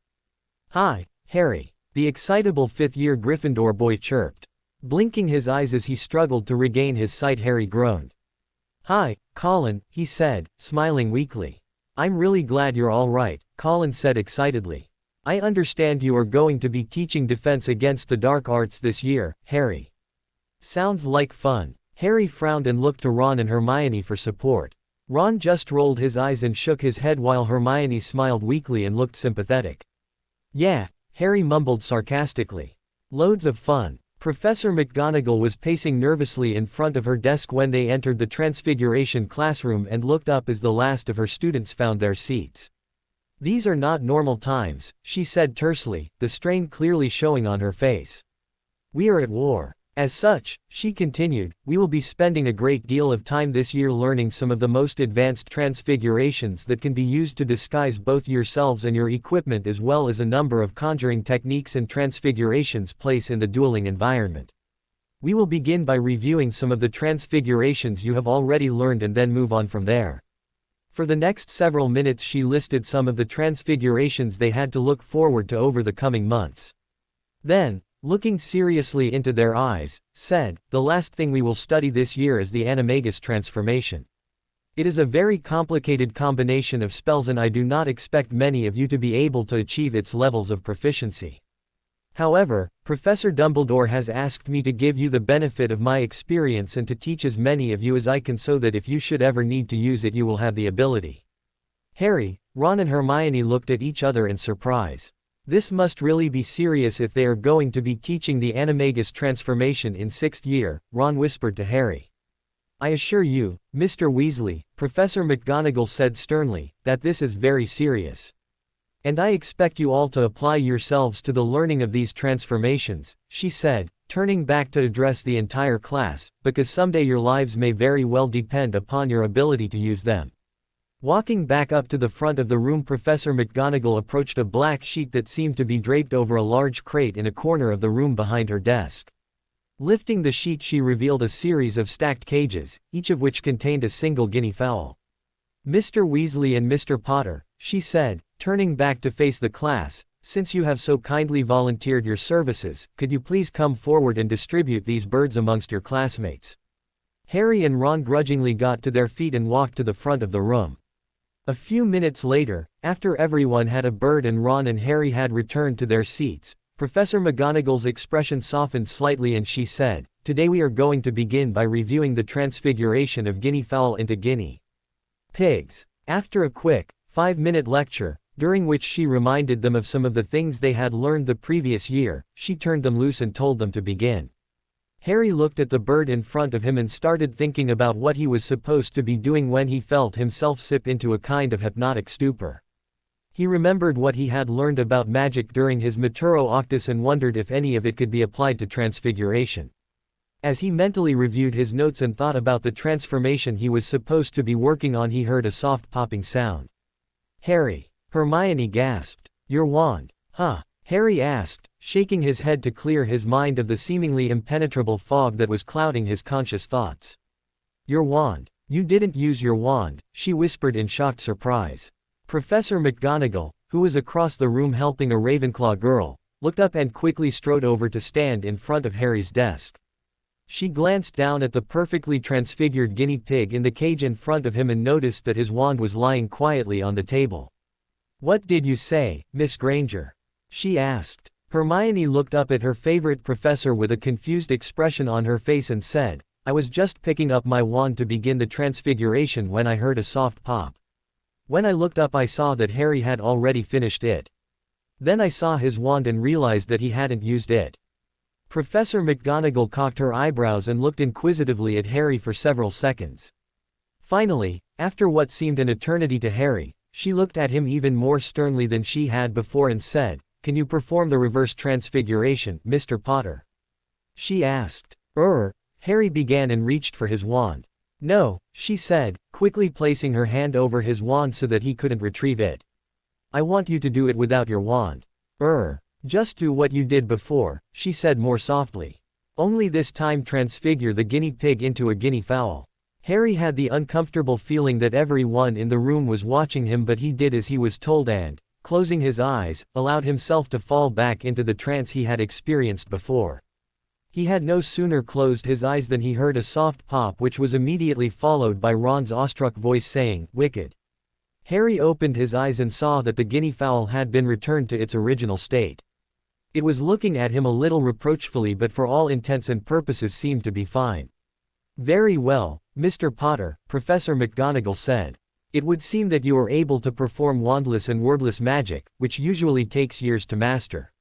"Hi, Harry," the excitable fifth-year Gryffindor boy chirped. Blinking his eyes as he struggled to regain his sight, Harry groaned. "Hi, Colin," he said, smiling weakly. "I'm really glad you're all right," Colin said excitedly. "I understand you are going to be teaching Defense Against the Dark Arts this year, Harry." "Sounds like fun." Harry frowned and looked to Ron and Hermione for support. Ron just rolled his eyes and shook his head while Hermione smiled weakly and looked sympathetic. "Yeah," Harry mumbled sarcastically. "Loads of fun." Professor McGonagall was pacing nervously in front of her desk when they entered the Transfiguration classroom and looked up as the last of her students found their seats. "These are not normal times," she said tersely, the strain clearly showing on her face. "We are at war. As such," she continued, "we will be spending a great deal of time this year learning some of the most advanced transfigurations that can be used to disguise both yourselves and your equipment, as well as a number of conjuring techniques and transfigurations place in the dueling environment. We will begin by reviewing some of the transfigurations you have already learned and then move on from there." For the next several minutes she listed some of the transfigurations they had to look forward to over the coming months. Then, looking seriously into their eyes, said, "The last thing we will study this year is the Animagus transformation. It is a very complicated combination of spells and I do not expect many of you to be able to achieve its levels of proficiency. However, Professor Dumbledore has asked me to give you the benefit of my experience and to teach as many of you as I can so that if you should ever need to use it you will have the ability." Harry, Ron and Hermione looked at each other in surprise. This must really be serious if they are going to be teaching the Animagus transformation in 6th year, Ron whispered to Harry. "I assure you, Mr. Weasley," Professor McGonagall said sternly, "that this is very serious. And I expect you all to apply yourselves to the learning of these transformations," she said, turning back to address the entire class, "because someday your lives may very well depend upon your ability to use them." Walking back up to the front of the room, Professor McGonagall approached a black sheet that seemed to be draped over a large crate in a corner of the room behind her desk. Lifting the sheet she revealed a series of stacked cages, each of which contained a single guinea fowl. "Mr. Weasley and Mr. Potter," she said, turning back to face the class, "since you have so kindly volunteered your services, could you please come forward and distribute these birds amongst your classmates?" Harry and Ron grudgingly got to their feet and walked to the front of the room. A few minutes later, after everyone had a bird and Ron and Harry had returned to their seats, Professor McGonagall's expression softened slightly and she said, "Today we are going to begin by reviewing the transfiguration of guinea fowl into guinea pigs." After a quick, 5-minute lecture, during which she reminded them of some of the things they had learned the previous year, she turned them loose and told them to begin. Harry looked at the bird in front of him and started thinking about what he was supposed to be doing when he felt himself sip into a kind of hypnotic stupor. He remembered what he had learned about magic during his Maturo Octus and wondered if any of it could be applied to transfiguration. As he mentally reviewed his notes and thought about the transformation he was supposed to be working on, he heard a soft popping sound. "Harry," Hermione gasped. "Your wand." "Huh?" Harry asked, shaking his head to clear his mind of the seemingly impenetrable fog that was clouding his conscious thoughts. "Your wand. You didn't use your wand," she whispered in shocked surprise. Professor McGonagall, who was across the room helping a Ravenclaw girl, looked up and quickly strode over to stand in front of Harry's desk. She glanced down at the perfectly transfigured guinea pig in the cage in front of him and noticed that his wand was lying quietly on the table. "What did you say, Miss Granger?" she asked. Hermione looked up at her favorite professor with a confused expression on her face and said, "I was just picking up my wand to begin the transfiguration when I heard a soft pop. When I looked up I saw that Harry had already finished it. Then I saw his wand and realized that he hadn't used it." Professor McGonagall cocked her eyebrows and looked inquisitively at Harry for several seconds. Finally, after what seemed an eternity to Harry, she looked at him even more sternly than she had before and said, "Can you perform the reverse transfiguration, Mr. Potter?" she asked. Harry began and reached for his wand. "No," she said, quickly placing her hand over his wand so that he couldn't retrieve it. "I want you to do it without your wand." Just do what you did before," she said more softly. "Only this time transfigure the guinea pig into a guinea fowl." Harry had the uncomfortable feeling that everyone in the room was watching him, but he did as he was told and, closing his eyes, allowed himself to fall back into the trance he had experienced before. He had no sooner closed his eyes than he heard a soft pop, which was immediately followed by Ron's awestruck voice saying, "Wicked." Harry opened his eyes and saw that the guinea fowl had been returned to its original state. It was looking at him a little reproachfully, but for all intents and purposes seemed to be fine. "Very well, Mr. Potter," Professor McGonagall said. "It would seem that you are able to perform wandless and wordless magic, which usually takes years to master.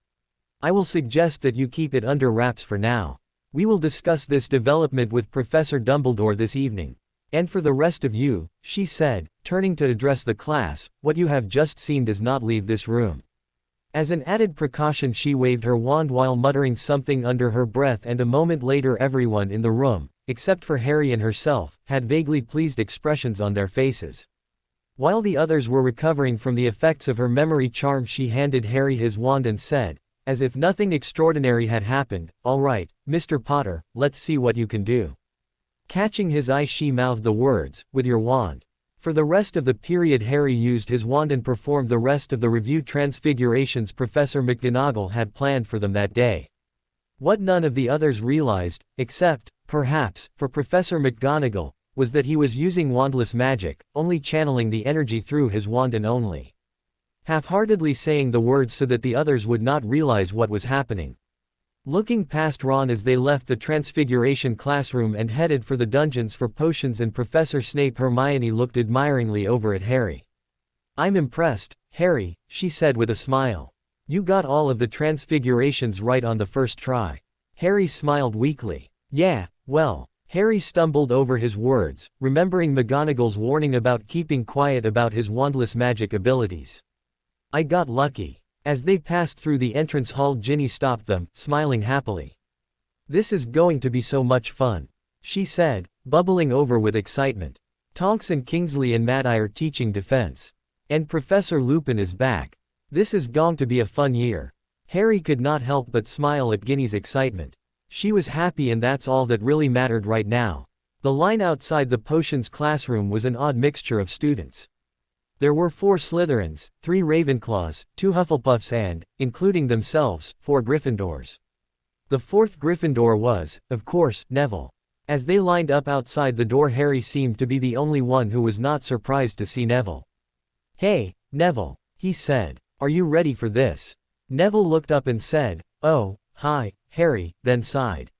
I will suggest that you keep it under wraps for now. We will discuss this development with Professor Dumbledore this evening. And for the rest of you," she said, turning to address the class, "what you have just seen does not leave this room." As an added precaution she waved her wand while muttering something under her breath, and a moment later everyone in the room, except for Harry and herself, had vaguely pleased expressions on their faces. While the others were recovering from the effects of her memory charm, she handed Harry his wand and said, as if nothing extraordinary had happened, "All right, Mr. Potter, let's see what you can do." Catching his eye she mouthed the words, "With your wand." For the rest of the period Harry used his wand and performed the rest of the review transfigurations Professor McGonagall had planned for them that day. What none of the others realized, except, perhaps, for Professor McGonagall, was that he was using wandless magic, only channeling the energy through his wand and only half-heartedly saying the words so that the others would not realize what was happening. Looking past Ron as they left the Transfiguration classroom and headed for the dungeons for potions and Professor Snape, Hermione looked admiringly over at Harry. "I'm impressed, Harry," she said with a smile. "You got all of the transfigurations right on the first try." Harry smiled weakly. "Yeah, well." Harry stumbled over his words, remembering McGonagall's warning about keeping quiet about his wandless magic abilities. "I got lucky." As they passed through the entrance hall, Ginny stopped them, smiling happily. "This is going to be so much fun," she said, bubbling over with excitement. "Tonks and Kingsley and Mad-Eye are teaching defense. And Professor Lupin is back. This is going to be a fun year." Harry could not help but smile at Ginny's excitement. She was happy, and that's all that really mattered right now. The line outside the potions classroom was an odd mixture of students. There were 4 Slytherins, 3 Ravenclaws, 2 Hufflepuffs and, including themselves, 4 Gryffindors. The 4th Gryffindor was, of course, Neville. As they lined up outside the door, Harry seemed to be the only one who was not surprised to see Neville. "Hey, Neville," he said. "Are you ready for this?" Neville looked up and said, "Oh, hi, Harry," then sighed.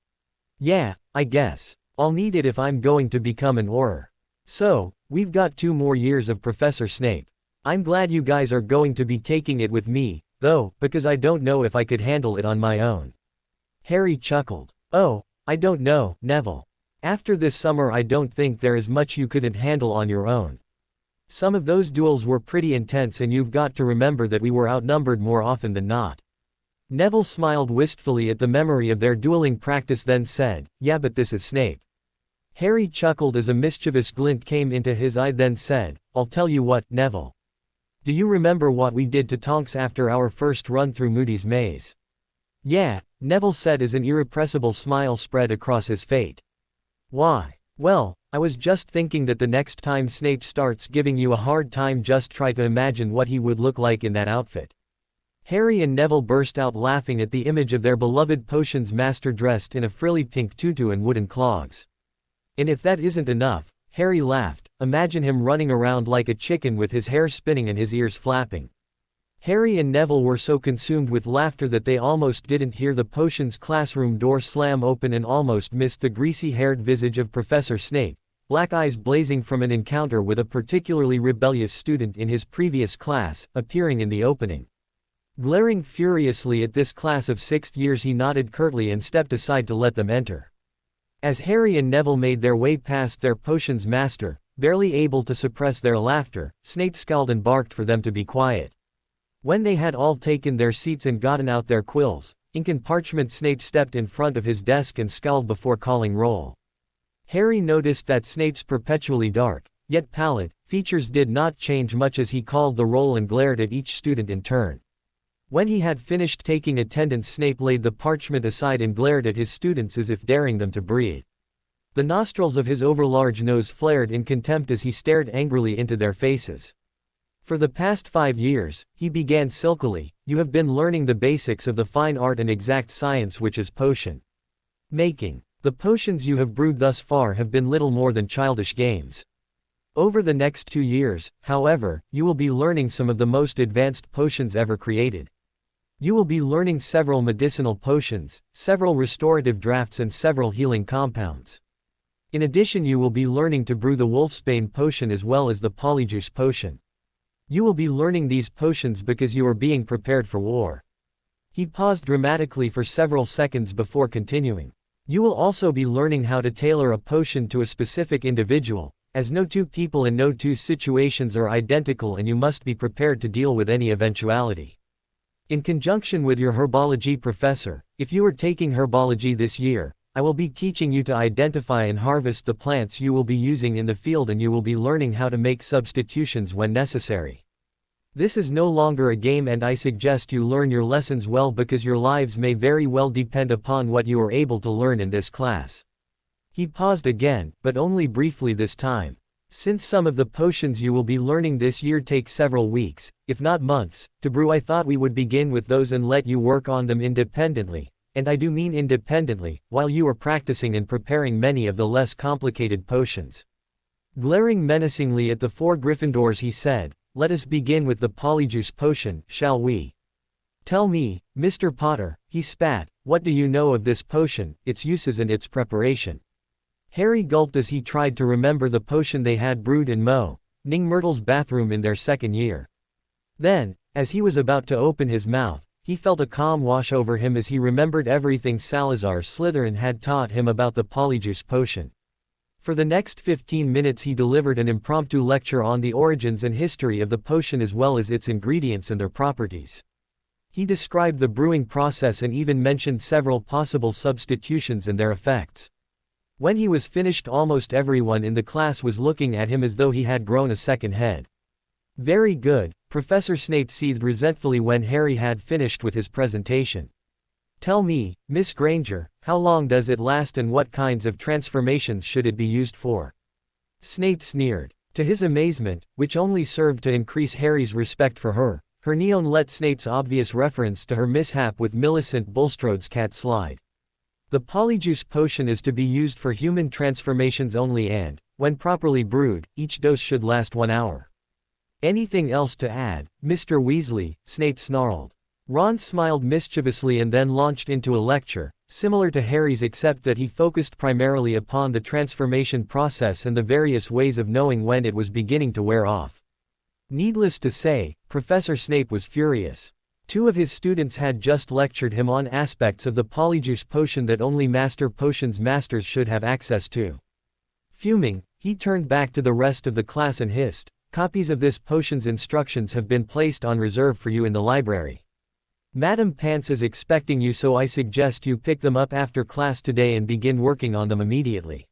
"Yeah, I guess. I'll need it if I'm going to become an Auror. So, we've got 2 more years of Professor Snape. I'm glad you guys are going to be taking it with me, though, because I don't know if I could handle it on my own." Harry chuckled. "Oh, I don't know, Neville. After this summer I don't think there is much you couldn't handle on your own. Some of those duels were pretty intense, and you've got to remember that we were outnumbered more often than not." Neville smiled wistfully at the memory of their dueling practice, then said, "Yeah, but this is Snape." Harry chuckled as a mischievous glint came into his eye, then said, "I'll tell you what, Neville. Do you remember what we did to Tonks after our first run through Moody's maze?" "Yeah," Neville said as an irrepressible smile spread across his face. "Why?" "Well, I was just thinking that the next time Snape starts giving you a hard time, just try to imagine what he would look like in that outfit." Harry and Neville burst out laughing at the image of their beloved potions master dressed in a frilly pink tutu and wooden clogs. And if that isn't enough, Harry laughed, imagine him running around like a chicken with his hair spinning and his ears flapping. Harry and Neville were so consumed with laughter that they almost didn't hear the potions classroom door slam open and almost missed the greasy-haired visage of Professor Snape, black eyes blazing from an encounter with a particularly rebellious student in his previous class, appearing in the opening. Glaring furiously at this class of 6th years, he nodded curtly and stepped aside to let them enter. As Harry and Neville made their way past their potions master, barely able to suppress their laughter, Snape scowled and barked for them to be quiet. When they had all taken their seats and gotten out their quills, ink and parchment, Snape stepped in front of his desk and scowled before calling roll. Harry noticed that Snape's perpetually dark, yet pallid, features did not change much as he called the roll and glared at each student in turn. When he had finished taking attendance, Snape laid the parchment aside and glared at his students as if daring them to breathe. The nostrils of his overlarge nose flared in contempt as he stared angrily into their faces. For the past 5 years, he began silkily, you have been learning the basics of the fine art and exact science which is potion making. The potions you have brewed thus far have been little more than childish games. Over the next 2 years, however, you will be learning some of the most advanced potions ever created. You will be learning several medicinal potions, several restorative drafts and several healing compounds. In addition, you will be learning to brew the Wolfsbane potion as well as the Polyjuice potion. You will be learning these potions because you are being prepared for war. He paused dramatically for several seconds before continuing. You will also be learning how to tailor a potion to a specific individual, as no two people and no two situations are identical, and you must be prepared to deal with any eventuality. In conjunction with your herbology professor, if you are taking herbology this year, I will be teaching you to identify and harvest the plants you will be using in the field, and you will be learning how to make substitutions when necessary. This is no longer a game, and I suggest you learn your lessons well because your lives may very well depend upon what you are able to learn in this class. He paused again, but only briefly this time. Since some of the potions you will be learning this year take several weeks, if not months, to brew, I thought we would begin with those and let you work on them independently. And I do mean independently, while you are practicing and preparing many of the less complicated potions. Glaring menacingly at the 4 Gryffindors, he said, let us begin with the Polyjuice potion, shall we? Tell me, Mr. Potter, he spat, what do you know of this potion, its uses and its preparation? Harry gulped as he tried to remember the potion they had brewed in Ning Myrtle's bathroom in their 2nd year. Then, as he was about to open his mouth, he felt a calm wash over him as he remembered everything Salazar Slytherin had taught him about the Polyjuice potion. For the next 15 minutes he delivered an impromptu lecture on the origins and history of the potion as well as its ingredients and their properties. He described the brewing process and even mentioned several possible substitutions and their effects. When he was finished, almost everyone in the class was looking at him as though he had grown a second head. Very good, Professor Snape seethed resentfully when Harry had finished with his presentation. Tell me, Miss Granger, how long does it last and what kinds of transformations should it be used for? Snape sneered. To his amazement, which only served to increase Harry's respect for her, Hermione let Snape's obvious reference to her mishap with Millicent Bulstrode's cat slide. The Polyjuice potion is to be used for human transformations only and, when properly brewed, each dose should last 1 hour. Anything else to add, Mr. Weasley? Snape snarled. Ron smiled mischievously and then launched into a lecture, similar to Harry's except that he focused primarily upon the transformation process and the various ways of knowing when it was beginning to wear off. Needless to say, Professor Snape was furious. 2 of his students had just lectured him on aspects of the Polyjuice potion that only Master Potions masters should have access to. Fuming, he turned back to the rest of the class and hissed, copies of this potion's instructions have been placed on reserve for you in the library. Madam Pants is expecting you, so I suggest you pick them up after class today and begin working on them immediately.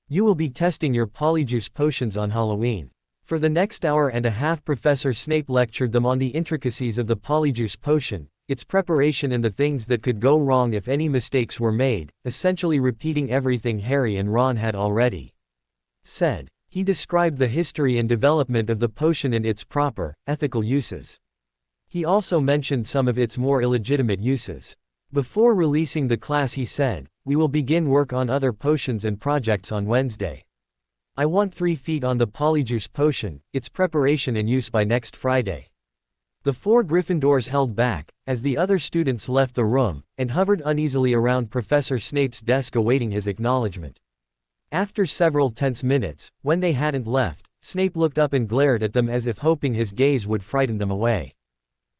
You will be testing your Polyjuice potions on Halloween. For the next hour and a half Professor Snape lectured them on the intricacies of the Polyjuice potion, its preparation and the things that could go wrong if any mistakes were made, essentially repeating everything Harry and Ron had already said. He described the history and development of the potion and its proper, ethical uses. He also mentioned some of its more illegitimate uses. Before releasing the class he said, "We will begin work on other potions and projects on Wednesday. I want 3 feet on the Polyjuice potion, its preparation and use by next Friday." The 4 Gryffindors held back, as the other students left the room, and hovered uneasily around Professor Snape's desk awaiting his acknowledgement. After several tense minutes, when they hadn't left, Snape looked up and glared at them as if hoping his gaze would frighten them away.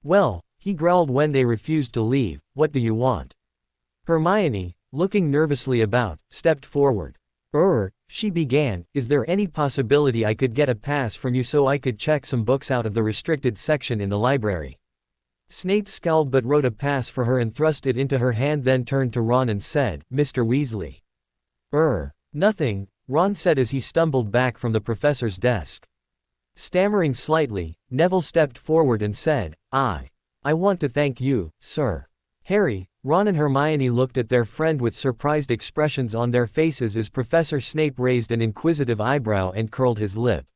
"Well," he growled when they refused to leave, "what do you want?" Hermione, looking nervously about, stepped forward. She began, "Is there any possibility I could get a pass from you so I could check some books out of the restricted section in the library?" Snape scowled but wrote a pass for her and thrust it into her hand, then turned to Ron and said, "Mr. Weasley." Nothing," Ron said as he stumbled back from the professor's desk. Stammering slightly, Neville stepped forward and said, I want to thank you, sir." Harry, Ron and Hermione looked at their friend with surprised expressions on their faces as Professor Snape raised an inquisitive eyebrow and curled his lip.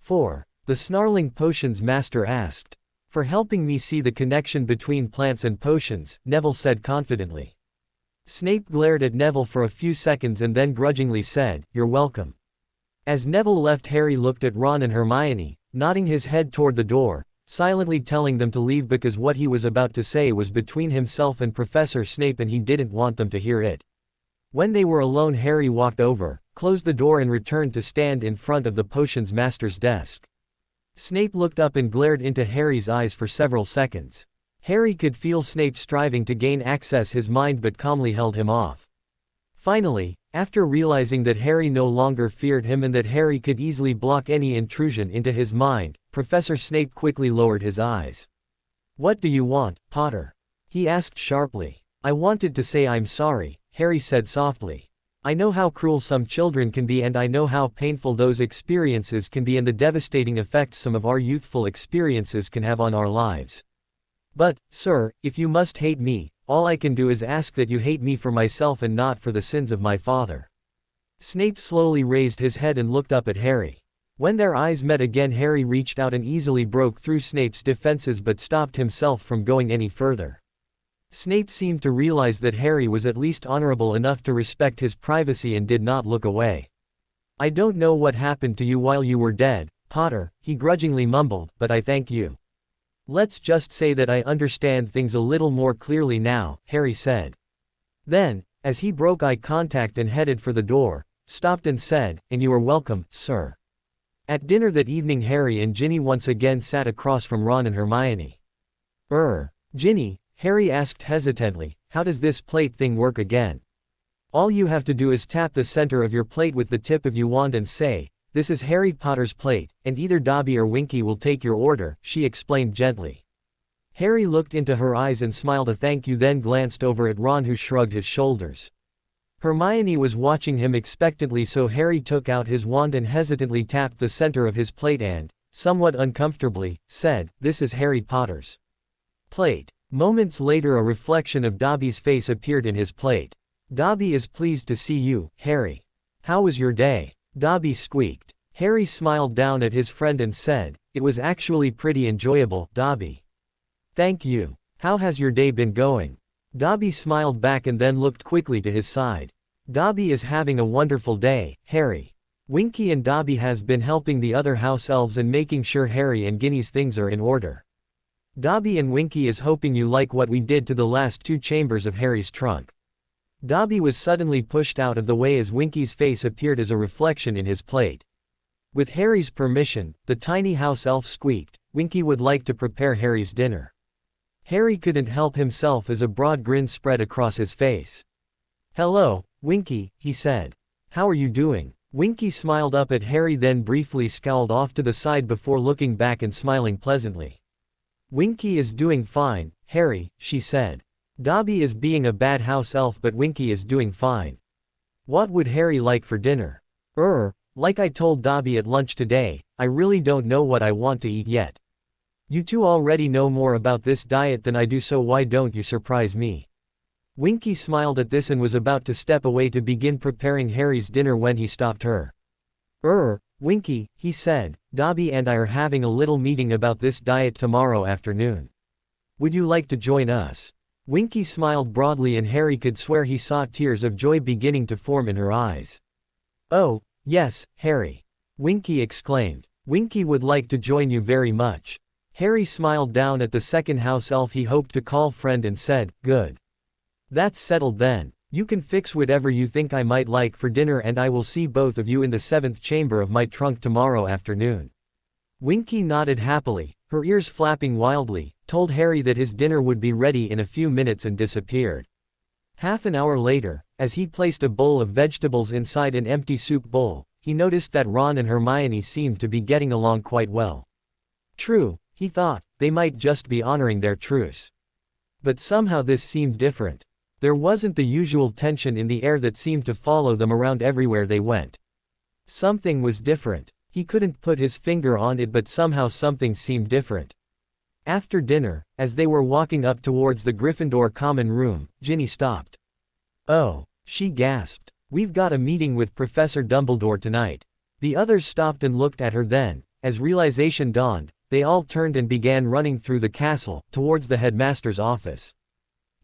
The snarling potions master asked. "For helping me see the connection between plants and potions," Neville said confidently. Snape glared at Neville for a few seconds and then grudgingly said, "You're welcome." As Neville left, Harry looked at Ron and Hermione, nodding his head toward the door, silently telling them to leave because what he was about to say was between himself and Professor Snape and he didn't want them to hear it. When they were alone, Harry walked over, closed the door and returned to stand in front of the potions master's desk. Snape looked up and glared into Harry's eyes for several seconds. Harry could feel Snape striving to gain access his mind but calmly held him off. Finally, after realizing that Harry no longer feared him and that Harry could easily block any intrusion into his mind, Professor Snape quickly lowered his eyes. "What do you want, Potter?" he asked sharply. "I wanted to say I'm sorry," Harry said softly. "I know how cruel some children can be and I know how painful those experiences can be and the devastating effects some of our youthful experiences can have on our lives. But, sir, if you must hate me, all I can do is ask that you hate me for myself and not for the sins of my father." Snape slowly raised his head and looked up at Harry. When their eyes met again, Harry reached out and easily broke through Snape's defenses but stopped himself from going any further. Snape seemed to realize that Harry was at least honorable enough to respect his privacy and did not look away. "I don't know what happened to you while you were dead, Potter," he grudgingly mumbled, "but I thank you. Let's just say that I understand things a little more clearly now," Harry said. Then, as he broke eye contact and headed for the door, stopped and said, "And you are welcome, sir." At dinner that evening, Harry and Ginny once again sat across from Ron and Hermione. Ginny," Harry asked hesitantly, "how does this plate thing work again?" "All you have to do is tap the center of your plate with the tip of your wand and say, 'This is Harry Potter's plate,' and either Dobby or Winky will take your order," she explained gently. Harry looked into her eyes and smiled a thank you, then glanced over at Ron, who shrugged his shoulders. Hermione was watching him expectantly, so Harry took out his wand and hesitantly tapped the center of his plate and, somewhat uncomfortably, said, "This is Harry Potter's plate." Moments later, a reflection of Dobby's face appeared in his plate. "Dobby is pleased to see you, Harry. How was your day?" Dobby squeaked. Harry smiled down at his friend and said, "It was actually pretty enjoyable, Dobby." "Thank you. How has your day been going?" Dobby smiled back and then looked quickly to his side. "Dobby is having a wonderful day, Harry. Winky and Dobby has been helping the other house elves and making sure Harry and Ginny's things are in order. Dobby and Winky is hoping you like what we did to the last 2 chambers of Harry's trunk." Dobby was suddenly pushed out of the way as Winky's face appeared as a reflection in his plate. With Harry's permission, the tiny house elf squeaked, Winky would like to prepare Harry's dinner. Harry couldn't help himself as a broad grin spread across his face. "Hello, Winky," he said. "How are you doing?" Winky smiled up at Harry, then briefly scowled off to the side before looking back and smiling pleasantly. "Winky is doing fine, Harry," she said. "Dobby is being a bad house elf, but Winky is doing fine. What would Harry like for dinner?" Like I told Dobby at lunch today, I really don't know what I want to eat yet. You two already know more about this diet than I do, so why don't you surprise me?" Winky smiled at this and was about to step away to begin preparing Harry's dinner when he stopped her. Winky," he said, "Dobby and I are having a little meeting about this diet tomorrow afternoon. Would you like to join us? Winky smiled broadly and Harry could swear he saw tears of joy beginning to form in her eyes. Oh, yes, Harry. Winky exclaimed. Winky would like to join you very much. Harry smiled down at the second house elf he hoped to call friend and said, good. That's settled then. You can fix whatever you think I might like for dinner and I will see both of you in the 7th chamber of my trunk tomorrow afternoon. Winky nodded happily, her ears flapping wildly, told Harry that his dinner would be ready in a few minutes and disappeared. Half an hour later, as he placed a bowl of vegetables inside an empty soup bowl, he noticed that Ron and Hermione seemed to be getting along quite well. True, he thought, they might just be honoring their truce. But somehow this seemed different. There wasn't the usual tension in the air that seemed to follow them around everywhere they went. Something was different. He couldn't put his finger on it, but somehow something seemed different. After dinner, as they were walking up towards the Gryffindor common room, Ginny stopped. Oh, she gasped. We've got a meeting with Professor Dumbledore tonight. The others stopped and looked at her then, as realization dawned, they all turned and began running through the castle, towards the headmaster's office.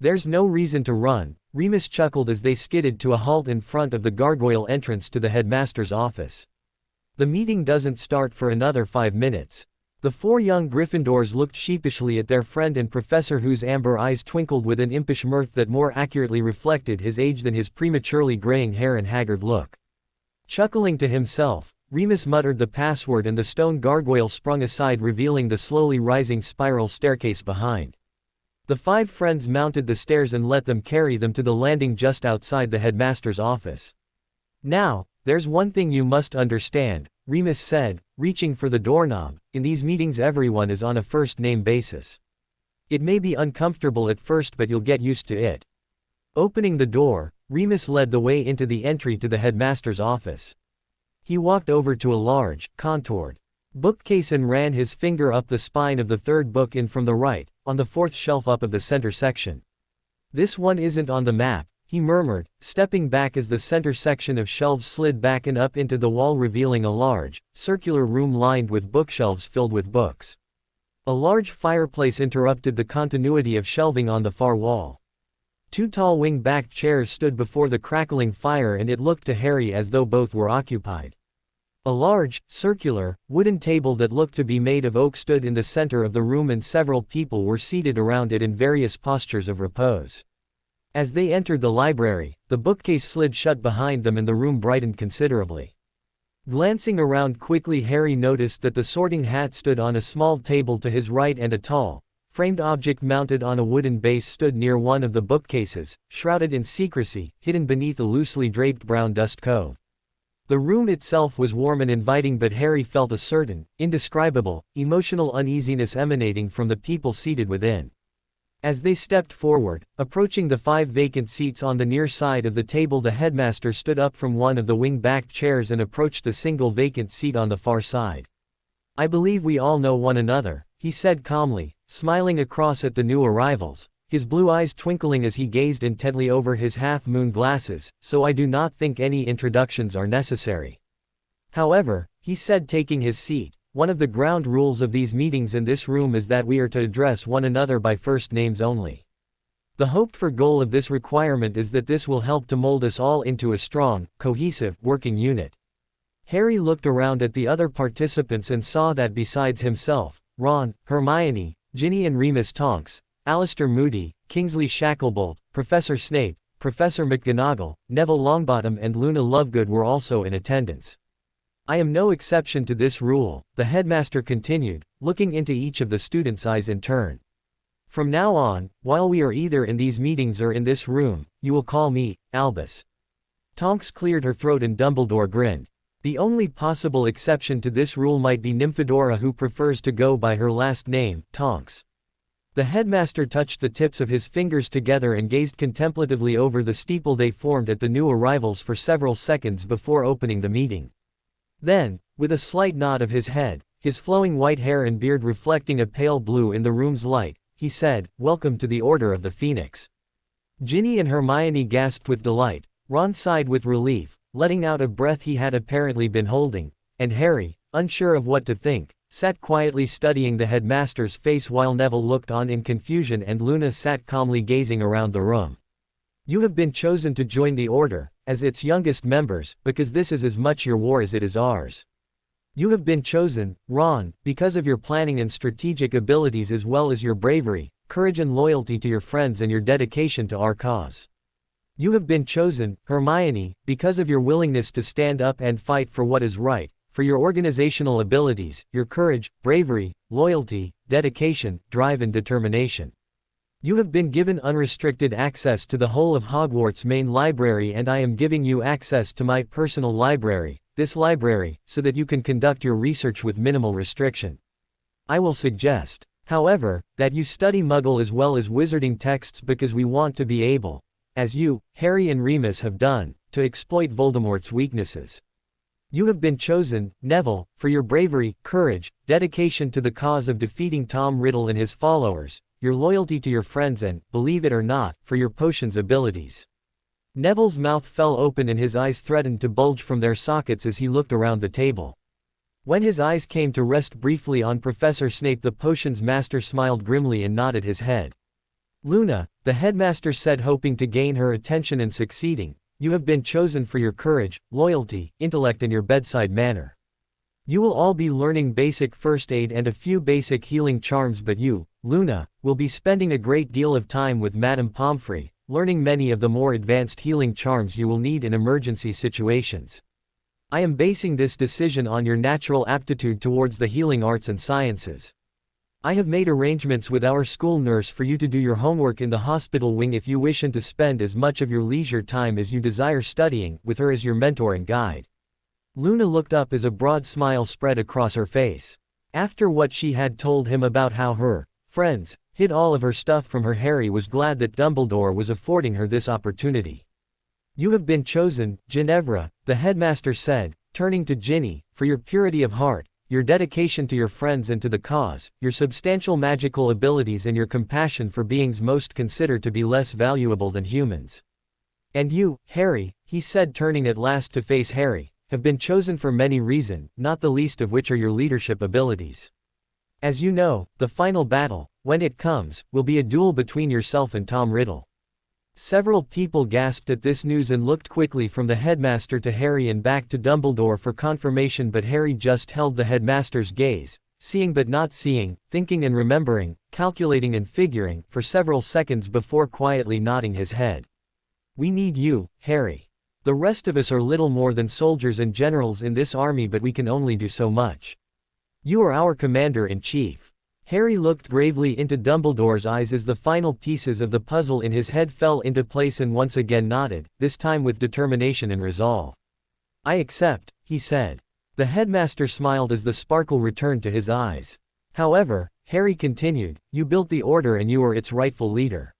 There's no reason to run, Remus chuckled as they skidded to a halt in front of the gargoyle entrance to the headmaster's office. The meeting doesn't start for another 5 minutes. The 4 young Gryffindors looked sheepishly at their friend and professor whose amber eyes twinkled with an impish mirth that more accurately reflected his age than his prematurely graying hair and haggard look. Chuckling to himself, Remus muttered the password and the stone gargoyle sprung aside revealing the slowly rising spiral staircase behind. The 5 friends mounted the stairs and let them carry them to the landing just outside the headmaster's office. Now, there's one thing you must understand, Remus said, reaching for the doorknob, in these meetings everyone is on a first-name basis. It may be uncomfortable at first but you'll get used to it. Opening the door, Remus led the way into the entry to the headmaster's office. He walked over to a large, contoured bookcase and ran his finger up the spine of the 3rd book in from the right, on the 4th shelf up of the center section. This one isn't on the map, he murmured, stepping back as the center section of shelves slid back and up into the wall revealing a large, circular room lined with bookshelves filled with books. A large fireplace interrupted the continuity of shelving on the far wall. 2 tall wing-backed chairs stood before the crackling fire and it looked to Harry as though both were occupied. A large, circular, wooden table that looked to be made of oak stood in the center of the room and several people were seated around it in various postures of repose. As they entered the library, the bookcase slid shut behind them and the room brightened considerably. Glancing around quickly, Harry noticed that the sorting hat stood on a small table to his right and a tall, framed object mounted on a wooden base stood near one of the bookcases, shrouded in secrecy, hidden beneath a loosely draped brown dust coat. The room itself was warm and inviting but Harry felt a certain, indescribable, emotional uneasiness emanating from the people seated within. As they stepped forward, approaching the 5 vacant seats on the near side of the table, the headmaster stood up from one of the wing-backed chairs and approached the single vacant seat on the far side. I believe we all know one another, he said calmly, smiling across at the new arrivals, his blue eyes twinkling as he gazed intently over his half-moon glasses, so I do not think any introductions are necessary. However, he said taking his seat, one of the ground rules of these meetings in this room is that we are to address one another by first names only. The hoped-for goal of this requirement is that this will help to mold us all into a strong, cohesive, working unit. Harry looked around at the other participants and saw that besides himself, Ron, Hermione, Ginny and Remus Tonks, Alistair Moody, Kingsley Shacklebolt, Professor Snape, Professor McGonagall, Neville Longbottom and Luna Lovegood were also in attendance. I am no exception to this rule, the headmaster continued, looking into each of the students' eyes in turn. From now on, while we are either in these meetings or in this room, you will call me, Albus. Tonks cleared her throat and Dumbledore grinned. The only possible exception to this rule might be Nymphadora, who prefers to go by her last name, Tonks. The headmaster touched the tips of his fingers together and gazed contemplatively over the steeple they formed at the new arrivals for several seconds before opening the meeting. Then, with a slight nod of his head, his flowing white hair and beard reflecting a pale blue in the room's light, he said, "Welcome to the Order of the Phoenix." Ginny and Hermione gasped with delight, Ron sighed with relief, letting out a breath he had apparently been holding, and Harry, unsure of what to think, sat quietly studying the headmaster's face while Neville looked on in confusion and Luna sat calmly gazing around the room. You have been chosen to join the Order, as its youngest members, because this is as much your war as it is ours. You have been chosen, Ron, because of your planning and strategic abilities as well as your bravery, courage and loyalty to your friends and your dedication to our cause. You have been chosen, Hermione, because of your willingness to stand up and fight for what is right, for your organizational abilities, your courage, bravery, loyalty, dedication, drive and determination. You have been given unrestricted access to the whole of Hogwarts' main library and I am giving you access to my personal library, this library, so that you can conduct your research with minimal restriction. I will suggest, however, that you study Muggle as well as wizarding texts because we want to be able, as you, Harry and Remus have done, to exploit Voldemort's weaknesses. You have been chosen, Neville, for your bravery, courage, dedication to the cause of defeating Tom Riddle and his followers, your loyalty to your friends and, believe it or not, for your potions abilities. Neville's mouth fell open and his eyes threatened to bulge from their sockets as he looked around the table. When his eyes came to rest briefly on Professor Snape, the potions master smiled grimly and nodded his head. Luna, the headmaster said, hoping to gain her attention and succeeding, you have been chosen for your courage, loyalty, intellect and your bedside manner. You will all be learning basic first aid and a few basic healing charms, but you, Luna, will be spending a great deal of time with Madame Pomfrey, learning many of the more advanced healing charms you will need in emergency situations. I am basing this decision on your natural aptitude towards the healing arts and sciences. I have made arrangements with our school nurse for you to do your homework in the hospital wing if you wish and to spend as much of your leisure time as you desire studying, with her as your mentor and guide. Luna looked up as a broad smile spread across her face. After what she had told him about how her friends hid all of her stuff from her, Harry was glad that Dumbledore was affording her this opportunity. You have been chosen, Ginevra, the headmaster said, turning to Ginny, for your purity of heart, your dedication to your friends and to the cause, your substantial magical abilities and your compassion for beings most considered to be less valuable than humans. And you, Harry, he said, turning at last to face Harry, have been chosen for many reasons, not the least of which are your leadership abilities. As you know, the final battle, when it comes, will be a duel between yourself and Tom Riddle. Several people gasped at this news and looked quickly from the headmaster to Harry and back to Dumbledore for confirmation, but Harry just held the headmaster's gaze, seeing but not seeing, thinking and remembering, calculating and figuring, for several seconds before quietly nodding his head. We need you, Harry. The rest of us are little more than soldiers and generals in this army, but we can only do so much. You are our commander-in-chief. Harry looked gravely into Dumbledore's eyes as the final pieces of the puzzle in his head fell into place and once again nodded, this time with determination and resolve. I accept, he said. The headmaster smiled as the sparkle returned to his eyes. However, Harry continued, you built the Order and you are its rightful leader.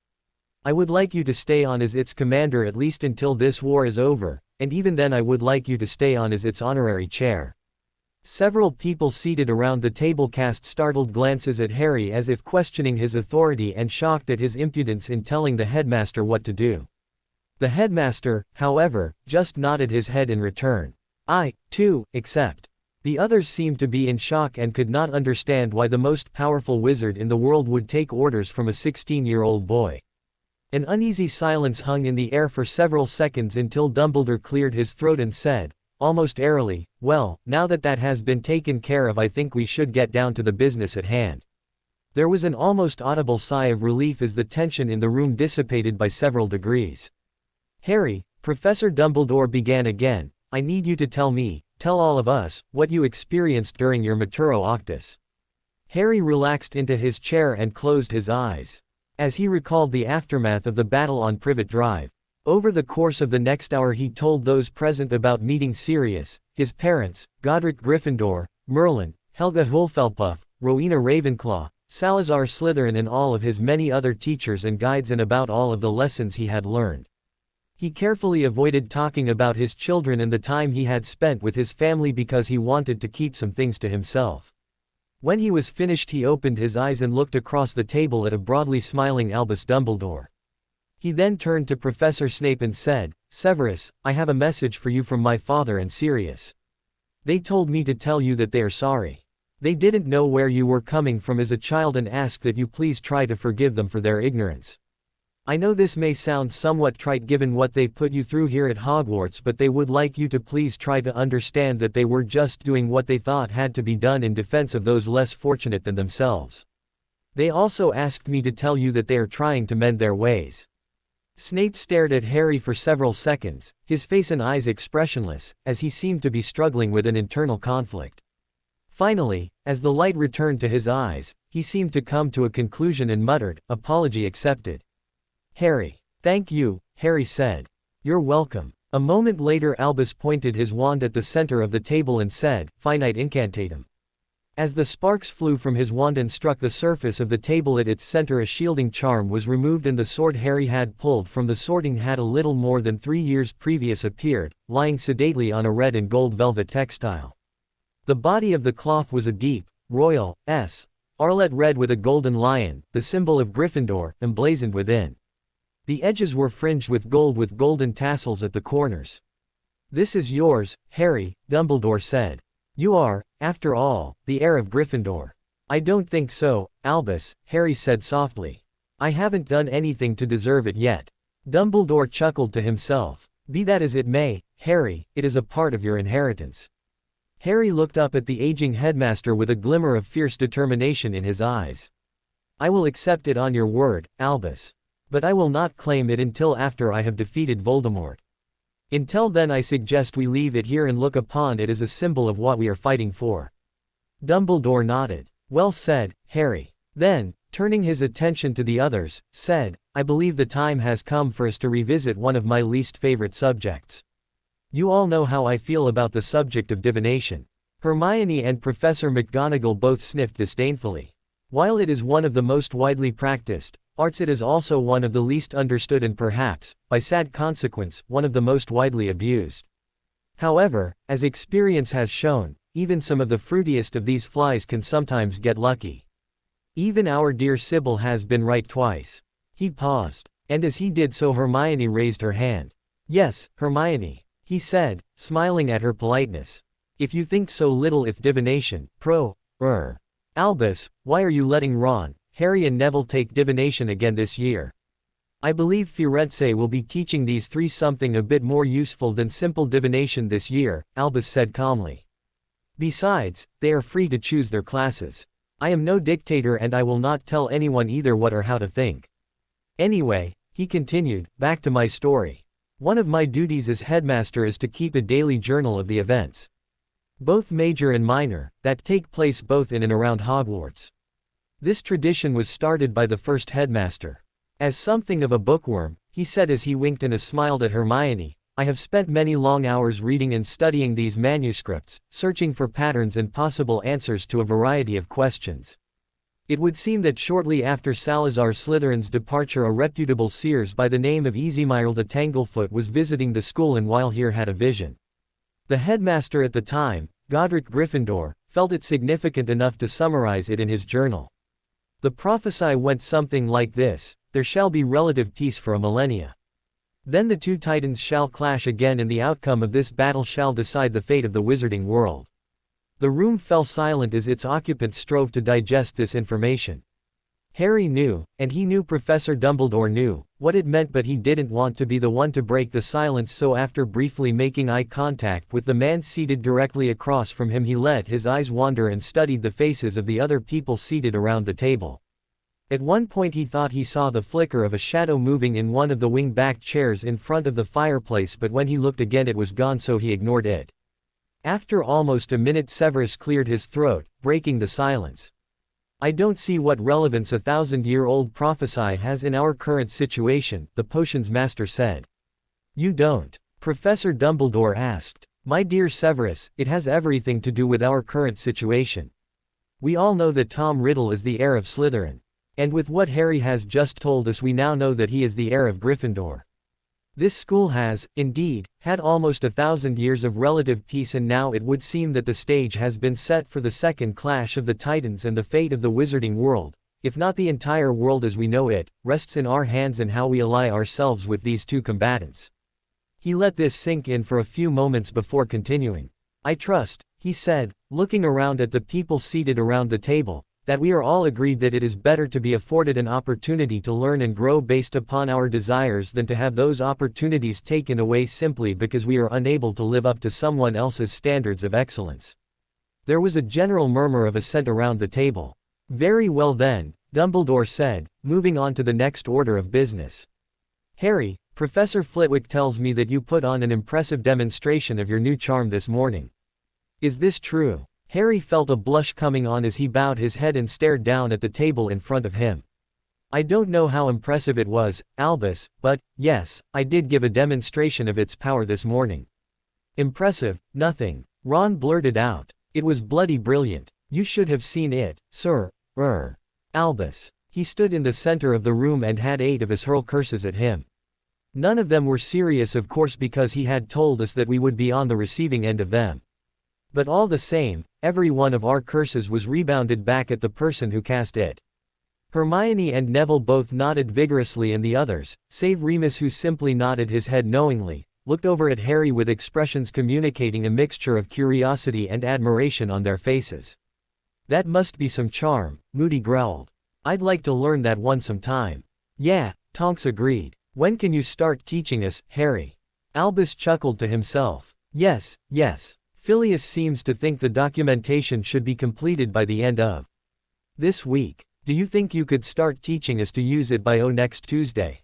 I would like you to stay on as its commander at least until this war is over, and even then I would like you to stay on as its honorary chair. Several people seated around the table cast startled glances at Harry as if questioning his authority and shocked at his impudence in telling the headmaster what to do. The headmaster, however, just nodded his head in return. I, too, accept. The others seemed to be in shock and could not understand why the most powerful wizard in the world would take orders from a 16-year-old boy. An uneasy silence hung in the air for several seconds until Dumbledore cleared his throat and said, almost airily, well, now that that has been taken care of, I think we should get down to the business at hand. There was an almost audible sigh of relief as the tension in the room dissipated by several degrees. Harry, Professor Dumbledore began again, I need you to tell all of us, what you experienced during your Maturo Octus. Harry relaxed into his chair and closed his eyes. As he recalled the aftermath of the battle on Privet Drive, over the course of the next hour he told those present about meeting Sirius, his parents, Godric Gryffindor, Merlin, Helga Hufflepuff, Rowena Ravenclaw, Salazar Slytherin and all of his many other teachers and guides, and about all of the lessons he had learned. He carefully avoided talking about his children and the time he had spent with his family because he wanted to keep some things to himself. When he was finished he opened his eyes and looked across the table at a broadly smiling Albus Dumbledore. He then turned to Professor Snape and said, Severus, I have a message for you from my father and Sirius. They told me to tell you that they are sorry. They didn't know where you were coming from as a child and ask that you please try to forgive them for their ignorance. I know this may sound somewhat trite given what they put you through here at Hogwarts, but they would like you to please try to understand that they were just doing what they thought had to be done in defense of those less fortunate than themselves. They also asked me to tell you that they are trying to mend their ways. Snape stared at Harry for several seconds, his face and eyes expressionless, as he seemed to be struggling with an internal conflict. Finally, as the light returned to his eyes, he seemed to come to a conclusion and muttered, "Apology accepted." "Harry. Thank you," Harry said. "You're welcome." A moment later Albus pointed his wand at the center of the table and said, "Finite incantatem." As the sparks flew from his wand and struck the surface of the table at its center, a shielding charm was removed and the sword Harry had pulled from the sorting hat a little more than 3 years previous appeared, lying sedately on a red and gold velvet textile. The body of the cloth was a deep, royal, Arlet red with a golden lion, the symbol of Gryffindor, emblazoned within. The edges were fringed with golden tassels at the corners. "This is yours, Harry," Dumbledore said. "You are, after all, the heir of Gryffindor." "I don't think so, Albus," Harry said softly. "I haven't done anything to deserve it yet." Dumbledore chuckled to himself. "Be that as it may, Harry, it is a part of your inheritance." Harry looked up at the aging headmaster with a glimmer of fierce determination in his eyes. "I will accept it on your word, Albus. But I will not claim it until after I have defeated Voldemort. Until then I suggest we leave it here and look upon it as a symbol of what we are fighting for." Dumbledore nodded. "Well said, Harry." Then, turning his attention to the others, said, "I believe the time has come for us to revisit one of my least favorite subjects. You all know how I feel about the subject of divination." Hermione and Professor McGonagall both sniffed disdainfully. While it is one of the most widely practiced arts, it is also one of the least understood and perhaps, by sad consequence, one of the most widely abused. However, as experience has shown, even some of the fruitiest of these flies can sometimes get lucky. Even our dear Sybil has been right twice. He paused. And as he did so Hermione raised her hand. "Yes, Hermione," he said, smiling at her politeness. "If you think so little of divination, Albus, why are you letting Ron, Harry and Neville take divination again this year? I believe Firenze will be teaching these three something a bit more useful than simple divination this year," Albus said calmly. "Besides, they are free to choose their classes. I am no dictator and I will not tell anyone either what or how to think. Anyway," he continued, "back to my story. One of my duties as headmaster is to keep a daily journal of the events, both major and minor, that take place both in and around Hogwarts. This tradition was started by the first headmaster. As something of a bookworm, he said as he winked and smiled at Hermione, I have spent many long hours reading and studying these manuscripts, searching for patterns and possible answers to a variety of questions. It would seem that shortly after Salazar Slytherin's departure a reputable seers by the name of Easymild de Tanglefoot was visiting the school and while here had a vision. The headmaster at the time, Godric Gryffindor, felt it significant enough to summarize it in his journal. The prophecy went something like this: there shall be relative peace for a millennia. Then the two titans shall clash again and the outcome of this battle shall decide the fate of the wizarding world. The room fell silent as its occupants strove to digest this information. Harry knew, and he knew Professor Dumbledore knew, what it meant, but he didn't want to be the one to break the silence, so after briefly making eye contact with the man seated directly across from him he let his eyes wander and studied the faces of the other people seated around the table. At one point he thought he saw the flicker of a shadow moving in one of the wing-back chairs in front of the fireplace, but when he looked again it was gone, so he ignored it. After almost a minute Severus cleared his throat, breaking the silence. I don't see what relevance a 1,000-year-old prophecy has in our current situation, the potions master said. You don't? Professor Dumbledore asked. My dear Severus, it has everything to do with our current situation. We all know that Tom Riddle is the heir of Slytherin. And with what Harry has just told us we now know that he is the heir of Gryffindor. This school has, indeed, had almost 1,000 years of relative peace, and now it would seem that the stage has been set for the second clash of the Titans, and the fate of the wizarding world, if not the entire world as we know it, rests in our hands and how we ally ourselves with these two combatants. He let this sink in for a few moments before continuing. I trust, he said, looking around at the people seated around the table, that we are all agreed that it is better to be afforded an opportunity to learn and grow based upon our desires than to have those opportunities taken away simply because we are unable to live up to someone else's standards of excellence. There was a general murmur of assent around the table. Very well then, Dumbledore said, moving on to the next order of business. Harry, Professor Flitwick tells me that you put on an impressive demonstration of your new charm this morning. Is this true? Harry felt a blush coming on as he bowed his head and stared down at the table in front of him. I don't know how impressive it was, Albus, but, yes, I did give a demonstration of its power this morning. Impressive, nothing. Ron blurted out. It was bloody brilliant. You should have seen it, sir. Albus. He stood in the center of the room and had 8 of us hurl curses at him. None of them were serious, of course, because he had told us that we would be on the receiving end of them. But all the same, every one of our curses was rebounded back at the person who cast it. Hermione and Neville both nodded vigorously, and the others, save Remus, who simply nodded his head knowingly, looked over at Harry with expressions communicating a mixture of curiosity and admiration on their faces. That must be some charm, Moody growled. I'd like to learn that one sometime. Yeah, Tonks agreed. When can you start teaching us, Harry? Albus chuckled to himself. Yes. Phileas seems to think the documentation should be completed by the end of this week. Do you think you could start teaching us to use it by next Tuesday?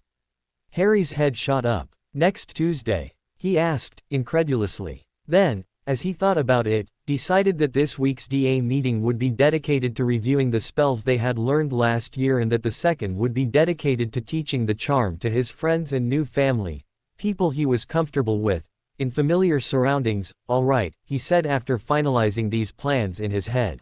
Harry's head shot up. Next Tuesday? He asked, incredulously. Then, as he thought about it, decided that this week's DA meeting would be dedicated to reviewing the spells they had learned last year, and that the second would be dedicated to teaching the charm to his friends and new family, people he was comfortable with, in familiar surroundings. All right, he said after finalizing these plans in his head.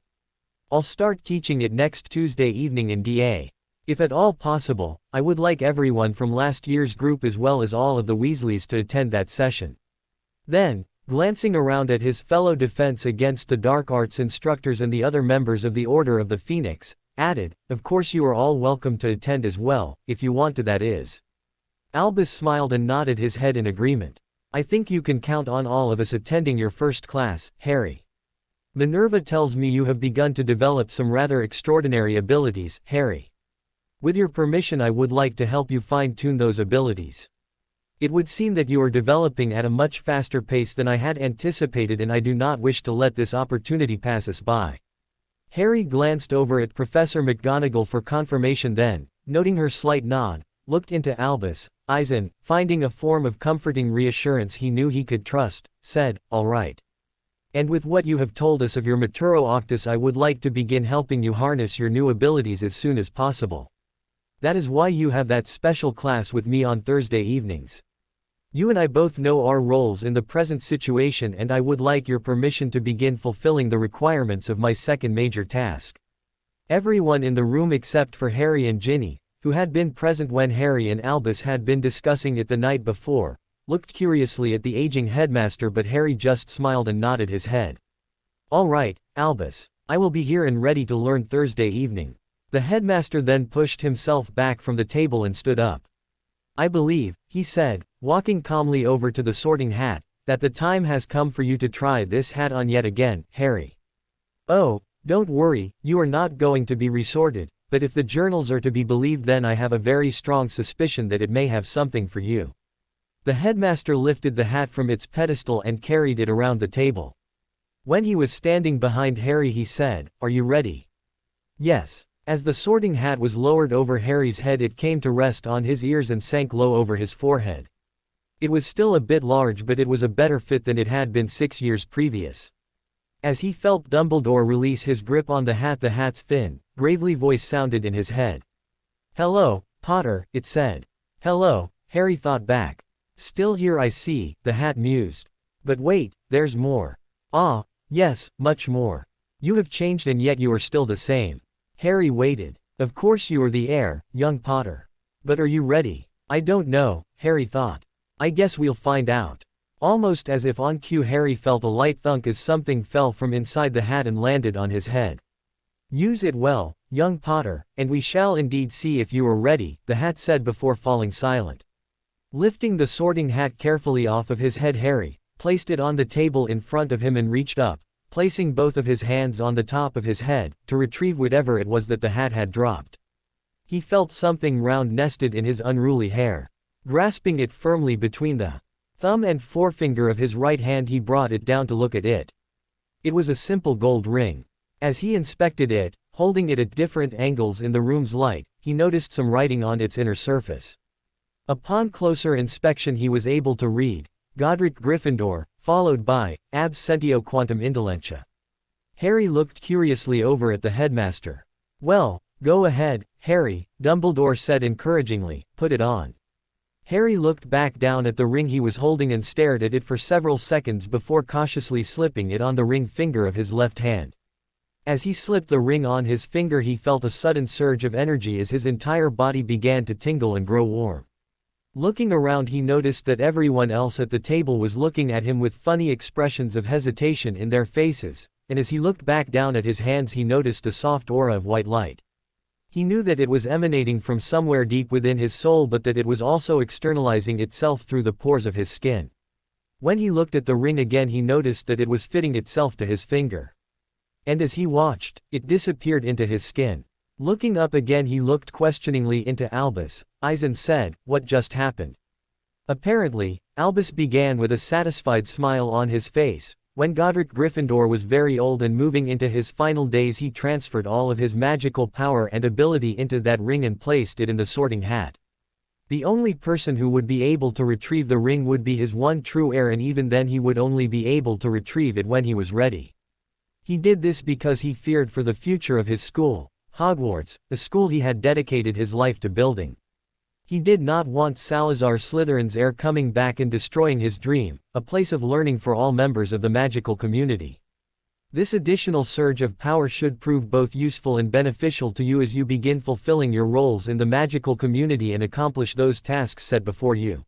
I'll start teaching it next Tuesday evening in DA. If at all possible, I would like everyone from last year's group as well as all of the Weasleys to attend that session. Then, glancing around at his fellow Defense Against the Dark Arts instructors and the other members of the Order of the Phoenix, added, of course you are all welcome to attend as well, if you want to, that is. Albus smiled and nodded his head in agreement. I think you can count on all of us attending your first class, Harry. Minerva tells me you have begun to develop some rather extraordinary abilities, Harry. With your permission, I would like to help you fine-tune those abilities. It would seem that you are developing at a much faster pace than I had anticipated, and I do not wish to let this opportunity pass us by. Harry glanced over at Professor McGonagall for confirmation, then, noting her slight nod, looked into Albus' eyes and, finding a form of comforting reassurance he knew he could trust, said, all right. And with what you have told us of your Maturo Octus, I would like to begin helping you harness your new abilities as soon as possible. That is why you have that special class with me on Thursday evenings. You and I both know our roles in the present situation, and I would like your permission to begin fulfilling the requirements of my second major task. Everyone in the room except for Harry and Ginny, who had been present when Harry and Albus had been discussing it the night before, looked curiously at the aging headmaster, but Harry just smiled and nodded his head. All right, Albus. I will be here and ready to learn Thursday evening. The headmaster then pushed himself back from the table and stood up. I believe, he said, walking calmly over to the Sorting Hat, that the time has come for you to try this hat on yet again, Harry. Oh, don't worry, you are not going to be resorted, but if the journals are to be believed, then I have a very strong suspicion that it may have something for you. The headmaster lifted the hat from its pedestal and carried it around the table. When he was standing behind Harry, he said, Are you ready? Yes. As the Sorting Hat was lowered over Harry's head, it came to rest on his ears and sank low over his forehead. It was still a bit large, but it was a better fit than it had been 6 years previous. As he felt Dumbledore release his grip on the hat's thin, gravely voice sounded in his head. Hello, Potter, it said. Hello, Harry thought back. Still here, I see, the hat mused. But wait, there's more. Ah, yes, much more. You have changed, and yet you are still the same. Harry waited. Of course you are the heir, young Potter. But are you ready? I don't know, Harry thought. I guess we'll find out. Almost as if on cue, Harry felt a light thunk as something fell from inside the hat and landed on his head. Use it well, young Potter, and we shall indeed see if you are ready, the hat said before falling silent. Lifting the Sorting Hat carefully off of his head, Harry placed it on the table in front of him and reached up, placing both of his hands on the top of his head, to retrieve whatever it was that the hat had dropped. He felt something round nested in his unruly hair. Grasping it firmly between the thumb and forefinger of his right hand, he brought it down to look at it. It was a simple gold ring. As he inspected it, holding it at different angles in the room's light, he noticed some writing on its inner surface. Upon closer inspection he was able to read, Godric Gryffindor, followed by, Absentio Quantum Indolentia. Harry looked curiously over at the headmaster. Well, go ahead, Harry, Dumbledore said encouragingly, put it on. Harry looked back down at the ring he was holding and stared at it for several seconds before cautiously slipping it on the ring finger of his left hand. As he slipped the ring on his finger, he felt a sudden surge of energy as his entire body began to tingle and grow warm. Looking around, he noticed that everyone else at the table was looking at him with funny expressions of hesitation in their faces, and as he looked back down at his hands he noticed a soft aura of white light. He knew that it was emanating from somewhere deep within his soul, but that it was also externalizing itself through the pores of his skin. When he looked at the ring again, he noticed that it was fitting itself to his finger. And as he watched, it disappeared into his skin. Looking up again, he looked questioningly into Albus' eyes and said, "What just happened?" Apparently, Albus began with a satisfied smile on his face. When Godric Gryffindor was very old and moving into his final days, he transferred all of his magical power and ability into that ring and placed it in the Sorting Hat. The only person who would be able to retrieve the ring would be his one true heir, and even then he would only be able to retrieve it when he was ready. He did this because he feared for the future of his school, Hogwarts, a school he had dedicated his life to building. He did not want Salazar Slytherin's heir coming back and destroying his dream, a place of learning for all members of the magical community. This additional surge of power should prove both useful and beneficial to you as you begin fulfilling your roles in the magical community and accomplish those tasks set before you.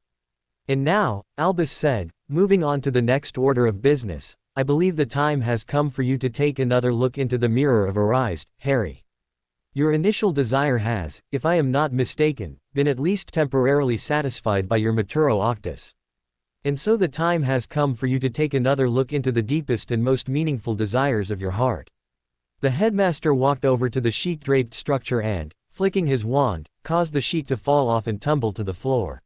And now, Albus said, moving on to the next order of business, I believe the time has come for you to take another look into the mirror of Arise, Harry. Your initial desire has, if I am not mistaken, been at least temporarily satisfied by your Maturo Octus. And so the time has come for you to take another look into the deepest and most meaningful desires of your heart. The headmaster walked over to the sheet-draped structure and, flicking his wand, caused the sheet to fall off and tumble to the floor.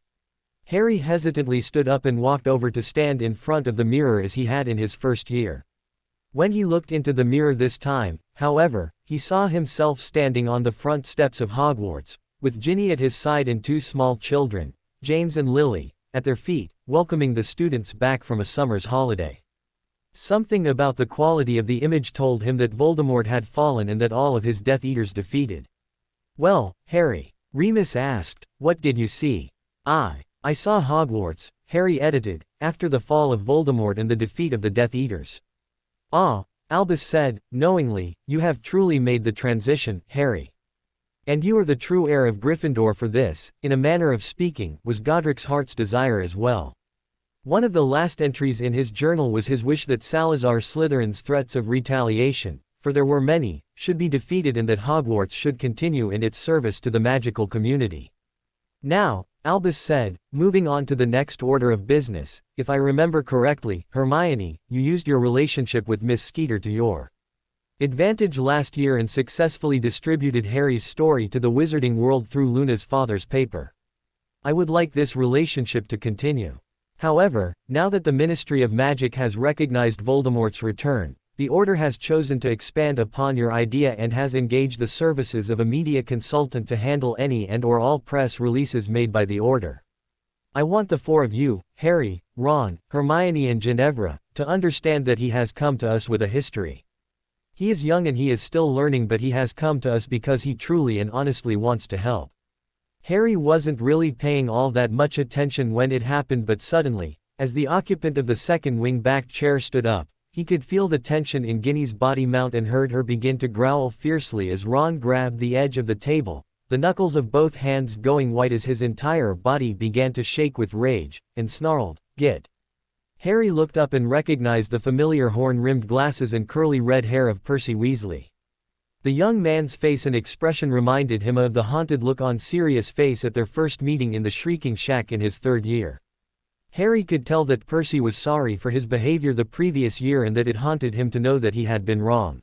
Harry hesitantly stood up and walked over to stand in front of the mirror as he had in his first year. When he looked into the mirror this time, however, he saw himself standing on the front steps of Hogwarts, with Ginny at his side and two small children, James and Lily, at their feet, welcoming the students back from a summer's holiday. Something about the quality of the image told him that Voldemort had fallen and that all of his Death Eaters defeated. Well, Harry, Remus asked, what did you see? I saw Hogwarts, Harry edited, after the fall of Voldemort and the defeat of the Death Eaters. Ah, Albus said, knowingly, you have truly made the transition, Harry. And you are the true heir of Gryffindor, for this, in a manner of speaking, was Godric's heart's desire as well. One of the last entries in his journal was his wish that Salazar Slytherin's threats of retaliation, for there were many, should be defeated and that Hogwarts should continue in its service to the magical community. Now, Albus said, moving on to the next order of business, if I remember correctly, Hermione, you used your relationship with Miss Skeeter to your advantage last year and successfully distributed Harry's story to the wizarding world through Luna's father's paper. I would like this relationship to continue. However, now that the Ministry of Magic has recognized Voldemort's return, the Order has chosen to expand upon your idea and has engaged the services of a media consultant to handle any and/or all press releases made by the Order. I want the four of you, Harry, Ron, Hermione and Ginevra, to understand that he has come to us with a history. He is young and he is still learning, but he has come to us because he truly and honestly wants to help. Harry wasn't really paying all that much attention when it happened, but suddenly, as the occupant of the second wing-back chair stood up, he could feel the tension in Ginny's body mount and heard her begin to growl fiercely as Ron grabbed the edge of the table, the knuckles of both hands going white as his entire body began to shake with rage, and snarled, "Get!" Harry looked up and recognized the familiar horn-rimmed glasses and curly red hair of Percy Weasley. The young man's face and expression reminded him of the haunted look on Sirius' face at their first meeting in the Shrieking Shack in his third year. Harry could tell that Percy was sorry for his behavior the previous year and that it haunted him to know that he had been wrong.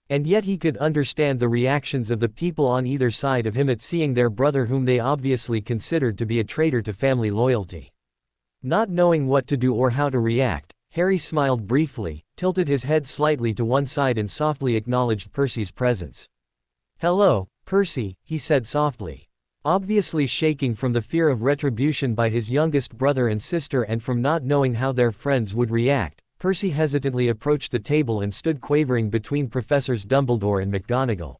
And yet he could understand the reactions of the people on either side of him at seeing their brother whom they obviously considered to be a traitor to family loyalty. Not knowing what to do or how to react, Harry smiled briefly, tilted his head slightly to one side and softly acknowledged Percy's presence. "Hello, Percy," he said softly. Obviously shaking from the fear of retribution by his youngest brother and sister and from not knowing how their friends would react, Percy hesitantly approached the table and stood quavering between Professors Dumbledore and McGonagall.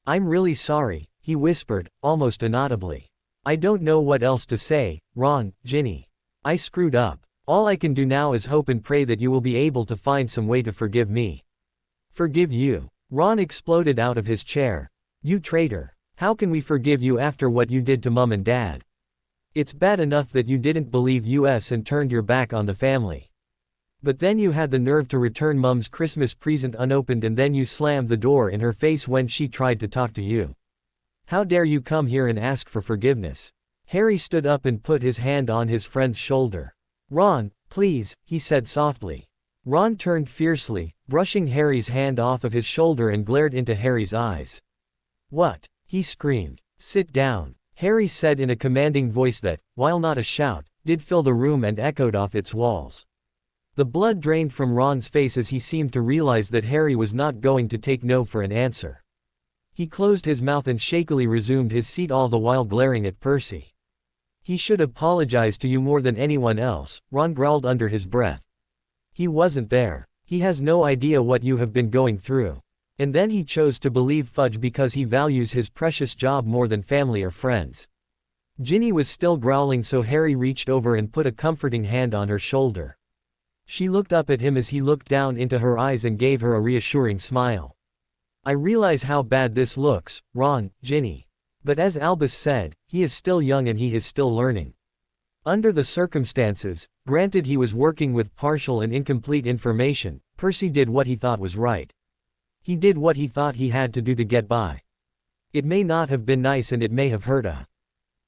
"I'm really sorry," he whispered, almost inaudibly. "I don't know what else to say, Ron, Ginny. I screwed up. All I can do now is hope and pray that you will be able to find some way to forgive me." "Forgive you?" Ron exploded out of his chair. "You traitor. How can we forgive you after what you did to Mum and Dad? It's bad enough that you didn't believe us and turned your back on the family. But then you had the nerve to return Mum's Christmas present unopened and then you slammed the door in her face when she tried to talk to you. How dare you come here and ask for forgiveness?" Harry stood up and put his hand on his friend's shoulder. "Ron, please," he said softly. Ron turned fiercely, brushing Harry's hand off of his shoulder and glared into Harry's eyes. "What?" he screamed. "Sit down," Harry said in a commanding voice that, while not a shout, did fill the room and echoed off its walls. The blood drained from Ron's face as he seemed to realize that Harry was not going to take no for an answer. He closed his mouth and shakily resumed his seat, all the while glaring at Percy. "He should apologize to you more than anyone else," Ron growled under his breath. "He wasn't there. He has no idea what you have been going through. And then he chose to believe Fudge because he values his precious job more than family or friends." Ginny was still growling, so Harry reached over and put a comforting hand on her shoulder. She looked up at him as he looked down into her eyes and gave her a reassuring smile. "I realize how bad this looks, Ron, Ginny. But as Albus said, he is still young and he is still learning. Under the circumstances, granted he was working with partial and incomplete information, Percy did what he thought was right. He did what he thought he had to do to get by. It may not have been nice and it may have hurt a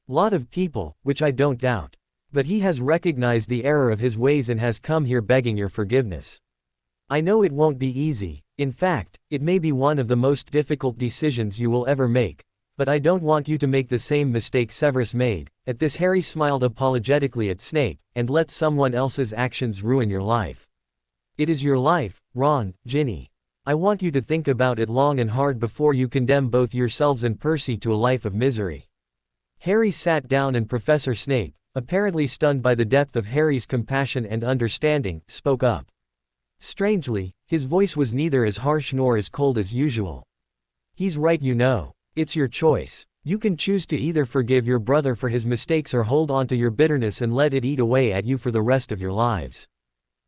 lot of people, which I don't doubt. But he has recognized the error of his ways and has come here begging your forgiveness. I know it won't be easy, in fact, it may be one of the most difficult decisions you will ever make. But I don't want you to make the same mistake Severus made." At this Harry smiled apologetically at Snape, "and let someone else's actions ruin your life. It is your life, Ron, Ginny. I want you to think about it long and hard before you condemn both yourselves and Percy to a life of misery." Harry sat down and Professor Snape, apparently stunned by the depth of Harry's compassion and understanding, spoke up. Strangely, his voice was neither as harsh nor as cold as usual. "He's right, you know. It's your choice. You can choose to either forgive your brother for his mistakes or hold on to your bitterness and let it eat away at you for the rest of your lives.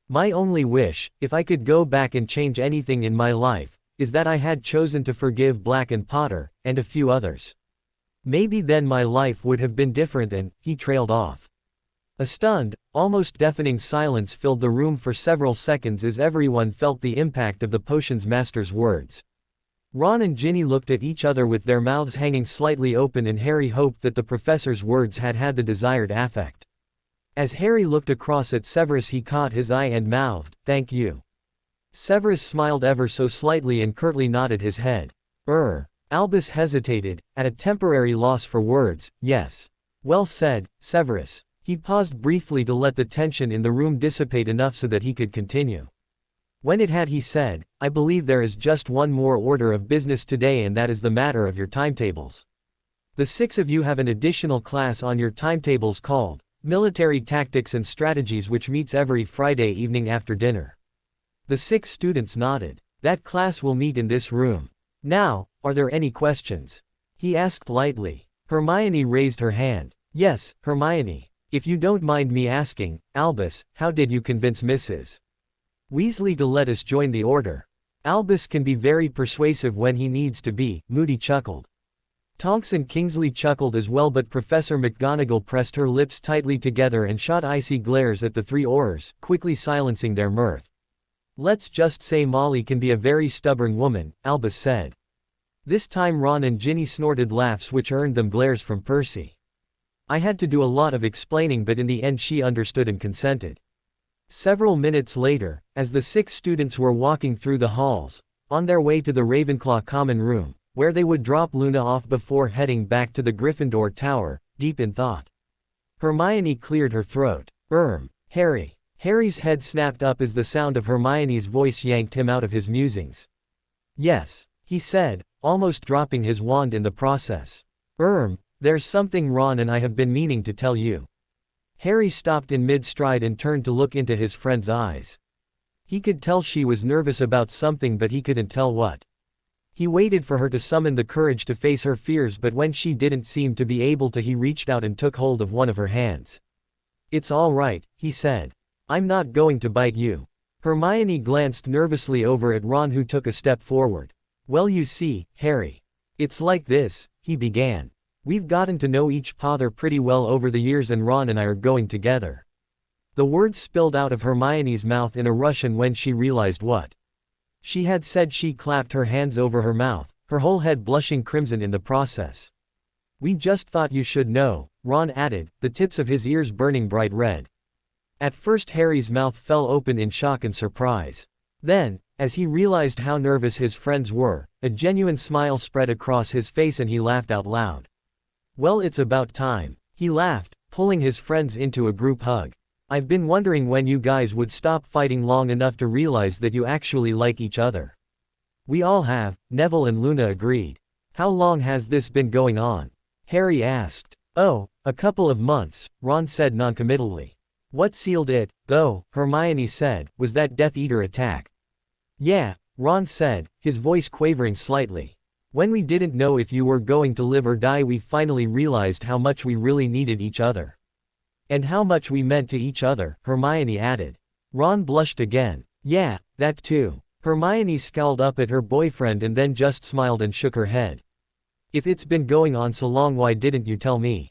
My only wish, if I could go back and change anything in my life, is that I had chosen to forgive Black and Potter, and a few others. Maybe then my life would have been different," and he trailed off. A stunned, almost deafening silence filled the room for several seconds as everyone felt the impact of the potions master's words. Ron and Ginny looked at each other with their mouths hanging slightly open, and Harry hoped that the professor's words had had the desired effect. As Harry looked across at Severus, he caught his eye and mouthed, "Thank you." Severus smiled ever so slightly and curtly nodded his head. Albus hesitated, at a temporary loss for words. "Yes. Well said, Severus." He paused briefly to let the tension in the room dissipate enough so that he could continue. When it had, he said, "I believe there is just one more order of business today, and that is the matter of your timetables. The 6 of you have an additional class on your timetables called Military Tactics and Strategies, which meets every Friday evening after dinner." The 6 students nodded. "That class will meet in this room. Now, are there any questions?" he asked lightly. Hermione raised her hand. "Yes, Hermione. If you don't mind me asking, Albus, how did you convince Mrs. Weasley to let us join the order?" "Albus can be very persuasive when he needs to be," Moody chuckled. Tonks and Kingsley chuckled as well, but Professor McGonagall pressed her lips tightly together and shot icy glares at the 3 Aurors, quickly silencing their mirth. "Let's just say Molly can be a very stubborn woman," Albus said. This time Ron and Ginny snorted laughs which earned them glares from Percy. I had to do a lot of explaining, but in the end she understood and consented. Several minutes later, as the 6 students were walking through the halls, on their way to the Ravenclaw common room, where they would drop Luna off before heading back to the Gryffindor tower, deep in thought, Hermione cleared her throat. Harry. Harry's head snapped up as the sound of Hermione's voice yanked him out of his musings. Yes, he said, almost dropping his wand in the process. There's something Ron and I have been meaning to tell you. Harry stopped in mid-stride and turned to look into his friend's eyes. He could tell she was nervous about something, but he couldn't tell what. He waited for her to summon the courage to face her fears, but when she didn't seem to be able to, he reached out and took hold of one of her hands. It's all right, he said. I'm not going to bite you. Hermione glanced nervously over at Ron, who took a step forward. Well, you see, Harry. It's like this, he began. We've gotten to know each other pretty well over the years, and Ron and I are going together. The words spilled out of Hermione's mouth in a rush, and when she realized what she had said, she clapped her hands over her mouth, her whole head blushing crimson in the process. We just thought you should know, Ron added, the tips of his ears burning bright red. At first Harry's mouth fell open in shock and surprise. Then, as he realized how nervous his friends were, a genuine smile spread across his face and he laughed out loud. Well, it's about time, he laughed, pulling his friends into a group hug. I've been wondering when you guys would stop fighting long enough to realize that you actually like each other. We all have, Neville and Luna agreed. How long has this been going on? Harry asked. Oh, a couple of months, Ron said noncommittally. What sealed it, though, Hermione said, was that Death Eater attack. Yeah, Ron said, his voice quavering slightly. When we didn't know if you were going to live or die, we finally realized how much we really needed each other. And how much we meant to each other, Hermione added. Ron blushed again. Yeah, that too. Hermione scowled up at her boyfriend and then just smiled and shook her head. If it's been going on so long, why didn't you tell me?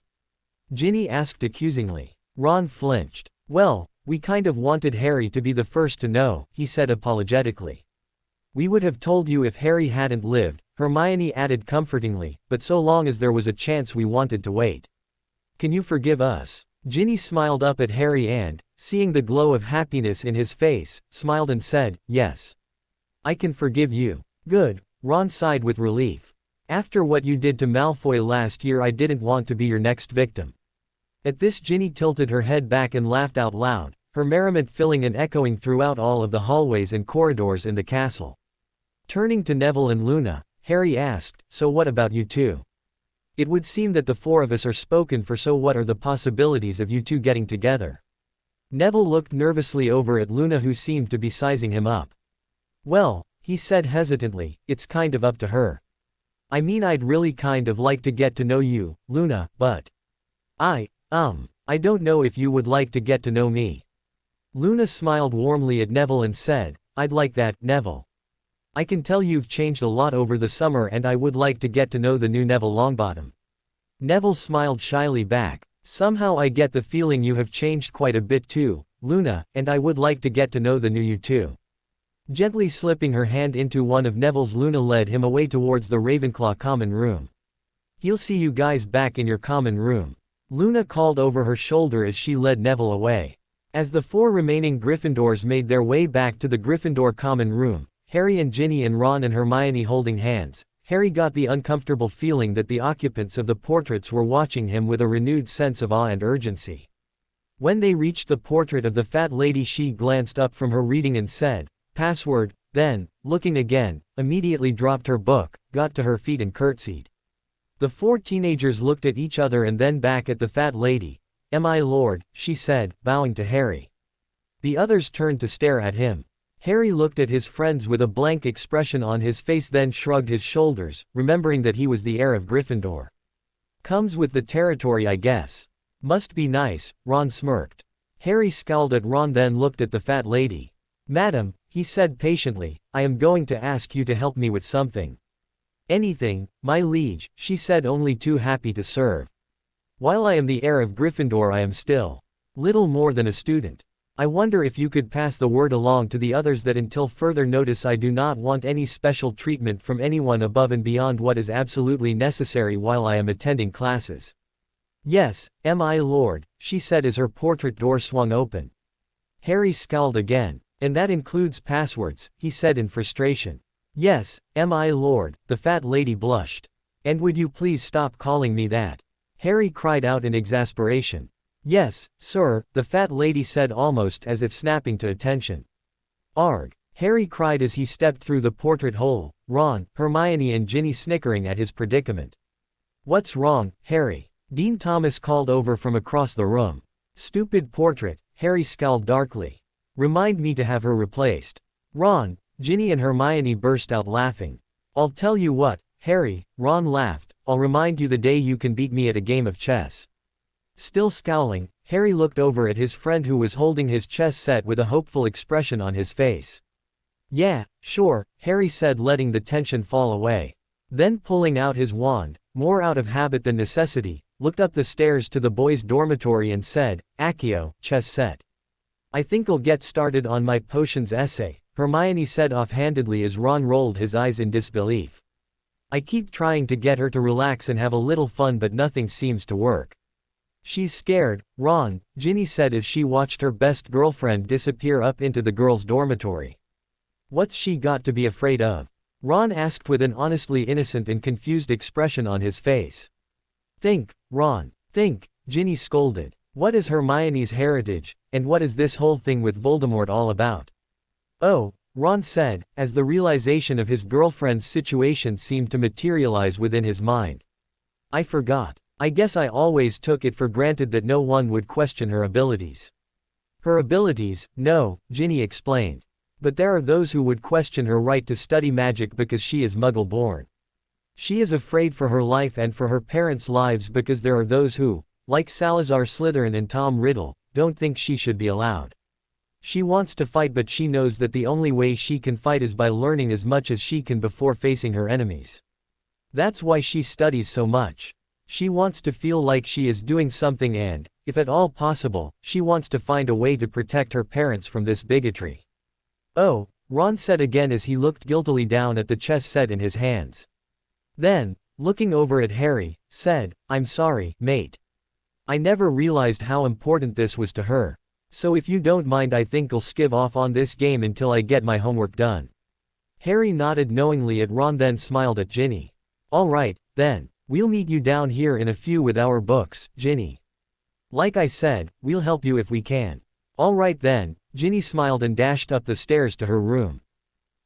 Ginny asked accusingly. Ron flinched. Well, we kind of wanted Harry to be the first to know, he said apologetically. We would have told you if Harry hadn't lived, Hermione added comfortingly, but so long as there was a chance we wanted to wait. Can you forgive us? Ginny smiled up at Harry and, seeing the glow of happiness in his face, smiled and said, yes. I can forgive you. Good, Ron sighed with relief. After what you did to Malfoy last year, I didn't want to be your next victim. At this, Ginny tilted her head back and laughed out loud, her merriment filling and echoing throughout all of the hallways and corridors in the castle. Turning to Neville and Luna, Harry asked, so what about you two? It would seem that the 4 of us are spoken for, so what are the possibilities of you two getting together? Neville looked nervously over at Luna, who seemed to be sizing him up. Well, he said hesitantly, it's kind of up to her. I mean, I'd really kind of like to get to know you, Luna, but I don't know if you would like to get to know me. Luna smiled warmly at Neville and said, I'd like that, Neville. I can tell you've changed a lot over the summer, and I would like to get to know the new Neville Longbottom. Neville smiled shyly back. Somehow I get the feeling you have changed quite a bit too, Luna, and I would like to get to know the new you too. Gently slipping her hand into one of Neville's, Luna led him away towards the Ravenclaw common room. He'll see you guys back in your common room, Luna called over her shoulder as she led Neville away. As the 4 remaining Gryffindors made their way back to the Gryffindor common room, Harry and Ginny and Ron and Hermione holding hands, Harry got the uncomfortable feeling that the occupants of the portraits were watching him with a renewed sense of awe and urgency. When they reached the portrait of the fat lady, she glanced up from her reading and said, "Password," then, looking again, immediately dropped her book, got to her feet and curtsied. The 4 teenagers looked at each other and then back at the fat lady. "My lord," she said, bowing to Harry. The others turned to stare at him. Harry looked at his friends with a blank expression on his face, then shrugged his shoulders, remembering that he was the heir of Gryffindor. "Comes with the territory, I guess. Must be nice," Ron smirked. Harry scowled at Ron, then looked at the fat lady. "Madam," he said patiently, "I am going to ask you to help me with something." "Anything, my liege," she said, only too happy to serve. "While I am the heir of Gryffindor, I am still little more than a student. I wonder if you could pass the word along to the others that until further notice I do not want any special treatment from anyone above and beyond what is absolutely necessary while I am attending classes." Yes, my lord, she said as her portrait door swung open. Harry scowled again. And that includes passwords, he said in frustration. Yes, my lord, the fat lady blushed. And would you please stop calling me that? Harry cried out in exasperation. Yes, sir, the fat lady said almost as if snapping to attention. Arg! Harry cried as he stepped through the portrait hole, Ron, Hermione and Ginny snickering at his predicament. What's wrong, Harry? Dean Thomas called over from across the room. Stupid portrait, Harry scowled darkly. Remind me to have her replaced. Ron, Ginny and Hermione burst out laughing. I'll tell you what, Harry, Ron laughed, I'll remind you the day you can beat me at a game of chess. Still scowling, Harry looked over at his friend who was holding his chess set with a hopeful expression on his face. Yeah, sure, Harry said, letting the tension fall away. Then pulling out his wand, more out of habit than necessity, looked up the stairs to the boys' dormitory and said, Accio, chess set. I think I'll get started on my potions essay, Hermione said offhandedly as Ron rolled his eyes in disbelief. I keep trying to get her to relax and have a little fun but nothing seems to work. She's scared, Ron, Ginny said as she watched her best girlfriend disappear up into the girls' dormitory. What's she got to be afraid of? Ron asked with an honestly innocent and confused expression on his face. Think, Ron, think, Ginny scolded. What is Hermione's heritage, and what is this whole thing with Voldemort all about? Oh, Ron said, as the realization of his girlfriend's situation seemed to materialize within his mind. I forgot. I guess I always took it for granted that no one would question her abilities. Her abilities, no, Ginny explained. But there are those who would question her right to study magic because she is Muggle-born. She is afraid for her life and for her parents' lives because there are those who, like Salazar Slytherin and Tom Riddle, don't think she should be allowed. She wants to fight but she knows that the only way she can fight is by learning as much as she can before facing her enemies. That's why she studies so much. She wants to feel like she is doing something and, if at all possible, she wants to find a way to protect her parents from this bigotry. Oh, Ron said again as he looked guiltily down at the chess set in his hands. Then, looking over at Harry, said, I'm sorry, mate. I never realized how important this was to her. So if you don't mind I think I'll skiv off on this game until I get my homework done. Harry nodded knowingly at Ron then smiled at Ginny. All right, then, we'll meet you down here in a few with our books, Ginny. Like I said, we'll help you if we can. All right then, Ginny smiled and dashed up the stairs to her room.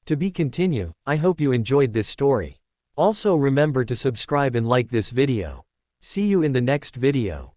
To be continued, I hope you enjoyed this story. Also remember to subscribe and like this video. See you in the next video.